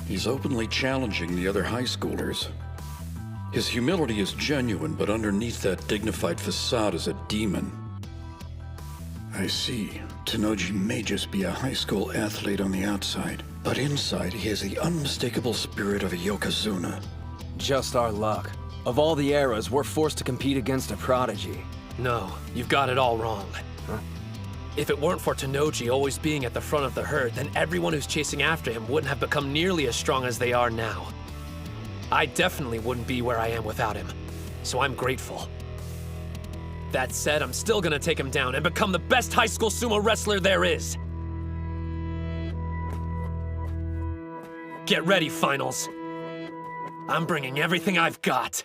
He's openly challenging the other high schoolers. His humility is genuine, but underneath that dignified facade is a demon. I see. Tennoji may just be a high school athlete on the outside, but inside he has the unmistakable spirit of a Yokozuna. Just our luck. Of all the eras, we're forced to compete against a prodigy. No, you've got it all wrong. Huh? If it weren't for Tennoji always being at the front of the herd, then everyone who's chasing after him wouldn't have become nearly as strong as they are now. I definitely wouldn't be where I am without him, so I'm grateful. That said, I'm still gonna take him down and become the best high school sumo wrestler there is. Get ready, finals. I'm bringing everything I've got.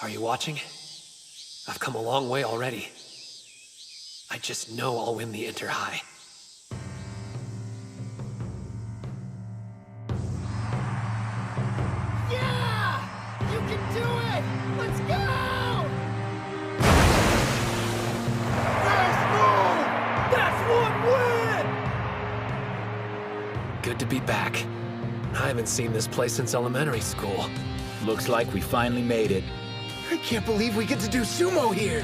Are you watching? I've come a long way already. I just know I'll win the Inter-High. Yeah! You can do it! Let's go! Nice move! That's one win! Good to be back. I haven't seen this place since elementary school. Looks like we finally made it. I can't believe we get to do sumo here!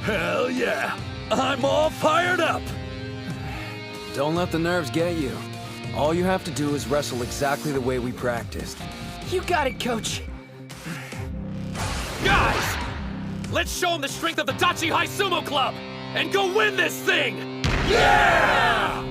Hell yeah! I'm all fired up! Don't let the nerves get you. All you have to do is wrestle exactly the way we practiced. You got it, Coach. Guys! Let's show them the strength of the Dachi High Sumo Club! And go win this thing! Yeah!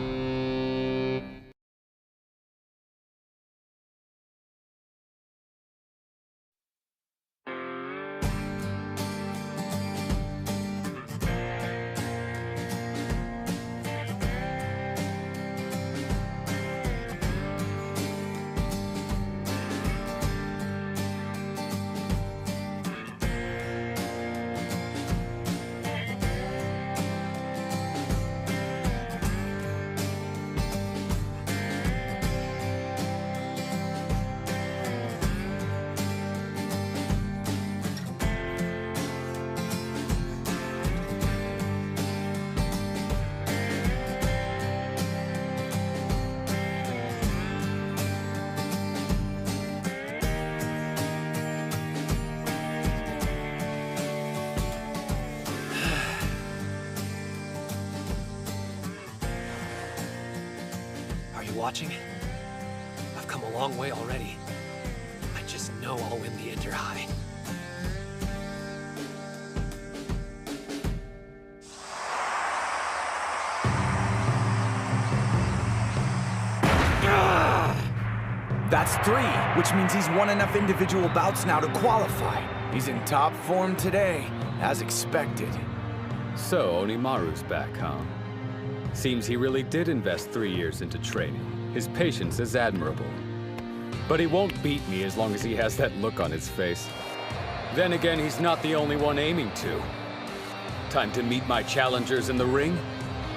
Watching? I've come a long way already. I just know I'll win the Inter-High. That's 3, which means he's won enough individual bouts now to qualify. He's in top form today, as expected. So, Hinomaru's back, huh? Seems he really did invest 3 years into training. His patience is admirable. But he won't beat me as long as he has that look on his face. Then again, he's not the only one aiming to. Time to meet my challengers in the ring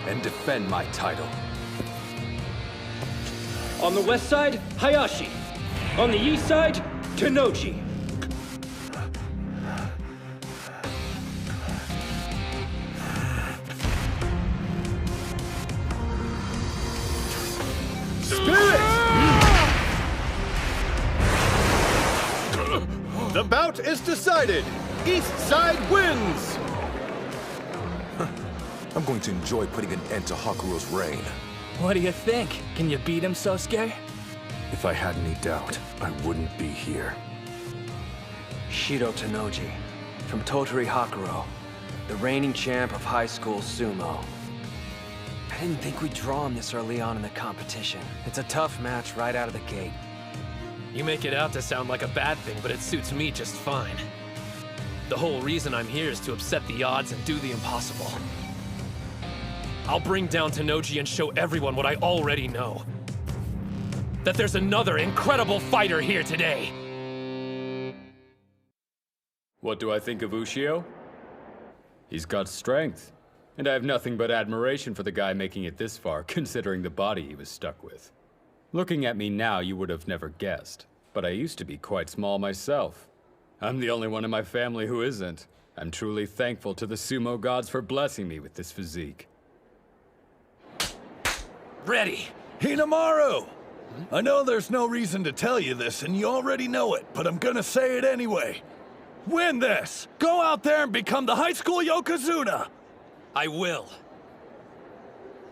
and defend my title. On the west side, Hayashi. On the east side, Tennoji. The bout is decided! East side wins! I'm going to enjoy putting an end to Hakuro's reign. What do you think? Can you beat him, Sosuke? If I had any doubt, I wouldn't be here. Shido Tenoji, from Totori Hakuro, the reigning champ of high school sumo. I didn't think we'd draw him this early on in the competition. It's a tough match right out of the gate. You make it out to sound like a bad thing, but it suits me just fine. The whole reason I'm here is to upset the odds and do the impossible. I'll bring down Tenoji and show everyone what I already know. That there's another incredible fighter here today. What do I think of Ushio? He's got strength, and I have nothing but admiration for the guy making it this far, considering the body he was stuck with. Looking at me now, you would have never guessed, but I used to be quite small myself. I'm the only one in my family who isn't. I'm truly thankful to the sumo gods for blessing me with this physique. Ready! Hinomaru! I know there's no reason to tell you this, and you already know it, but I'm gonna say it anyway. Win this! Go out there and become the high school Yokozuna! I will.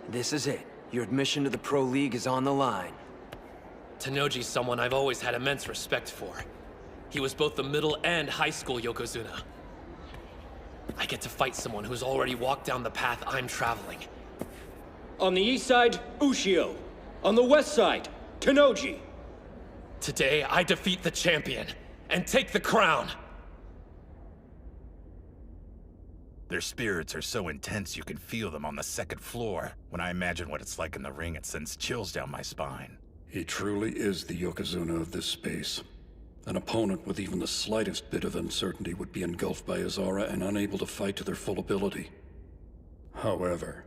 This is it. Your admission to the Pro League is on the line. Tenoji's someone I've always had immense respect for. He was both the middle and high school Yokozuna. I get to fight someone who's already walked down the path I'm traveling. On the east side, Ushio. On the west side, Tenoji. Today, I defeat the champion and take the crown. Their spirits are so intense you can feel them on the second floor. When I imagine what it's like in the ring, it sends chills down my spine. He truly is the Yokozuna of this space. An opponent with even the slightest bit of uncertainty would be engulfed by his aura and unable to fight to their full ability. However,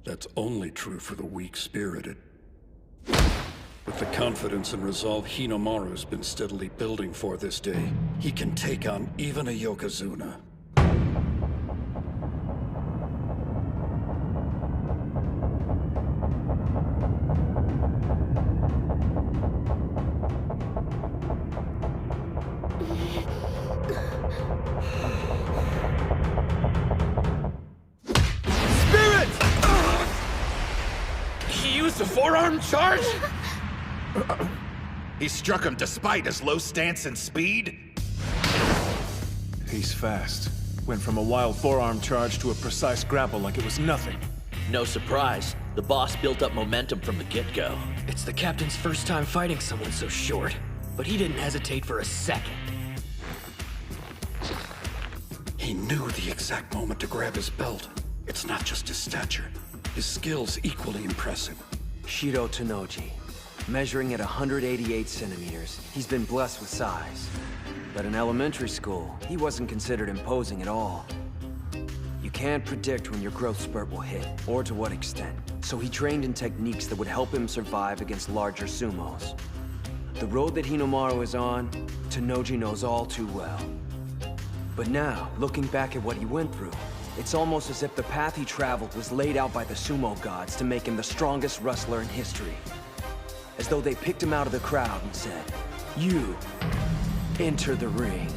that's only true for the weak-spirited. With the confidence and resolve Hinomaru's been steadily building for this day, he can take on even a Yokozuna. A forearm charge? He struck him despite his low stance and speed? He's fast. Went from a wild forearm charge to a precise grapple like it was nothing. No surprise. The boss built up momentum from the get-go. It's the captain's first time fighting someone so short, but he didn't hesitate for a second. He knew the exact moment to grab his belt. It's not just his stature. His skill's equally impressive. Shido Tenoji. Measuring at 188 centimeters, he's been blessed with size. But in elementary school, he wasn't considered imposing at all. You can't predict when your growth spurt will hit, or to what extent. So he trained in techniques that would help him survive against larger sumos. The road that Hinomaru is on, Tenoji knows all too well. But now, looking back at what he went through, it's almost as if the path he traveled was laid out by the sumo gods to make him the strongest wrestler in history. As though they picked him out of the crowd and said, "You, enter the ring."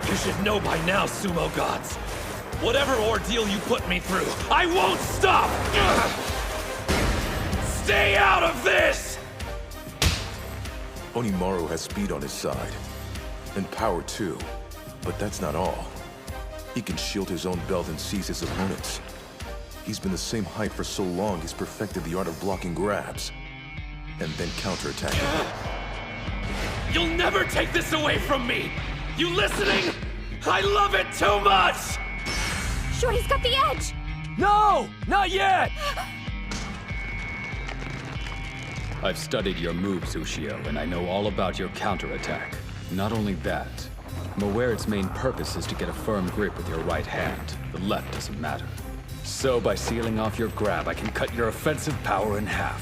You should know by now, sumo gods. Whatever ordeal you put me through, I won't stop! Stay out of this! Onimaru has speed on his side. And power too. But that's not all. He can shield his own belt and seize his opponents. He's been the same height for so long he's perfected the art of blocking grabs. And then counterattacking. You'll never take this away from me! You listening? I love it too much! Shorty's got the edge! No! Not yet! I've studied your moves, Ushio, and I know all about your counterattack. Not only that, I'm aware its main purpose is to get a firm grip with your right hand. The left doesn't matter. So by sealing off your grab, I can cut your offensive power in half.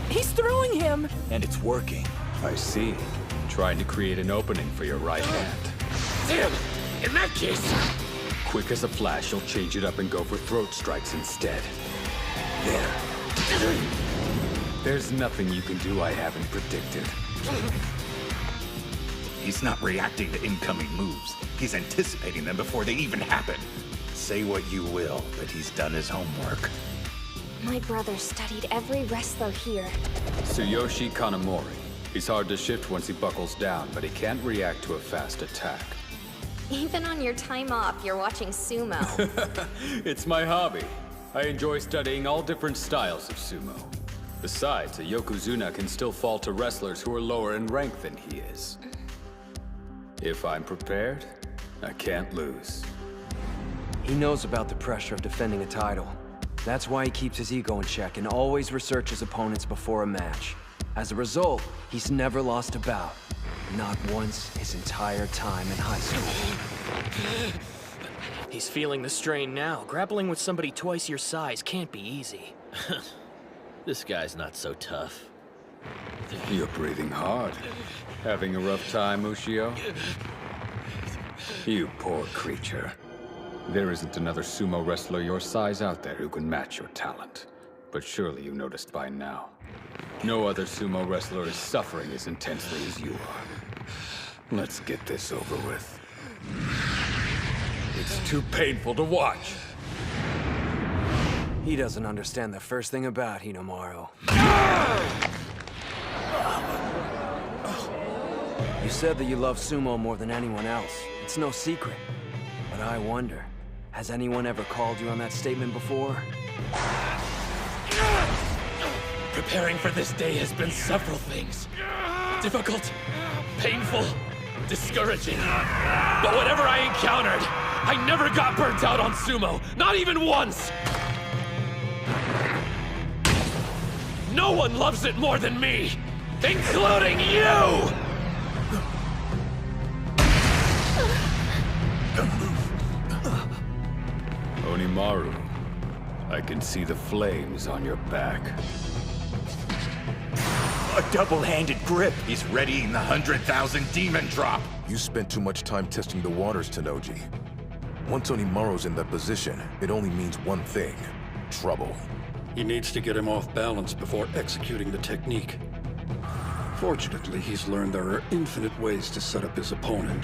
He's throwing him! And it's working. I see. Trying to create an opening for your right hand. Damn! In that case... Quick as a flash, you'll change it up and go for throat strikes instead. There. There's nothing you can do I haven't predicted. He's not reacting to incoming moves. He's anticipating them before they even happen. Say what you will, but he's done his homework. My brother studied every wrestler here. Tsuyoshi Kanamori. He's hard to shift once he buckles down, but he can't react to a fast attack. Even on your time off, you're watching sumo. It's my hobby. I enjoy studying all different styles of sumo. Besides, a yokozuna can still fall to wrestlers who are lower in rank than he is. If I'm prepared, I can't lose. He knows about the pressure of defending a title. That's why he keeps his ego in check and always researches opponents before a match. As a result, he's never lost a bout. Not once his entire time in high school. He's feeling the strain now. Grappling with somebody twice your size can't be easy. This guy's not so tough. You're breathing hard. Having a rough time, Ushio? You poor creature. There isn't another sumo wrestler your size out there who can match your talent. But surely you noticed by now. No other sumo wrestler is suffering as intensely as you are. Let's get this over with. It's too painful to watch. He doesn't understand the first thing about Hinomaru. You said that you love sumo more than anyone else. It's no secret. But I wonder, has anyone ever called you on that statement before? Preparing for this day has been several things. Difficult, painful, discouraging. But whatever I encountered, I never got burnt out on sumo, not even once! No one loves it more than me, including you! Hinomaru, I can see the flames on your back. A double-handed grip. He's readying the 100,000 demon drop. You spent too much time testing the waters, Tennoji. Once Hinomaru's in that position, it only means one thing: trouble. He needs to get him off balance before executing the technique. Fortunately, he's learned there are infinite ways to set up his opponent.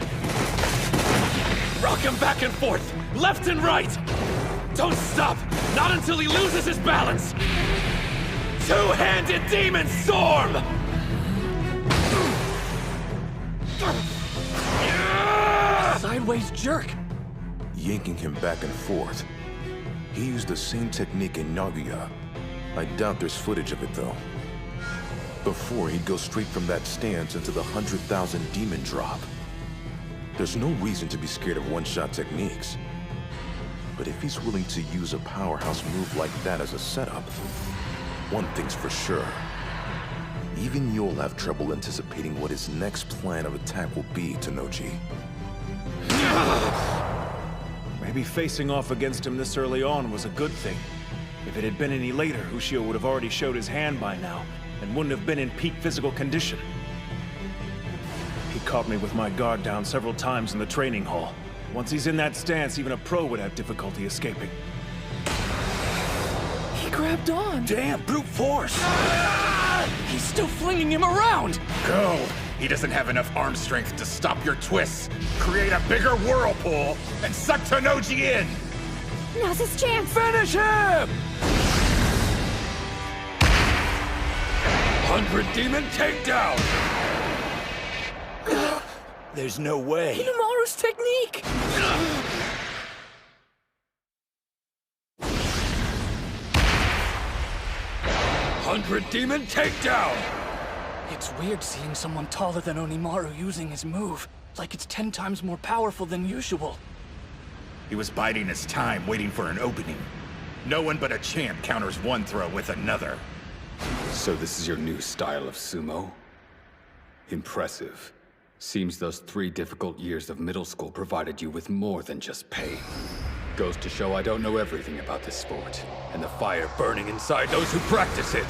Rock him back and forth, left and right! Don't stop! Not until he loses his balance! Two-handed demon storm! Sideways jerk! Yanking him back and forth. He used the same technique in Nagoya. I doubt there's footage of it, though. Before, he'd go straight from that stance into the 100,000 demon drop. There's no reason to be scared of one-shot techniques. But if he's willing to use a powerhouse move like that as a setup, one thing's for sure. Even you'll have trouble anticipating what his next plan of attack will be, Tennoji. Maybe facing off against him this early on was a good thing. If it had been any later, Ushio would have already showed his hand by now, and wouldn't have been in peak physical condition. He caught me with my guard down several times in the training hall. Once he's in that stance, even a pro would have difficulty escaping. He grabbed on! Damn, brute force! He's still flinging him around! Go! He doesn't have enough arm strength to stop your twists. Create a bigger whirlpool and suck Tennoji in! Now's his chance! Finish him! 100 demon takedown! There's no way. Hinomaru's technique! 100 demon takedown! It's weird seeing someone taller than Hinomaru using his move. Like it's 10 times more powerful than usual. He was biding his time, waiting for an opening. No one but a champ counters one throw with another. So this is your new style of sumo? Impressive. Seems those 3 difficult years of middle school provided you with more than just pain. Goes to show I don't know everything about this sport, and the fire burning inside those who practice it.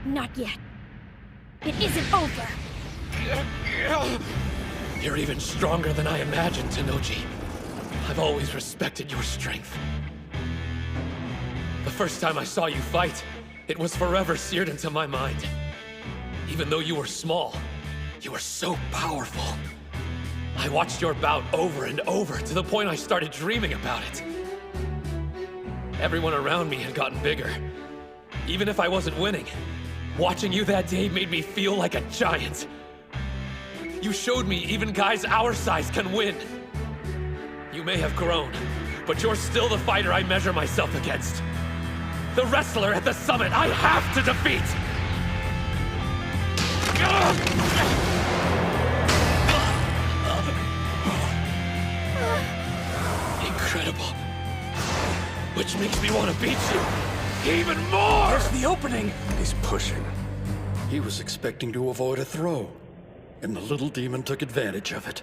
Not yet. It isn't over. You're even stronger than I imagined, Tennoji. I've always respected your strength. The first time I saw you fight, it was forever seared into my mind. Even though you were small, you were so powerful. I watched your bout over and over to the point I started dreaming about it. Everyone around me had gotten bigger. Even if I wasn't winning, watching you that day made me feel like a giant. You showed me even guys our size can win. You may have grown, but you're still the fighter I measure myself against. The wrestler at the summit I have to defeat! Incredible. Which makes me want to beat you even more! There's the opening! He's pushing. He was expecting to avoid a throw, and the little demon took advantage of it.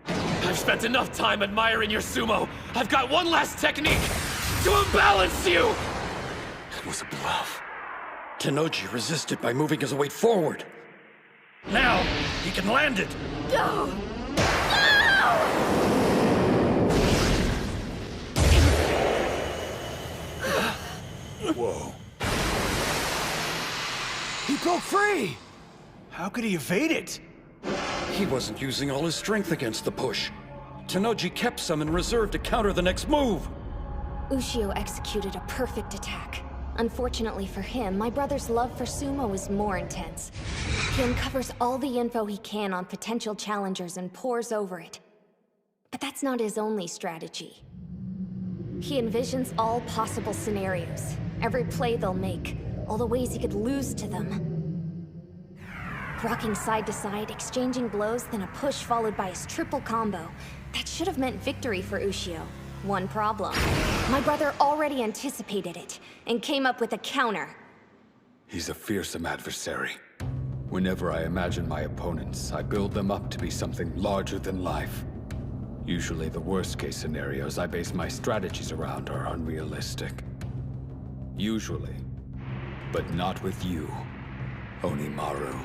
I've spent enough time admiring your sumo. I've got one last technique to unbalance you! It was a bluff. Tenoji resisted by moving his weight forward. Now, he can land it! No! Whoa. He broke free! How could he evade it? He wasn't using all his strength against the push. Tenoji kept some in reserve to counter the next move. Ushio executed a perfect attack. Unfortunately for him, my brother's love for sumo is more intense. He uncovers all the info he can on potential challengers and pores over it. But that's not his only strategy. He envisions all possible scenarios, every play they'll make, all the ways he could lose to them. Rocking side to side, exchanging blows, then a push followed by his triple combo. That should have meant victory for Ushio. One problem. My brother already anticipated it, and came up with a counter. He's a fearsome adversary. Whenever I imagine my opponents, I build them up to be something larger than life. Usually the worst-case scenarios I base my strategies around are unrealistic. Usually. But not with you, Hinomaru.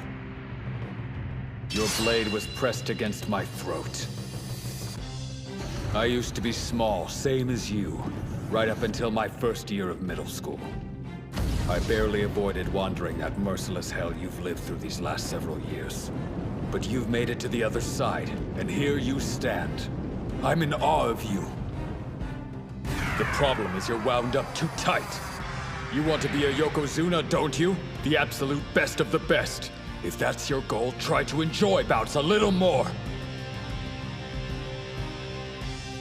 Your blade was pressed against my throat. I used to be small, same as you, right up until my first year of middle school. I barely avoided wandering that merciless hell you've lived through these last several years. But you've made it to the other side, and here you stand. I'm in awe of you. The problem is you're wound up too tight. You want to be a Yokozuna, don't you? The absolute best of the best. If that's your goal, try to enjoy bouts a little more.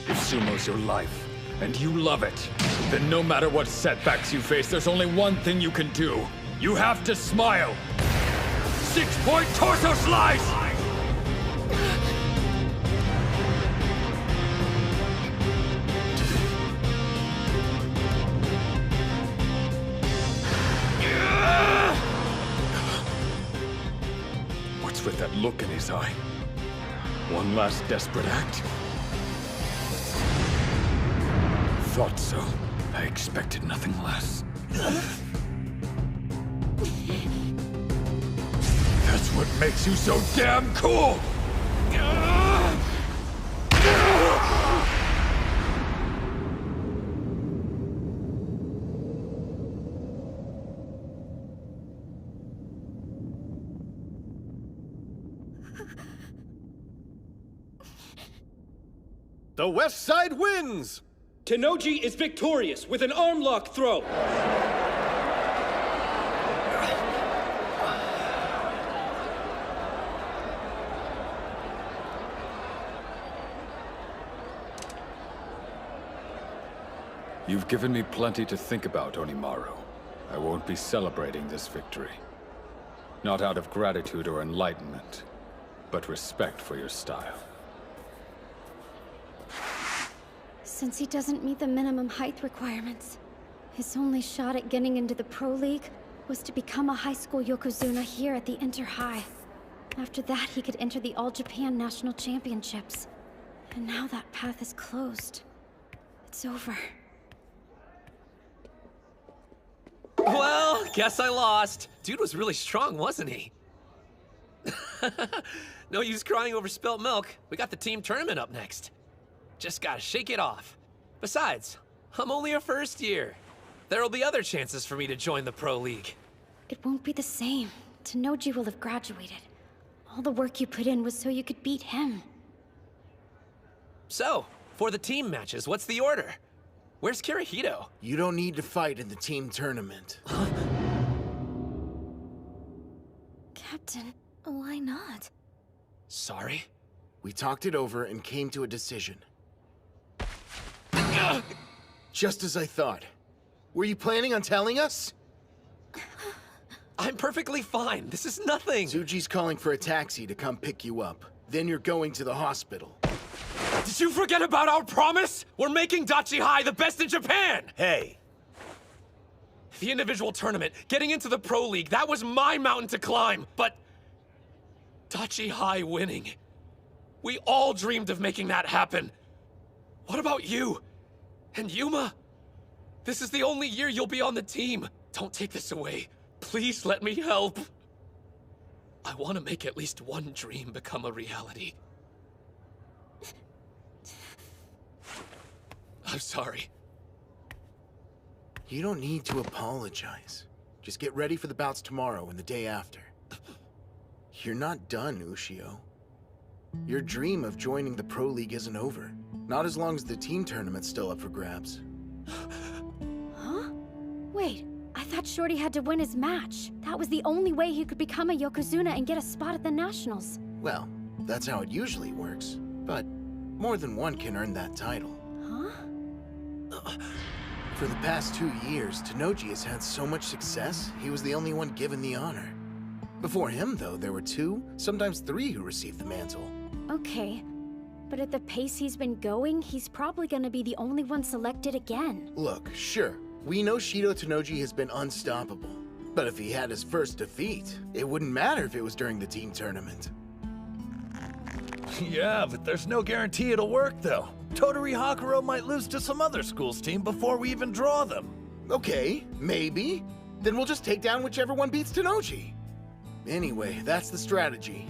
If sumo's your life, and you love it, then no matter what setbacks you face, there's only one thing you can do. You have to smile. 6-point torso slice! What's with that look in his eye? One last desperate act? Thought so. I expected nothing less. That's what makes you so damn cool! The West Side wins! Tenoji is victorious with an arm lock throw. You've given me plenty to think about, Hinomaru. I won't be celebrating this victory. Not out of gratitude or enlightenment, but respect for your style. Since he doesn't meet the minimum height requirements, his only shot at getting into the Pro League was to become a high school Yokozuna here at the Inter-High. After that, he could enter the All-Japan National Championships. And now that path is closed. It's over. Well, guess I lost. Dude was really strong, wasn't he? No use crying over spilt milk. We got the team tournament up next. Just gotta shake it off. Besides, I'm only a first year. There'll be other chances for me to join the Pro League. It won't be the same. Tenoji will have graduated. All the work you put in was so you could beat him. So, for the team matches, what's the order? Where's Kirihito? You don't need to fight in the team tournament. Captain, why not? Sorry? We talked it over and came to a decision. Just as I thought. Were you planning on telling us? I'm perfectly fine. This is nothing. Tsuji's calling for a taxi to come pick you up. Then you're going to the hospital. Did you forget about our promise? We're making Dachi High the best in Japan! Hey. The individual tournament, getting into the Pro League, that was my mountain to climb, but Dachi High winning. We all dreamed of making that happen. What about you? And Yuma? This is the only year you'll be on the team. Don't take this away. Please let me help. I want to make at least one dream become a reality. I'm sorry. You don't need to apologize. Just get ready for the bouts tomorrow and the day after. You're not done, Ushio. Your dream of joining the Pro League isn't over. Not as long as the team tournament's still up for grabs. Huh? Wait, I thought Shorty had to win his match. That was the only way he could become a Yokozuna and get a spot at the Nationals. Well, that's how it usually works. But more than one can earn that title. Huh? For the past 2 years, Tennoji has had so much success, he was the only one given the honor. Before him, though, there were 2, sometimes 3 who received the mantle. Okay, but at the pace he's been going, he's probably gonna be the only one selected again. Look, sure, we know Shido Tennoji has been unstoppable. But if he had his first defeat, it wouldn't matter if it was during the team tournament. Yeah, but there's no guarantee it'll work, though. Tottori Hakuro might lose to some other school's team before we even draw them. Okay, maybe. Then we'll just take down whichever one beats Tennoji. Anyway, that's the strategy.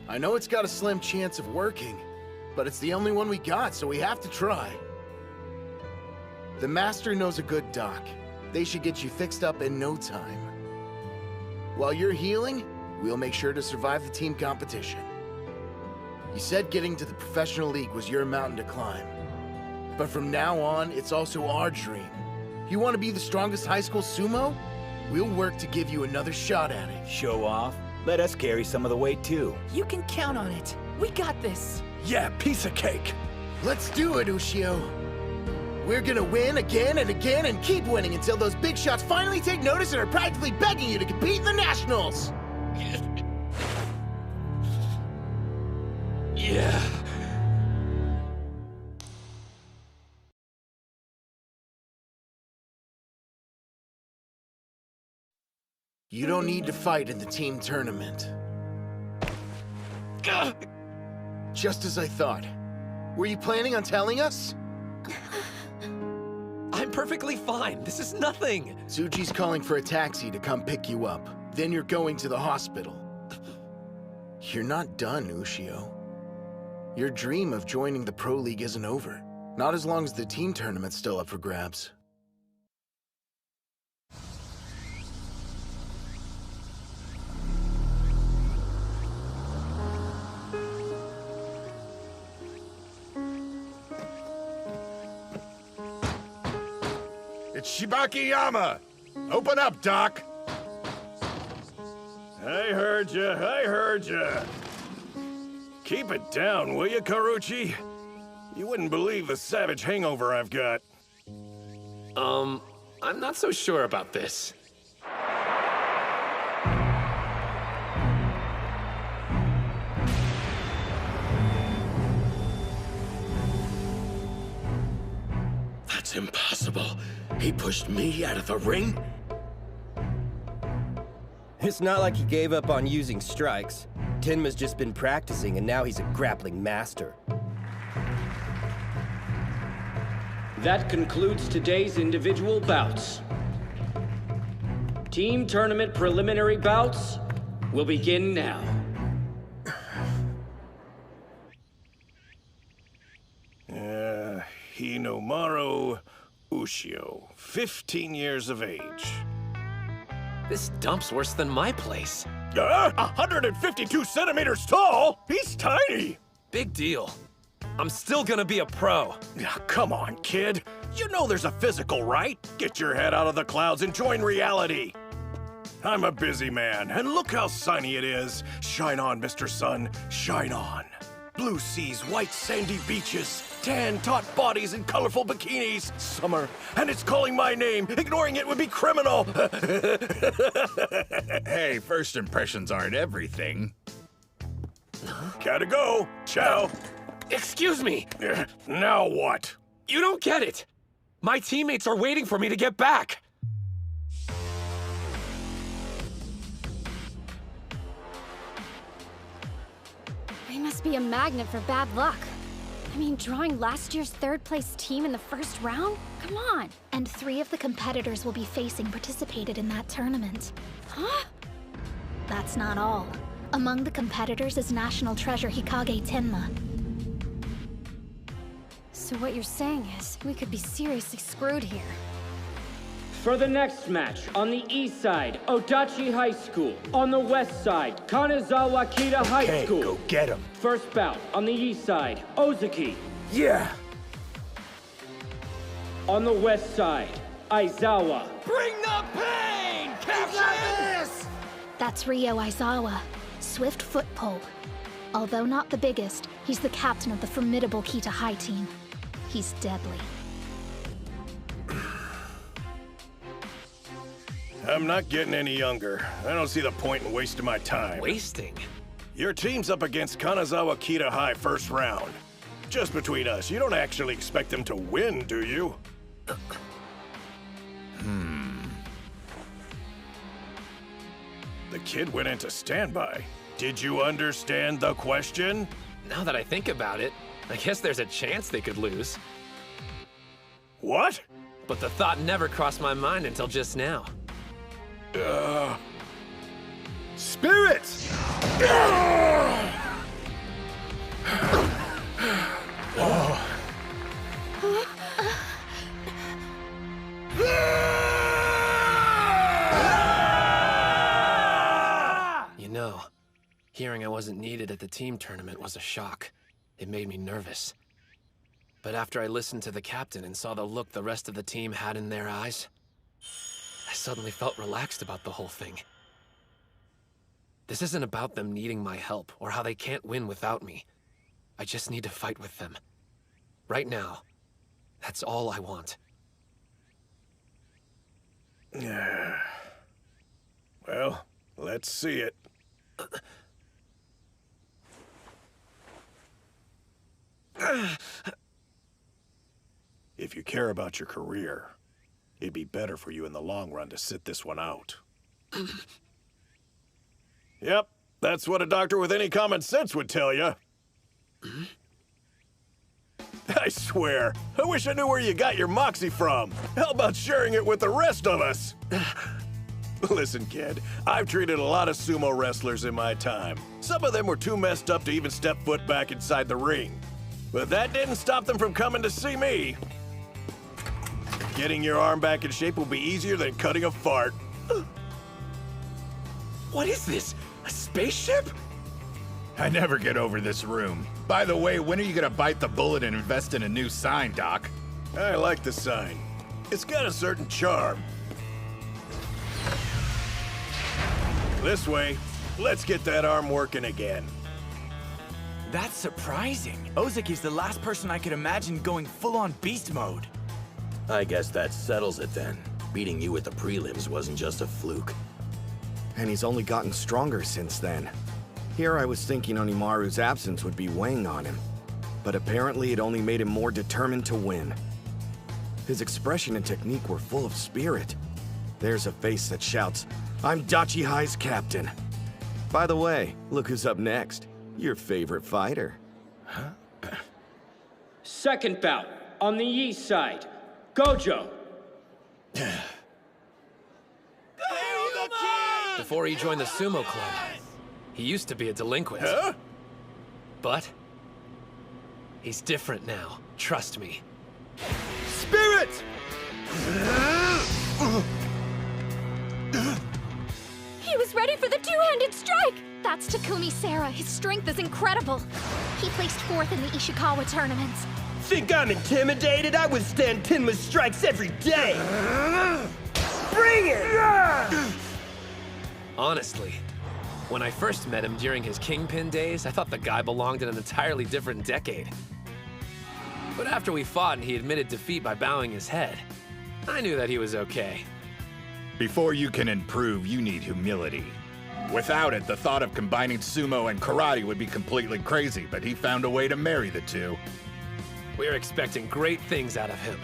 I know it's got a slim chance of working, but it's the only one we got, so we have to try. The Master knows a good doc. They should get you fixed up in no time. While you're healing, we'll make sure to survive the team competition. You said getting to the professional league was your mountain to climb. But from now on, it's also our dream. You want to be the strongest high school sumo? We'll work to give you another shot at it. Show off? Let us carry some of the weight, too. You can count on it. We got this. Yeah, piece of cake. Let's do it, Ushio. We're gonna win again and again and keep winning until those big shots finally take notice and are practically begging you to compete in the Nationals. Yeah. You don't need to fight in the team tournament. Just as I thought. Were you planning on telling us? I'm perfectly fine. This is nothing. Tsuji's calling for a taxi to come pick you up. Then you're going to the hospital. You're not done, Ushio. Your dream of joining the Pro League isn't over. Not as long as the team tournament's still up for grabs. It's Shibakiyama! Open up, Doc! I heard ya. Keep it down, will you, Karuchi? You wouldn't believe the savage hangover I've got. I'm not so sure about this. That's impossible. He pushed me out of the ring? It's not like he gave up on using strikes. Tenma's just been practicing, and now he's a grappling master. That concludes today's individual bouts. Team tournament preliminary bouts will begin now. Hinomaru Ushio, 15 years of age. This dump's worse than my place. 152 centimeters tall? He's tiny! Big deal. I'm still gonna be a pro. Come on, kid. You know there's a physical right. Get your head out of the clouds and join reality. I'm a busy man, and look how sunny it is. Shine on, Mr. Sun, shine on. Blue seas, white sandy beaches, tan taut bodies and colorful bikinis. Summer, and it's calling my name. Ignoring it would be criminal. Hey, first impressions aren't everything. Gotta go. Ciao. Excuse me! Now what? You don't get it! My teammates are waiting for me to get back! He must be a magnet for bad luck. I mean, drawing last year's third-place team in the first round? Come on! And 3 of the competitors we'll be facing participated in that tournament. Huh? That's not all. Among the competitors is National Treasure Hikage Tenma. So what you're saying is, we could be seriously screwed here. For the next match, on the east side, Odachi High School. On the west side, Kanazawa Kita High School. Go get him. First bout, on the east side, Ozaki. Yeah. On the west side, Aizawa. Bring the pain, Captain! That's Ryo Aizawa, swift foot pole. Although not the biggest, he's the captain of the formidable Kita High team. He's deadly. I'm not getting any younger. I don't see the point in wasting my time. Wasting? Your team's up against Kanazawa Kita High first round. Just between us, you don't actually expect them to win, do you? The kid went into standby. Did you understand the question? Now that I think about it, I guess there's a chance they could lose. What? But the thought never crossed my mind until just now. Spirits! You know, hearing I wasn't needed at the team tournament was a shock. It made me nervous. But after I listened to the captain and saw the look the rest of the team had in their eyes, I suddenly felt relaxed about the whole thing. This isn't about them needing my help or how they can't win without me. I just need to fight with them. Right now, that's all I want. Well, let's see it. If you care about your career, it'd be better for you in the long run to sit this one out. Yep, that's what a doctor with any common sense would tell you. I swear, I wish I knew where you got your moxie from. How about sharing it with the rest of us? Listen, kid, I've treated a lot of sumo wrestlers in my time. Some of them were too messed up to even step foot back inside the ring. But that didn't stop them from coming to see me. Getting your arm back in shape will be easier than cutting a fart. What is this? A spaceship? I never get over this room. By the way, when are you gonna bite the bullet and invest in a new sign, Doc? I like the sign. It's got a certain charm. This way, let's get that arm working again. That's surprising. Ozaki's the last person I could imagine going full-on beast mode. I guess that settles it then. Beating you at the prelims wasn't just a fluke. And he's only gotten stronger since then. Here I was thinking Hinomaru's absence would be weighing on him. But apparently it only made him more determined to win. His expression and technique were full of spirit. There's a face that shouts, "I'm Dachi High's captain." By the way, look who's up next. Your favorite fighter. Second bout, on the east side, Gojo. Before he joined the sumo club, he used to be a delinquent. Huh? But he's different now. Trust me. Spirit! He was ready for the two-handed strike! That's Takumi Sara. His strength is incredible. He placed 4th in the Ishikawa tournaments. think I'm intimidated? I withstand Tenma's strikes every day! Bring it! Honestly, when I first met him during his Kingpin days, I thought the guy belonged in an entirely different decade. But after we fought and he admitted defeat by bowing his head, I knew that he was okay. Before you can improve, you need humility. Without it, the thought of combining sumo and karate would be completely crazy, but he found a way to marry the two. We're expecting great things out of him.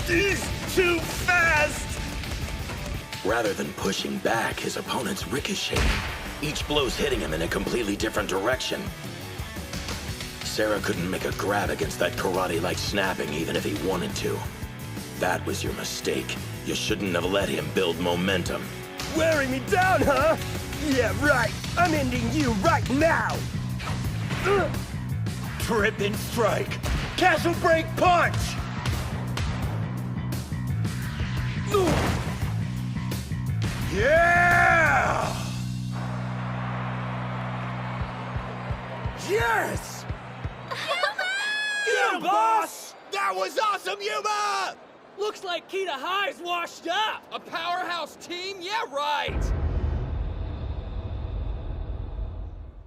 He's too fast! Rather than pushing back, his opponent's ricocheting. Each blow's hitting him in a completely different direction. Sarah couldn't make a grab against that karate-like snapping even if he wanted to. That was your mistake. You shouldn't have let him build momentum. Wearing me down, huh? Yeah, right. I'm ending you right now! Trip and strike. Castle break punch! Yeah! Yes! Get him, boss! That was awesome, Yuma! Looks like Kita High's washed up! A powerhouse team? Yeah, right!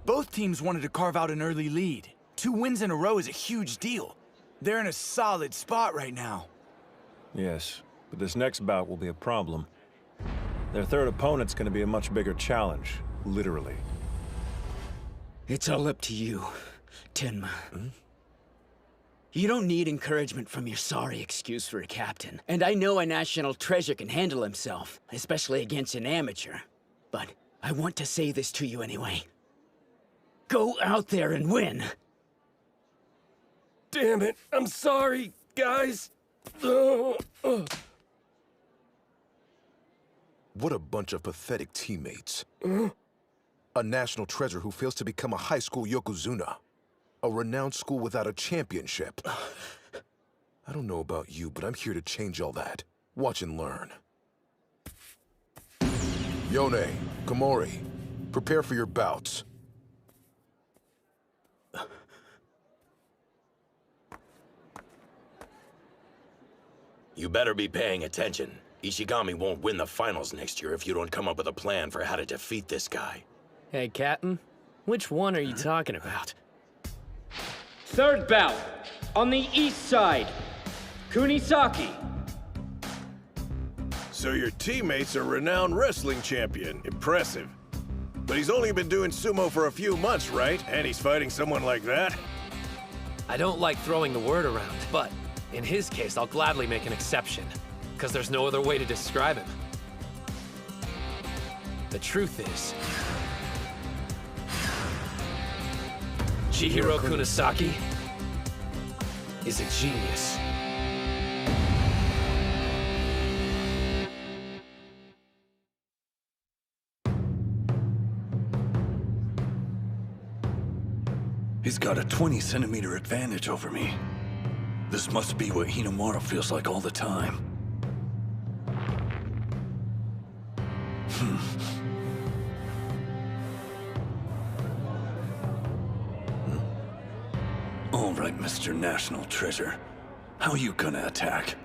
Both teams wanted to carve out an early lead. 2 wins in a row is a huge deal. They're in a solid spot right now. Yes, but this next bout will be a problem. Their third opponent's gonna be a much bigger challenge, literally. It's all up to you, Tenma. You don't need encouragement from your sorry excuse for a captain. And I know a national treasure can handle himself, especially against an amateur. But I want to say this to you anyway. Go out there and win! Damn it, I'm sorry, guys. What a bunch of pathetic teammates. A national treasure who fails to become a high school yokozuna. A renowned school without a championship. I don't know about you, but I'm here to change all that. Watch and learn. Yone, Komori, prepare for your bouts. You better be paying attention. Ishigami won't win the finals next year if you don't come up with a plan for how to defeat this guy. Hey, Captain. Which one are you talking about? Third bout, on the east side, Kunisaki. So your teammate's a renowned wrestling champion. Impressive. But he's only been doing sumo for a few months, right? And he's fighting someone like that? I don't like throwing the word around, but in his case, I'll gladly make an exception, because there's no other way to describe him. The truth is, Chihiro Kunisaki is a genius. He's got a 20-centimeter advantage over me. This must be what Hinomaru feels like all the time. All right, Mr. National Treasure. How you gonna attack?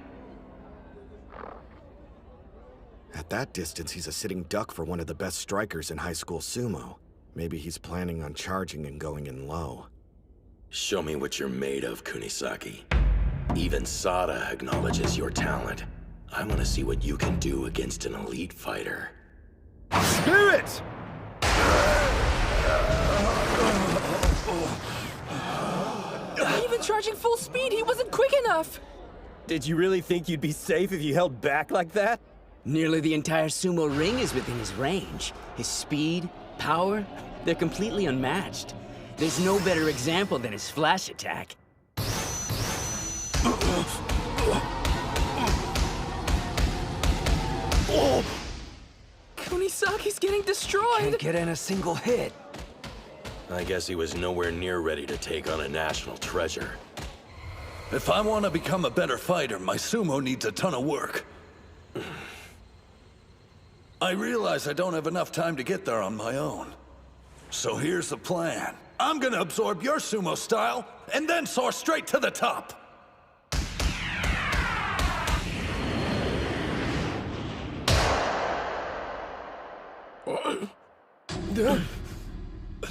At that distance, he's a sitting duck for one of the best strikers in high school sumo. Maybe he's planning on charging and going in low. Show me what you're made of, Kunisaki. Even Sada acknowledges your talent. I want to see what you can do against an elite fighter. Spirit! Even charging full speed, he wasn't quick enough! Did you really think you'd be safe if you held back like that? Nearly the entire sumo ring is within his range. His speed, power, they're completely unmatched. There's no better example than his flash attack. Kunisaki's getting destroyed! Can't get in a single hit. I guess he was nowhere near ready to take on a national treasure. If I want to become a better fighter, my sumo needs a ton of work. I realize I don't have enough time to get there on my own. So here's the plan. I'm gonna absorb your sumo style, and then soar straight to the top.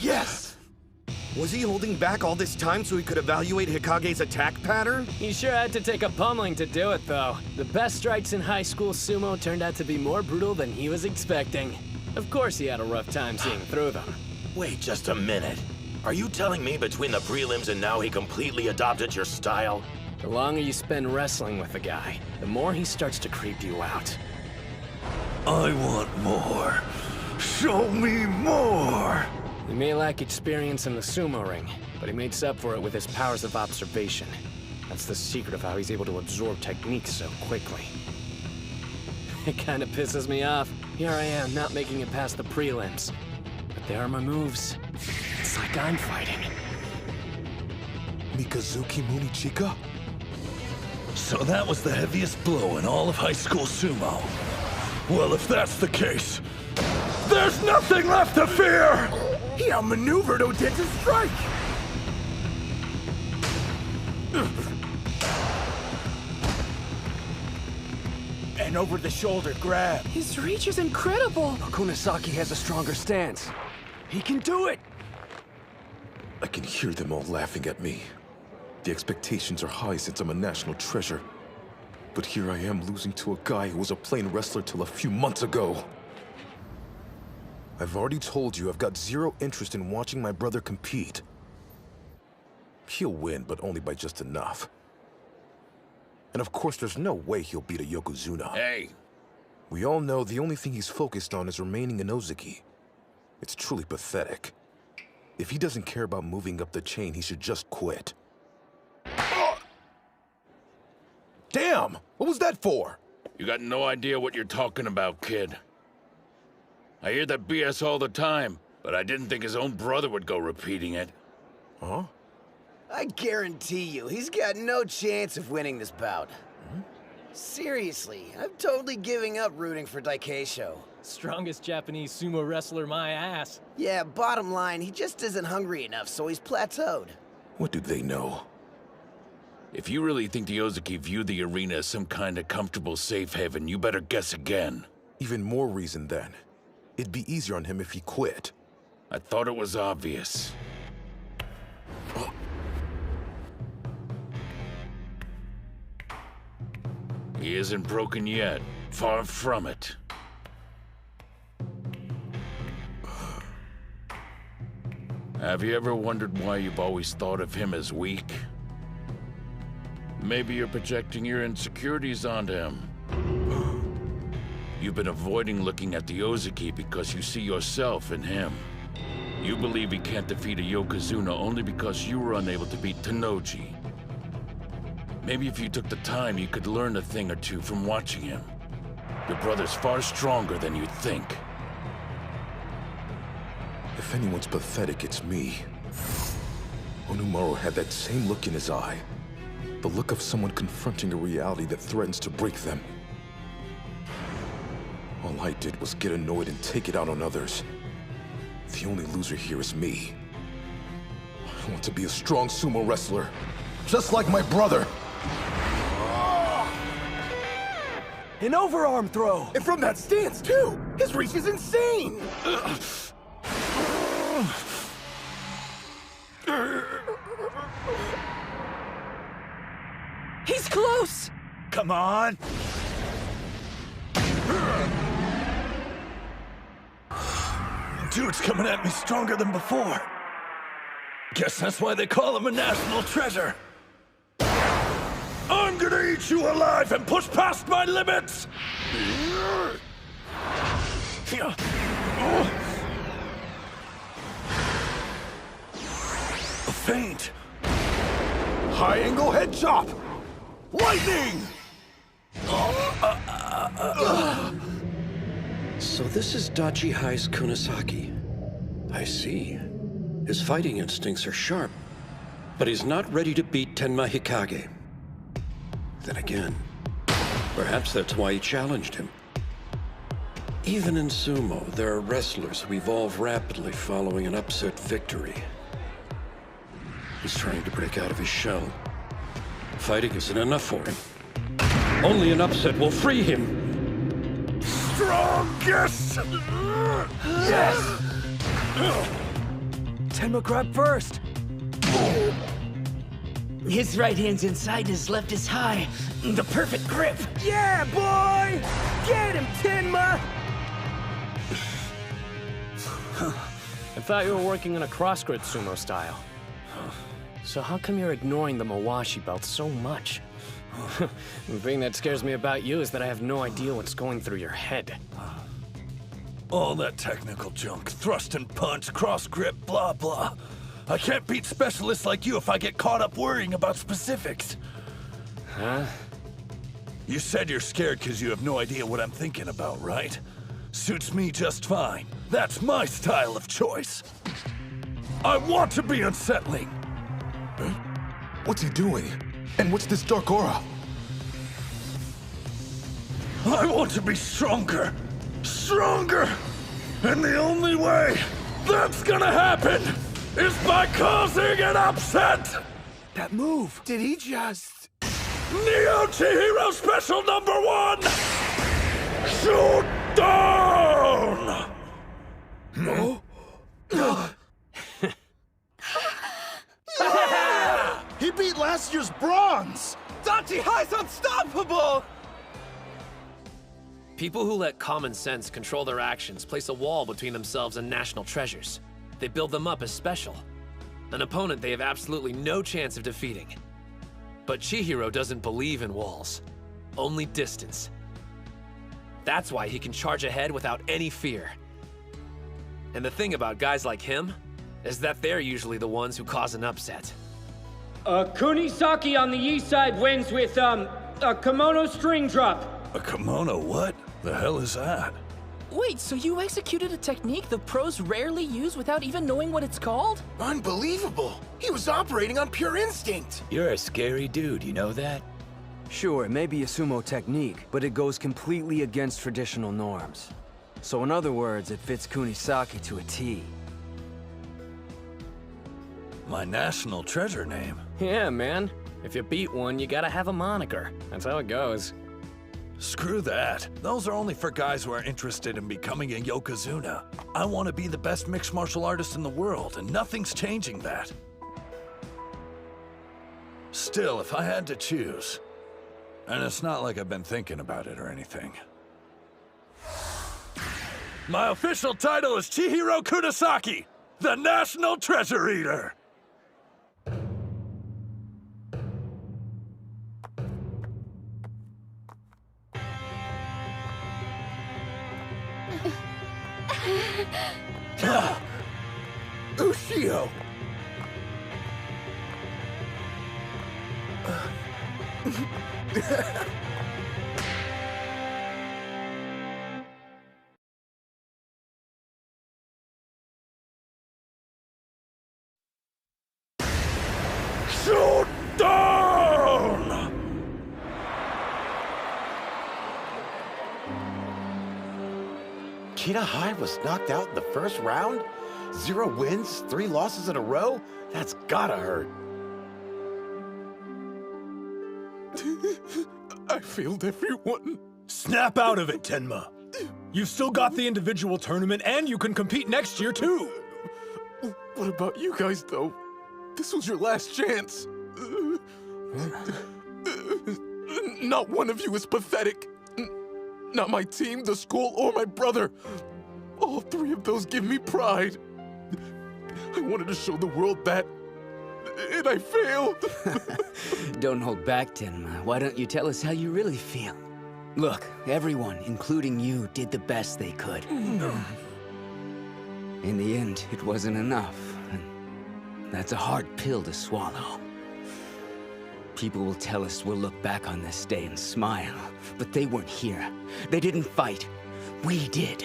Yes! Was he holding back all this time so he could evaluate Hikage's attack pattern? He sure had to take a pummeling to do it, though. The best strikes in high school sumo turned out to be more brutal than he was expecting. Of course he had a rough time seeing through them. Wait just a minute. Are you telling me between the prelims and now he completely adopted your style? The longer you spend wrestling with a guy, the more he starts to creep you out. I want more. Show me more! He may lack experience in the sumo ring, but he makes up for it with his powers of observation. That's the secret of how he's able to absorb techniques so quickly. It kinda pisses me off. Here I am, not making it past the prelims. But there are my moves. It's like I'm fighting. Mikazuki Munichika? So that was the heaviest blow in all of high school sumo. Well, if that's the case, there's nothing left to fear! He outmaneuvered Odeta's strike! An over-the-shoulder grab. His reach is incredible! Kunasaki has a stronger stance. He can do it! I can hear them all laughing at me. The expectations are high since I'm a national treasure. But here I am losing to a guy who was a plain wrestler till a few months ago. I've already told you I've got zero interest in watching my brother compete. He'll win, but only by just enough. And of course, there's no way he'll beat a Yokozuna. Hey! We all know the only thing he's focused on is remaining in Ozeki. It's truly pathetic. If he doesn't care about moving up the chain, he should just quit. Damn! What was that for? You got no idea what you're talking about, kid. I hear that BS all the time, but I didn't think his own brother would go repeating it. Huh? I guarantee you, he's got no chance of winning this bout. Seriously, I'm totally giving up rooting for Daikeisho. Strongest Japanese sumo wrestler, my ass. Yeah, bottom line, he just isn't hungry enough, so he's plateaued. What do they know? If you really think the Ozeki view the arena as some kind of comfortable safe haven, you better guess again. Even more reason then. It'd be easier on him if he quit. I thought it was obvious. He isn't broken yet. Far from it. Have you ever wondered why you've always thought of him as weak? Maybe you're projecting your insecurities onto him. You've been avoiding looking at the Ozeki because you see yourself in him. You believe he can't defeat a Yokozuna only because you were unable to beat Tennoji. Maybe if you took the time, you could learn a thing or two from watching him. Your brother's far stronger than you think. If anyone's pathetic, it's me. Hinomaru had that same look in his eye. The look of someone confronting a reality that threatens to break them. All I did was get annoyed and take it out on others. The only loser here is me. I want to be a strong sumo wrestler, just like my brother. An overarm throw! And from that stance, too! His reach is insane! He's close! Come on! Dude's coming at me stronger than before. Guess that's why they call him a national treasure. I'm gonna eat you alive and push past my limits! A feint. High angle head chop! Lightning! So this is Dachi High's Kunasaki. I see. His fighting instincts are sharp, but he's not ready to beat Tenma Hikage. Then again, perhaps that's why he challenged him. Even in sumo, there are wrestlers who evolve rapidly following an upset victory. He's trying to break out of his shell. Fighting isn't enough for him. Only an upset will free him. Strongest! Yes! Tenma, grab first! His right hand's inside, his left is high. The perfect grip! Yeah, boy! Get him, Tenma! I thought you were working in a cross-grid sumo style. So how come you're ignoring the Mawashi belt so much? The thing that scares me about you is that I have no idea what's going through your head. All that technical junk, thrust and punch, cross grip, blah blah. I can't beat specialists like you if I get caught up worrying about specifics. Huh? You said you're scared because you have no idea what I'm thinking about, right? Suits me just fine. That's my style of choice. I want to be unsettling. Huh? What's he doing? And what's this dark aura? I want to be stronger. Stronger! And the only way that's gonna happen is by causing an upset! That move! Did he just... Neo Chihiro Special #1! Shoot down! No? Yeah! He beat last year's bronze! Dachi High's unstoppable! People who let common sense control their actions place a wall between themselves and national treasures. They build them up as special. An opponent they have absolutely no chance of defeating. But Chihiro doesn't believe in walls, only distance. That's why he can charge ahead without any fear. And the thing about guys like him is that they're usually the ones who cause an upset. Kunisaki on the east side wins with, a kimono string drop. A kimono what? The hell is that? Wait, so you executed a technique the pros rarely use without even knowing what it's called? Unbelievable! He was operating on pure instinct! You're a scary dude, you know that? Sure, it may be a sumo technique, but it goes completely against traditional norms. So in other words, it fits Kunisaki to a T. My national treasure name. Yeah, man. If you beat one, you gotta have a moniker. That's how it goes. Screw that. Those are only for guys who are interested in becoming a Yokozuna. I want to be the best mixed martial artist in the world, and nothing's changing that. Still, if I had to choose, and it's not like I've been thinking about it or anything. My official title is Chihiro Kunisaki, the National Treasure Eater! Ushio! Shoot down! Kita High was knocked out in the first round? 0 wins, 3 losses in a row? That's gotta hurt. I failed everyone. Snap out of it, Tenma. You've still got the individual tournament, and you can compete next year, too. What about you guys, though? This was your last chance. Not one of you is pathetic. Not my team, the school, or my brother. All 3 of those give me pride. I wanted to show the world that, and I failed. Don't hold back, Tenma. Why don't you tell us how you really feel? Look, everyone, including you, did the best they could. In the end, it wasn't enough. And that's a hard pill to swallow. People will tell us we'll look back on this day and smile, but they weren't here. They didn't fight. We did.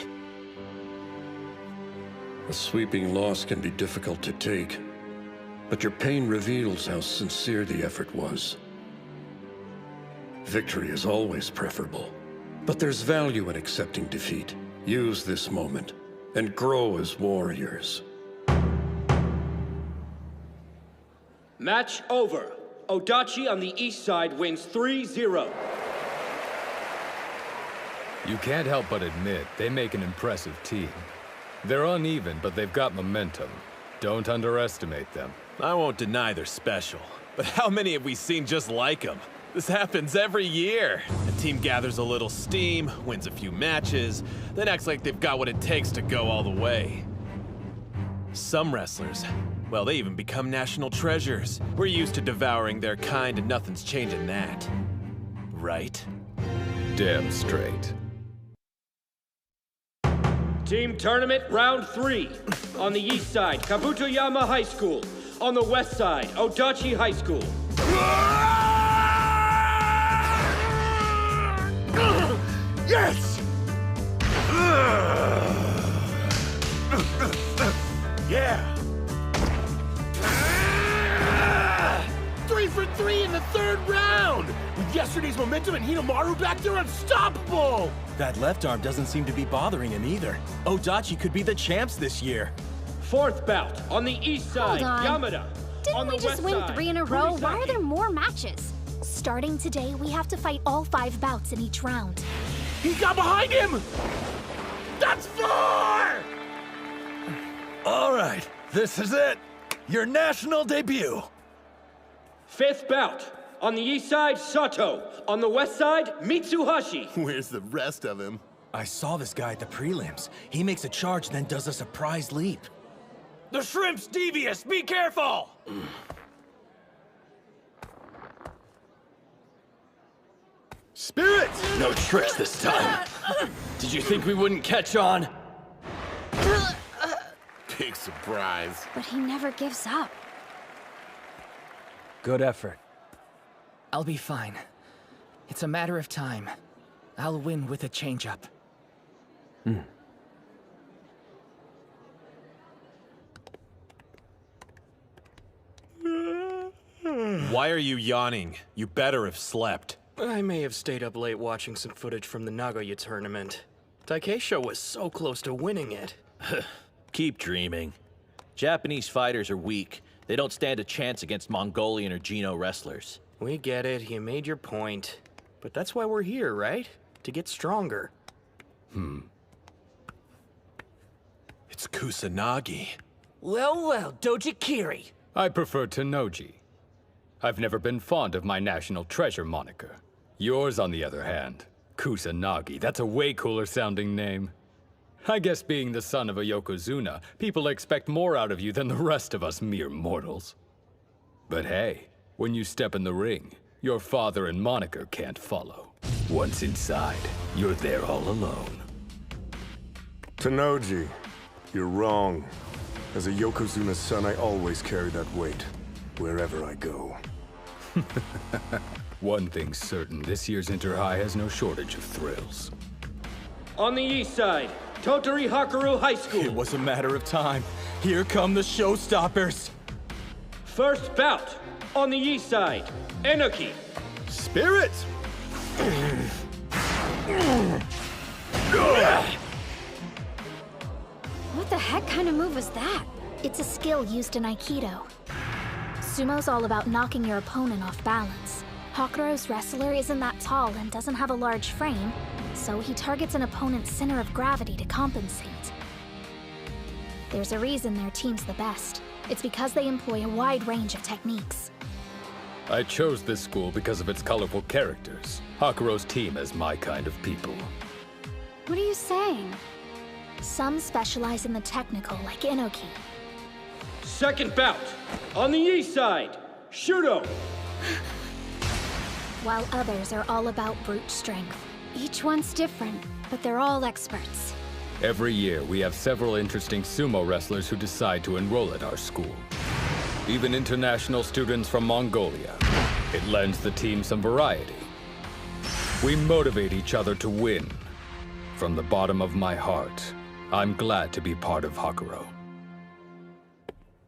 A sweeping loss can be difficult to take, but your pain reveals how sincere the effort was. Victory is always preferable, but there's value in accepting defeat. Use this moment and grow as warriors. Match over. Odachi on the east side wins 3-0. You can't help but admit they make an impressive team. They're uneven, but they've got momentum. Don't underestimate them. I won't deny they're special, but how many have we seen just like them? This happens every year. A team gathers a little steam, wins a few matches, then acts like they've got what it takes to go all the way. Some wrestlers, well, they even become national treasures. We're used to devouring their kind and nothing's changing that. Right? Damn straight. Team tournament round 3. On the east side, Kabutoyama High School. On the west side, Odachi High School. Yes! Yeah! 3 for 3 in the 3rd round! With yesterday's momentum and Hinomaru back there, unstoppable! That left arm doesn't seem to be bothering him either. Odachi could be the champs this year. 4th bout, on the east side, Hold on. Yamada. Didn't we just win 3 in a row? Why are there more matches? Starting today, we have to fight all 5 bouts in each round. He got behind him! That's 4! All right, this is it. Your national debut. 5th bout, on the east side, Sato. On the west side, Mitsuhashi. Where's the rest of him? I saw this guy at the prelims. He makes a charge, then does a surprise leap. The shrimp's devious! Be careful! Spirit! No tricks this time. Did you think we wouldn't catch on? Big surprise. But he never gives up. Good effort. I'll be fine. It's a matter of time. I'll win with a change-up. Why are you yawning? You better have slept. I may have stayed up late watching some footage from the Nagoya tournament. Takeisho was so close to winning it. Keep dreaming. Japanese fighters are weak. They don't stand a chance against Mongolian or Geno wrestlers. We get it, you made your point. But that's why we're here, right? To get stronger. It's Kusanagi. Well, Dojikiri. I prefer Tennoji. I've never been fond of my national treasure moniker. Yours, on the other hand, Kusanagi, that's a way cooler sounding name. I guess being the son of a Yokozuna, people expect more out of you than the rest of us mere mortals. But hey, when you step in the ring, your father and moniker can't follow. Once inside, you're there all alone. Tennoji, you're wrong. As a Yokozuna's son, I always carry that weight, wherever I go. One thing's certain, this year's Inter-High has no shortage of thrills. On the east side, Totori Hakaru High School. It was a matter of time. Here come the showstoppers. 1st bout, on the east side, Enoki. Spirit! What the heck kind of move was that? It's a skill used in Aikido. Sumo's all about knocking your opponent off balance. Hakaru's wrestler isn't that tall and doesn't have a large frame, so he targets an opponent's center of gravity to compensate. There's a reason their team's the best. It's because they employ a wide range of techniques. I chose this school because of its colorful characters. Hakuro's team is my kind of people. What are you saying? Some specialize in the technical, like Inoki. 2nd bout, on the east side, Shudo. While others are all about brute strength. Each one's different, but they're all experts. Every year, we have several interesting sumo wrestlers who decide to enroll at our school. Even international students from Mongolia. It lends the team some variety. We motivate each other to win. From the bottom of my heart, I'm glad to be part of Hakuro.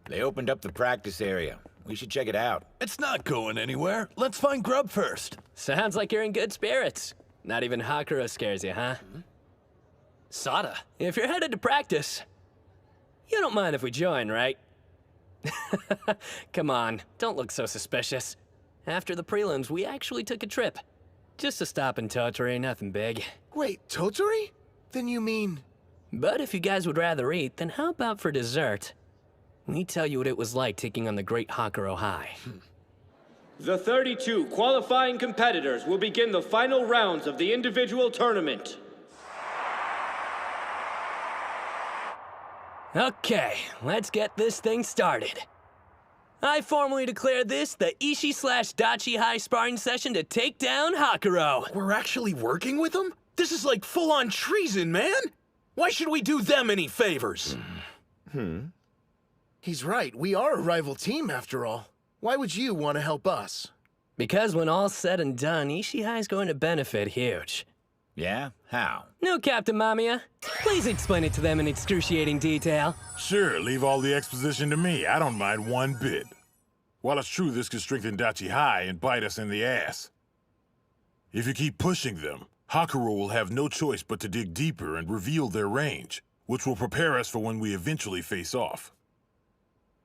They opened up the practice area. We should check it out. It's not going anywhere. Let's find grub first. Sounds like you're in good spirits. Not even Hakuro scares you, huh? Sada, if you're headed to practice, you don't mind if we join, right? Come on, don't look so suspicious. After the prelims, we actually took a trip. Just to stop in Tottori, nothing big. Wait, Tottori? Then you mean... But if you guys would rather eat, then how about for dessert? Let me tell you what it was like taking on the great Hakuro High. The 32 qualifying competitors will begin the final rounds of the individual tournament. Okay, let's get this thing started. I formally declare this the Ishi/Dachi High sparring session to take down Hakuro. We're actually working with them? This is like full-on treason, man! Why should we do them any favors? He's right. We are a rival team, after all. Why would you want to help us? Because when all's said and done, Ishihai's going to benefit huge. Yeah? How? No, Captain Mamiya. Please explain it to them in excruciating detail. Sure, leave all the exposition to me. I don't mind one bit. While it's true this could strengthen Dachi High and bite us in the ass, if you keep pushing them, Hakuro will have no choice but to dig deeper and reveal their range, which will prepare us for when we eventually face off.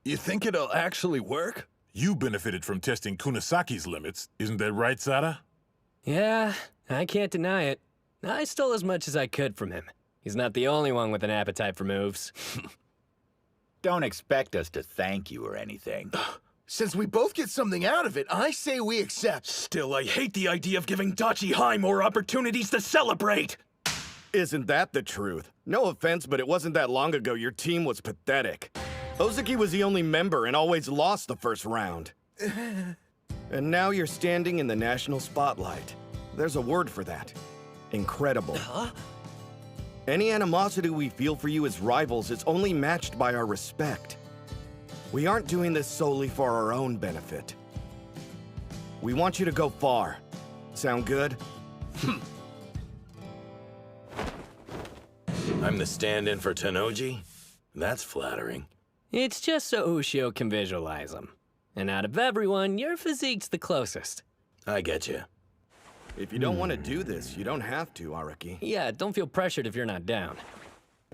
You think it'll actually work? You benefited from testing Kunasaki's limits, isn't that right, Sada? Yeah, I can't deny it. I stole as much as I could from him. He's not the only one with an appetite for moves. Don't expect us to thank you or anything. Since we both get something out of it, I say we accept. Still, I hate the idea of giving Dachi High more opportunities to celebrate! Isn't that the truth? No offense, but it wasn't that long ago your team was pathetic. Ozaki was the only member and always lost the first round. And now you're standing in the national spotlight. There's a word for that. Incredible. Huh? Any animosity we feel for you as rivals is only matched by our respect. We aren't doing this solely for our own benefit. We want you to go far. Sound good? I'm the stand-in for Tennoji? That's flattering. It's just so Ushio can visualize him. And out of everyone, your physique's the closest. I get you. If you don't want to do this, you don't have to, Araki. Yeah, don't feel pressured if you're not down.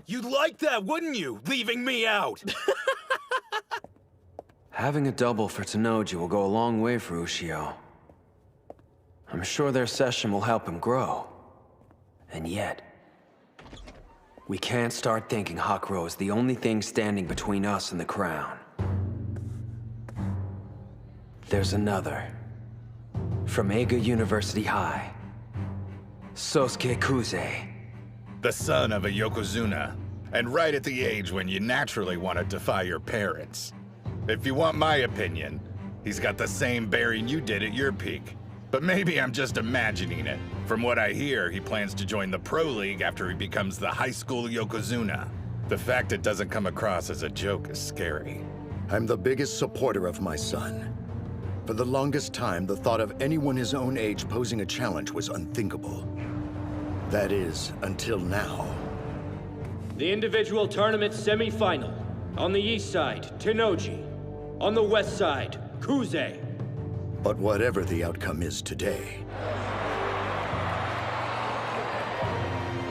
You'd like that, wouldn't you? Leaving me out! Having a double for Tennoji will go a long way for Ushio. I'm sure their session will help him grow. And yet, we can't start thinking Hakuro is the only thing standing between us and the crown. There's another. From Eiga University High. Sosuke Kuze. The son of a Yokozuna, and right at the age when you naturally want to defy your parents. If you want my opinion, he's got the same bearing you did at your peak. But maybe I'm just imagining it. From what I hear, he plans to join the Pro League after he becomes the high school Yokozuna. The fact it doesn't come across as a joke is scary. I'm the biggest supporter of my son. For the longest time, the thought of anyone his own age posing a challenge was unthinkable. That is, until now. The individual tournament semi-final. On the east side, Tennoji. On the west side, Kuze. But whatever the outcome is today,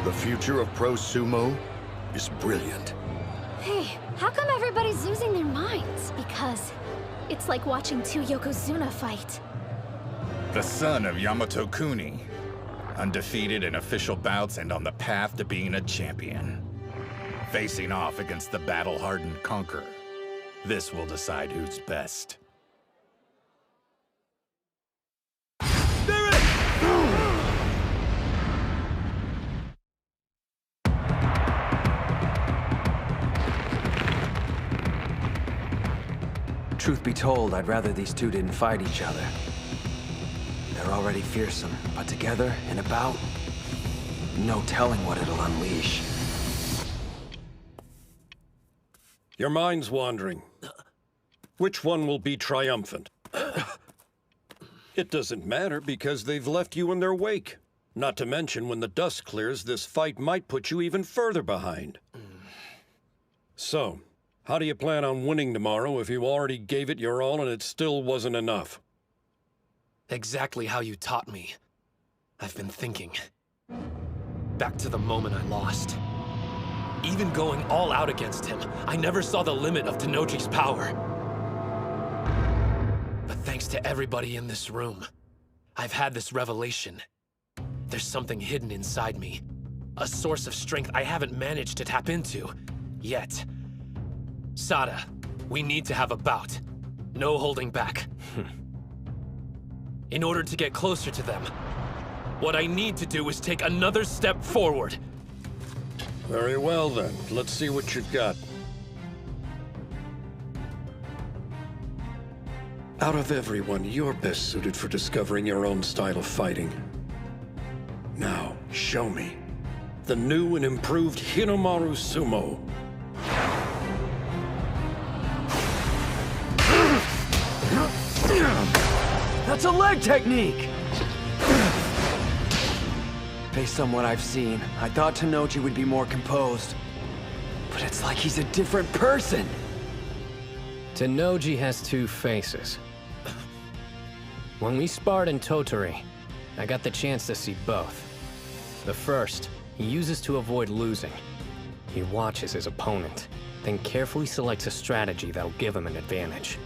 the future of pro sumo is brilliant. Hey, how come everybody's losing their minds? Because it's like watching two Yokozuna fight. The son of Yamato Kuni, undefeated in official bouts and on the path to being a champion. Facing off against the battle-hardened conqueror. This will decide who's best. Truth be told, I'd rather these two didn't fight each other. They're already fearsome, but together, in a bout, no telling what it'll unleash. Your mind's wandering. Which one will be triumphant? It doesn't matter because they've left you in their wake. Not to mention, when the dust clears, this fight might put you even further behind. So, how do you plan on winning tomorrow if you already gave it your all and it still wasn't enough? Exactly how you taught me. I've been thinking. Back to the moment I lost. Even going all out against him, I never saw the limit of Tennoji's power. But thanks to everybody in this room, I've had this revelation. There's something hidden inside me. A source of strength I haven't managed to tap into yet. Sada, we need to have a bout. No holding back. In order to get closer to them, what I need to do is take another step forward. Very well, then. Let's see what you've got. Out of everyone, you're best suited for discovering your own style of fighting. Now, show me. The new and improved Hinomaru Sumo. That's a leg technique! Based on what I've seen, I thought Tennoji would be more composed. But it's like he's a different person! Tennoji has two faces. When we sparred in Tottori, I got the chance to see both. The first, he uses to avoid losing. He watches his opponent, then carefully selects a strategy that'll give him an advantage.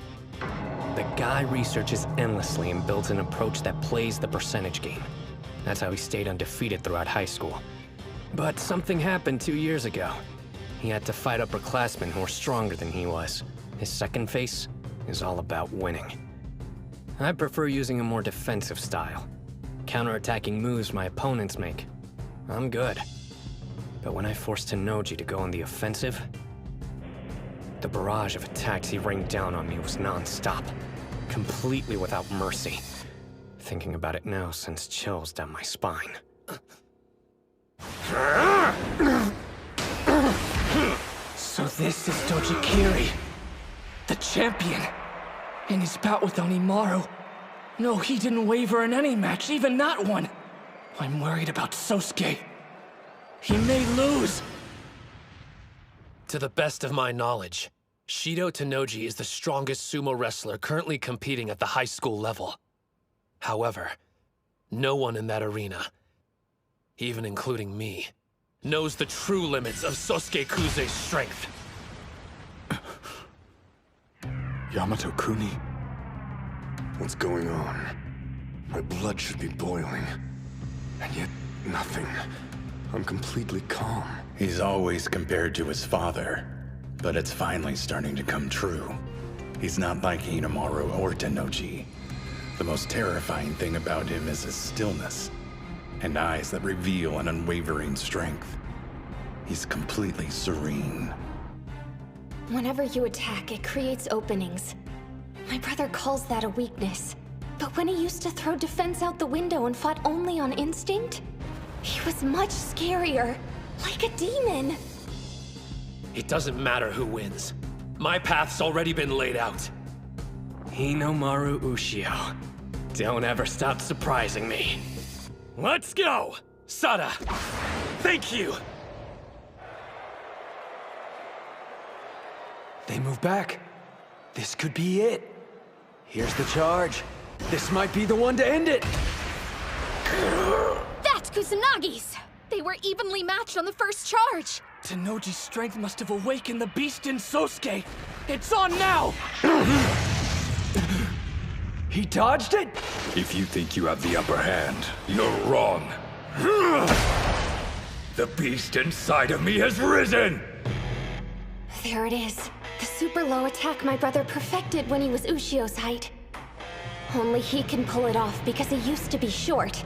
The guy researches endlessly and builds an approach that plays the percentage game. That's how he stayed undefeated throughout high school. But something happened 2 years ago. He had to fight upperclassmen who were stronger than he was. His second face is all about winning. I prefer using a more defensive style. Counterattacking moves my opponents make. I'm good. But when I forced Tennoji to go on the offensive, the barrage of attacks he rained down on me was non-stop, completely without mercy. Thinking about it now sends chills down my spine. So this is Dojikiri, the champion. In his bout with Hinomaru. No, he didn't waver in any match, even that one. I'm worried about Sosuke. He may lose. To the best of my knowledge, Shido Tennoji is the strongest sumo wrestler currently competing at the high school level. However, no one in that arena, even including me, knows the true limits of Sosuke Kuze's strength. Yamato-kuni? What's going on? My blood should be boiling. And yet, nothing. I'm completely calm. He's always compared to his father, but it's finally starting to come true. He's not like Hinomaru or Tennoji. The most terrifying thing about him is his stillness, and eyes that reveal an unwavering strength. He's completely serene. Whenever you attack, it creates openings. My brother calls that a weakness. But when he used to throw defense out the window and fought only on instinct, he was much scarier, like a demon. It doesn't matter who wins. My path's already been laid out. Hinomaru Ushio. Don't ever stop surprising me. Let's go! Sada, thank you! They move back. This could be it. Here's the charge. This might be the one to end it. That's Kusanagi's! They were evenly matched on the first charge. Tennoji's strength must have awakened the beast in Sosuke. It's on now! He dodged it? If you think you have the upper hand, you're wrong. The beast inside of me has risen! There it is. The super low attack my brother perfected when he was Ushio's height. Only he can pull it off because he used to be short.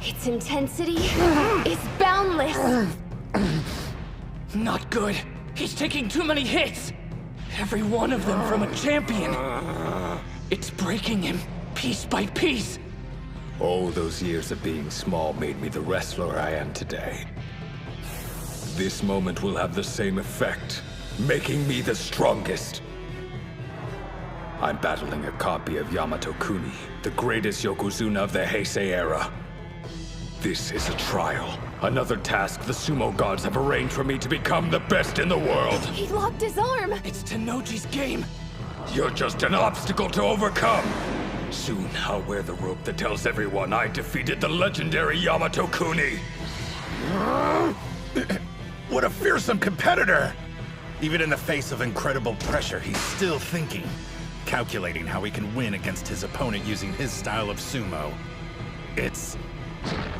Its intensity is boundless. Not good. He's taking too many hits. Every one of them from a champion. It's breaking him, piece by piece. All those years of being small made me the wrestler I am today. This moment will have the same effect, making me the strongest. I'm battling a copy of Yamato-kuni, the greatest Yokozuna of the Heisei era. This is a trial. Another task the sumo gods have arranged for me to become the best in the world. He locked his arm. It's Tennoji's game. You're just an obstacle to overcome. Soon I'll wear the rope that tells everyone I defeated the legendary Yamato-kuni. What a fearsome competitor! Even in the face of incredible pressure, he's still thinking, calculating how he can win against his opponent using his style of sumo. It's...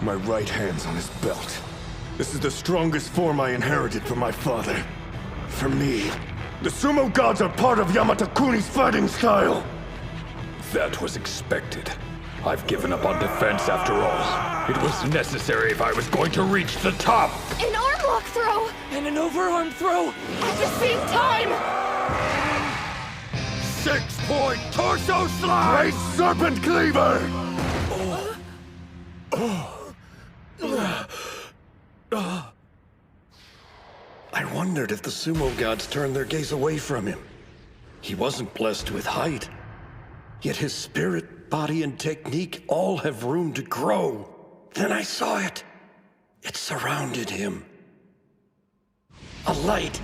My right hand's on his belt. This is the strongest form I inherited from my father. For me, the sumo gods are part of Yamata Kuni's fighting style. That was expected. I've given up on defense after all. It was necessary if I was going to reach the top. An arm lock throw! And an overarm throw! At the same time! 6-point torso slide! Great serpent cleaver! I wondered if the sumo gods turned their gaze away from him. He wasn't blessed with height. Yet his spirit, body, and technique all have room to grow. Then I saw it. It surrounded him. A light.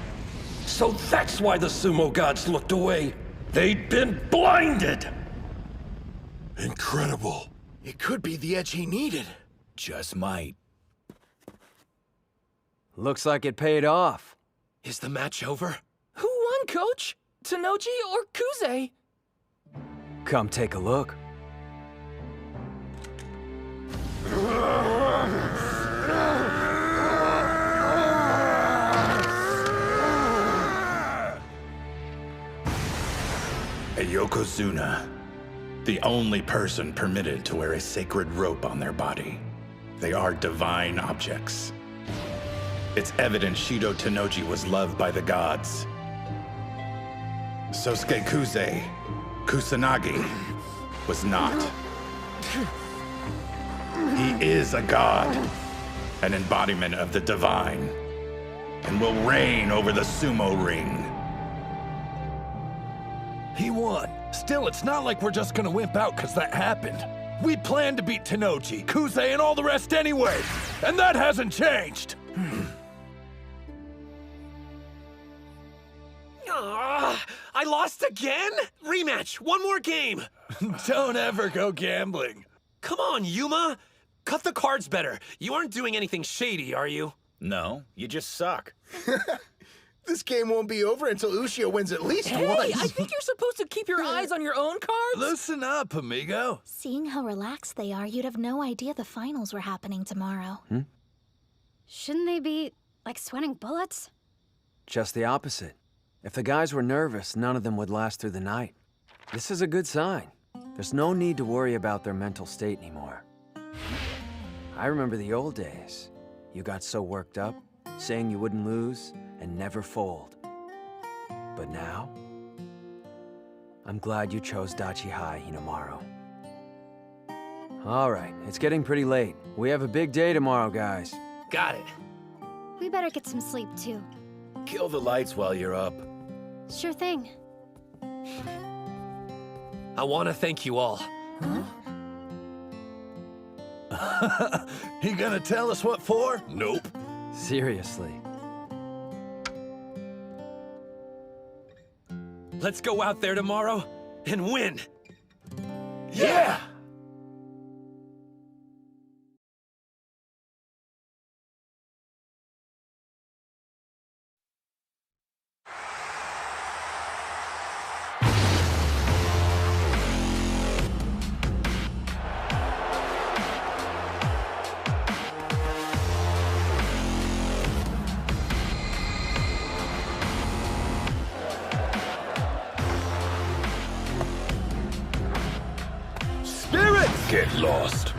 So that's why the sumo gods looked away. They'd been blinded! Incredible. It could be the edge he needed. Just might. Looks like it paid off. Is the match over? Who won, Coach? Tanoji or Kuze? Come take a look. A yokozuna. The only person permitted to wear a sacred rope on their body. They are divine objects. It's evident Shido Tanoji was loved by the gods. Sosuke Kusanagi, was not. He is a god, an embodiment of the divine, and will reign over the sumo ring. He won. Still, it's not like we're just gonna wimp out because that happened. We planned to beat Tanoji, Kuze, and all the rest anyway, and that hasn't changed. I lost again? Rematch, one more game. Don't ever go gambling. Come on, Yuma. Cut the cards better. You aren't doing anything shady, are you? No, you just suck. This game won't be over until Ushio wins at least Hey, once. I think you're supposed to keep your eyes on your own cards. Listen up, amigo. Seeing how relaxed they are, you'd have no idea the finals were happening tomorrow. Shouldn't they be, like, sweating bullets? Just the opposite. If the guys were nervous, none of them would last through the night. This is a good sign. There's no need to worry about their mental state anymore. I remember the old days. You got so worked up, saying you wouldn't lose and never fold. But now, I'm glad you chose Dachi High, Hinomaru. All right, it's getting pretty late. We have a big day tomorrow, guys. Got it. We better get some sleep, too. Kill the lights while you're up. Sure thing. I want to thank you all. He gonna tell us what for? Nope. Seriously. Let's go out there tomorrow and win. Yeah! Get lost.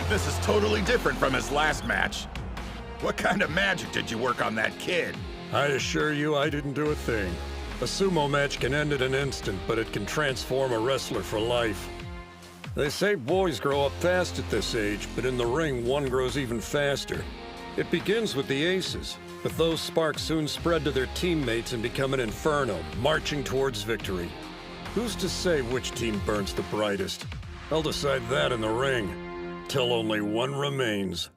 This is totally different from his last match. What kind of magic did you work on that kid? I assure you I didn't do a thing. A sumo match can end in an instant, but it can transform a wrestler for life. They say boys grow up fast at this age, but in the ring, one grows even faster. It begins with the aces, but those sparks soon spread to their teammates and become an inferno, marching towards victory. Who's to say which team burns the brightest? I'll decide that in the ring, till only one remains.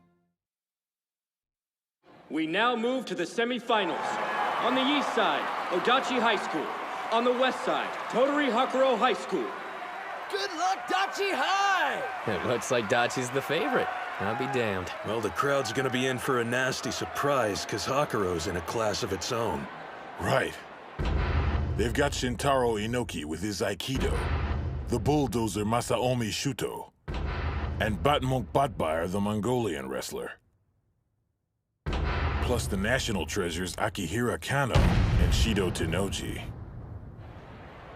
We now move to the semifinals. On the east side, Odachi High School. On the west side, Tottori Hakuro High School. Good luck, Dachi High! It looks like Dachi's the favorite. I'll be damned. Well, the crowd's gonna be in for a nasty surprise, because Hakuro's in a class of its own. Right. They've got Shintaro Inoki with his Aikido, the bulldozer Masaomi Shuto, and Batmok Batbai, the Mongolian wrestler. Plus the national treasures Akihira Kano and Shido Tennoji.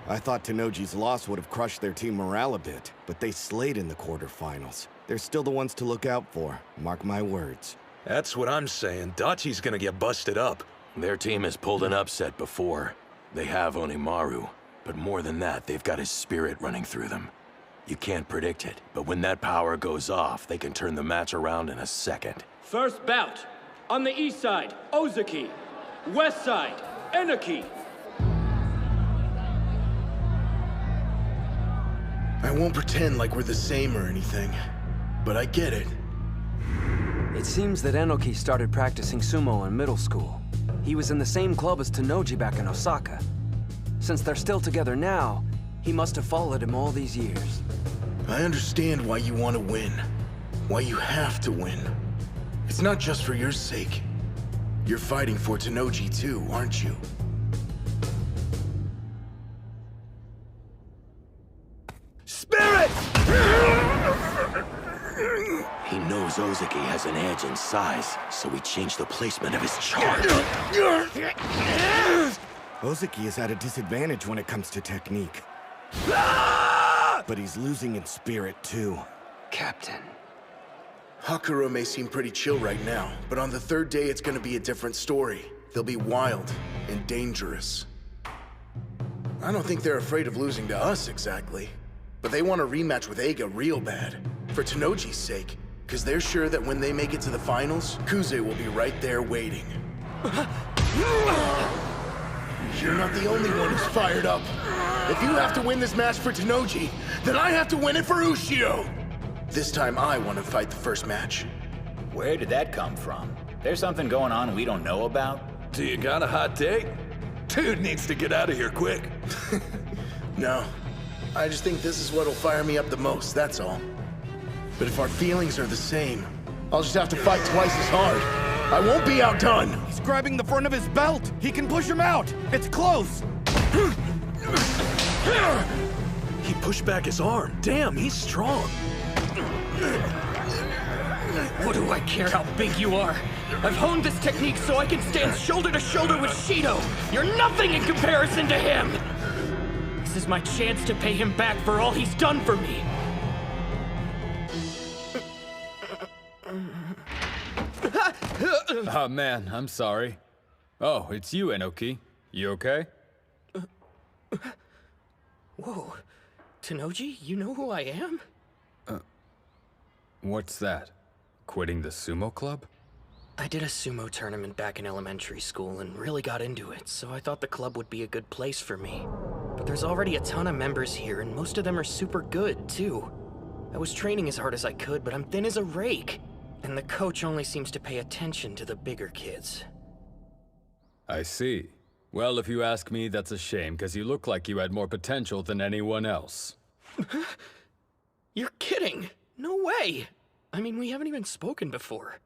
I thought Tennoji's loss would have crushed their team morale a bit, but they slayed in the quarterfinals. They're still the ones to look out for, mark my words. That's what I'm saying. Dachi's gonna get busted up. Their team has pulled an upset before. They have Hinomaru, but more than that, they've got his spirit running through them. You can't predict it, but when that power goes off, they can turn the match around in a second. First bout. On the east side, Ozaki. West side, Enoki. I won't pretend like we're the same or anything, but I get it. It seems that Enoki started practicing sumo in middle school. He was in the same club as Tennoji back in Osaka. Since they're still together now, he must have followed him all these years. I understand why you want to win. Why you have to win. It's not just for your sake. You're fighting for Tennoji too, aren't you? Spirit! He knows Ozaki has an edge in size, so he changed the placement of his charge. Ozaki is at a disadvantage when it comes to technique. But he's losing in spirit too. Captain. Hakuro may seem pretty chill right now, but on the third day it's gonna be a different story. They'll be wild and dangerous. I don't think they're afraid of losing to us exactly, but they want a rematch with Eiga real bad, for Tennoji's sake, because they're sure that when they make it to the finals, Kuze will be right there waiting. You're not the only one who's fired up. If you have to win this match for Tennoji, then I have to win it for Ushio! This time I want to fight the first match. Where did that come from? There's something going on we don't know about? Do you got a hot take? Dude needs to get out of here quick. No. I just think this is what'll fire me up the most, that's all. But if our feelings are the same, I'll just have to fight twice as hard. I won't be outdone! He's grabbing the front of his belt! He can push him out! It's close! He pushed back his arm. Damn, he's strong. What do I care how big you are? I've honed this technique so I can stand shoulder to shoulder with Shido. You're nothing in comparison to him! This is my chance to pay him back for all he's done for me. Oh man, I'm sorry. Oh, it's you, Enoki. You okay? Whoa. Tennoji, you know who I am? What's that? Quitting the sumo club? I did a sumo tournament back in elementary school and really got into it, so I thought the club would be a good place for me. But there's already a ton of members here, and most of them are super good, too. I was training as hard as I could, but I'm thin as a rake. And the coach only seems to pay attention to the bigger kids. I see. Well, if you ask me, that's a shame, because you look like you had more potential than anyone else. You're kidding! No way! I mean, we haven't even spoken before.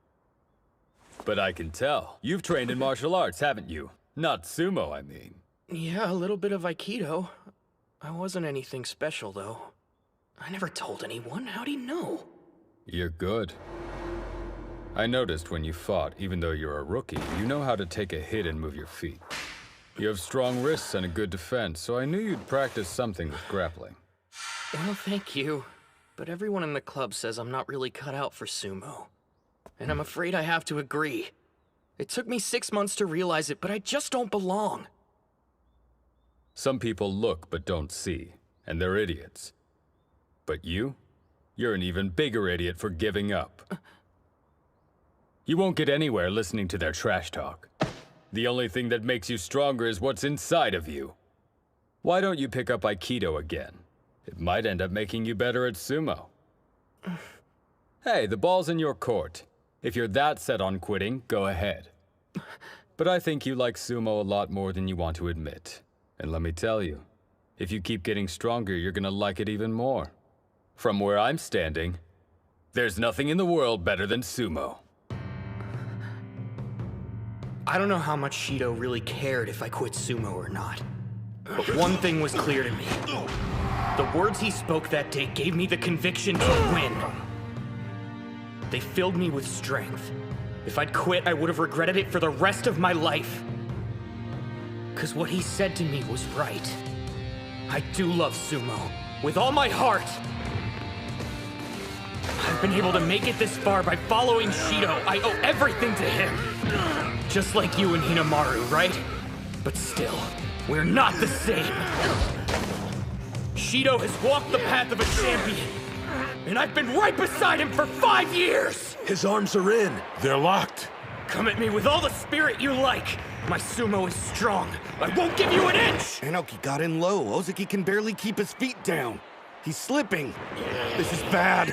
But I can tell. You've trained in martial arts, haven't you? Not sumo, I mean. Yeah, a little bit of Aikido. I wasn't anything special, though. I never told anyone. How'd he know? You're good. I noticed when you fought, even though you're a rookie, you know how to take a hit and move your feet. You have strong wrists and a good defense, so I knew you'd practice something with grappling. Well, thank you. But everyone in the club says I'm not really cut out for sumo. And I'm afraid I have to agree. It took me 6 months to realize it, but I just don't belong. Some people look but don't see, and they're idiots. But you're an even bigger idiot for giving up. You won't get anywhere listening to their trash talk. The only thing that makes you stronger is what's inside of you. Why don't you pick up Aikido again? It might end up making you better at sumo. Hey, the ball's in your court. If you're that set on quitting, go ahead. But I think you like sumo a lot more than you want to admit. And let me tell you, if you keep getting stronger, you're gonna like it even more. From where I'm standing, there's nothing in the world better than sumo. I don't know how much Shido really cared if I quit sumo or not. But one thing was clear to me. The words he spoke that day gave me the conviction to win. They filled me with strength. If I'd quit, I would have regretted it for the rest of my life. 'Cause what he said to me was right. I do love sumo, with all my heart. I've been able to make it this far by following Shido. I owe everything to him. Just like you and Hinomaru, right? But still, we're not the same. Shido has walked the path of a champion, and I've been right beside him for 5 years! His arms are in. They're locked. Come at me with all the spirit you like. My sumo is strong. I won't give you an inch! Inoki got in low. Ozeki can barely keep his feet down. He's slipping. This is bad.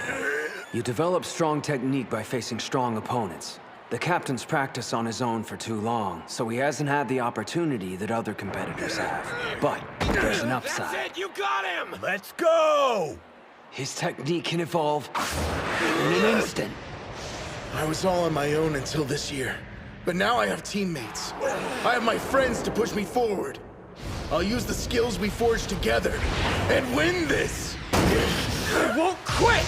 You develop strong technique by facing strong opponents. The captain's practiced on his own for too long, so he hasn't had the opportunity that other competitors have. But there's an upside. That's it, you got him! Let's go! His technique can evolve in an instant. I was all on my own until this year. But now I have teammates. I have my friends to push me forward. I'll use the skills we forged together and win this! I won't quit!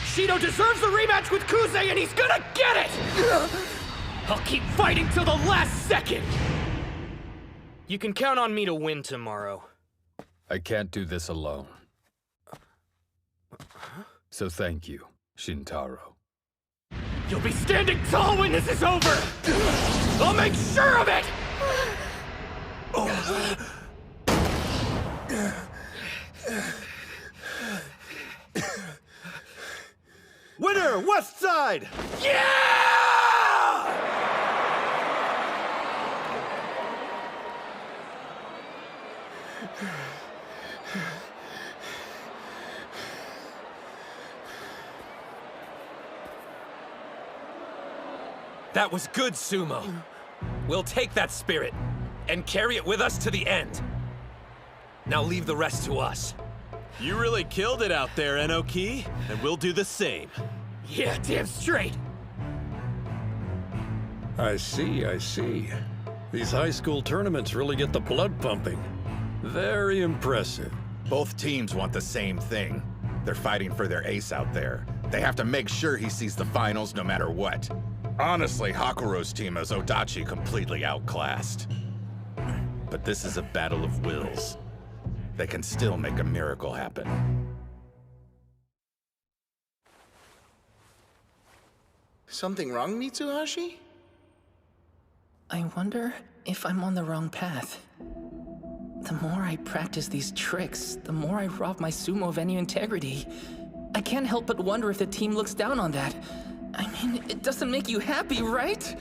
Shido deserves a rematch with Kuze, and he's gonna get it! I'll keep fighting till the last second! You can count on me to win tomorrow. I can't do this alone. So thank you, Shintaro. You'll be standing tall when this is over! I'll make sure of it! Winner, West Side! Yeah! That was good, Sumo. We'll take that spirit and carry it with us to the end. Now leave the rest to us. You really killed it out there, Inoki, and we'll do the same. Yeah, damn straight. I see, I see. These high school tournaments really get the blood pumping. Very impressive. Both teams want the same thing. They're fighting for their ace out there. They have to make sure he sees the finals no matter what. Honestly, Hakuro's team has Odachi completely outclassed. But this is a battle of wills. They can still make a miracle happen. Something wrong, Mitsuhashi? I wonder if I'm on the wrong path. The more I practice these tricks, the more I rob my sumo of any integrity. I can't help but wonder if the team looks down on that. I mean, it doesn't make you happy, right?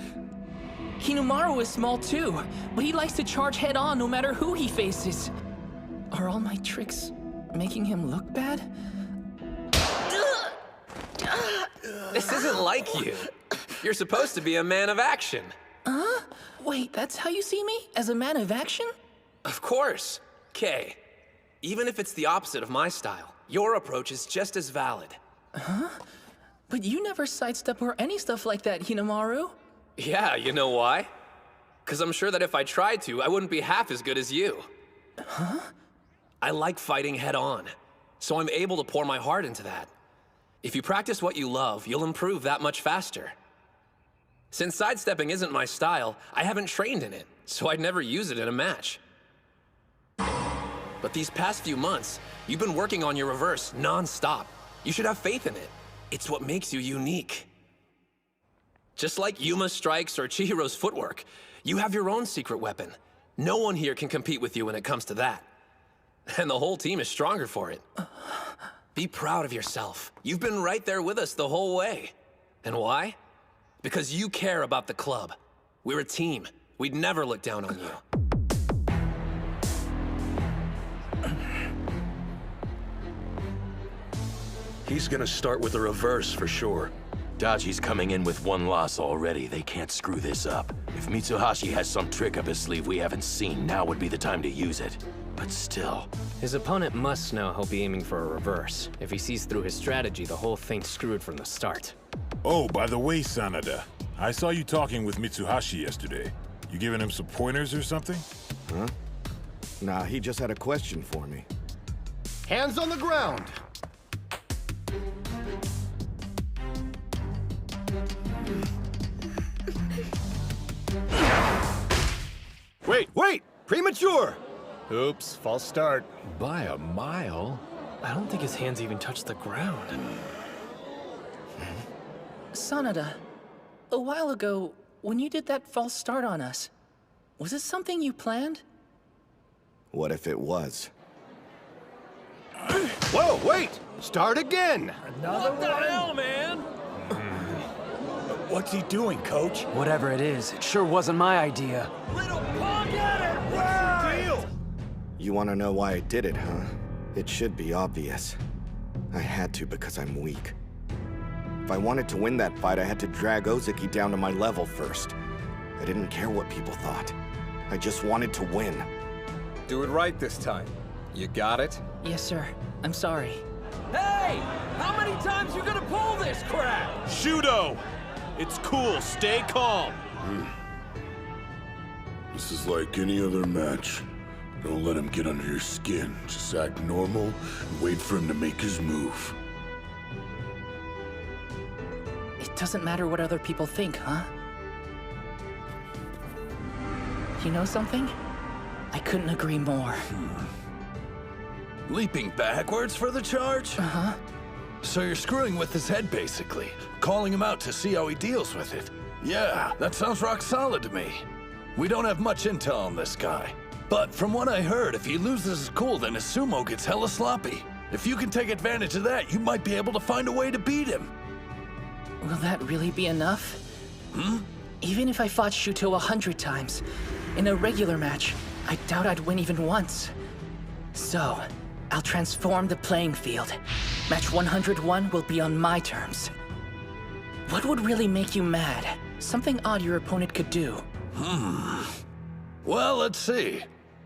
Hinomaru is small too, but he likes to charge head-on no matter who he faces. Are all my tricks making him look bad? This isn't like you. You're supposed to be a man of action. Huh? Wait, that's how you see me? As a man of action? Of course. Kay, even if it's the opposite of my style, your approach is just as valid. Huh? But you never sidestep or any stuff like that, Hinomaru. Yeah, you know why? Because I'm sure that if I tried to, I wouldn't be half as good as you. Huh? I like fighting head-on, so I'm able to pour my heart into that. If you practice what you love, you'll improve that much faster. Since sidestepping isn't my style, I haven't trained in it, so I'd never use it in a match. But these past few months, you've been working on your reverse non-stop. You should have faith in it. It's what makes you unique. Just like Yuma's strikes or Chihiro's footwork, you have your own secret weapon. No one here can compete with you when it comes to that. And the whole team is stronger for it. Be proud of yourself. You've been right there with us the whole way. And why? Because you care about the club. We're a team. We'd never look down on you. He's gonna start with the reverse for sure. Dachi's coming in with one loss already. They can't screw this up. If Mitsuhashi has some trick up his sleeve we haven't seen, now would be the time to use it. But still... His opponent must know he'll be aiming for a reverse. If he sees through his strategy, the whole thing's screwed from the start. Oh, by the way, Sanada, I saw you talking with Mitsuhashi yesterday. You giving him some pointers or something? Huh? Nah, he just had a question for me. Hands on the ground! Wait! Premature! Oops, false start. By a mile? I don't think his hands even touched the ground. Sanada, a while ago, when you did that false start on us, was it something you planned? What if it was? Whoa, wait! Start again! What the hell, man? What's he doing, coach? Whatever it is, it sure wasn't my idea. Little punk at it! You want to know why I did it, huh? It should be obvious. I had to because I'm weak. If I wanted to win that fight, I had to drag Ozeki down to my level first. I didn't care what people thought. I just wanted to win. Do it right this time. You got it? Yes, sir. I'm sorry. Hey! How many times you gonna pull this crap? Shudo! It's cool, stay calm. This is like any other match. Don't let him get under your skin. Just act normal and wait for him to make his move. It doesn't matter what other people think, huh? You know something? I couldn't agree more. Leaping backwards for the charge? Uh-huh. So you're screwing with his head, basically. Calling him out to see how he deals with it. Yeah, that sounds rock solid to me. We don't have much intel on this guy. But from what I heard, if he loses his cool, then his sumo gets hella sloppy. If you can take advantage of that, you might be able to find a way to beat him. Will that really be enough? Even if I fought Shuto 100 times, in a regular match, I doubt I'd win even once. So, I'll transform the playing field. Match 101 will be on my terms. What would really make you mad? Something odd your opponent could do. Well, let's see.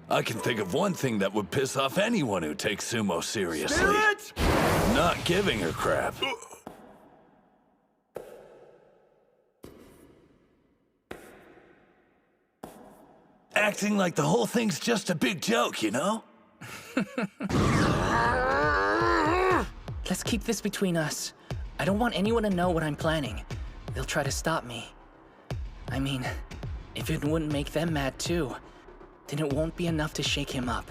I can think of one thing that would piss off anyone who takes sumo seriously. Spirit! Not giving a crap. Acting like the whole thing's just a big joke, you know? Let's keep this between us. I don't want anyone to know what I'm planning. They'll try to stop me. I mean, if it wouldn't make them mad too, then it won't be enough to shake him up.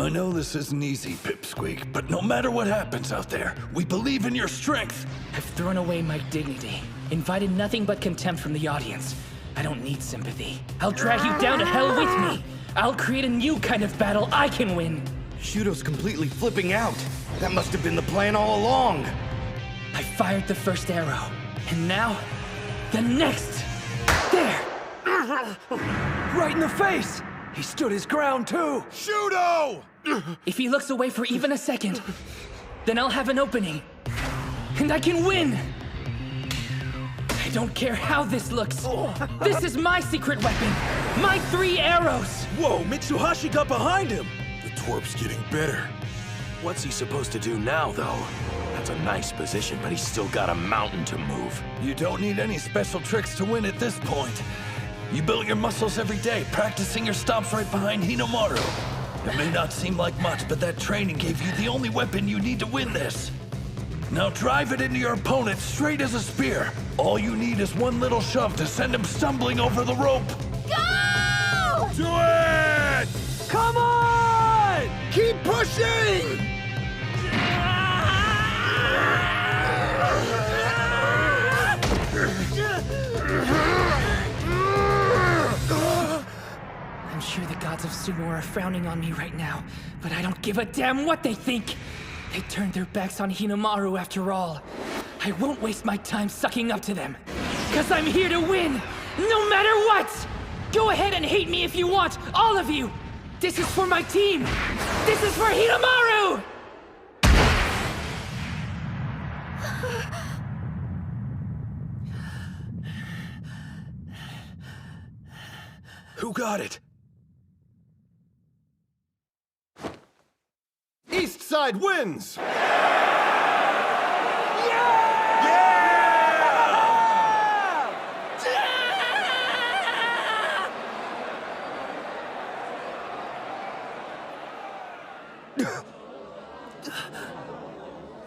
I know this isn't easy, Pipsqueak, but no matter what happens out there, we believe in your strength. I've thrown away my dignity, invited nothing but contempt from the audience. I don't need sympathy. I'll drag you down to hell with me. I'll create a new kind of battle I can win. Shuto's completely flipping out. That must have been the plan all along. I fired the first arrow, and now, the next. There! Right in the face! He stood his ground too! Shuto! If he looks away for even a second, then I'll have an opening. And I can win! I don't care how this looks. This is my secret weapon. My 3 arrows! Whoa, Mitsuhashi got behind him! The twerp's getting better. What's he supposed to do now, though? That's a nice position, but he's still got a mountain to move. You don't need any special tricks to win at this point. You build your muscles every day, practicing your stomps right behind Hinomaru. It may not seem like much, but that training gave you the only weapon you need to win this. Now drive it into your opponent straight as a spear. All you need is one little shove to send him stumbling over the rope. Go! Do it! Come on! Keep pushing! I'm sure the gods of sumo are frowning on me right now, but I don't give a damn what they think. They turned their backs on Hinomaru after all. I won't waste my time sucking up to them, because I'm here to win, no matter what! Go ahead and hate me if you want, all of you! This is for my team! This is for Hinomaru! ！ Who got it? East side wins!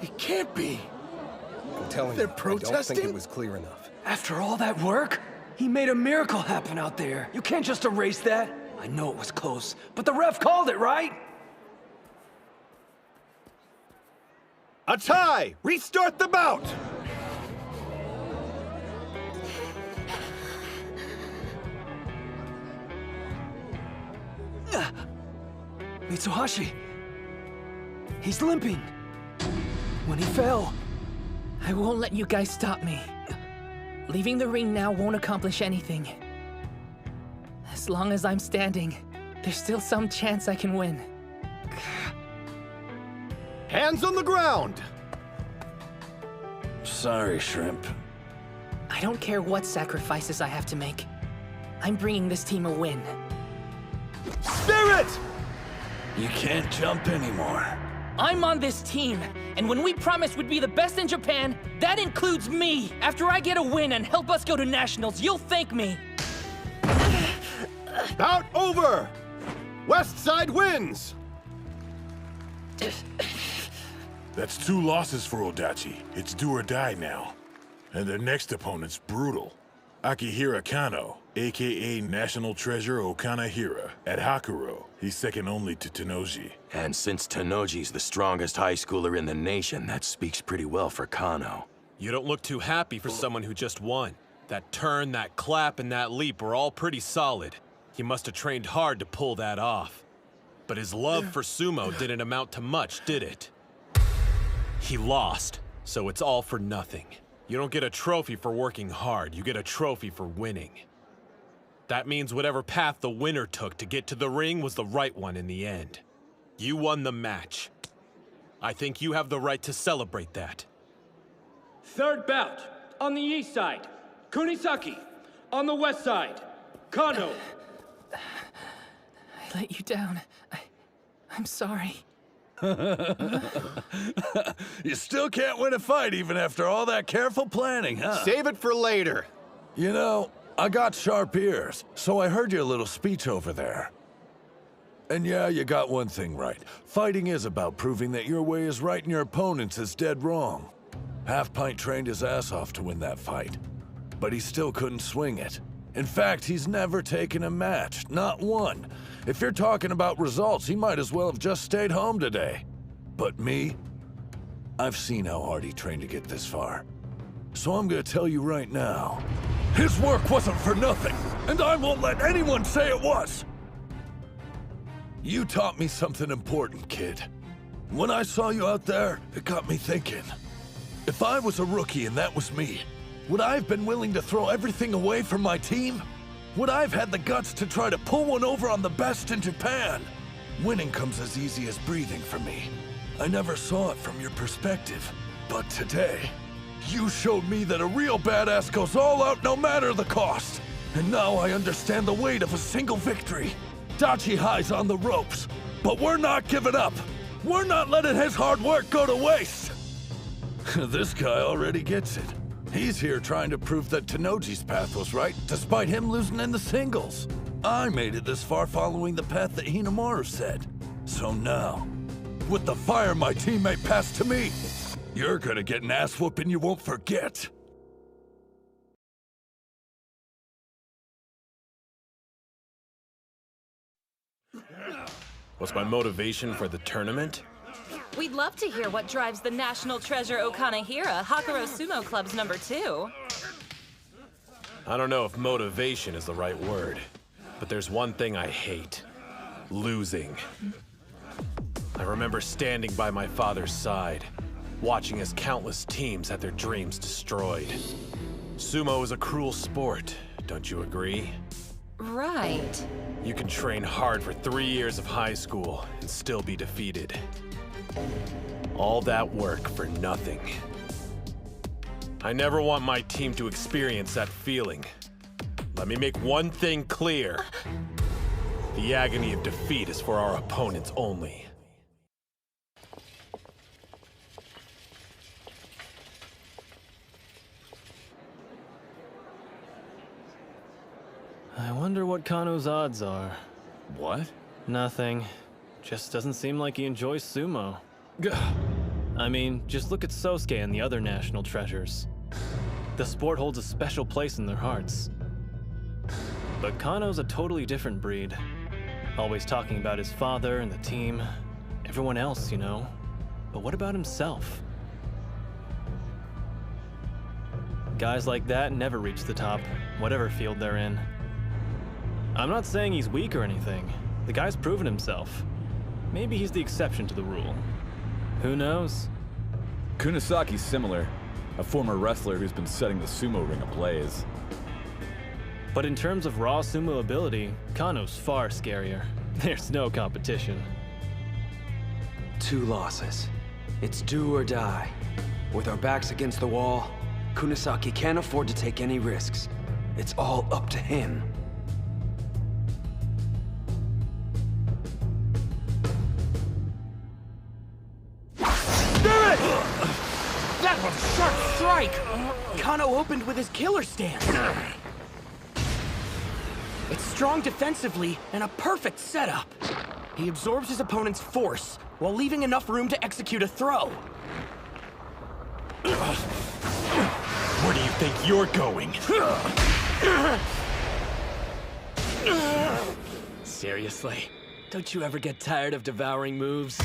It can't be. I'm telling They're you, I don't think protesting? it was clear enough. After all that work, he made a miracle happen out there. You can't just erase that. I know it was close, but the ref called it, right? A tie! Restart the bout! Mitsuhashi. He's limping. When he fell. I won't let you guys stop me. Leaving the ring now won't accomplish anything. As long as I'm standing, there's still some chance I can win. Hands on the ground! Sorry, Shrimp. I don't care what sacrifices I have to make. I'm bringing this team a win. Spirit! You can't jump anymore. I'm on this team, and when we promised we'd be the best in Japan, that includes me. After I get a win and help us go to nationals, you'll thank me. Bout over! West side wins! That's 2 losses for Odachi. It's do or die now. And their next opponent's brutal. Akihira Kano, aka National Treasure Okanahira, at Hakuro. He's second only to Tenoji. And since Tenoji's the strongest high schooler in the nation, that speaks pretty well for Kano. You don't look too happy for someone who just won. That turn, that clap, and that leap were all pretty solid. He must have trained hard to pull that off. But his love for sumo didn't amount to much, did it? He lost, so it's all for nothing. You don't get a trophy for working hard, you get a trophy for winning. That means whatever path the winner took to get to the ring was the right one in the end. You won the match. I think you have the right to celebrate that. Third bout, on the east side, Kunisaki. On the west side, Kano. I let you down. I'm sorry. You still can't win a fight even after all that careful planning, huh? Save it for later. You know, I got sharp ears, so I heard your little speech over there. And yeah, you got one thing right. Fighting is about proving that your way is right and your opponent's is dead wrong. Half-Pint trained his ass off to win that fight, but he still couldn't swing it. In fact, he's never taken a match, not one. If you're talking about results, he might as well have just stayed home today. But me? I've seen how hard he trained to get this far. So I'm gonna tell you right now, his work wasn't for nothing, and I won't let anyone say it was! You taught me something important, kid. When I saw you out there, it got me thinking. If I was a rookie and that was me, would I have been willing to throw everything away for my team? Would I have had the guts to try to pull one over on the best in Japan? Winning comes as easy as breathing for me. I never saw it from your perspective. But today, you showed me that a real badass goes all out no matter the cost. And now I understand the weight of a single victory. Dachi High's on the ropes, but we're not giving up. We're not letting his hard work go to waste. This guy already gets it. He's here trying to prove that Tenoji's path was right, despite him losing in the singles. I made it this far following the path that Hinomaru said. So now, with the fire my teammate passed to me, you're gonna get an ass whooping you won't forget. What's my motivation for the tournament? We'd love to hear what drives the National Treasure Okanahira, Hinomaru Sumo Club's #2. I don't know if motivation is the right word, but there's one thing I hate. Losing. I remember standing by my father's side, watching as countless teams had their dreams destroyed. Sumo is a cruel sport, don't you agree? Right. You can train hard for 3 years of high school and still be defeated. All that work for nothing. I never want my team to experience that feeling. Let me make one thing clear. The agony of defeat is for our opponents only. I wonder what Kano's odds are. What? Nothing. Just doesn't seem like he enjoys sumo. I mean, just look at Sosuke and the other national treasures. The sport holds a special place in their hearts. But Kano's a totally different breed. Always talking about his father and the team. Everyone else, you know. But what about himself? Guys like that never reach the top, whatever field they're in. I'm not saying he's weak or anything. The guy's proven himself. Maybe he's the exception to the rule. Who knows? Kunasaki's similar. A former wrestler who's been setting the sumo ring ablaze. But in terms of raw sumo ability, Kano's far scarier. There's no competition. 2 losses. It's do or die. With our backs against the wall, Kunasaki can't afford to take any risks. It's all up to him. That was a sharp strike! Kano opened with his killer stance. It's strong defensively and a perfect setup. He absorbs his opponent's force while leaving enough room to execute a throw. Where do you think you're going? Seriously? Don't you ever get tired of devouring moves?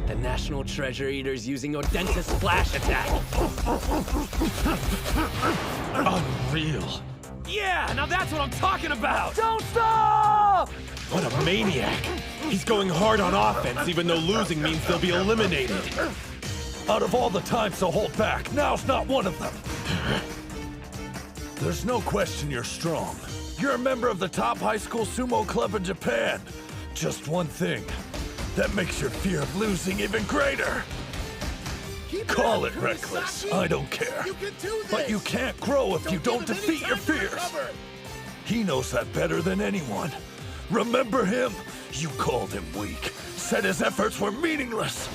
The National Treasure Eater's using Odenta's splash attack. Unreal. Yeah, now that's what I'm talking about! Don't stop! What a maniac. He's going hard on offense, even though losing means they'll be eliminated. Out of all the times to hold back, now's not one of them. There's no question you're strong. You're a member of the top high school sumo club in Japan. Just one thing. That makes your fear of losing even greater. Call it reckless, I don't care. But you can't grow if you don't defeat your fears. He knows that better than anyone. Remember him? You called him weak. Said his efforts were meaningless.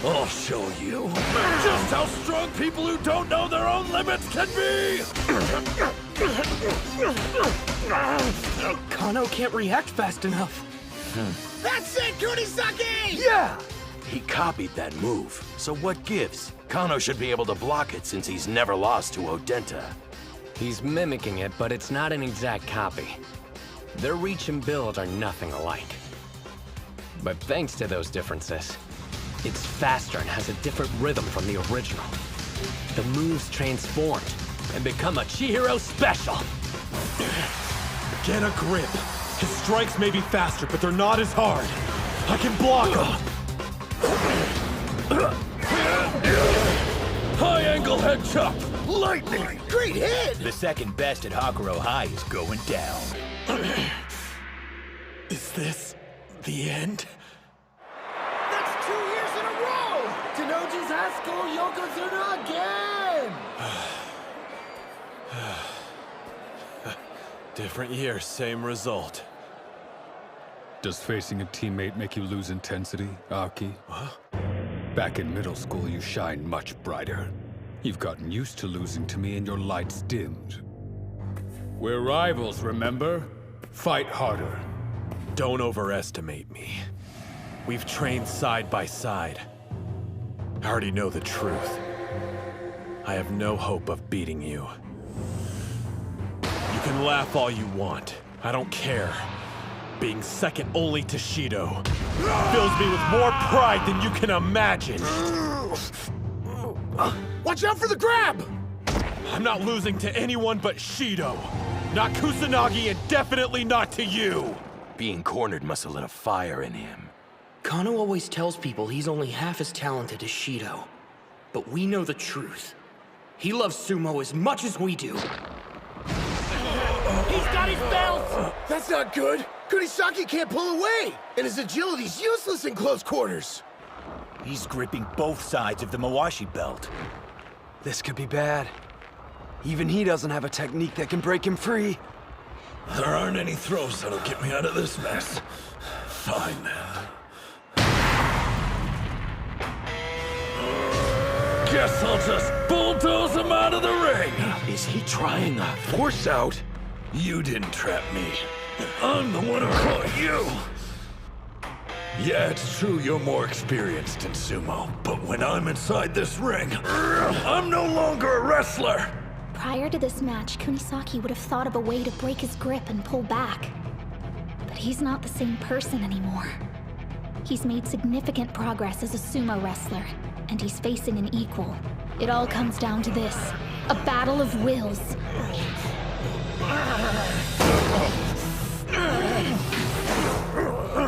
I'll show you just how strong people who don't know their own limits can be! Kano can't react fast enough. That's it, Kunisaki! Yeah! He copied that move, so what gives? Kano should be able to block it since he's never lost to Odenta. He's mimicking it, but it's not an exact copy. Their reach and build are nothing alike. But thanks to those differences, it's faster and has a different rhythm from the original. The moves transformed and become a Chihiro special. Get a grip. His strikes may be faster, but they're not as hard. I can block them. High angle head chop! Lightning! Great hit! The second best at Hakuro High is going down. Is this the end? That's 2 years in a row! Tenoji's high school Yokozuna again! Different year, same result. Does facing a teammate make you lose intensity, Aki? Huh? Back in middle school, you shined much brighter. You've gotten used to losing to me and your lights dimmed. We're rivals, remember? Fight harder. Don't overestimate me. We've trained side by side. I already know the truth. I have no hope of beating you. You can laugh all you want. I don't care. Being second only to Shido fills me with more pride than you can imagine. Watch out for the grab! I'm not losing to anyone but Shido. Not Kusanagi and definitely not to you. Being cornered must have lit a fire in him. Kano always tells people he's only half as talented as Shido. But we know the truth. He loves sumo as much as we do. He's got his belt! That's not good! Kunisaki can't pull away! And his agility's useless in close quarters! He's gripping both sides of the Mawashi belt. This could be bad. Even he doesn't have a technique that can break him free. There aren't any throws that'll get me out of this mess. Fine, then. Guess I'll just bulldoze him out of the ring! Is he trying a force out? You didn't trap me. I'm the one who caught you! Yeah, it's true you're more experienced in sumo, but when I'm inside this ring, I'm no longer a wrestler! Prior to this match, Kunisaki would have thought of a way to break his grip and pull back. But he's not the same person anymore. He's made significant progress as a sumo wrestler, and he's facing an equal. It all comes down to this, a battle of wills.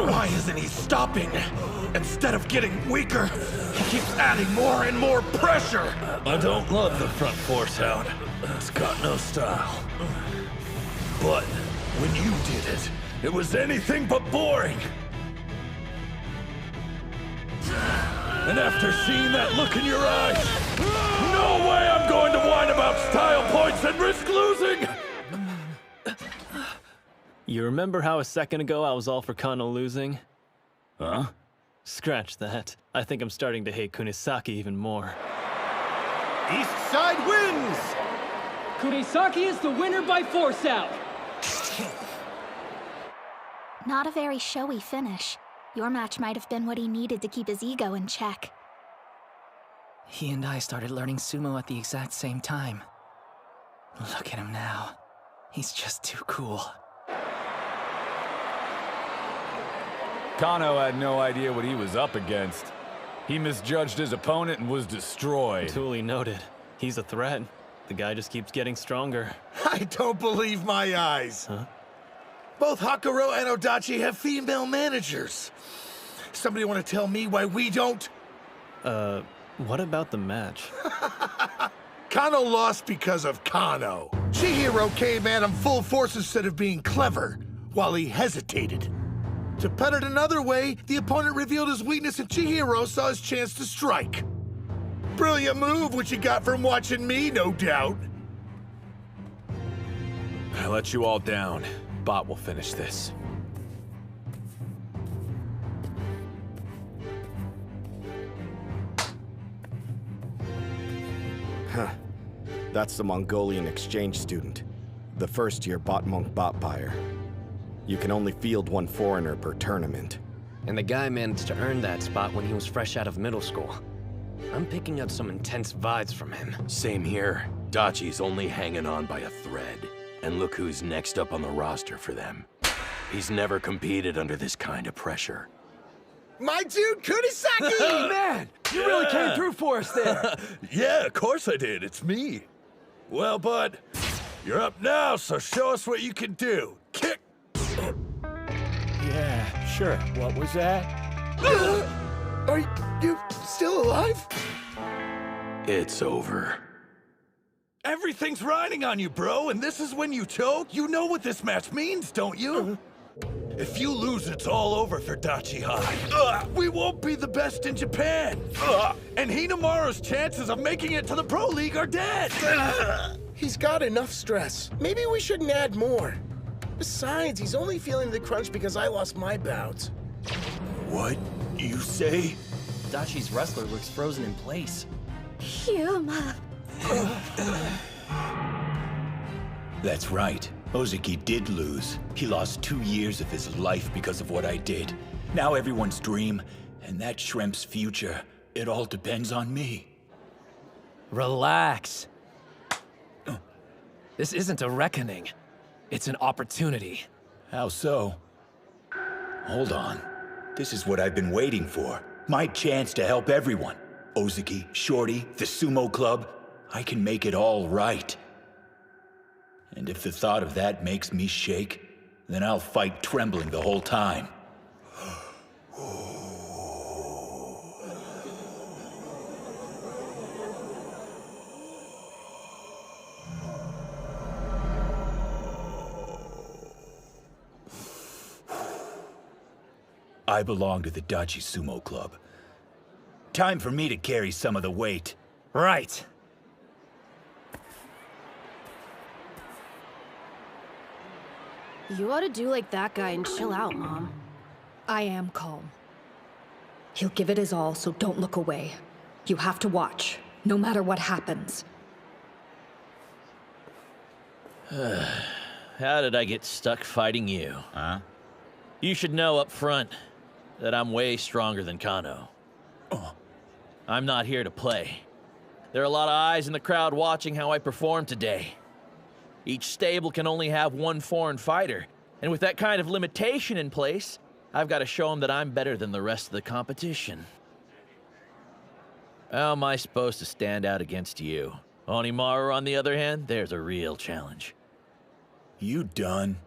Why isn't he stopping? Instead of getting weaker, he keeps adding more and more pressure! I don't love the front force out. It's got no style. But when you did it, it was anything but boring. And after seeing that look in your eyes, no way I'm going to whine about style points and risk losing! You remember how a second ago I was all for Kano losing? Huh? Scratch that. I think I'm starting to hate Kunisaki even more. East side wins! Kunisaki is the winner by force out. Not a very showy finish. Your match might have been what he needed to keep his ego in check. He and I started learning sumo at the exact same time. Look at him now. He's just too cool. Kano had no idea what he was up against. He misjudged his opponent and was destroyed. Duly noted. He's a threat. The guy just keeps getting stronger. I don't believe my eyes. Huh? Both Hakuro and Odachi have female managers. Somebody want to tell me why we don't? What about the match? Kano lost because of Kano. Chihiro came at him full force instead of being clever, while he hesitated. To put it another way, the opponent revealed his weakness and Chihiro saw his chance to strike. Brilliant move, which you got from watching me, no doubt. I let you all down. Bot will finish this. Huh. That's the Mongolian exchange student. The first-year bot monk bot buyer. You can only field one foreigner per tournament. And the guy managed to earn that spot when he was fresh out of middle school. I'm picking up some intense vibes from him. Same here. Dachi's only hanging on by a thread. And look who's next up on the roster for them. He's never competed under this kind of pressure. My dude, Kunisaki! Man, you really came through for us there. Yeah, of course I did. It's me. Well, bud, you're up now, so show us what you can do. Kick! Yeah, sure. What was that? Are you still alive? It's over. Everything's riding on you, bro, and this is when you choke? You know what this match means, don't you? If you lose, it's all over for Dachi High. We won't be the best in Japan. And Hinomaru's chances of making it to the Pro League are dead. He's got enough stress. Maybe we shouldn't add more. Besides, he's only feeling the crunch because I lost my bout. What you say? Dachi's wrestler looks frozen in place. Hyuma. That's right. Ozeki did lose. He lost 2 years of his life because of what I did. Now everyone's dream, and that shrimp's future, it all depends on me. Relax. This isn't a reckoning. It's an opportunity. How so? Hold on. This is what I've been waiting for. My chance to help everyone. Ozeki, Shorty, the sumo club. I can make it all right. And if the thought of that makes me shake, then I'll fight trembling the whole time. I belong to the Dachi Sumo Club. Time for me to carry some of the weight. Right. You ought to do like that guy and chill out, Mom. I am calm. He'll give it his all, so don't look away. You have to watch, no matter what happens. How did I get stuck fighting you? Huh? You should know up front that I'm way stronger than Kano. I'm not here to play. There are a lot of eyes in the crowd watching how I perform today. Each stable can only have one foreign fighter, and with that kind of limitation in place, I've got to show them that I'm better than the rest of the competition. How am I supposed to stand out against you? Hinomaru, on the other hand, there's a real challenge. You done?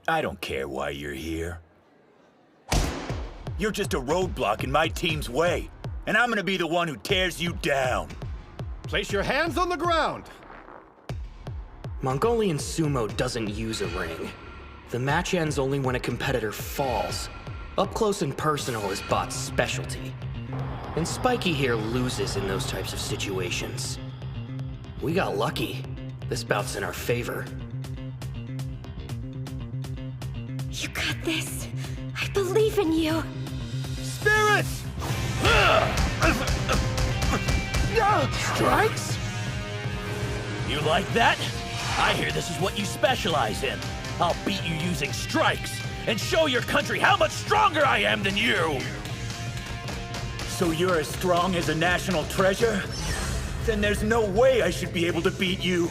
I don't care why you're here. You're just a roadblock in my team's way, and I'm gonna be the one who tears you down. Place your hands on the ground! Mongolian sumo doesn't use a ring. The match ends only when a competitor falls. Up close and personal is Bot's specialty. And Spiky here loses in those types of situations. We got lucky. This bout's in our favor. You got this. I believe in you. Spirits! Strikes? You like that? I hear this is what you specialize in. I'll beat you using strikes and show your country how much stronger I am than you! So you're as strong as a national treasure? Then there's no way I should be able to beat you.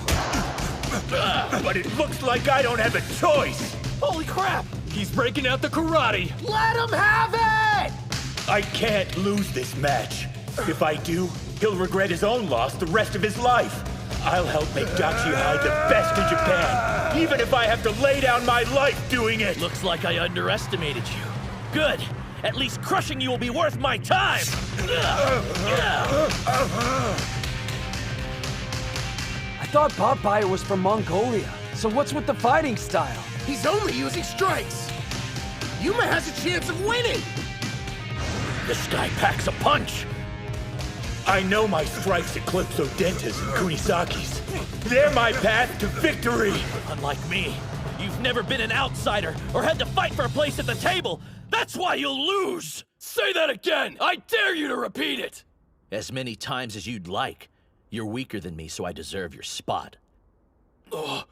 But it looks like I don't have a choice! Holy crap! He's breaking out the karate! Let him have it! I can't lose this match. If I do, he'll regret his own loss the rest of his life. I'll help make Dachi High the best in Japan, even if I have to lay down my life doing it! Looks like I underestimated you. Good! At least crushing you will be worth my time! I thought Bob Bayer was from Mongolia, so what's with the fighting style? He's only using strikes! Yuma has a chance of winning! This guy packs a punch! I know my strikes eclipse Odenta's and Kunisaki's. They're my path to victory! Unlike me, you've never been an outsider or had to fight for a place at the table! That's why you'll lose! Say that again! I dare you to repeat it! As many times as you'd like. You're weaker than me, so I deserve your spot.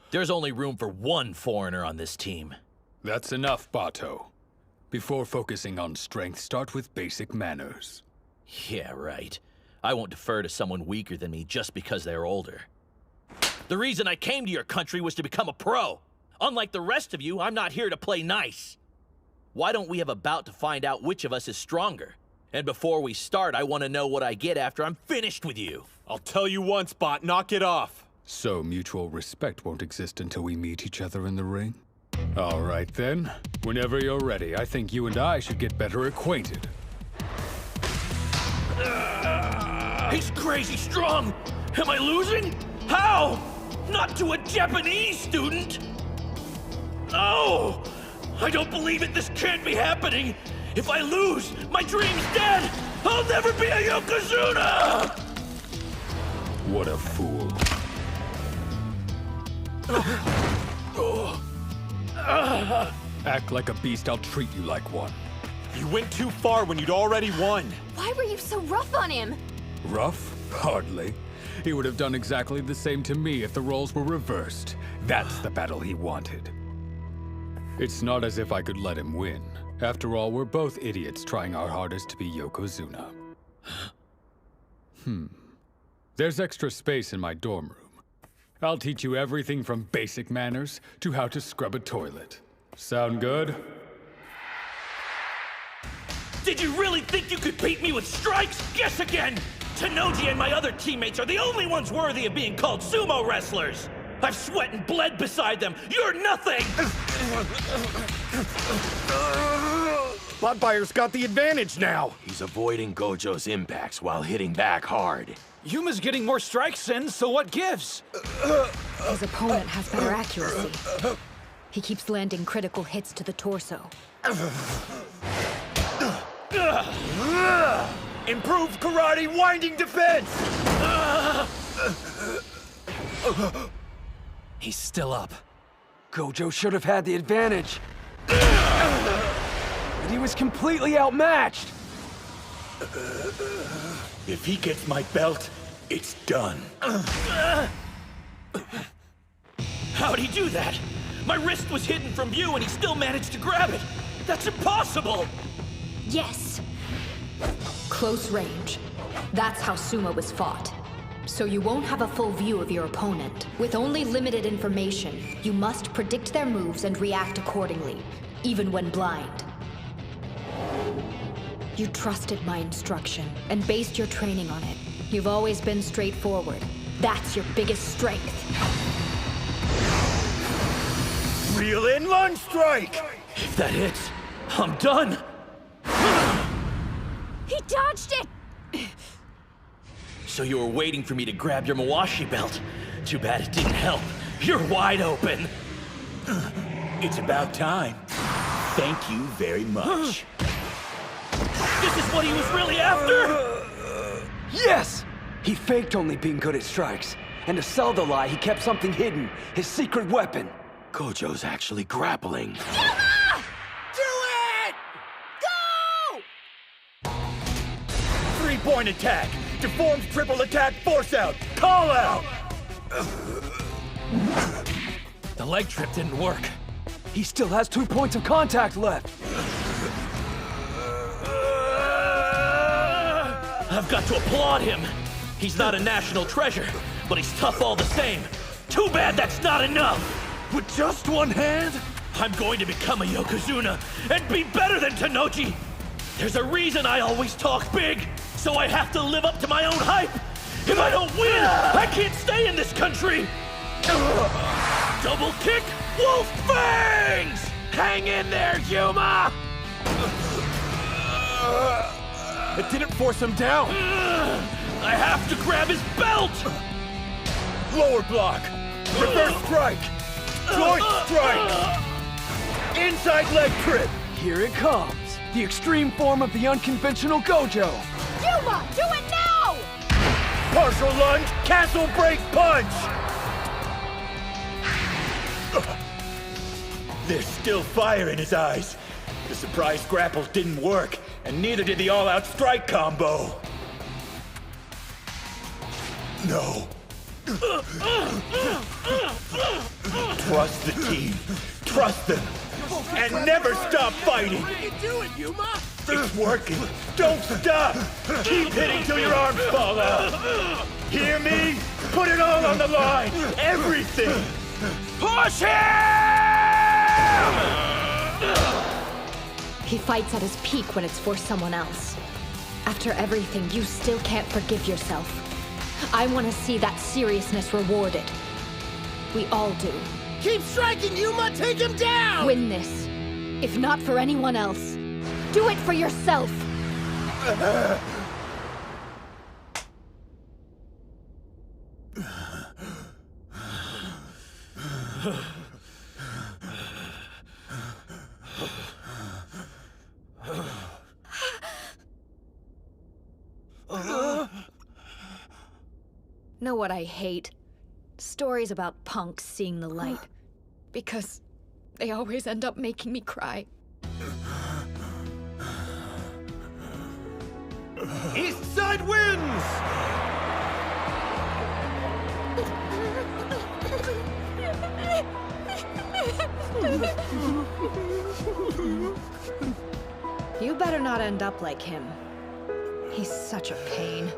There's only room for one foreigner on this team. That's enough, Bato. Before focusing on strength, start with basic manners. Yeah, right. I won't defer to someone weaker than me just because they're older. The reason I came to your country was to become a pro. Unlike the rest of you, I'm not here to play nice. Why don't we have a bout to find out which of us is stronger? And before we start, I want to know what I get after I'm finished with you. I'll tell you once, Bot, knock it off. So mutual respect won't exist until we meet each other in the ring? All right then. Whenever you're ready, I think you and I should get better acquainted. He's crazy strong! Am I losing? How? Not to a Japanese student? No! I don't believe it! This can't be happening! If I lose, my dream's dead! I'll never be a Yokozuna! What a fool. Act like a beast, I'll treat you like one. You went too far when you'd already won. Why were you so rough on him? Rough? Hardly. He would have done exactly the same to me if the roles were reversed. That's the battle he wanted. It's not as if I could let him win. After all, we're both idiots trying our hardest to be Yokozuna. There's extra space in my dorm room. I'll teach you everything from basic manners to how to scrub a toilet. Sound good? Did you really think you could beat me with strikes? Guess again! Tanoji and my other teammates are the only ones worthy of being called sumo wrestlers! I've sweat and bled beside them! You're nothing! Bloodfire's got the advantage now! He's avoiding Gojo's impacts while hitting back hard. Yuma's getting more strikes in, so what gives? His opponent has better accuracy. He keeps landing critical hits to the torso. Improved karate winding defense! He's still up. Gojo should have had the advantage. But he was completely outmatched. If he gets my belt, it's done. How'd he do that? My wrist was hidden from view and he still managed to grab it. That's impossible! Yes. Close range. That's how sumo was fought. So you won't have a full view of your opponent. With only limited information, you must predict their moves and react accordingly, even when blind. You trusted my instruction and based your training on it. You've always been straightforward. That's your biggest strength. Reel in lunge strike! If that hits, I'm done! He dodged it! So you were waiting for me to grab your Mawashi belt. Too bad it didn't help. You're wide open. It's about time. Thank you very much. This is what he was really after? Yes! He faked only being good at strikes. And to sell the lie, he kept something hidden. His secret weapon. Gojo's actually grappling. Yuma! Do it! Go! 3-point attack! Deformed triple attack force out! Call out! The leg trip didn't work. He still has 2 points of contact left. I've got to applaud him. He's not a national treasure, but he's tough all the same. Too bad that's not enough. With just one hand, I'm going to become a Yokozuna and be better than Tanoji. There's a reason I always talk big, so I have to live up to my own hype. If I don't win, I can't stay in this country. Double kick, wolf fangs! Hang in there, Yuma! It didn't force him down. I have to grab his belt! Lower block! Reverse strike! Joint strike! Inside leg trip! Here it comes. The extreme form of the unconventional Gojo. Yuma, do it now! Partial lunge, castle break punch! There's still fire in his eyes. The surprise grapple didn't work, and neither did the all-out strike combo. No. Trust the team. Trust them. And never stop fighting. Do it, Yuma! It's working. Don't stop. Keep hitting till your arms fall out. Hear me? Put it all on the line. Everything. Push him! He fights at his peak when it's for someone else. After everything, you still can't forgive yourself. I want to see that seriousness rewarded. We all do. Keep striking, Yuma! Take him down! Win this. If not for anyone else, do it for yourself! Know what I hate? Stories about punks seeing the light. Because they always end up making me cry. East Side wins! You better not end up like him. He's such a pain.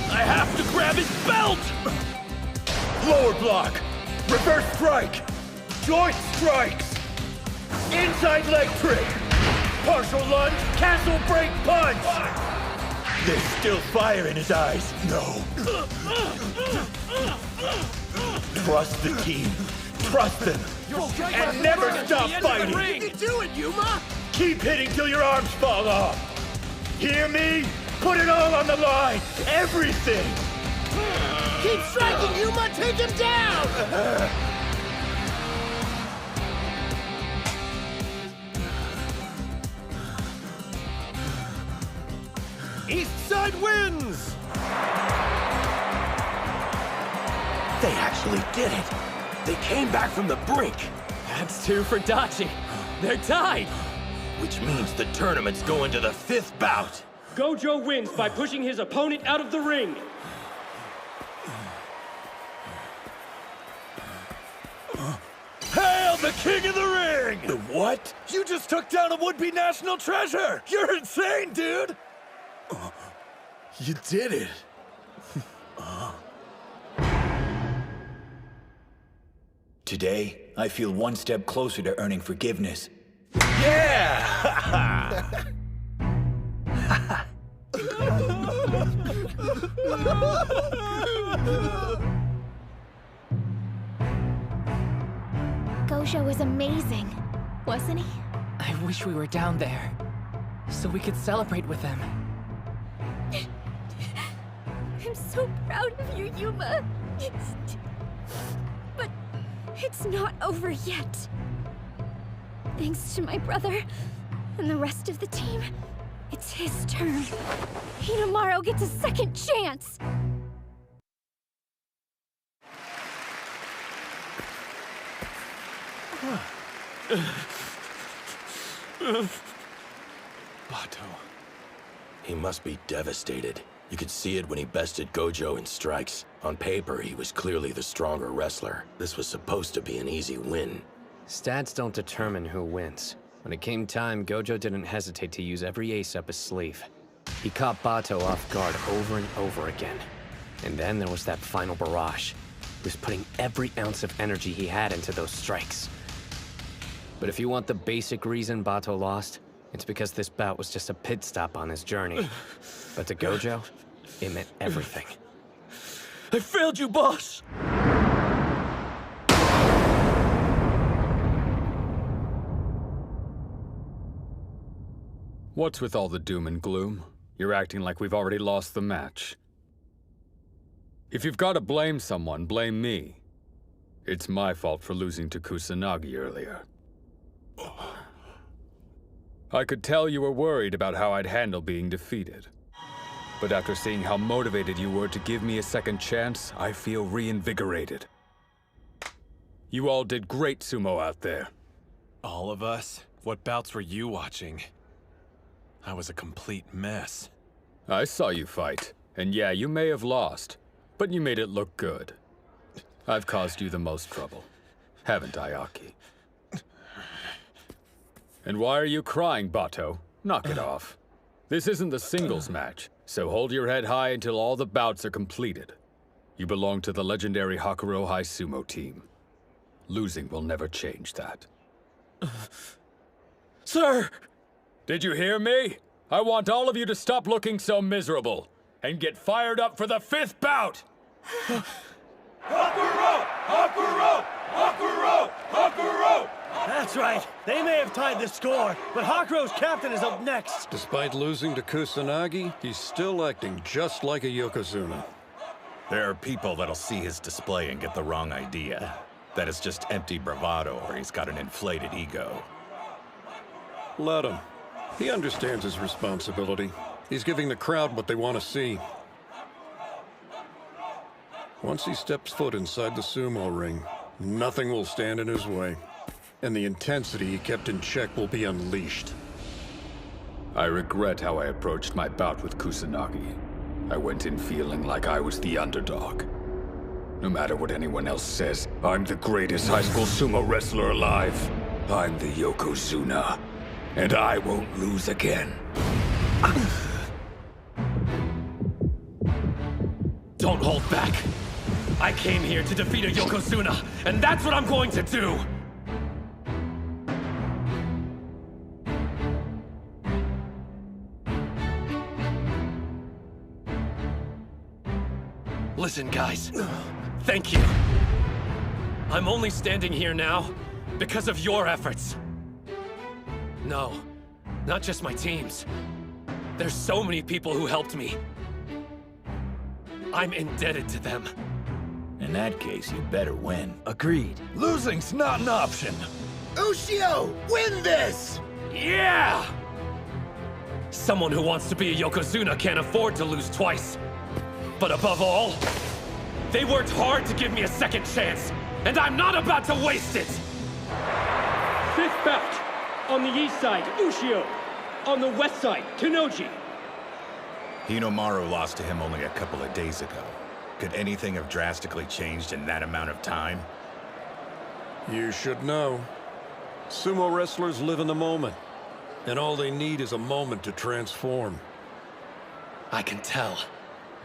I have to grab his belt! Lower block. Reverse strike. Joint strikes. Inside leg trick. Partial lunge, castle break punch. There's still fire in his eyes. No. Trust the team. Trust them. And never stop fighting. You can do it, Yuma! Keep hitting till your arms fall off. Hear me? Put it all on the line. Everything. Keep striking, Yuma! Take him down! East Side wins! They actually did it! They came back from the brink! That's 2 for Dachi. They're tied! Which means the tournament's going to the 5th bout! Gojo wins by pushing his opponent out of the ring. Hail the king of the ring! The what? You just took down a would-be national treasure! You're insane, dude! You did it! Today, I feel one step closer to earning forgiveness. Yeah! Gojo was amazing, wasn't he? I wish we were down there, so we could celebrate with them. I'm so proud of you, Yuma. But it's not over yet. Thanks to my brother and the rest of the team, it's his turn. Hinomaru gets a second chance. Bato. He must be devastated. You could see it when he bested Gojo in strikes. On paper, he was clearly the stronger wrestler. This was supposed to be an easy win. Stats don't determine who wins. When it came time, Gojo didn't hesitate to use every ace up his sleeve. He caught Bato off guard over and over again. And then there was that final barrage. He was putting every ounce of energy he had into those strikes. But if you want the basic reason Bato lost, it's because this bout was just a pit stop on his journey. But to Gojo, it meant everything. I failed you, boss! What's with all the doom and gloom? You're acting like we've already lost the match. If you've got to blame someone, blame me. It's my fault for losing to Kusanagi earlier. I could tell you were worried about how I'd handle being defeated. But after seeing how motivated you were to give me a second chance, I feel reinvigorated. You all did great sumo out there. All of us? What bouts were you watching? I was a complete mess. I saw you fight, and yeah, you may have lost, but you made it look good. I've caused you the most trouble, haven't I, Aki? And why are you crying, Bato? Knock it off. This isn't the singles match, so hold your head high until all the bouts are completed. You belong to the legendary Hakuro High Sumo team. Losing will never change that. Sir! Did you hear me? I want all of you to stop looking so miserable and get fired up for the 5th bout! Hakuro! Hakuro! Hakuro! Hakuro! That's right. They may have tied the score, but Hakuro's captain is up next. Despite losing to Kusanagi, he's still acting just like a Yokozuna. There are people that'll see his display and get the wrong idea. That it's just empty bravado or he's got an inflated ego. Let him. He understands his responsibility. He's giving the crowd what they want to see. Once he steps foot inside the sumo ring, nothing will stand in his way. And the intensity he kept in check will be unleashed. I regret how I approached my bout with Kusanagi. I went in feeling like I was the underdog. No matter what anyone else says, I'm the greatest high school sumo wrestler alive. I'm the Yokozuna, and I won't lose again. Don't hold back. I came here to defeat a Yokozuna, and that's what I'm going to do! Listen, guys. Thank you. I'm only standing here now because of your efforts. No, not just my team's. There's so many people who helped me. I'm indebted to them. In that case, you better win. Agreed. Losing's not an option. Ushio, win this! Yeah! Someone who wants to be a Yokozuna can't afford to lose twice. But above all, they worked hard to give me a second chance, and I'm not about to waste it! 5th bout. On the east side, Ushio. On the west side, Tennoji. Hinomaru lost to him only a couple of days ago. Could anything have drastically changed in that amount of time? You should know. Sumo wrestlers live in the moment, and all they need is a moment to transform. I can tell.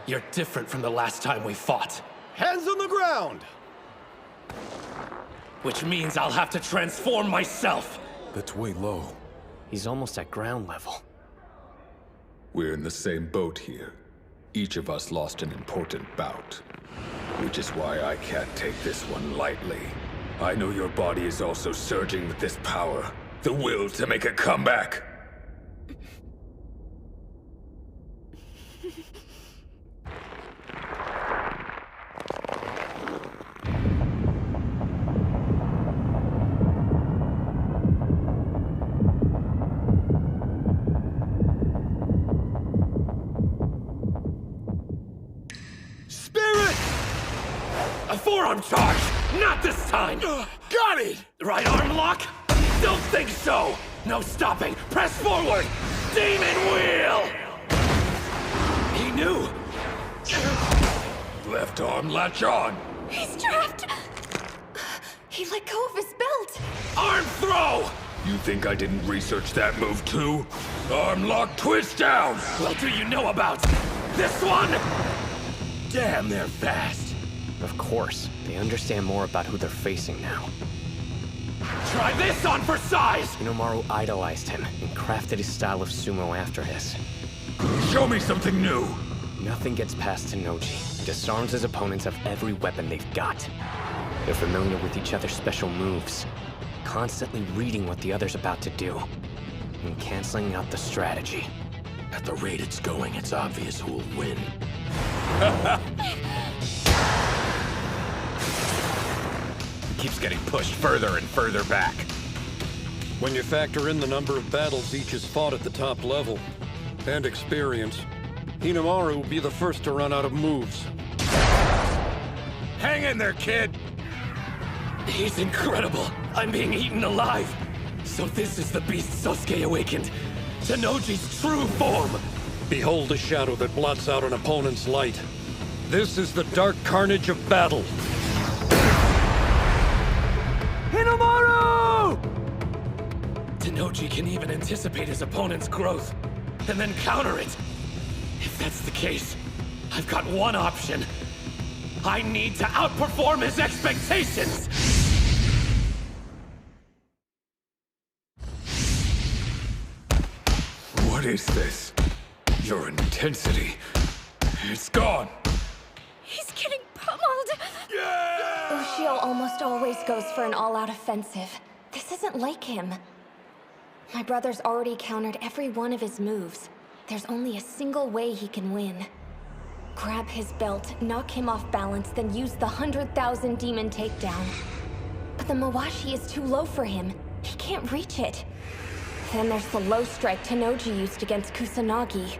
You're different from the last time we fought. Hands on the ground! Which means I'll have to transform myself. That's way low. He's almost at ground level. We're in the same boat here. Each of us lost an important bout. Which is why I can't take this one lightly. I know your body is also surging with this power. The will to make a comeback. A forearm charge! Not this time! Got it! Right arm lock? Don't think so! No stopping! Press forward! Demon wheel! He knew! Left arm latch on! He's trapped! He let go of his belt! Arm throw! You think I didn't research that move too? Arm lock twist down! Well, do you know about this one? Damn, they're fast! Of course. They understand more about who they're facing now. Try this on for size! Hinomaru idolized him and crafted his style of sumo after his. Show me something new! Nothing gets past Tennoji. He disarms his opponents of every weapon they've got. They're familiar with each other's special moves, constantly reading what the other's about to do, and canceling out the strategy. At the rate it's going, it's obvious who'll win. Keeps getting pushed further and further back. When you factor in the number of battles each has fought at the top level, and experience, Hinomaru will be the first to run out of moves. Hang in there, kid! He's incredible! I'm being eaten alive! So this is the beast Sosuke awakened! Tennoji's true form! Behold the shadow that blots out an opponent's light. This is the dark carnage of battle. Hinomaru! Tennoji can even anticipate his opponent's growth, and then counter it. If that's the case, I've got one option. I need to outperform his expectations! What is this? Your intensity. It's gone. He's getting pummeled! Ushio almost always goes for an all-out offensive. This isn't like him. My brother's already countered every one of his moves. There's only a single way he can win. Grab his belt, knock him off balance, then use the 100,000 demon takedown. But the Mawashi is too low for him. He can't reach it. Then there's the low strike Tennoji used against Kusanagi.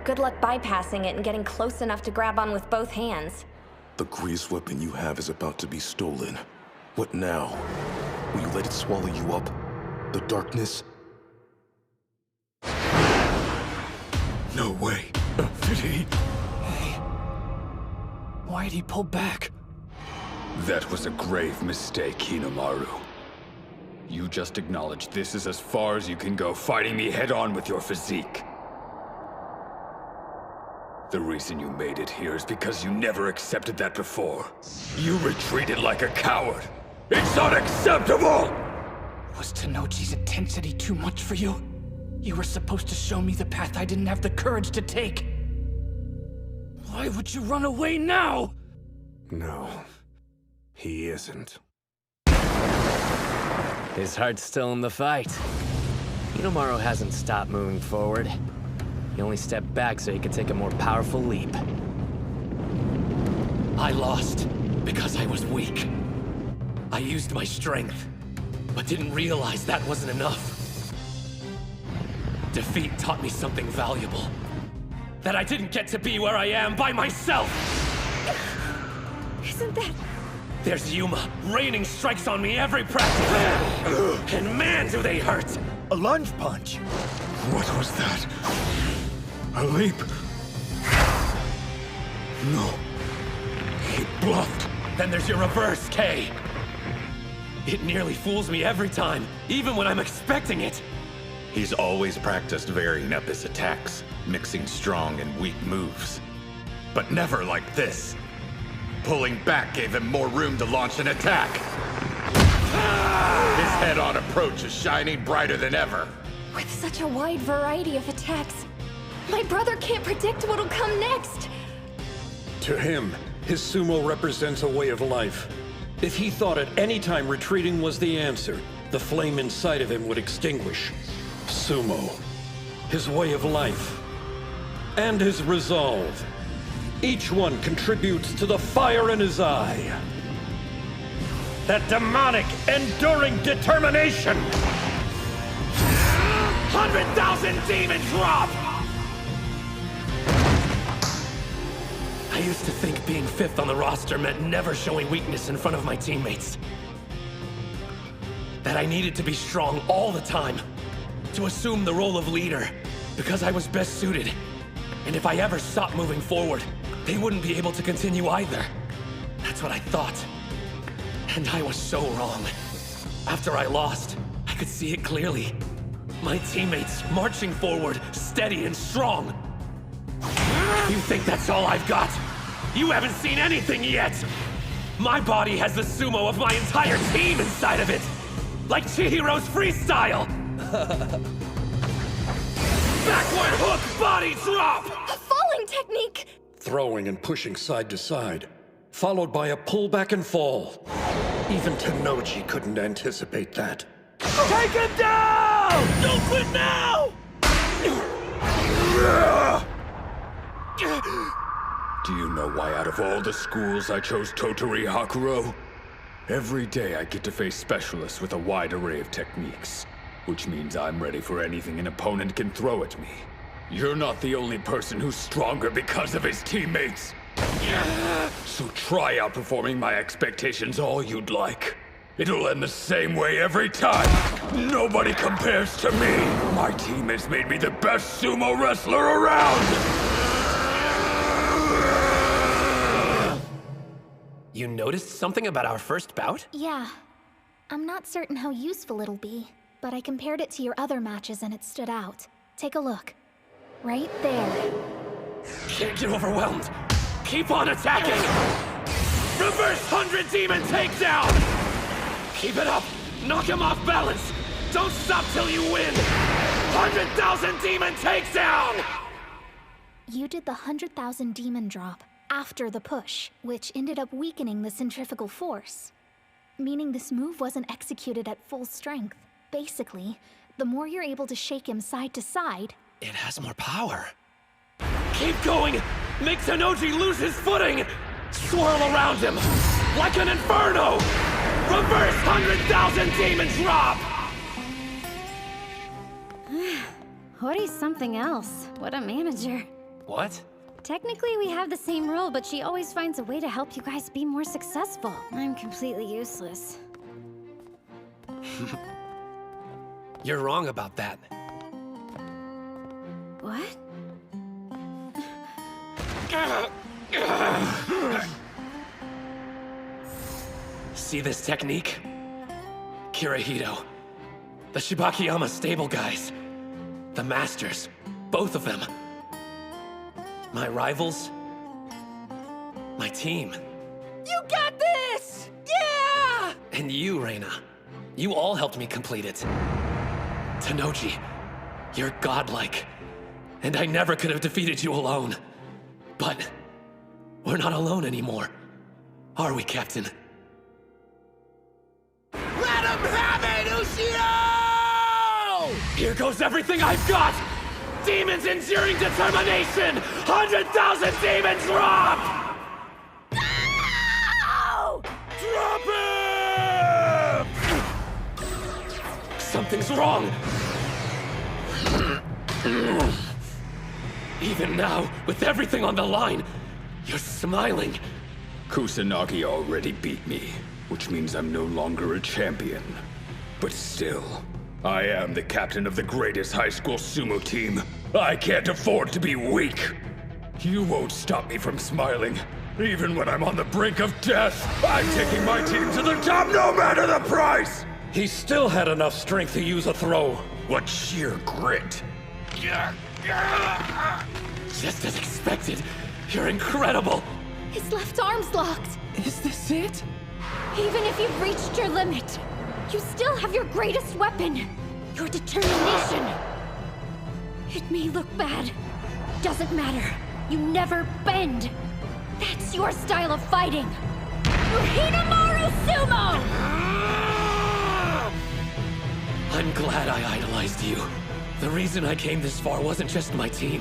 Good luck bypassing it and getting close enough to grab on with both hands. The greatest weapon you have is about to be stolen. What now? Will you let it swallow you up? The darkness? No way. Did he? Why'd he pull back? That was a grave mistake, Hinomaru. You just acknowledged this is as far as you can go, fighting me head-on with your physique. The reason you made it here is because you never accepted that before. You retreated like a coward. It's unacceptable! Was Tennoji's intensity too much for you? You were supposed to show me the path I didn't have the courage to take. Why would you run away now? No, he isn't. His heart's still in the fight. Hinomaru hasn't stopped moving forward. He only stepped back so he could take a more powerful leap. I lost because I was weak. I used my strength, but didn't realize that wasn't enough. Defeat taught me something valuable. That I didn't get to be where I am by myself! Isn't that... There's Yuma, raining strikes on me every practice! And man, do they hurt! A lunge punch. What was that? A leap? No. He bluffed. Then there's your reverse, K. It nearly fools me every time, even when I'm expecting it. He's always practiced varying up his attacks, mixing strong and weak moves. But never like this. Pulling back gave him more room to launch an attack. His head-on approach is shining brighter than ever. With such a wide variety of attacks, my brother can't predict what'll come next. To him, his sumo represents a way of life. If he thought at any time retreating was the answer, the flame inside of him would extinguish. Sumo, his way of life, and his resolve. Each one contributes to the fire in his eye. That demonic, enduring determination! 100,000 demon drop! I used to think being 5th on the roster meant never showing weakness in front of my teammates. That I needed to be strong all the time, to assume the role of leader, because I was best suited. And if I ever stopped moving forward, they wouldn't be able to continue either. That's what I thought. And I was so wrong. After I lost, I could see it clearly. My teammates marching forward, steady and strong. You think that's all I've got? You haven't seen anything yet! My body has the sumo of my entire team inside of it! Like Chihiro's freestyle! Backward hook body drop! A falling technique! Throwing and pushing side to side, followed by a pullback and fall. Even Tenoji couldn't anticipate that. Take him down! Don't quit now! Do you know why out of all the schools I chose Totori Hakuro? Every day I get to face specialists with a wide array of techniques, which means I'm ready for anything an opponent can throw at me. You're not the only person who's stronger because of his teammates. So try outperforming my expectations all you'd like. It'll end the same way every time. Nobody compares to me. My team has made me the best sumo wrestler around. You noticed something about our first bout? Yeah. I'm not certain how useful it'll be, but I compared it to your other matches and it stood out. Take a look. Right there. Can't get overwhelmed. Keep on attacking! Reverse 100 demon takedown! Keep it up! Knock him off balance! Don't stop till you win! 100,000 demon takedown! You did the 100,000 demon drop after the push, which ended up weakening the centrifugal force. Meaning this move wasn't executed at full strength. Basically, the more you're able to shake him side to side, it has more power. Keep going! Make Tenoji lose his footing! Swirl around him! Like an inferno! Reverse 100,000 demon drop! Hori's something else. What a manager. What? Technically, we have the same role, but she always finds a way to help you guys be more successful. I'm completely useless. You're wrong about that. What? See this technique? Kirihito. The Shibakiyama stable guys. The masters. Both of them. My rivals. My team. You got this! Yeah! And you, Reina. You all helped me complete it. Tenoji, you're godlike. And I never could have defeated you alone. But we're not alone anymore. Are we, Captain? Let him have it, Ushio! Here goes everything I've got! Demons enduring determination! 100,000 demon drop! No! Drop him! Something's wrong! Even now, with everything on the line, you're smiling. Kusanagi already beat me, which means I'm no longer a champion. But still, I am the captain of the greatest high school sumo team. I can't afford to be weak. You won't stop me from smiling. Even when I'm on the brink of death, I'm taking my team to the top no matter the price! He still had enough strength to use a throw. What sheer grit. Just as expected. You're incredible. His left arm's locked. Is this it? Even if you've reached your limit, you still have your greatest weapon. Your determination. It may look bad. Doesn't matter. You never bend. That's your style of fighting. You're Hinomaru Sumo! I'm glad I idolized you. The reason I came this far wasn't just my team.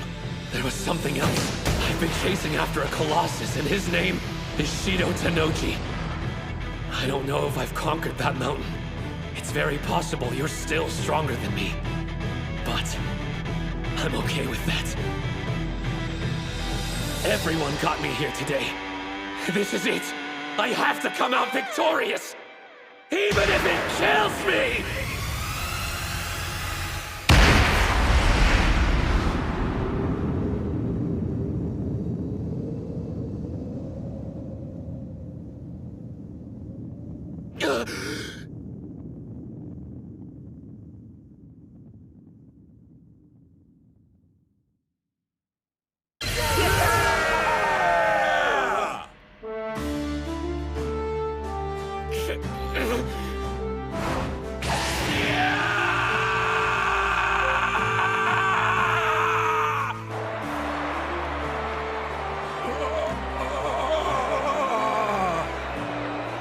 There was something else. I've been chasing after a colossus, and his name is Shido Tanoji. I don't know if I've conquered that mountain. It's very possible you're still stronger than me. But I'm okay with that. Everyone got me here today. This is it. I have to come out victorious, even if it kills me!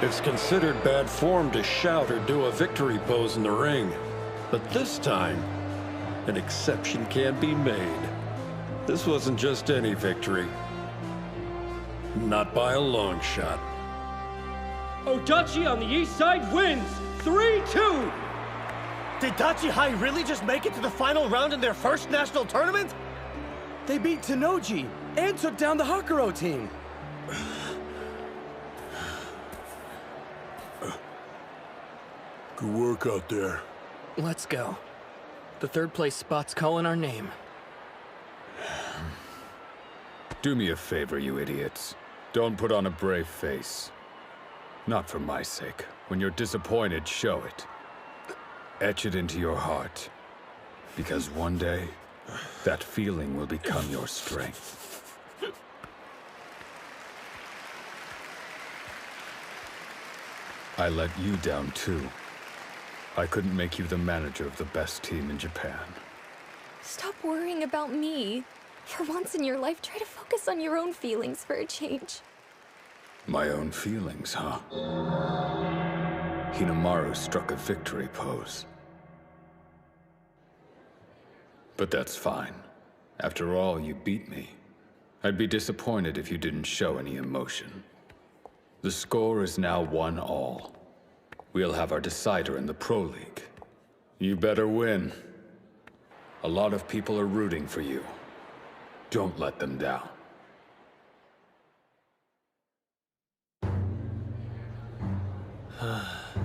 It's considered bad form to shout or do a victory pose in the ring. But this time, an exception can be made. This wasn't just any victory. Not by a long shot. Odachi on the east side wins! 3-2! Did Dachi High really just make it to the final round in their first national tournament? They beat Tanoji and took down the Hakuro team. Good work out there. Let's go. The third place spot's calling our name. Do me a favor, you idiots. Don't put on a brave face. Not for my sake. When you're disappointed, show it. Etch it into your heart. Because one day, that feeling will become your strength. I let you down too. I couldn't make you the manager of the best team in Japan. Stop worrying about me. For once in your life, try to focus on your own feelings for a change. My own feelings, huh? Hinomaru struck a victory pose. But that's fine. After all, you beat me. I'd be disappointed if you didn't show any emotion. The score is now 1-1. We'll have our decider in the Pro League. You better win. A lot of people are rooting for you. Don't let them down.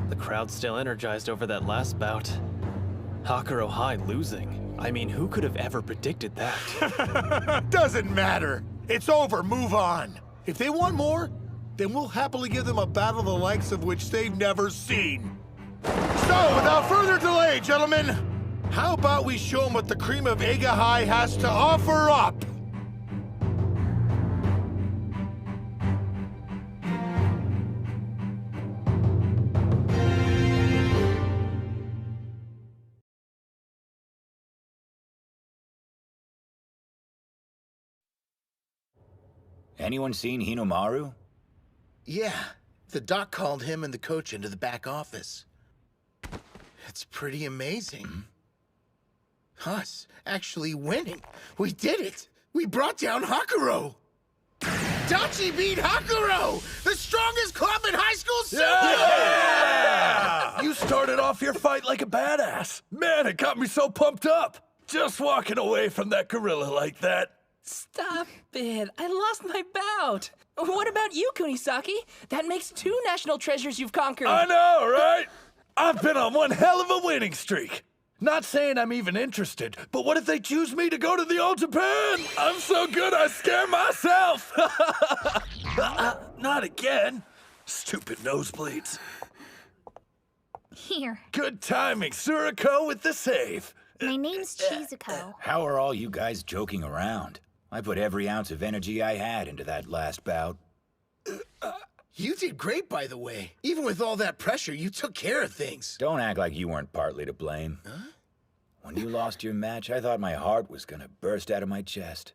The crowd's still energized over that last bout. Hakuro High losing. I mean, who could have ever predicted that? Doesn't matter. It's over. Move on. If they want more, then we'll happily give them a battle the likes of which they've never seen. So, without further delay, gentlemen, how about we show them what the cream of Eiga High has to offer up? Anyone seen Hinomaru? Yeah, the doc called him and the coach into the back office. It's pretty amazing. Us actually winning. We did it! We brought down Hakuro! Dachi beat Hakuro! The strongest club in high school sumo! Yeah! You started off your fight like a badass. Man, it got me so pumped up. Just walking away from that gorilla like that. Stop it. I lost my bout. What about you, Kunisaki? That makes 2 national treasures you've conquered. I know, right? I've been on one hell of a winning streak. Not saying I'm even interested, but what if they choose me to go to the All Japan? I'm so good I scare myself. Not again. Stupid nosebleeds. Here. Good timing, Suriko with the save. My name's Chizuko. How are all you guys joking around? I put every ounce of energy I had into that last bout. You did great, by the way. Even with all that pressure, you took care of things. Don't act like you weren't partly to blame. Huh? When you lost your match, I thought my heart was gonna burst out of my chest.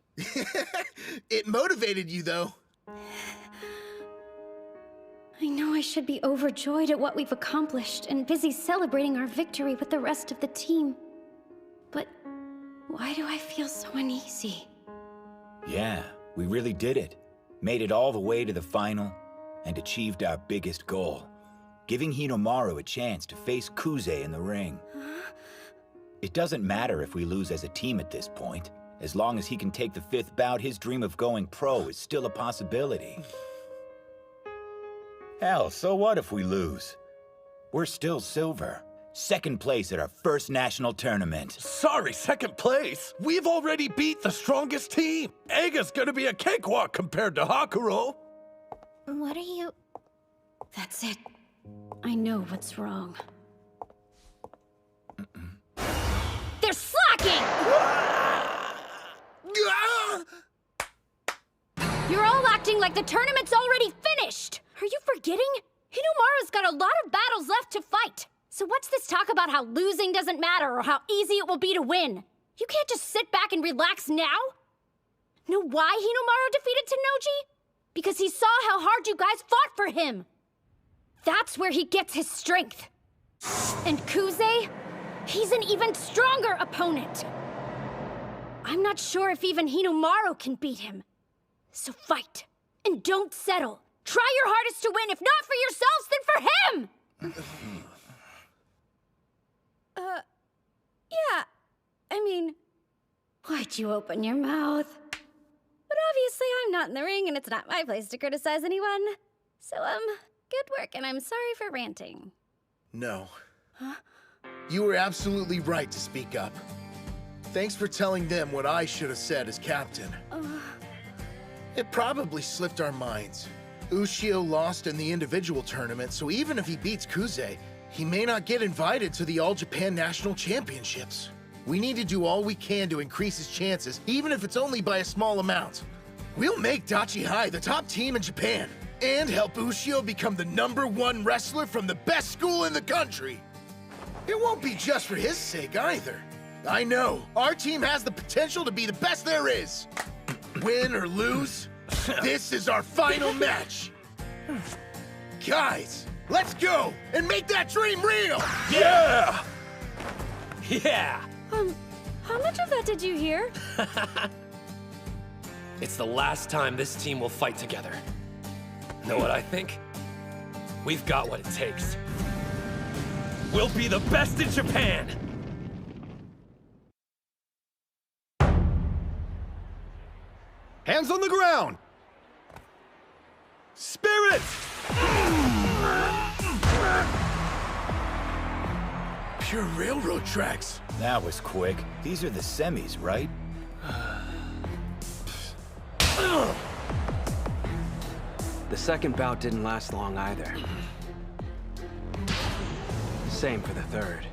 It motivated you, though. I know I should be overjoyed at what we've accomplished and busy celebrating our victory with the rest of the team. But why do I feel so uneasy? Yeah, we really did it. Made it all the way to the final and achieved our biggest goal. Giving Hinomaru a chance to face Kuze in the ring. It doesn't matter if we lose as a team at this point. As long as he can take the 5th bout, his dream of going pro is still a possibility. Hell, so what if we lose? We're still silver. 2nd place at our first national tournament. Sorry, 2nd place? We've already beat the strongest team. Eiga's gonna be a cakewalk compared to Hakuro. What are you... That's it. I know what's wrong. They're slacking! You're all acting like the tournament's already finished! Are you forgetting? Hinomaru's got a lot of battles left to fight. So what's this talk about how losing doesn't matter or how easy it will be to win? You can't just sit back and relax now? Know why Hinomaru defeated Tenoji? Because he saw how hard you guys fought for him. That's where he gets his strength. And Kuze? He's an even stronger opponent. I'm not sure if even Hinomaru can beat him. So fight, and don't settle. Try your hardest to win, if not for yourselves, then for him! Yeah. I mean, why'd you open your mouth? But obviously I'm not in the ring, and it's not my place to criticize anyone. So, good work, and I'm sorry for ranting. No. Huh? You were absolutely right to speak up. Thanks for telling them what I should have said as captain. It probably slipped our minds. Ushio lost in the individual tournament, so even if he beats Kuze, he may not get invited to the All Japan National Championships. We need to do all we can to increase his chances, even if it's only by a small amount. We'll make Dachi High the top team in Japan, and help Ushio become the #1 wrestler from the best school in the country. It won't be just for his sake either. I know, our team has the potential to be the best there is. Win or lose, this is our final match. Guys, let's go and make that dream real! Yeah! Yeah! How much of that did you hear? It's the last time this team will fight together. Know what I think? We've got what it takes. We'll be the best in Japan! Hands on the ground! Spirit! Pure railroad tracks. That was quick. These are the semis, right? The second bout didn't last long either. Same for the third.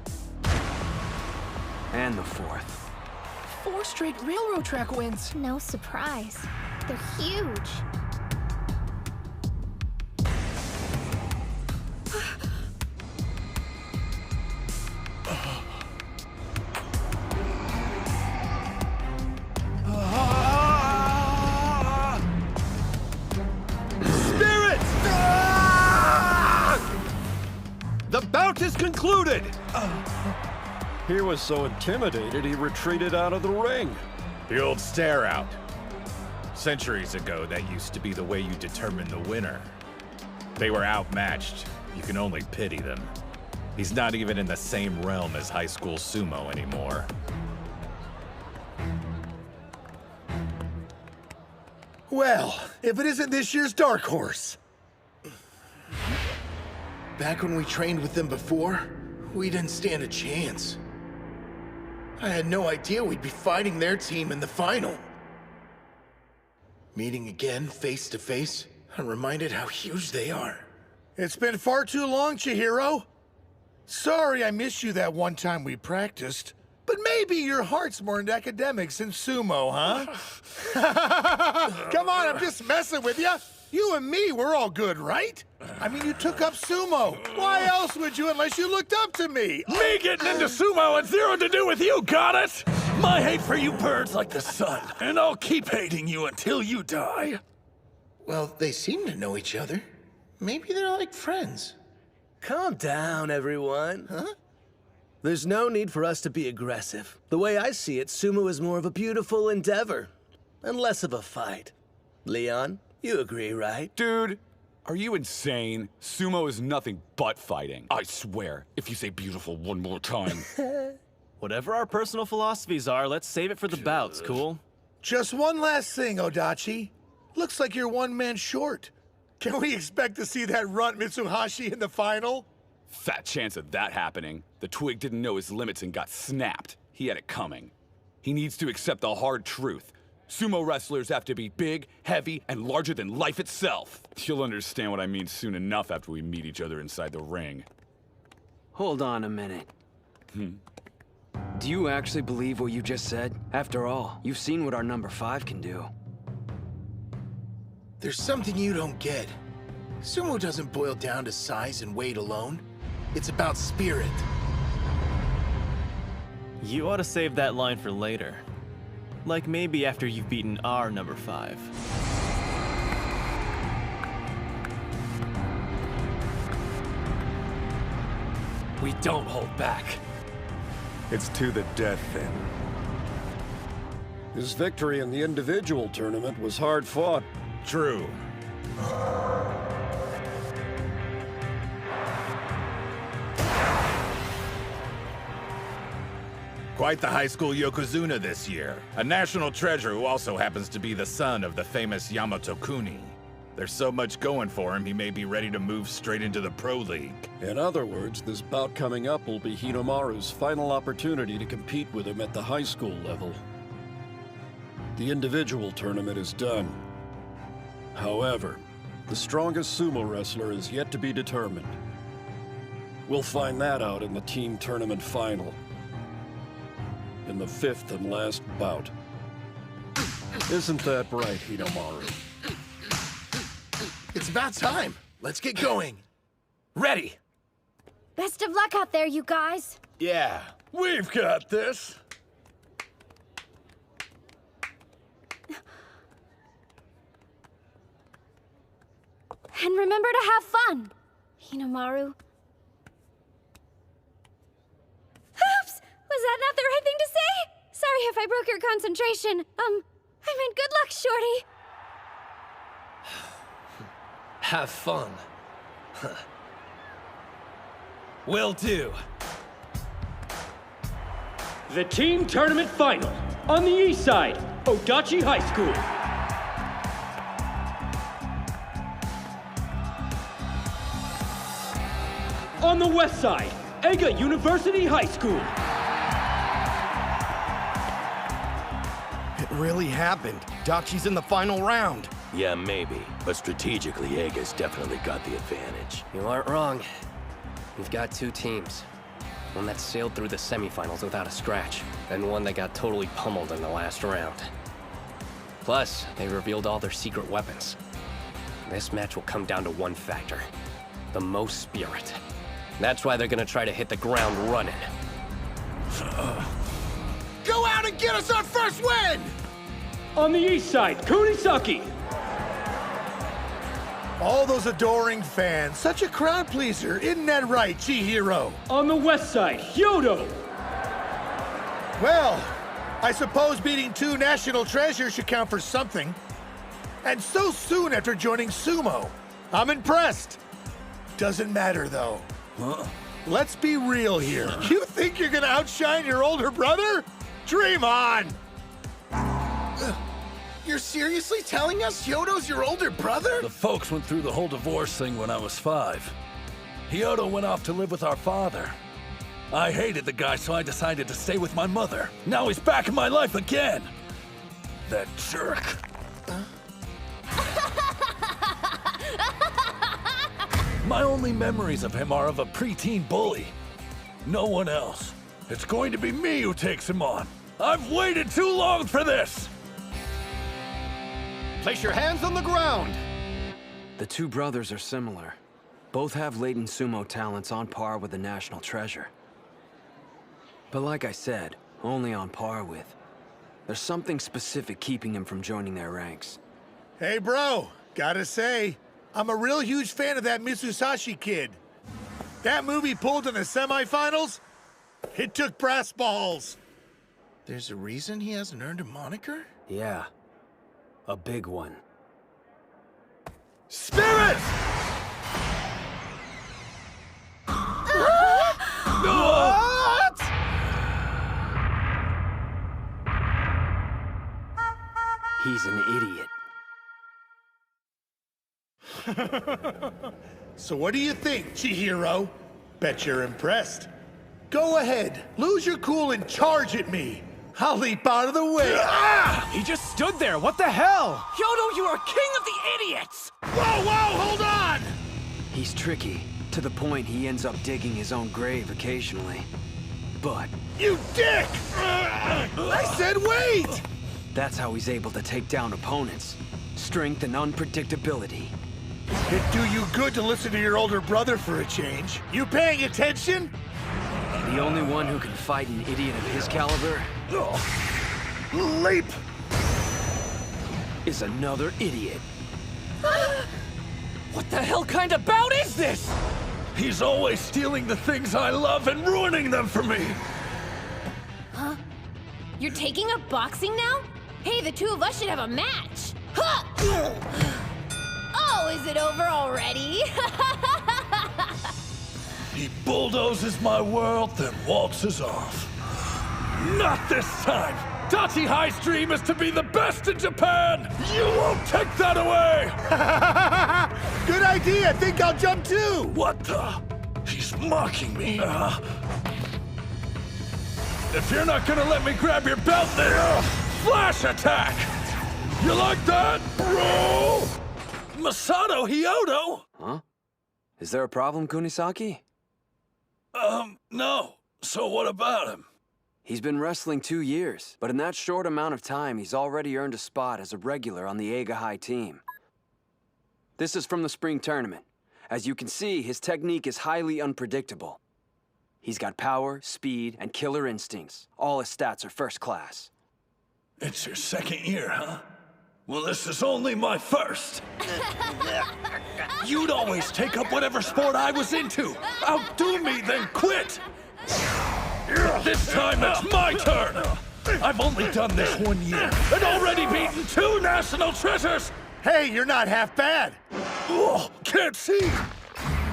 And the fourth. 4 straight railroad track wins. No surprise. They're huge. Spirit! The bout is concluded! He was so intimidated he retreated out of the ring. The old stare out. Centuries ago, that used to be the way you determine the winner. They were outmatched. You can only pity them. He's not even in the same realm as high school sumo anymore. Well, if it isn't this year's dark horse. Back when we trained with them before, we didn't stand a chance. I had no idea we'd be fighting their team in the final. Meeting again, face to face, I'm reminded how huge they are. It's been far too long, Chihiro. Sorry I missed you that one time we practiced. But maybe your heart's more into academics than sumo, huh? Come on, I'm just messing with you. You and me, we're all good, right? I mean, you took up sumo. Why else would you unless you looked up to me? Me getting into sumo had zero to do with you, got it? My hate for you burns like the sun, and I'll keep hating you until you die. Well, they seem to know each other. Maybe they're like friends. Calm down, everyone. Huh? There's no need for us to be aggressive. The way I see it, sumo is more of a beautiful endeavor, and less of a fight. Leon, you agree, right? Dude, are you insane? Sumo is nothing but fighting. I swear, if you say beautiful one more time. Whatever our personal philosophies are, let's save it for the bouts, cool? Just one last thing, Odachi. Looks like you're one man short. Can we expect to see that runt Mitsuhashi in the final? Fat chance of that happening. The twig didn't know his limits and got snapped. He had it coming. He needs to accept the hard truth. Sumo wrestlers have to be big, heavy, and larger than life itself. You'll understand what I mean soon enough after we meet each other inside the ring. Hold on a minute. Do you actually believe what you just said? After all, you've seen what our number 5 can do. There's something you don't get. Sumo doesn't boil down to size and weight alone. It's about spirit. You ought to save that line for later. Like maybe after you've beaten our number 5. We don't hold back. It's to the death, then. His victory in the individual tournament was hard fought. True. Quite the high school yokozuna this year. A national treasure who also happens to be the son of the famous Yamato Kuni. There's so much going for him, he may be ready to move straight into the Pro League. In other words, this bout coming up will be Hinomaru's final opportunity to compete with him at the high school level. The individual tournament is done. However, the strongest sumo wrestler is yet to be determined. We'll find that out in the team tournament final. In the 5th and last bout. Isn't that right, Hinomaru? It's about time. Let's get going. Ready! Best of luck out there, you guys. Yeah, we've got this. And remember to have fun, Hinomaru. Oops! Was that not the right thing to say? Sorry if I broke your concentration. I meant good luck, Shorty. Have fun. Will do. The team tournament final. On the east side, Odachi High School. On the west side, Ega University High School. It really happened. Dachi's in the final round. Yeah, maybe. But strategically, Ega's definitely got the advantage. You aren't wrong. We've got 2 teams. One that sailed through the semifinals without a scratch, and one that got totally pummeled in the last round. Plus, they revealed all their secret weapons. This match will come down to one factor: the most spirit. That's why they're gonna try to hit the ground running. Go out and get us our first win! On the east side, Kunisaki. All those adoring fans, such a crowd pleaser, isn't that right, Chihiro? On the west side, Hyodo. Well, I suppose beating 2 national treasures should count for something. And so soon after joining sumo. I'm impressed. Doesn't matter, though. Let's be real here. You think you're gonna outshine your older brother? Dream on! You're seriously telling us Hyodo's your older brother? The folks went through the whole divorce thing when I was 5. Hyodo went off to live with our father. I hated the guy, so I decided to stay with my mother. Now he's back in my life again. That jerk. My only memories of him are of a preteen bully. No one else. It's going to be me who takes him on. I've waited too long for this! Place your hands on the ground! The two brothers are similar. Both have latent sumo talents on par with the national treasure. But like I said, only on par with. There's something specific keeping him from joining their ranks. Hey, bro, gotta say, I'm a real huge fan of that Mitsusashi kid. That movie pulled in the semifinals, it took brass balls. There's a reason he hasn't earned a moniker? Yeah. A big one. Spirit! What? He's an idiot. So what do you think, Chihiro? Bet you're impressed. Go ahead, lose your cool and charge at me. I'll leap out of the way. He just stood there. What the hell? Hyodo, you are king of the idiots! Whoa, hold on! He's tricky, to the point he ends up digging his own grave occasionally. But... You dick! I said wait! That's how he's able to take down opponents. Strength and unpredictability. It'd do you good to listen to your older brother for a change. You paying attention? The only one who can fight an idiot of his caliber... Leap! ...is another idiot. What the hell kind of bout is this? He's always stealing the things I love and ruining them for me! Huh? You're taking up boxing now? Hey, the two of us should have a match! Huh! Oh, is it over already? He bulldozes my world, then waltzes off. Not this time! Dachi High's dream is to be the best in Japan! You won't take that away! Good idea! Think I'll jump too! What the? He's mocking me. If you're not gonna let me grab your belt, then flash attack! You like that, bro? Masato Hyodo? Huh? Is there a problem, Kunisaki? No. So what about him? He's been wrestling 2 years, but in that short amount of time, he's already earned a spot as a regular on the Eiga High team. This is from the spring tournament. As you can see, his technique is highly unpredictable. He's got power, speed, and killer instincts. All his stats are first class. It's your second year, huh? Well, this is only my first. You'd always take up whatever sport I was into. Outdo me, then quit. This time it's my turn. I've only done this 1 year and already beaten 2 national treasures. Hey, you're not half bad. Oh, can't see.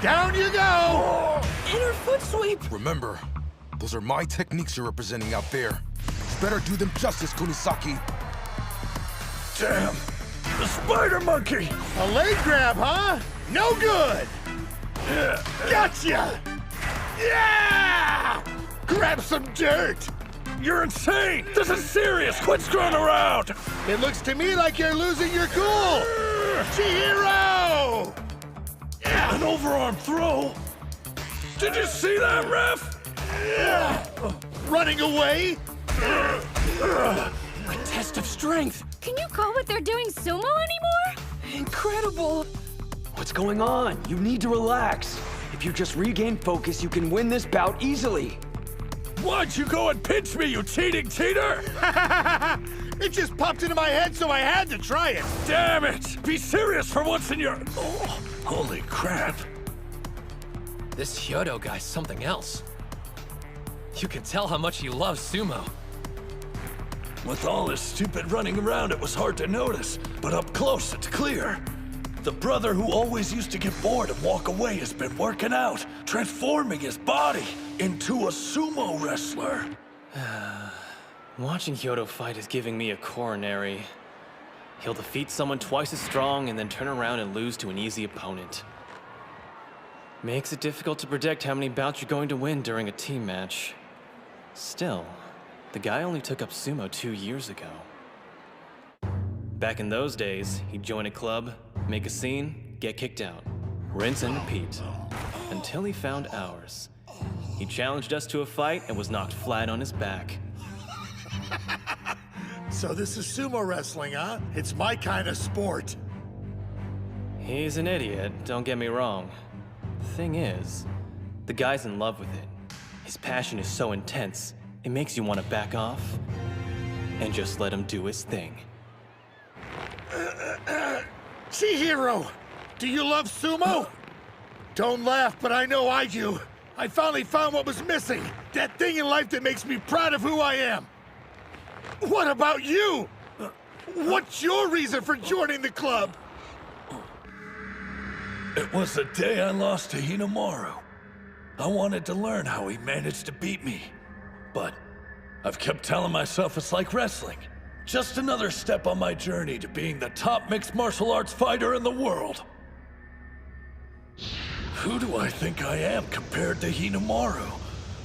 Down you go. Inner foot sweep. Remember, those are my techniques you're representing out there. You better do them justice, Kunisaki. Damn, the spider monkey. A leg grab, huh? No good. Gotcha. Yeah! Grab some dirt. You're insane. This is serious. Quit screwing around. It looks to me like you're losing your cool. Chihiro! An overarm throw? Did you see that, ref? Running away? A test of strength. Can you call what they're doing sumo anymore? Incredible. What's going on? You need to relax. If you just regain focus, you can win this bout easily. Why'd you go and pinch me, you cheating cheater? It just popped into my head, so I had to try it. Damn it! Be serious for once in your... Oh, holy crap. This Hyodo guy's something else. You can tell how much he loves sumo. With all his stupid running around, it was hard to notice, but up close, it's clear. The brother who always used to get bored and walk away has been working out, transforming his body into a sumo wrestler. Watching Hyodo fight is giving me a coronary. He'll defeat someone twice as strong and then turn around and lose to an easy opponent. Makes it difficult to predict how many bouts you're going to win during a team match. Still, the guy only took up sumo 2 years ago. Back in those days, he'd join a club, make a scene, get kicked out. Rinse and repeat. Until he found ours. He challenged us to a fight and was knocked flat on his back. So this is sumo wrestling, huh? It's my kind of sport. He's an idiot, don't get me wrong. The thing is, the guy's in love with it. His passion is so intense, it makes you want to back off and just let him do his thing. Chihiro, do you love sumo? Don't laugh, but I know I do. I finally found what was missing. That thing in life that makes me proud of who I am. What about you? What's your reason for joining the club? It was the day I lost to Hinomaru. I wanted to learn how he managed to beat me. But I've kept telling myself it's like wrestling. Just another step on my journey to being the top mixed martial arts fighter in the world. Who do I think I am compared to Hinomaru?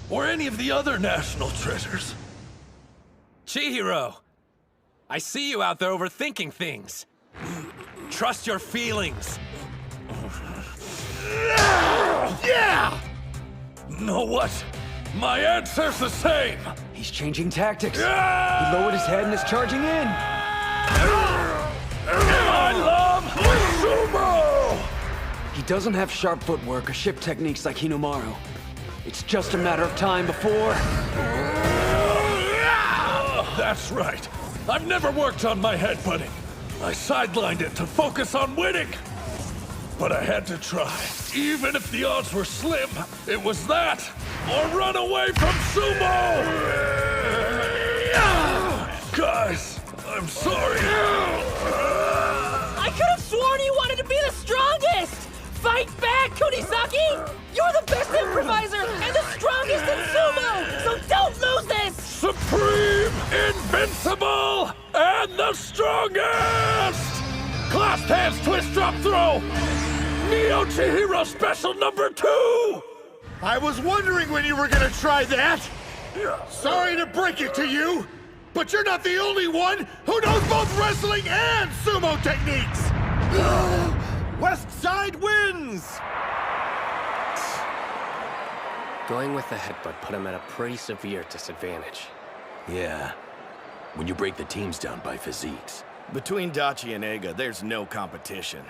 Or any of the other national treasures? Chihiro! I see you out there overthinking things. Trust your feelings. Yeah! Know what? My answer's the same! He's changing tactics. He lowered his head and is charging in. I love sumo! He doesn't have sharp footwork or ship techniques like Hinomaru. It's just a matter of time before... That's right. I've never worked on my headbutting. I sidelined it to focus on winning. But I had to try. Even if the odds were slim, it was that or run away from sumo! Guys, I'm sorry. I could have sworn you wanted to be the strongest! Fight back, Kunisaki! You're the best improviser and the strongest in sumo! So don't lose this! Supreme, invincible, and the strongest! Clasped hands, twist, drop, throw! Neo Chihiro special number 2! I was wondering when you were gonna try that! Sorry to break it to you, but you're not the only one who knows both wrestling and sumo techniques! West Side wins! Going with the headbutt put him at a pretty severe disadvantage. Yeah. When you break the teams down by physiques. Between Dachi and Eiga, there's no competition.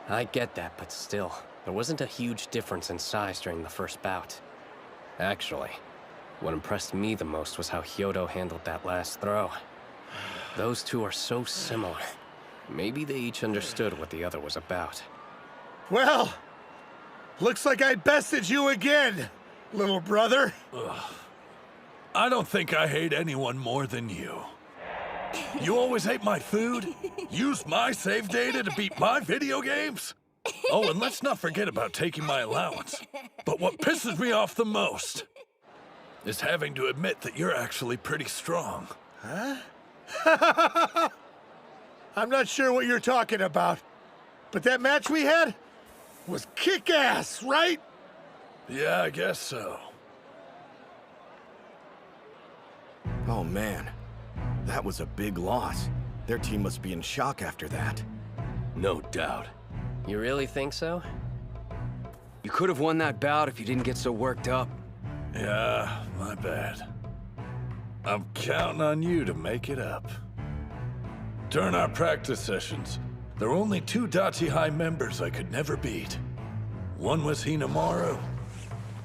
I get that, but still, there wasn't a huge difference in size during the first bout. Actually, what impressed me the most was how Hyodo handled that last throw. Those two are so similar. Maybe they each understood what the other was about. Well, looks like I bested you again, little brother. I don't think I hate anyone more than you. You always ate my food, used my save data to beat my video games. Oh, and let's not forget about taking my allowance. But what pisses me off the most is having to admit that you're actually pretty strong. Huh? I'm not sure what you're talking about, but that match we had was kick-ass, right? Yeah, I guess so. Oh man, that was a big loss. Their team must be in shock after that. No doubt. You really think so? You could have won that bout if you didn't get so worked up. Yeah, my bad. I'm counting on you to make it up. During our practice sessions, there were only 2 Dachi High members I could never beat. One was Hinomaru,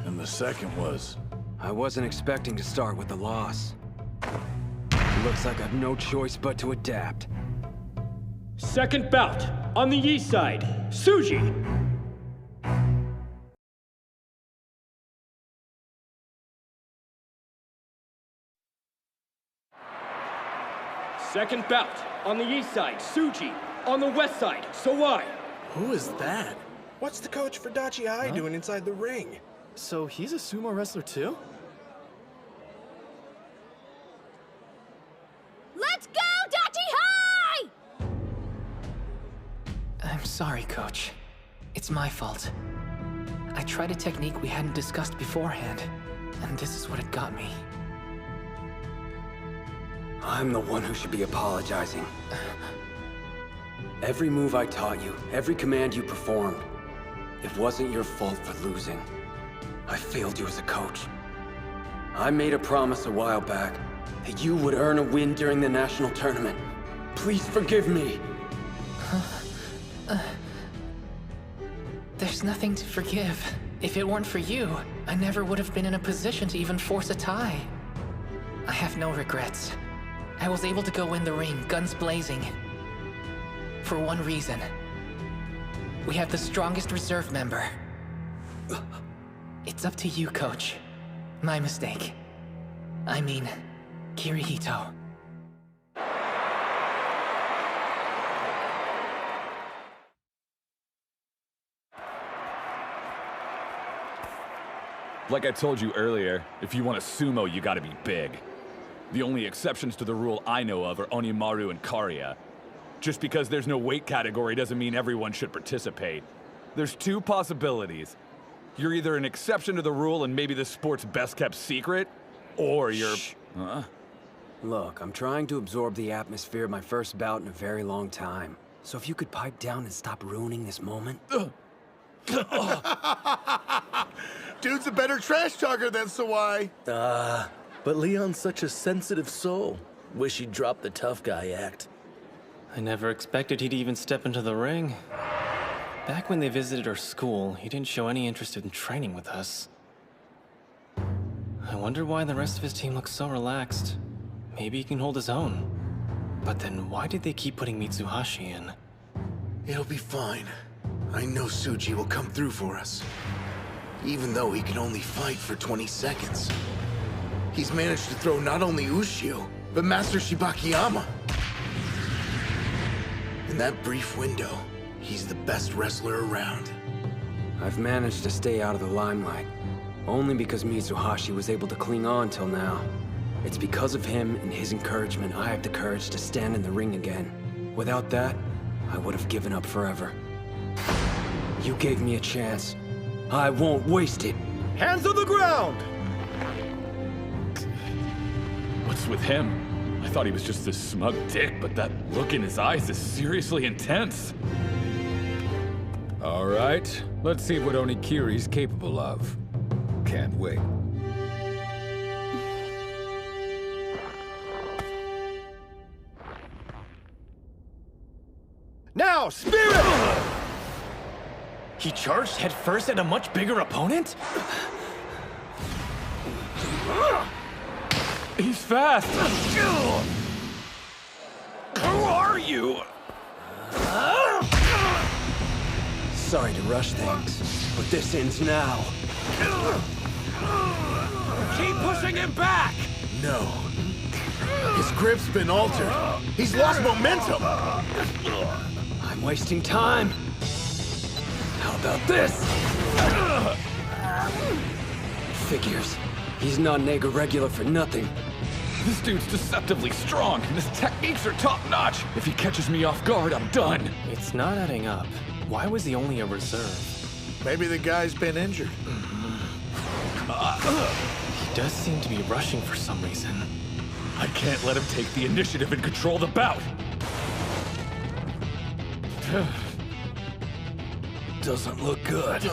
and the second was... I wasn't expecting to start with a loss. Looks like I've no choice but to adapt. Second bout, on the east side, Suji. Second bout, on the east side, Suji. On the west side, Sawai. Who is that? What's the coach for Dachi High doing inside the ring? So he's a sumo wrestler too? Let's go, Dachi High! I'm sorry, Coach. It's my fault. I tried a technique we hadn't discussed beforehand, and this is what it got me. I'm the one who should be apologizing. Every move I taught you, every command you performed, it wasn't your fault for losing. I failed you as a coach. I made a promise a while back that you would earn a win during the national tournament. Please forgive me. There's nothing to forgive. If it weren't for you, I never would have been in a position to even force a tie. I have no regrets. I was able to go in the ring, guns blazing. For one reason. We have the strongest reserve member. It's up to you, Coach. My mistake. I mean, Kirihito. Like I told you earlier, if you want to sumo, you gotta be big. The only exceptions to the rule I know of are Hinomaru and Kariya. Just because there's no weight category doesn't mean everyone should participate. There's two possibilities. You're either an exception to the rule and maybe the sport's best kept secret, or you're... Huh? Look, I'm trying to absorb the atmosphere of my first bout in a very long time. So if you could pipe down and stop ruining this moment... Dude's a better trash talker than Sawai. But Leon's such a sensitive soul. Wish he'd drop the tough guy act. I never expected he'd even step into the ring. Back when they visited our school, he didn't show any interest in training with us. I wonder why the rest of his team looks so relaxed. Maybe he can hold his own. But then why did they keep putting Mitsuhashi in? It'll be fine. I know Tsuji will come through for us. Even though he can only fight for 20 seconds. He's managed to throw not only Ushio, but Master Shibakiyama. In that brief window, he's the best wrestler around. I've managed to stay out of the limelight. Only because Mitsuhashi was able to cling on till now. It's because of him and his encouragement I have the courage to stand in the ring again. Without that, I would have given up forever. You gave me a chance. I won't waste it. Hands on the ground! What's with him? I thought he was just this smug dick, but that look in his eyes is seriously intense. All right, let's see what Onikiri's capable of. Can't wait. Now, Spirit! He charged headfirst at a much bigger opponent? He's fast! Who are you? Sorry to rush things, but this ends now. Keep pushing him back! No. His grip's been altered. He's lost momentum. I'm wasting time. How about this? Figures. He's not an Ega regular for nothing. This dude's deceptively strong, and his techniques are top-notch. If he catches me off guard, I'm done. It's not adding up. Why was he only a reserve? Maybe the guy's been injured. He does seem to be rushing for some reason. I can't let him take the initiative and control the bout. Doesn't look good.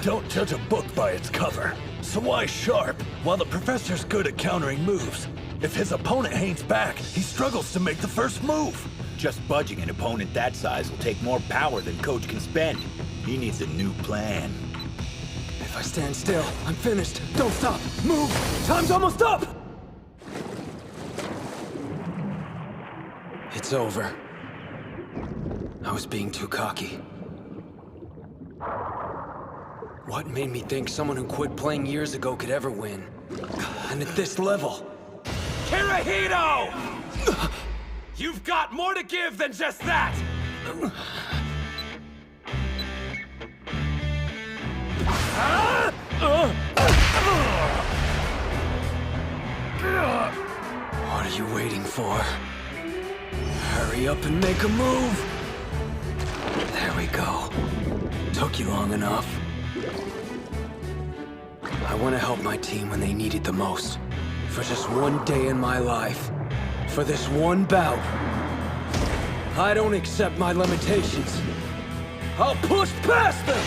Don't judge a book by its cover. Sawai's sharp, while the professor's good at countering moves. If his opponent hangs back, he struggles to make the first move. Just budging an opponent that size will take more power than Coach can spend. He needs a new plan. If I stand still, I'm finished. Don't stop. Move. Time's almost up. It's over. I was being too cocky. What made me think someone who quit playing years ago could ever win? And at this level. Kirihito! You've got more to give than just that! What are you waiting for? Hurry up and make a move! take you long enough. I want to help my team when they need it the most. For just one day in my life. For this one bout. I don't accept my limitations. I'll push past them!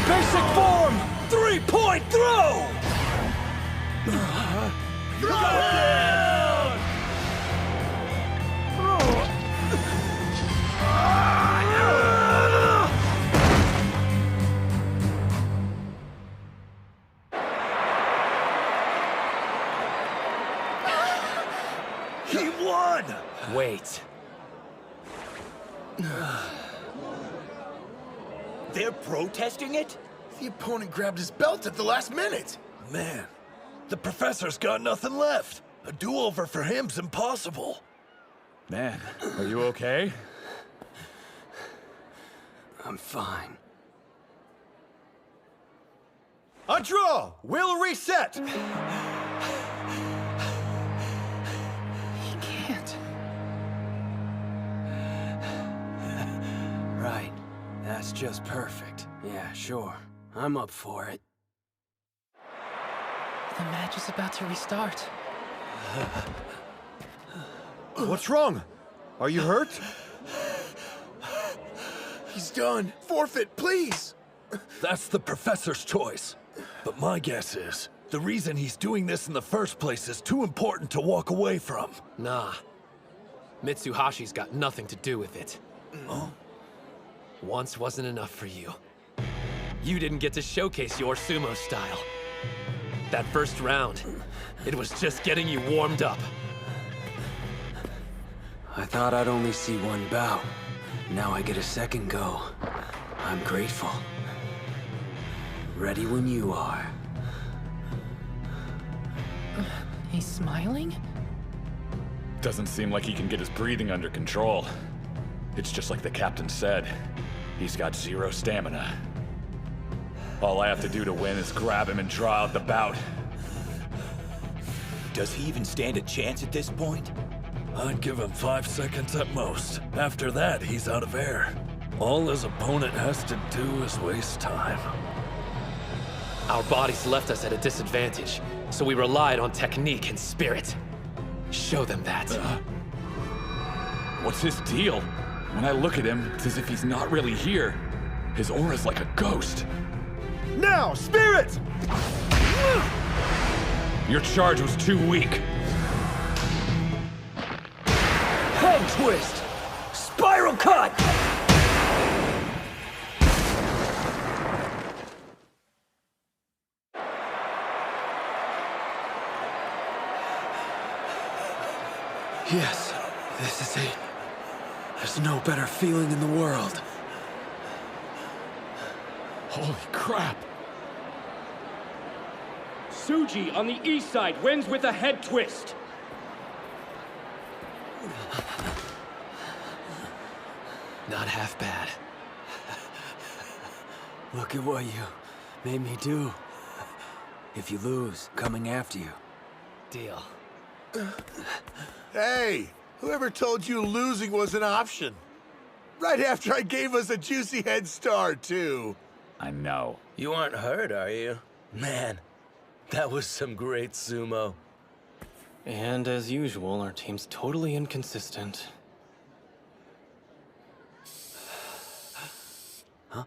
Basic form! 3-point throw! Throw down! He won! Wait. They're protesting it? The opponent grabbed his belt at the last minute. Man, the professor's got nothing left. A do-over for him's impossible. Man, are you okay? I'm fine. A draw! We'll reset! He can't. Right. That's just perfect. Yeah, sure. I'm up for it. The match is about to restart. What's wrong? Are you hurt? He's done. Forfeit, please. That's the professor's choice. But my guess is, the reason he's doing this in the first place is too important to walk away from. Nah. Mitsuhashi's got nothing to do with it. Oh? Once wasn't enough for you. You didn't get to showcase your sumo style. That first round, it was just getting you warmed up. I thought I'd only see one bout. Now I get a second go. I'm grateful. Ready when you are. He's smiling? Doesn't seem like he can get his breathing under control. It's just like the captain said. He's got 0 stamina. All I have to do to win is grab him and draw out the bout. Does he even stand a chance at this point? I'd give him 5 seconds at most. After that, he's out of air. All his opponent has to do is waste time. Our bodies left us at a disadvantage, so we relied on technique and spirit. Show them that. What's his deal? When I look at him, it's as if he's not really here. His aura's like a ghost. Now, spirit! Your charge was too weak. Head twist! Spiral cut! Yes, this is it. There's no better feeling in the world. Holy crap! Tsuji on the east side wins with a head twist. Not half bad. Look at what you made me do. If you lose, coming after you. Deal. Hey, whoever told you losing was an option? Right after I gave us a juicy head start, too. I know. You aren't hurt, are you? Man, that was some great sumo. And as usual, our team's totally inconsistent. Huh?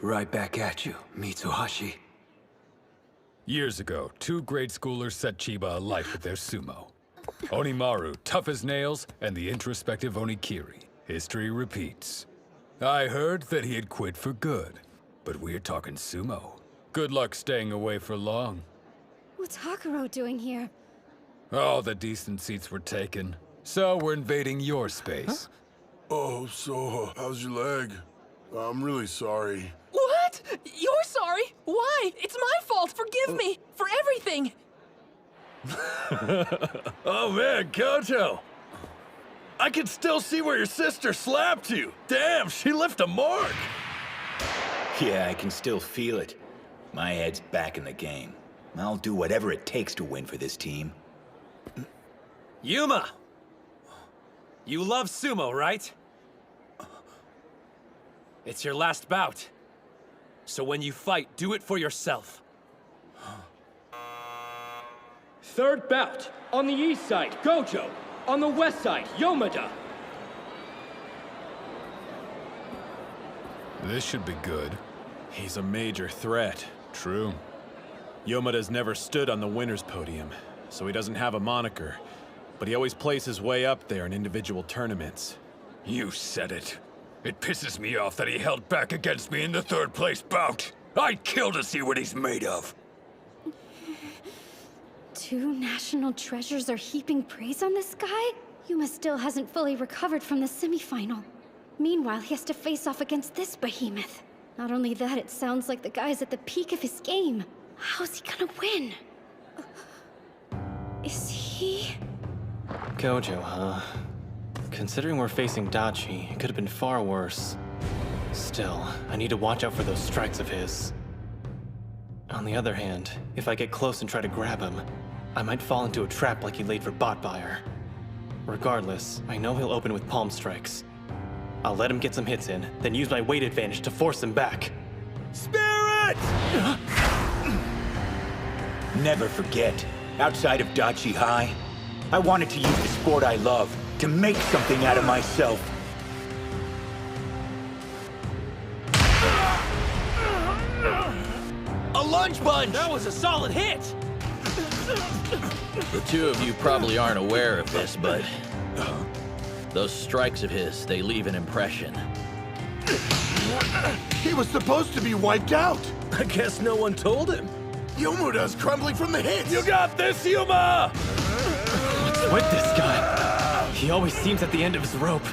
Right back at you, Mitsuhashi. Years ago, 2 grade schoolers set Chiba alight with their sumo. Hinomaru, tough as nails, and the introspective Onikiri. History repeats. I heard that he had quit for good, but we're talking sumo. Good luck staying away for long. What's Hakuro doing here? All the decent seats were taken, so we're invading your space. Oh, so, how's your leg? I'm really sorry. What? You're sorry? Why? It's my fault. Forgive me for everything. Oh man, Koto! I can still see where your sister slapped you. Damn, she left a mark. Yeah, I can still feel it. My head's back in the game. I'll do whatever it takes to win for this team. Yuma! You love sumo, right? It's your last bout. So when you fight, do it for yourself. Third bout. On the east side, Gojo. On the west side, Yomada. This should be good. He's a major threat. True. Yomada's never stood on the winner's podium, so he doesn't have a moniker. But he always plays his way up there in individual tournaments. You said it. It pisses me off that he held back against me in the third place bout. I'd kill to see what he's made of. 2 national treasures are heaping praise on this guy? Yuma still hasn't fully recovered from the semifinal. Meanwhile, he has to face off against this behemoth. Not only that, it sounds like the guy's at the peak of his game. How's he gonna win? Is he... Gojo, huh? Considering we're facing Dachi, it could have been far worse. Still, I need to watch out for those strikes of his. On the other hand, if I get close and try to grab him, I might fall into a trap like he laid for Botfire. Regardless, I know he'll open with palm strikes. I'll let him get some hits in, then use my weight advantage to force him back. Spirit! Never forget, outside of Dachi High, I wanted to use the sport I love to make something out of myself. A lunge punch! That was a solid hit! The two of you probably aren't aware of this, but those strikes of his, they leave an impression. He was supposed to be wiped out. I guess no one told him. Yomuda's crumbling from the hits. You got this, Yuma! What's with this guy? He always seems at the end of his rope.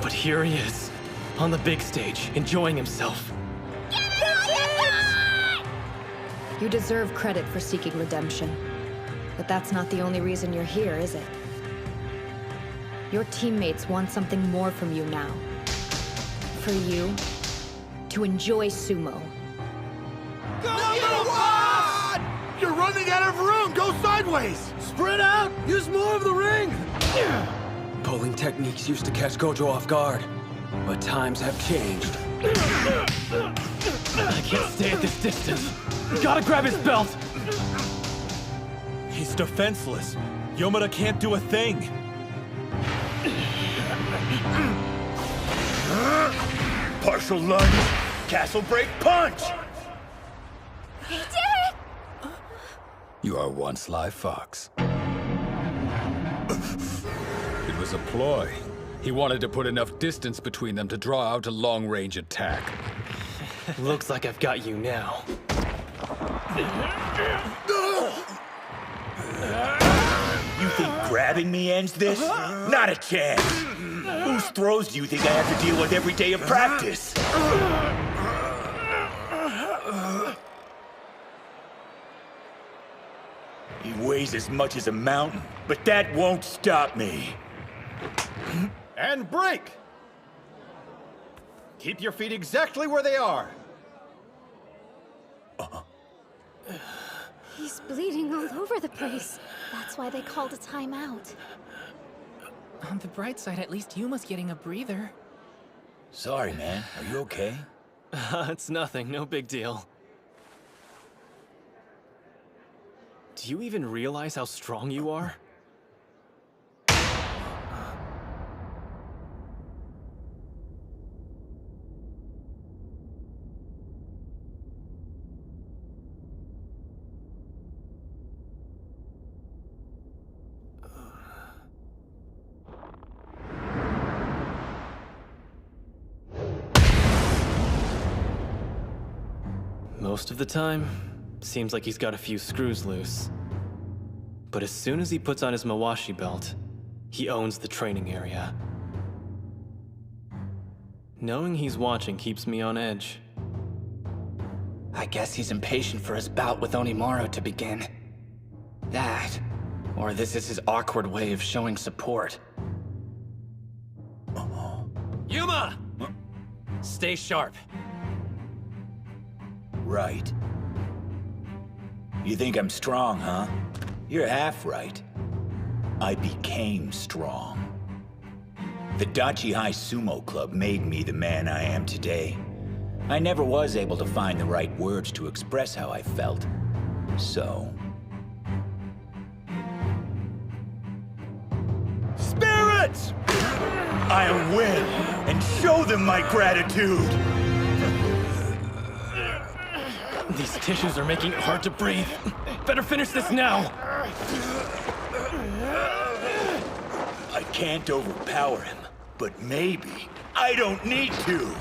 But here he is, on the big stage, enjoying himself. You deserve credit for seeking redemption. But that's not the only reason you're here, is it? Your teammates want something more from you now. For you, to enjoy sumo. Number 1! You're running out of room! Go sideways! Spread out! Use more of the ring! Pulling techniques used to catch Gojo off guard, but times have changed. I can't stay at this distance. Gotta grab his belt! He's defenseless. Yomada can't do a thing. Partial lunge, castle break punch! He did it! You are one sly fox. It was a ploy. He wanted to put enough distance between them to draw out a long-range attack. Looks like I've got you now. You think grabbing me ends this? Not a chance! Whose throws do you think I have to deal with every day of practice? He weighs as much as a mountain, but that won't stop me. And break! Keep your feet exactly where they are. He's bleeding all over the place. That's why they called a timeout. On the bright side, at least Yuma's getting a breather. Sorry, man. Are you okay? It's nothing, no big deal. Do you even realize how strong you are? Most of the time, seems like he's got a few screws loose. But as soon as he puts on his Mawashi belt, he owns the training area. Knowing he's watching keeps me on edge. I guess he's impatient for his bout with Onimaru to begin. That, or this is his awkward way of showing support. Yuma! Stay sharp. Right. You think I'm strong, huh? You're half right. I became strong. The Dachi High Sumo Club made me the man I am today, I never was able to find the right words to express how I felt. So... Spirits! I'll win and show them my gratitude! These tissues are making it hard to breathe. Better finish this now! I can't overpower him, but maybe I don't need to.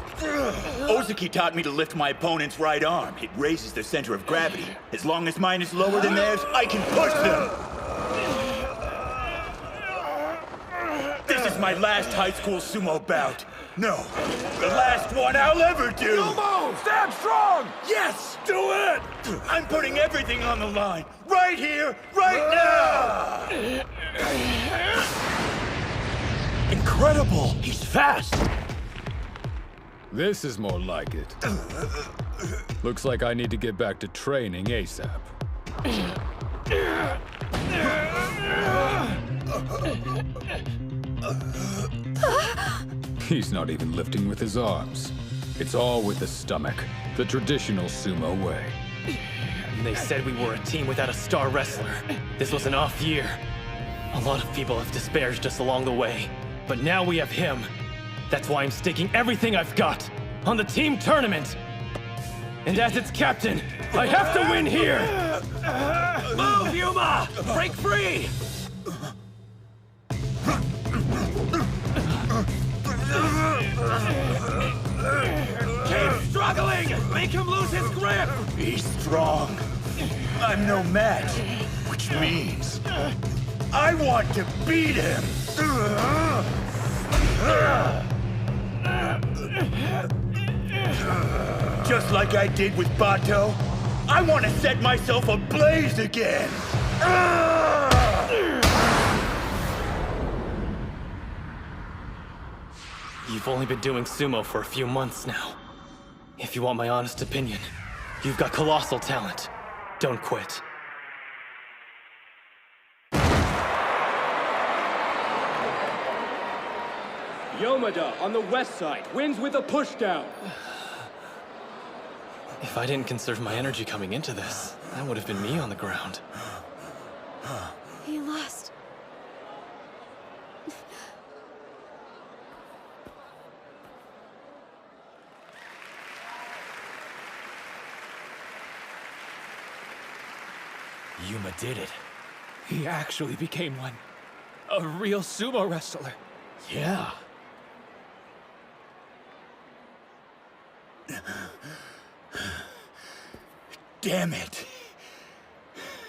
Ozaki taught me to lift my opponent's right arm. It raises their center of gravity. As long as mine is lower than theirs, I can push them. This is my last high school sumo bout. No, the last one I'll ever do. Sumo, stand strong! Yes, do it! I'm putting everything on the line, right here, right now! Incredible! He's fast! This is more like it. Looks like I need to get back to training ASAP. He's not even lifting with his arms. It's all with the stomach, the traditional sumo way. They said we were a team without a star wrestler. This was an off year. A lot of people have disparaged us along the way, but now we have him. That's why I'm staking everything I've got on the team tournament. And as its captain, I have to win here! Move, Yuma! Break free! Keep struggling! Make him lose his grip! He's strong. I'm no match, which means I want to beat him. Just like I did with Bato, I want to set myself ablaze again. You've only been doing sumo for a few months now. If you want my honest opinion, you've got colossal talent. Don't quit. Yomada on the west side wins with a pushdown. If I didn't conserve my energy coming into this, that would have been me on the ground. He lost. Yuma did it. He actually became one. A real sumo wrestler. Yeah. Damn it.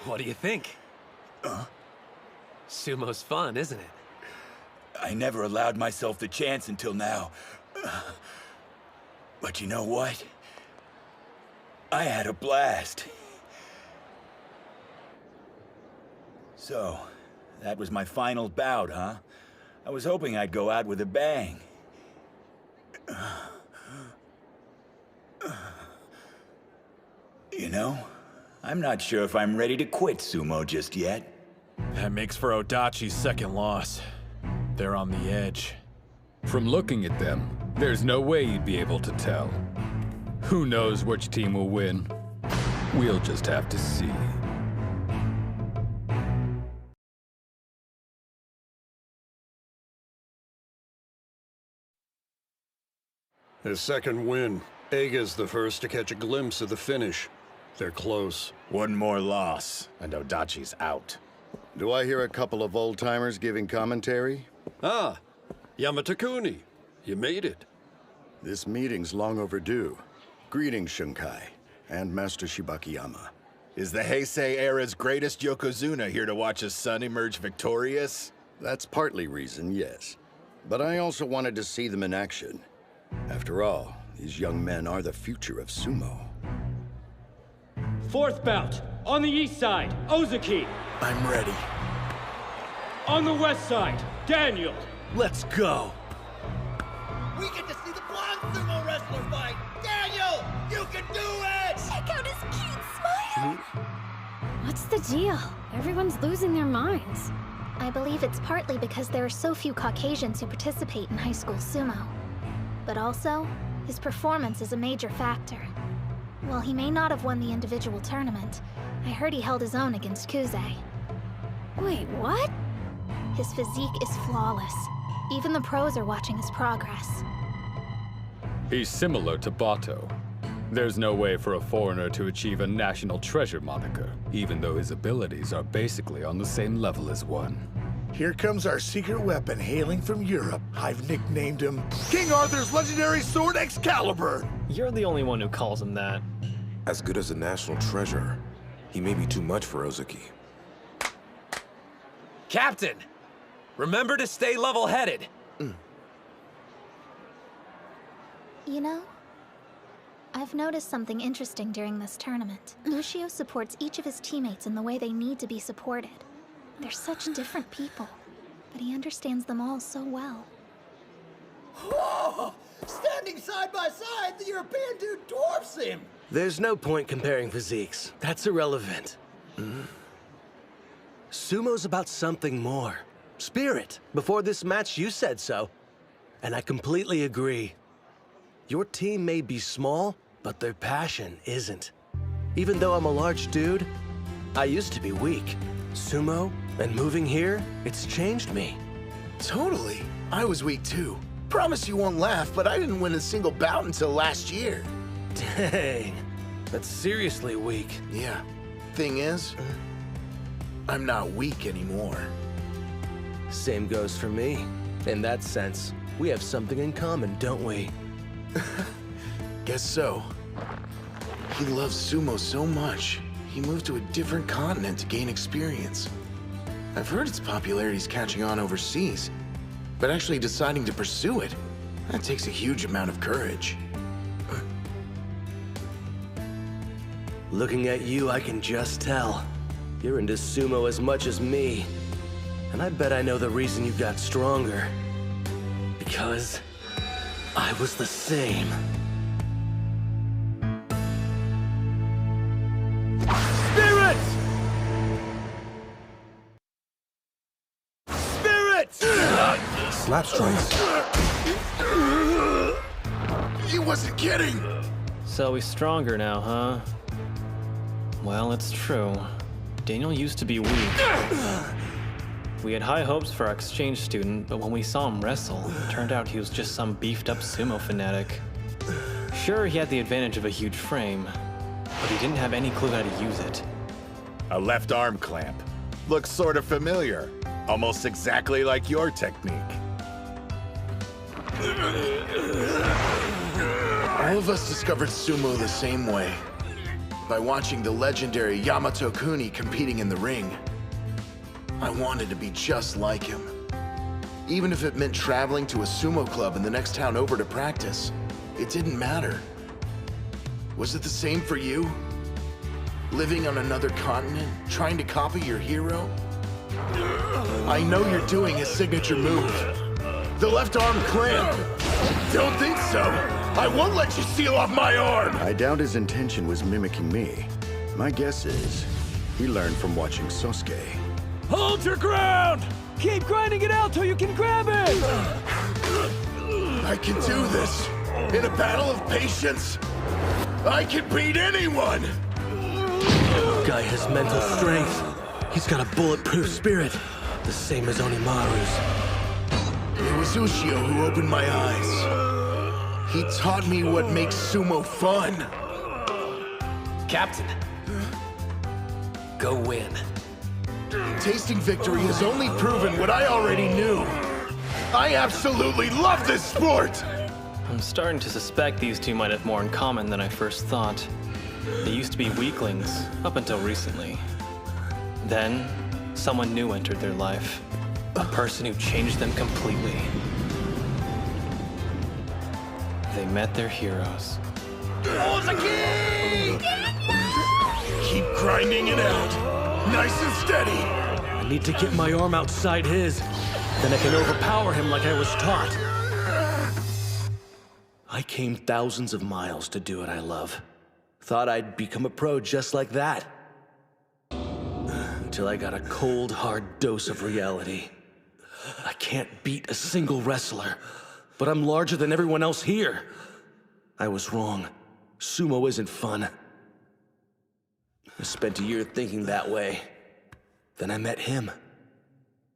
What do you think? Sumo's fun, isn't it? I never allowed myself the chance until now. But you know what? I had a blast. So, that was my final bout, huh? I was hoping I'd go out with a bang. You know, I'm not sure if I'm ready to quit sumo just yet. That makes for Odachi's second loss. They're on the edge. From looking at them, there's no way you'd be able to tell. Who knows which team will win? We'll just have to see. His second win. Eiga's the first to catch a glimpse of the finish. They're close. One more loss, and Odachi's out. Do I hear a couple of old-timers giving commentary? Ah, Yamatakuni. You made it. This meeting's long overdue. Greetings, Shunkai, and Master Shibakiyama. Is the Heisei era's greatest Yokozuna here to watch his son emerge victorious? That's partly reason, yes. But I also wanted to see them in action. After all, these young men are the future of sumo. Fourth bout, on the east side, Ozaki. I'm ready. On the west side, Daniel. Let's go. We get to see the blonde sumo wrestler fight! Daniel, you can do it! Check out his cute smile! What's the deal? Everyone's losing their minds. I believe it's partly because there are so few Caucasians who participate in high school sumo. But also, His performance is a major factor. While he may not have won the individual tournament, I heard he held his own against Kuze. Wait, what? His physique is flawless. Even the pros are watching his progress. He's similar to Bato. There's no way for a foreigner to achieve a national treasure moniker, even though his abilities are basically on the same level as one. Here comes our secret weapon hailing from Europe. I've nicknamed him King Arthur's legendary sword Excalibur. You're the only one who calls him that. As good as a national treasure, he may be too much for Ozaki. Captain! Remember to stay level-headed. You know, I've noticed something interesting during this tournament. Lucio supports each of his teammates in the way they need to be supported. They're such different people, but he understands them all so well. Whoa! Standing side by side, the European dude dwarfs him! There's no point comparing physiques. That's irrelevant. Sumo's about something more. Spirit. Before this match, you said so. And I completely agree. Your team may be small, but their passion isn't. Even though I'm a large dude, I used to be weak. Sumo, and moving here, it's changed me. Totally. I was weak too. Promise you won't laugh, but I didn't win a single bout until last year. Dang. That's seriously weak. Yeah. Thing is, I'm not weak anymore. Same goes for me. In that sense, we have something in common, don't we? Guess so. He loves sumo so much, he moved to a different continent to gain experience. I've heard its popularity's catching on overseas, but actually deciding to pursue it, that takes a huge amount of courage. Looking at you, I can just tell. You're into sumo as much as me. And I bet I know the reason you got stronger. Because I was the same. Spirit! Spirit! Slap strikes. He wasn't kidding! So he's stronger now, huh? Well, it's true. Daniel used to be weak. We had high hopes for our exchange student, but when we saw him wrestle, it turned out he was just some beefed-up sumo fanatic. Sure, he had the advantage of a huge frame, but he didn't have any clue how to use it. A left arm clamp. Looks sort of familiar. Almost exactly like your technique. All of us discovered sumo the same way. By watching the legendary Yamato Kuni competing in the ring. I wanted to be just like him. Even if it meant traveling to a sumo club in the next town over to practice, it didn't matter. Was it the same for you? Living on another continent, trying to copy your hero? I know you're doing his signature move. The left arm clamp. Don't think so. I won't let you seal off my arm! I doubt his intention was mimicking me. My guess is he learned from watching Sosuke. Hold your ground! Keep grinding it out till you can grab it! I can do this. In a battle of patience, I can beat anyone! Guy has mental strength. He's got a bulletproof spirit, the same as Onimaru's. It was Ushio who opened my eyes. He taught me what makes sumo fun. Captain, go win. Tasting victory has only proven what I already knew. I absolutely love this sport! I'm starting to suspect these two might have more in common than I first thought. They used to be weaklings, up until recently. Then, someone new entered their life. A person who changed them completely. They met their heroes. Ozaki! Keep grinding it out. Nice and steady. I need to get my arm outside his. Then I can overpower him like I was taught. I came thousands of miles to do what I love. Thought I'd become a pro just like that. Until I got a cold, hard dose of reality. I can't beat a single wrestler, but I'm larger than everyone else here. I was wrong. Sumo isn't fun. I spent a year thinking that way. Then I met him.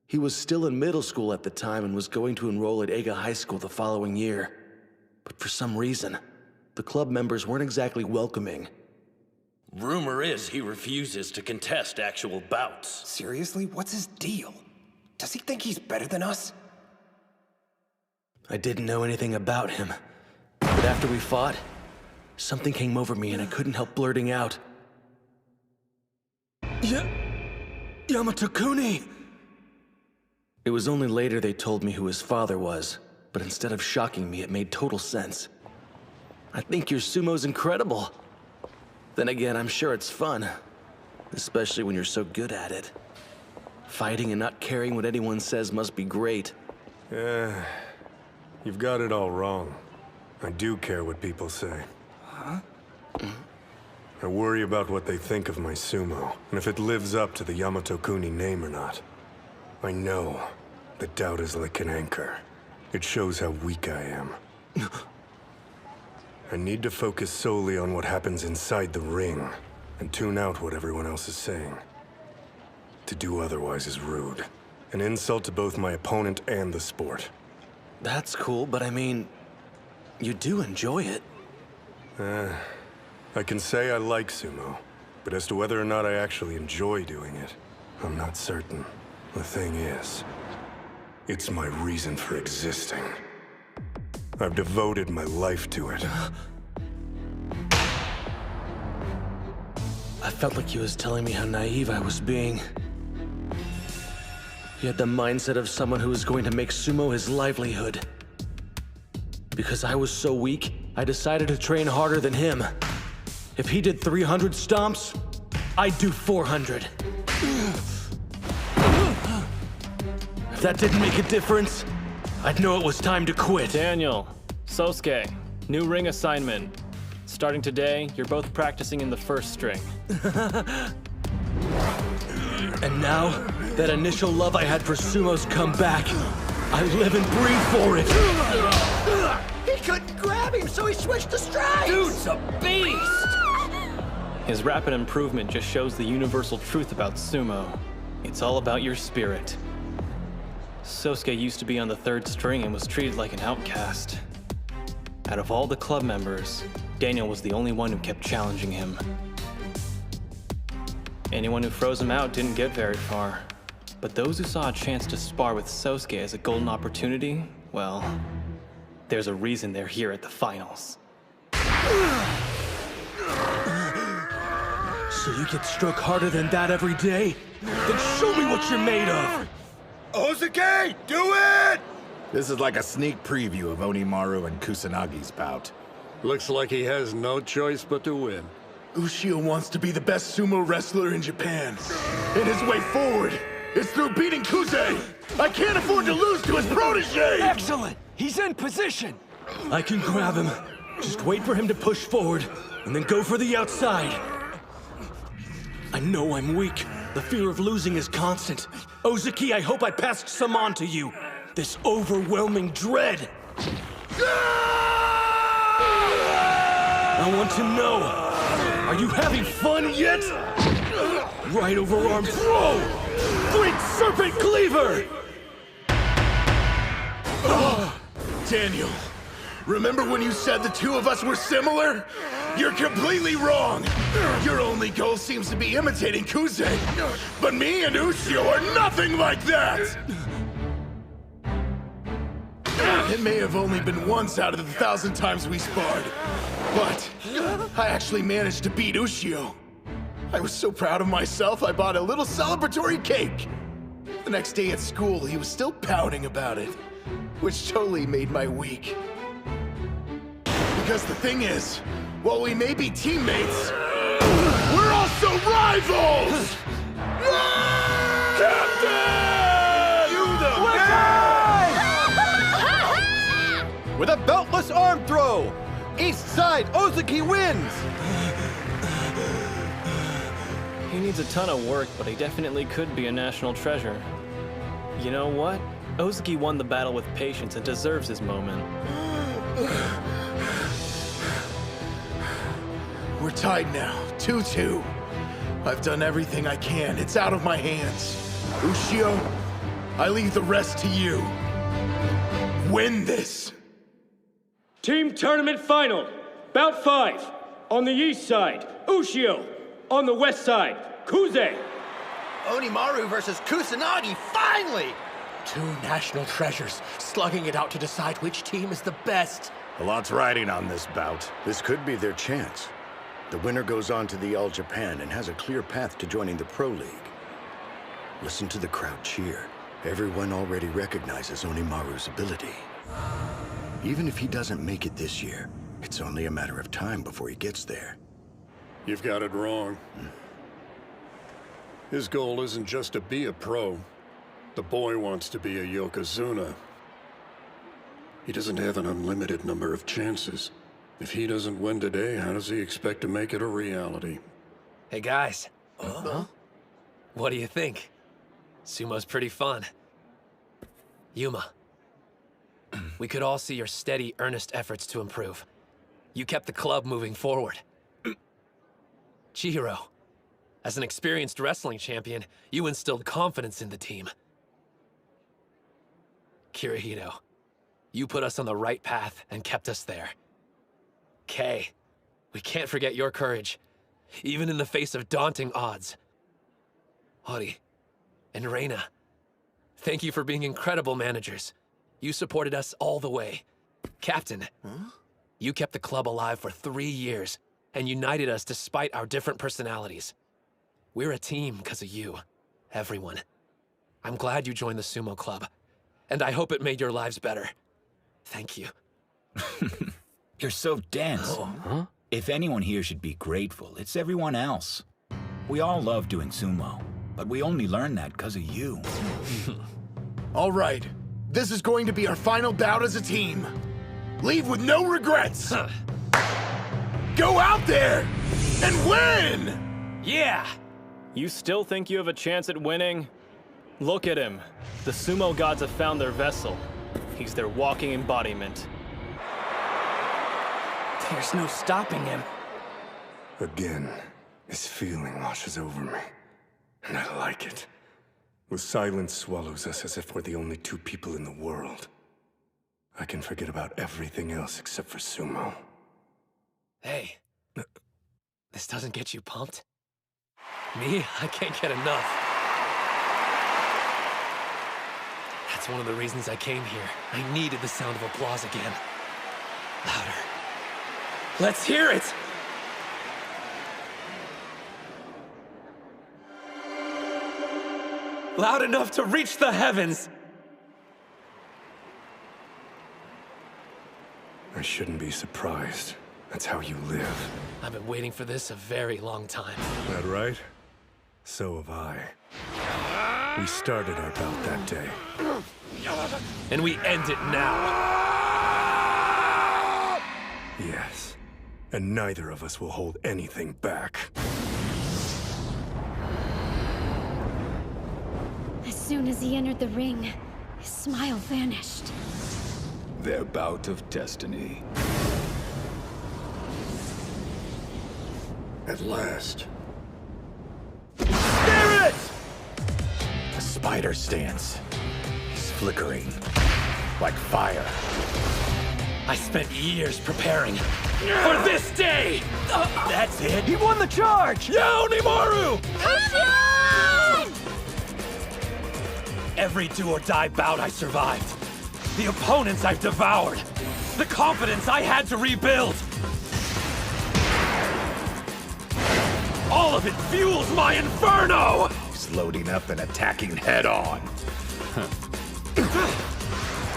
He was still in middle school at the time and was going to enroll at Eiga High School the following year. But for some reason, the club members weren't exactly welcoming. Rumor is he refuses to contest actual bouts. Seriously? What's his deal? Does he think he's better than us? I didn't know anything about him. But after we fought, something came over me and I couldn't help blurting out. Yamato-kuni! It was only later they told me who his father was, but instead of shocking me, it made total sense. I think your sumo's incredible. Then again, I'm sure it's fun. Especially when you're so good at it. Fighting and not caring what anyone says must be great. Yeah, you've got it all wrong. I do care what people say. Huh? I worry about what they think of my sumo, and if it lives up to the Yamato-kuni name or not. I know that doubt is like an anchor. It shows how weak I am. I need to focus solely on what happens inside the ring, and tune out what everyone else is saying. To do otherwise is rude. An insult to both my opponent and the sport. That's cool, but I mean, you do enjoy it. I can say I like sumo, but as to whether or not I actually enjoy doing it, I'm not certain. The thing is, it's my reason for existing. I've devoted my life to it. I felt like he was telling me how naive I was being. He had the mindset of someone who was going to make sumo his livelihood. Because I was so weak, I decided to train harder than him. If he did 300 stomps, I'd do 400. If that didn't make a difference, I'd know it was time to quit. Daniel, Sosuke, new ring assignment. Starting today, you're both practicing in the first string. And now, that initial love I had for sumo's come back. I live and breathe for it. He couldn't grab him, so he switched to strikes! Dude's a beast! His rapid improvement just shows the universal truth about sumo. It's all about your spirit. Sosuke used to be on the third string and was treated like an outcast. Out of all the club members, Daniel was the only one who kept challenging him. Anyone who froze him out didn't get very far. But those who saw a chance to spar with Sosuke as a golden opportunity, well, there's a reason they're here at the finals. So you get struck harder than that every day? Then show me what you're made of! Ozuki, do it! This is like a sneak preview of Onimaru and Kusanagi's bout. Looks like he has no choice but to win. Ushio wants to be the best sumo wrestler in Japan. And his way forward is through beating Kuze! I can't afford to lose to his protege! Excellent! He's in position! I can grab him. Just wait for him to push forward, and then go for the outside. I know I'm weak. The fear of losing is constant. Ozuki, I hope I passed some on to you. This overwhelming dread. I want to know, are you having fun yet? Right overarm throw! Great serpent cleaver! Daniel, remember when you said the two of us were similar? You're completely wrong! Your only goal seems to be imitating Kuze. But me and Ushio are nothing like that! It may have only been once out of the 1,000 times we sparred, but I actually managed to beat Ushio. I was so proud of myself, I bought a little celebratory cake. The next day at school, he was still pouting about it, which totally made my week. Because the thing is, while we may be teammates, we're also rivals! Captain! You the best! With a beltless arm throw, East Side Ozuki wins! He needs a ton of work, but he definitely could be a national treasure. You know what? Ozuki won the battle with patience and deserves his moment. We're tied now, 2-2. I've done everything I can. It's out of my hands. Ushio, I leave the rest to you. Win this! Team tournament final, bout 5. On the east side, Ushio. On the west side, Kuze. Hinomaru versus Kusanagi, finally! Two national treasures slugging it out to decide which team is the best. A lot's riding on this bout. This could be their chance. The winner goes on to the All Japan and has a clear path to joining the Pro League. Listen to the crowd cheer. Everyone already recognizes Hinomaru's ability. Even if he doesn't make it this year, it's only a matter of time before he gets there. You've got it wrong. His goal isn't just to be a pro. The boy wants to be a Yokozuna. He doesn't have an unlimited number of chances. If he doesn't win today, how does he expect to make it a reality? Hey guys. What do you think? Sumo's pretty fun. Yuma. We could all see your steady, earnest efforts to improve. You kept the club moving forward. Chihiro. As an experienced wrestling champion, you instilled confidence in the team. Kirihito. You put us on the right path and kept us there. Kay. We can't forget your courage, even in the face of daunting odds. Hori. And Reina. Thank you for being incredible managers. You supported us all the way. Captain, you kept the club alive for 3 years and united us despite our different personalities. We're a team because of you, everyone. I'm glad you joined the Sumo Club, and I hope it made your lives better. Thank you. You're so dense. If anyone here should be grateful, it's everyone else. We all love doing sumo, but we only learned that because of you. All right. This is going to be our final bout as a team. Leave with no regrets. Go out there and win! Yeah! You still think you have a chance at winning? Look at him. The sumo gods have found their vessel. He's their walking embodiment. There's no stopping him. Again, this feeling washes over me. And I like it. The silence swallows us as if we're the only two people in the world. I can forget about everything else except for sumo. Hey. This doesn't get you pumped? Me? I can't get enough. That's one of the reasons I came here. I needed the sound of applause again. Louder. Let's hear it! Loud enough to reach the heavens! I shouldn't be surprised. That's how you live. I've been waiting for this a very long time. That right? So have I. We started our bout that day. And we end it now. Yes. And neither of us will hold anything back. As soon as he entered the ring, his smile vanished. Their bout of destiny. At last. Spirit! The spider stance. He's flickering. Like fire. I spent years preparing for this day! That's it. He won the charge! Yeah, Hinomaru! Every do-or-die bout I survived. The opponents I've devoured. The confidence I had to rebuild. All of it fuels my inferno! He's loading up and attacking head-on.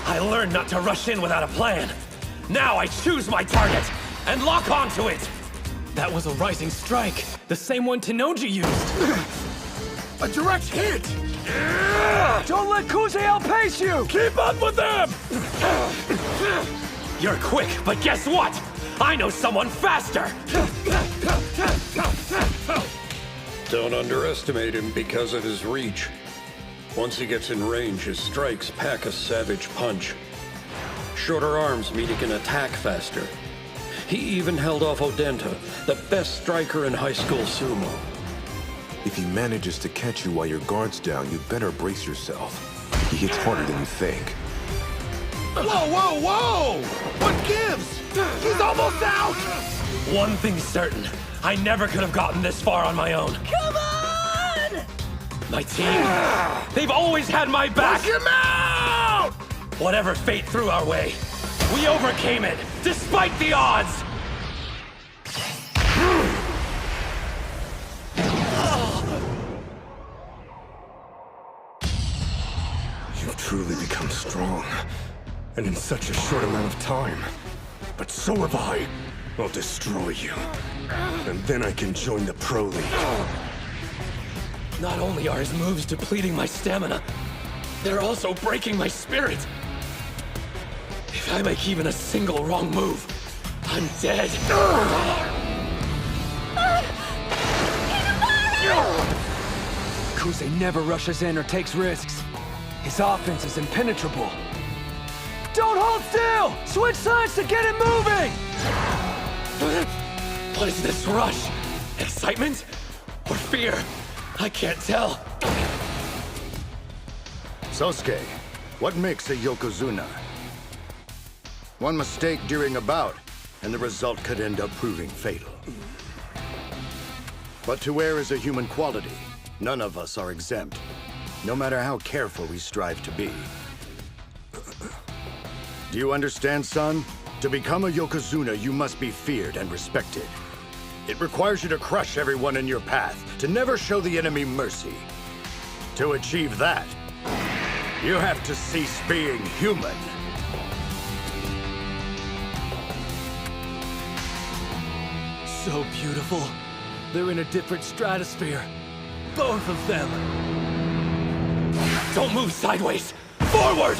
I learned not to rush in without a plan. Now I choose my target and lock onto it. That was a rising strike, the same one Tenoji used. A direct hit! Don't let Kuze outpace you! Keep up with them! You're quick, but guess what? I know someone faster! Don't underestimate him because of his reach. Once he gets in range, his strikes pack a savage punch. Shorter arms mean he can attack faster. He even held off Odenta, the best striker in high school sumo. If he manages to catch you while your guard's down, you better brace yourself. He hits harder than you think. Whoa, whoa, whoa! What gives? He's almost out! One thing's certain. I never could have gotten this far on my own. Come on! My team, they've always had my back! Push him out! Whatever fate threw our way, we overcame it, despite the odds! You've truly become strong. And in such a short amount of time. But so have I. I'll destroy you. And then I can join the Pro League. Not only are his moves depleting my stamina, they're also breaking my spirit. If I make even a single wrong move, I'm dead. Kuze never rushes in or takes risks. His offense is impenetrable. Don't hold still! Switch sides to get it moving! What is this rush? Excitement? Or fear? I can't tell. Sosuke, what makes a Yokozuna? One mistake during a bout, and the result could end up proving fatal. But to err is a human quality. None of us are exempt, no matter how careful we strive to be. Do you understand, son? To become a Yokozuna, you must be feared and respected. It requires you to crush everyone in your path, to never show the enemy mercy. To achieve that, you have to cease being human. So beautiful. They're in a different stratosphere. Both of them. Don't move sideways! Forward!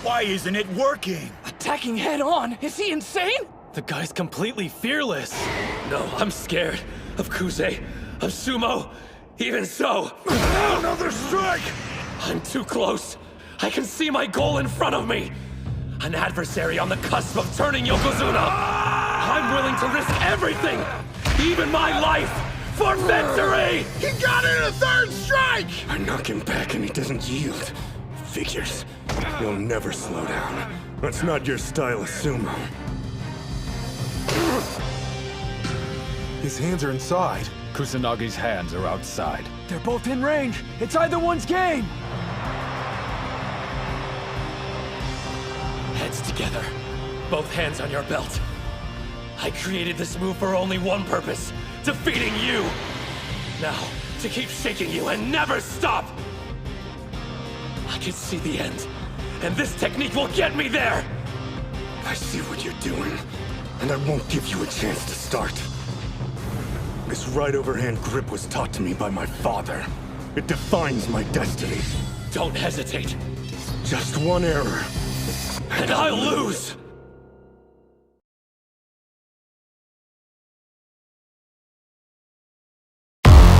Why isn't it working? Attacking head on? Is he insane? The guy's completely fearless. No, I'm scared. Of Kuze. Of Sumo. Even so. Another strike! I'm too close. I can see my goal in front of me. An adversary on the cusp of turning Yokozuna. I'm willing to risk everything. Even my life. For victory! He got in a third strike! I knock him back and he doesn't yield. Figures. You'll never slow down. That's not your style of sumo. His hands are inside. Kusanagi's hands are outside. They're both in range. It's either one's game. Heads together. Both hands on your belt. I created this move for only one purpose. Defeating you! Now, to keep shaking you and never stop! I can see the end. And this technique will get me there! I see what you're doing. And I won't give you a chance to start. This right overhand grip was taught to me by my father. It defines my destiny. Don't hesitate. Just one error. And I'll lose!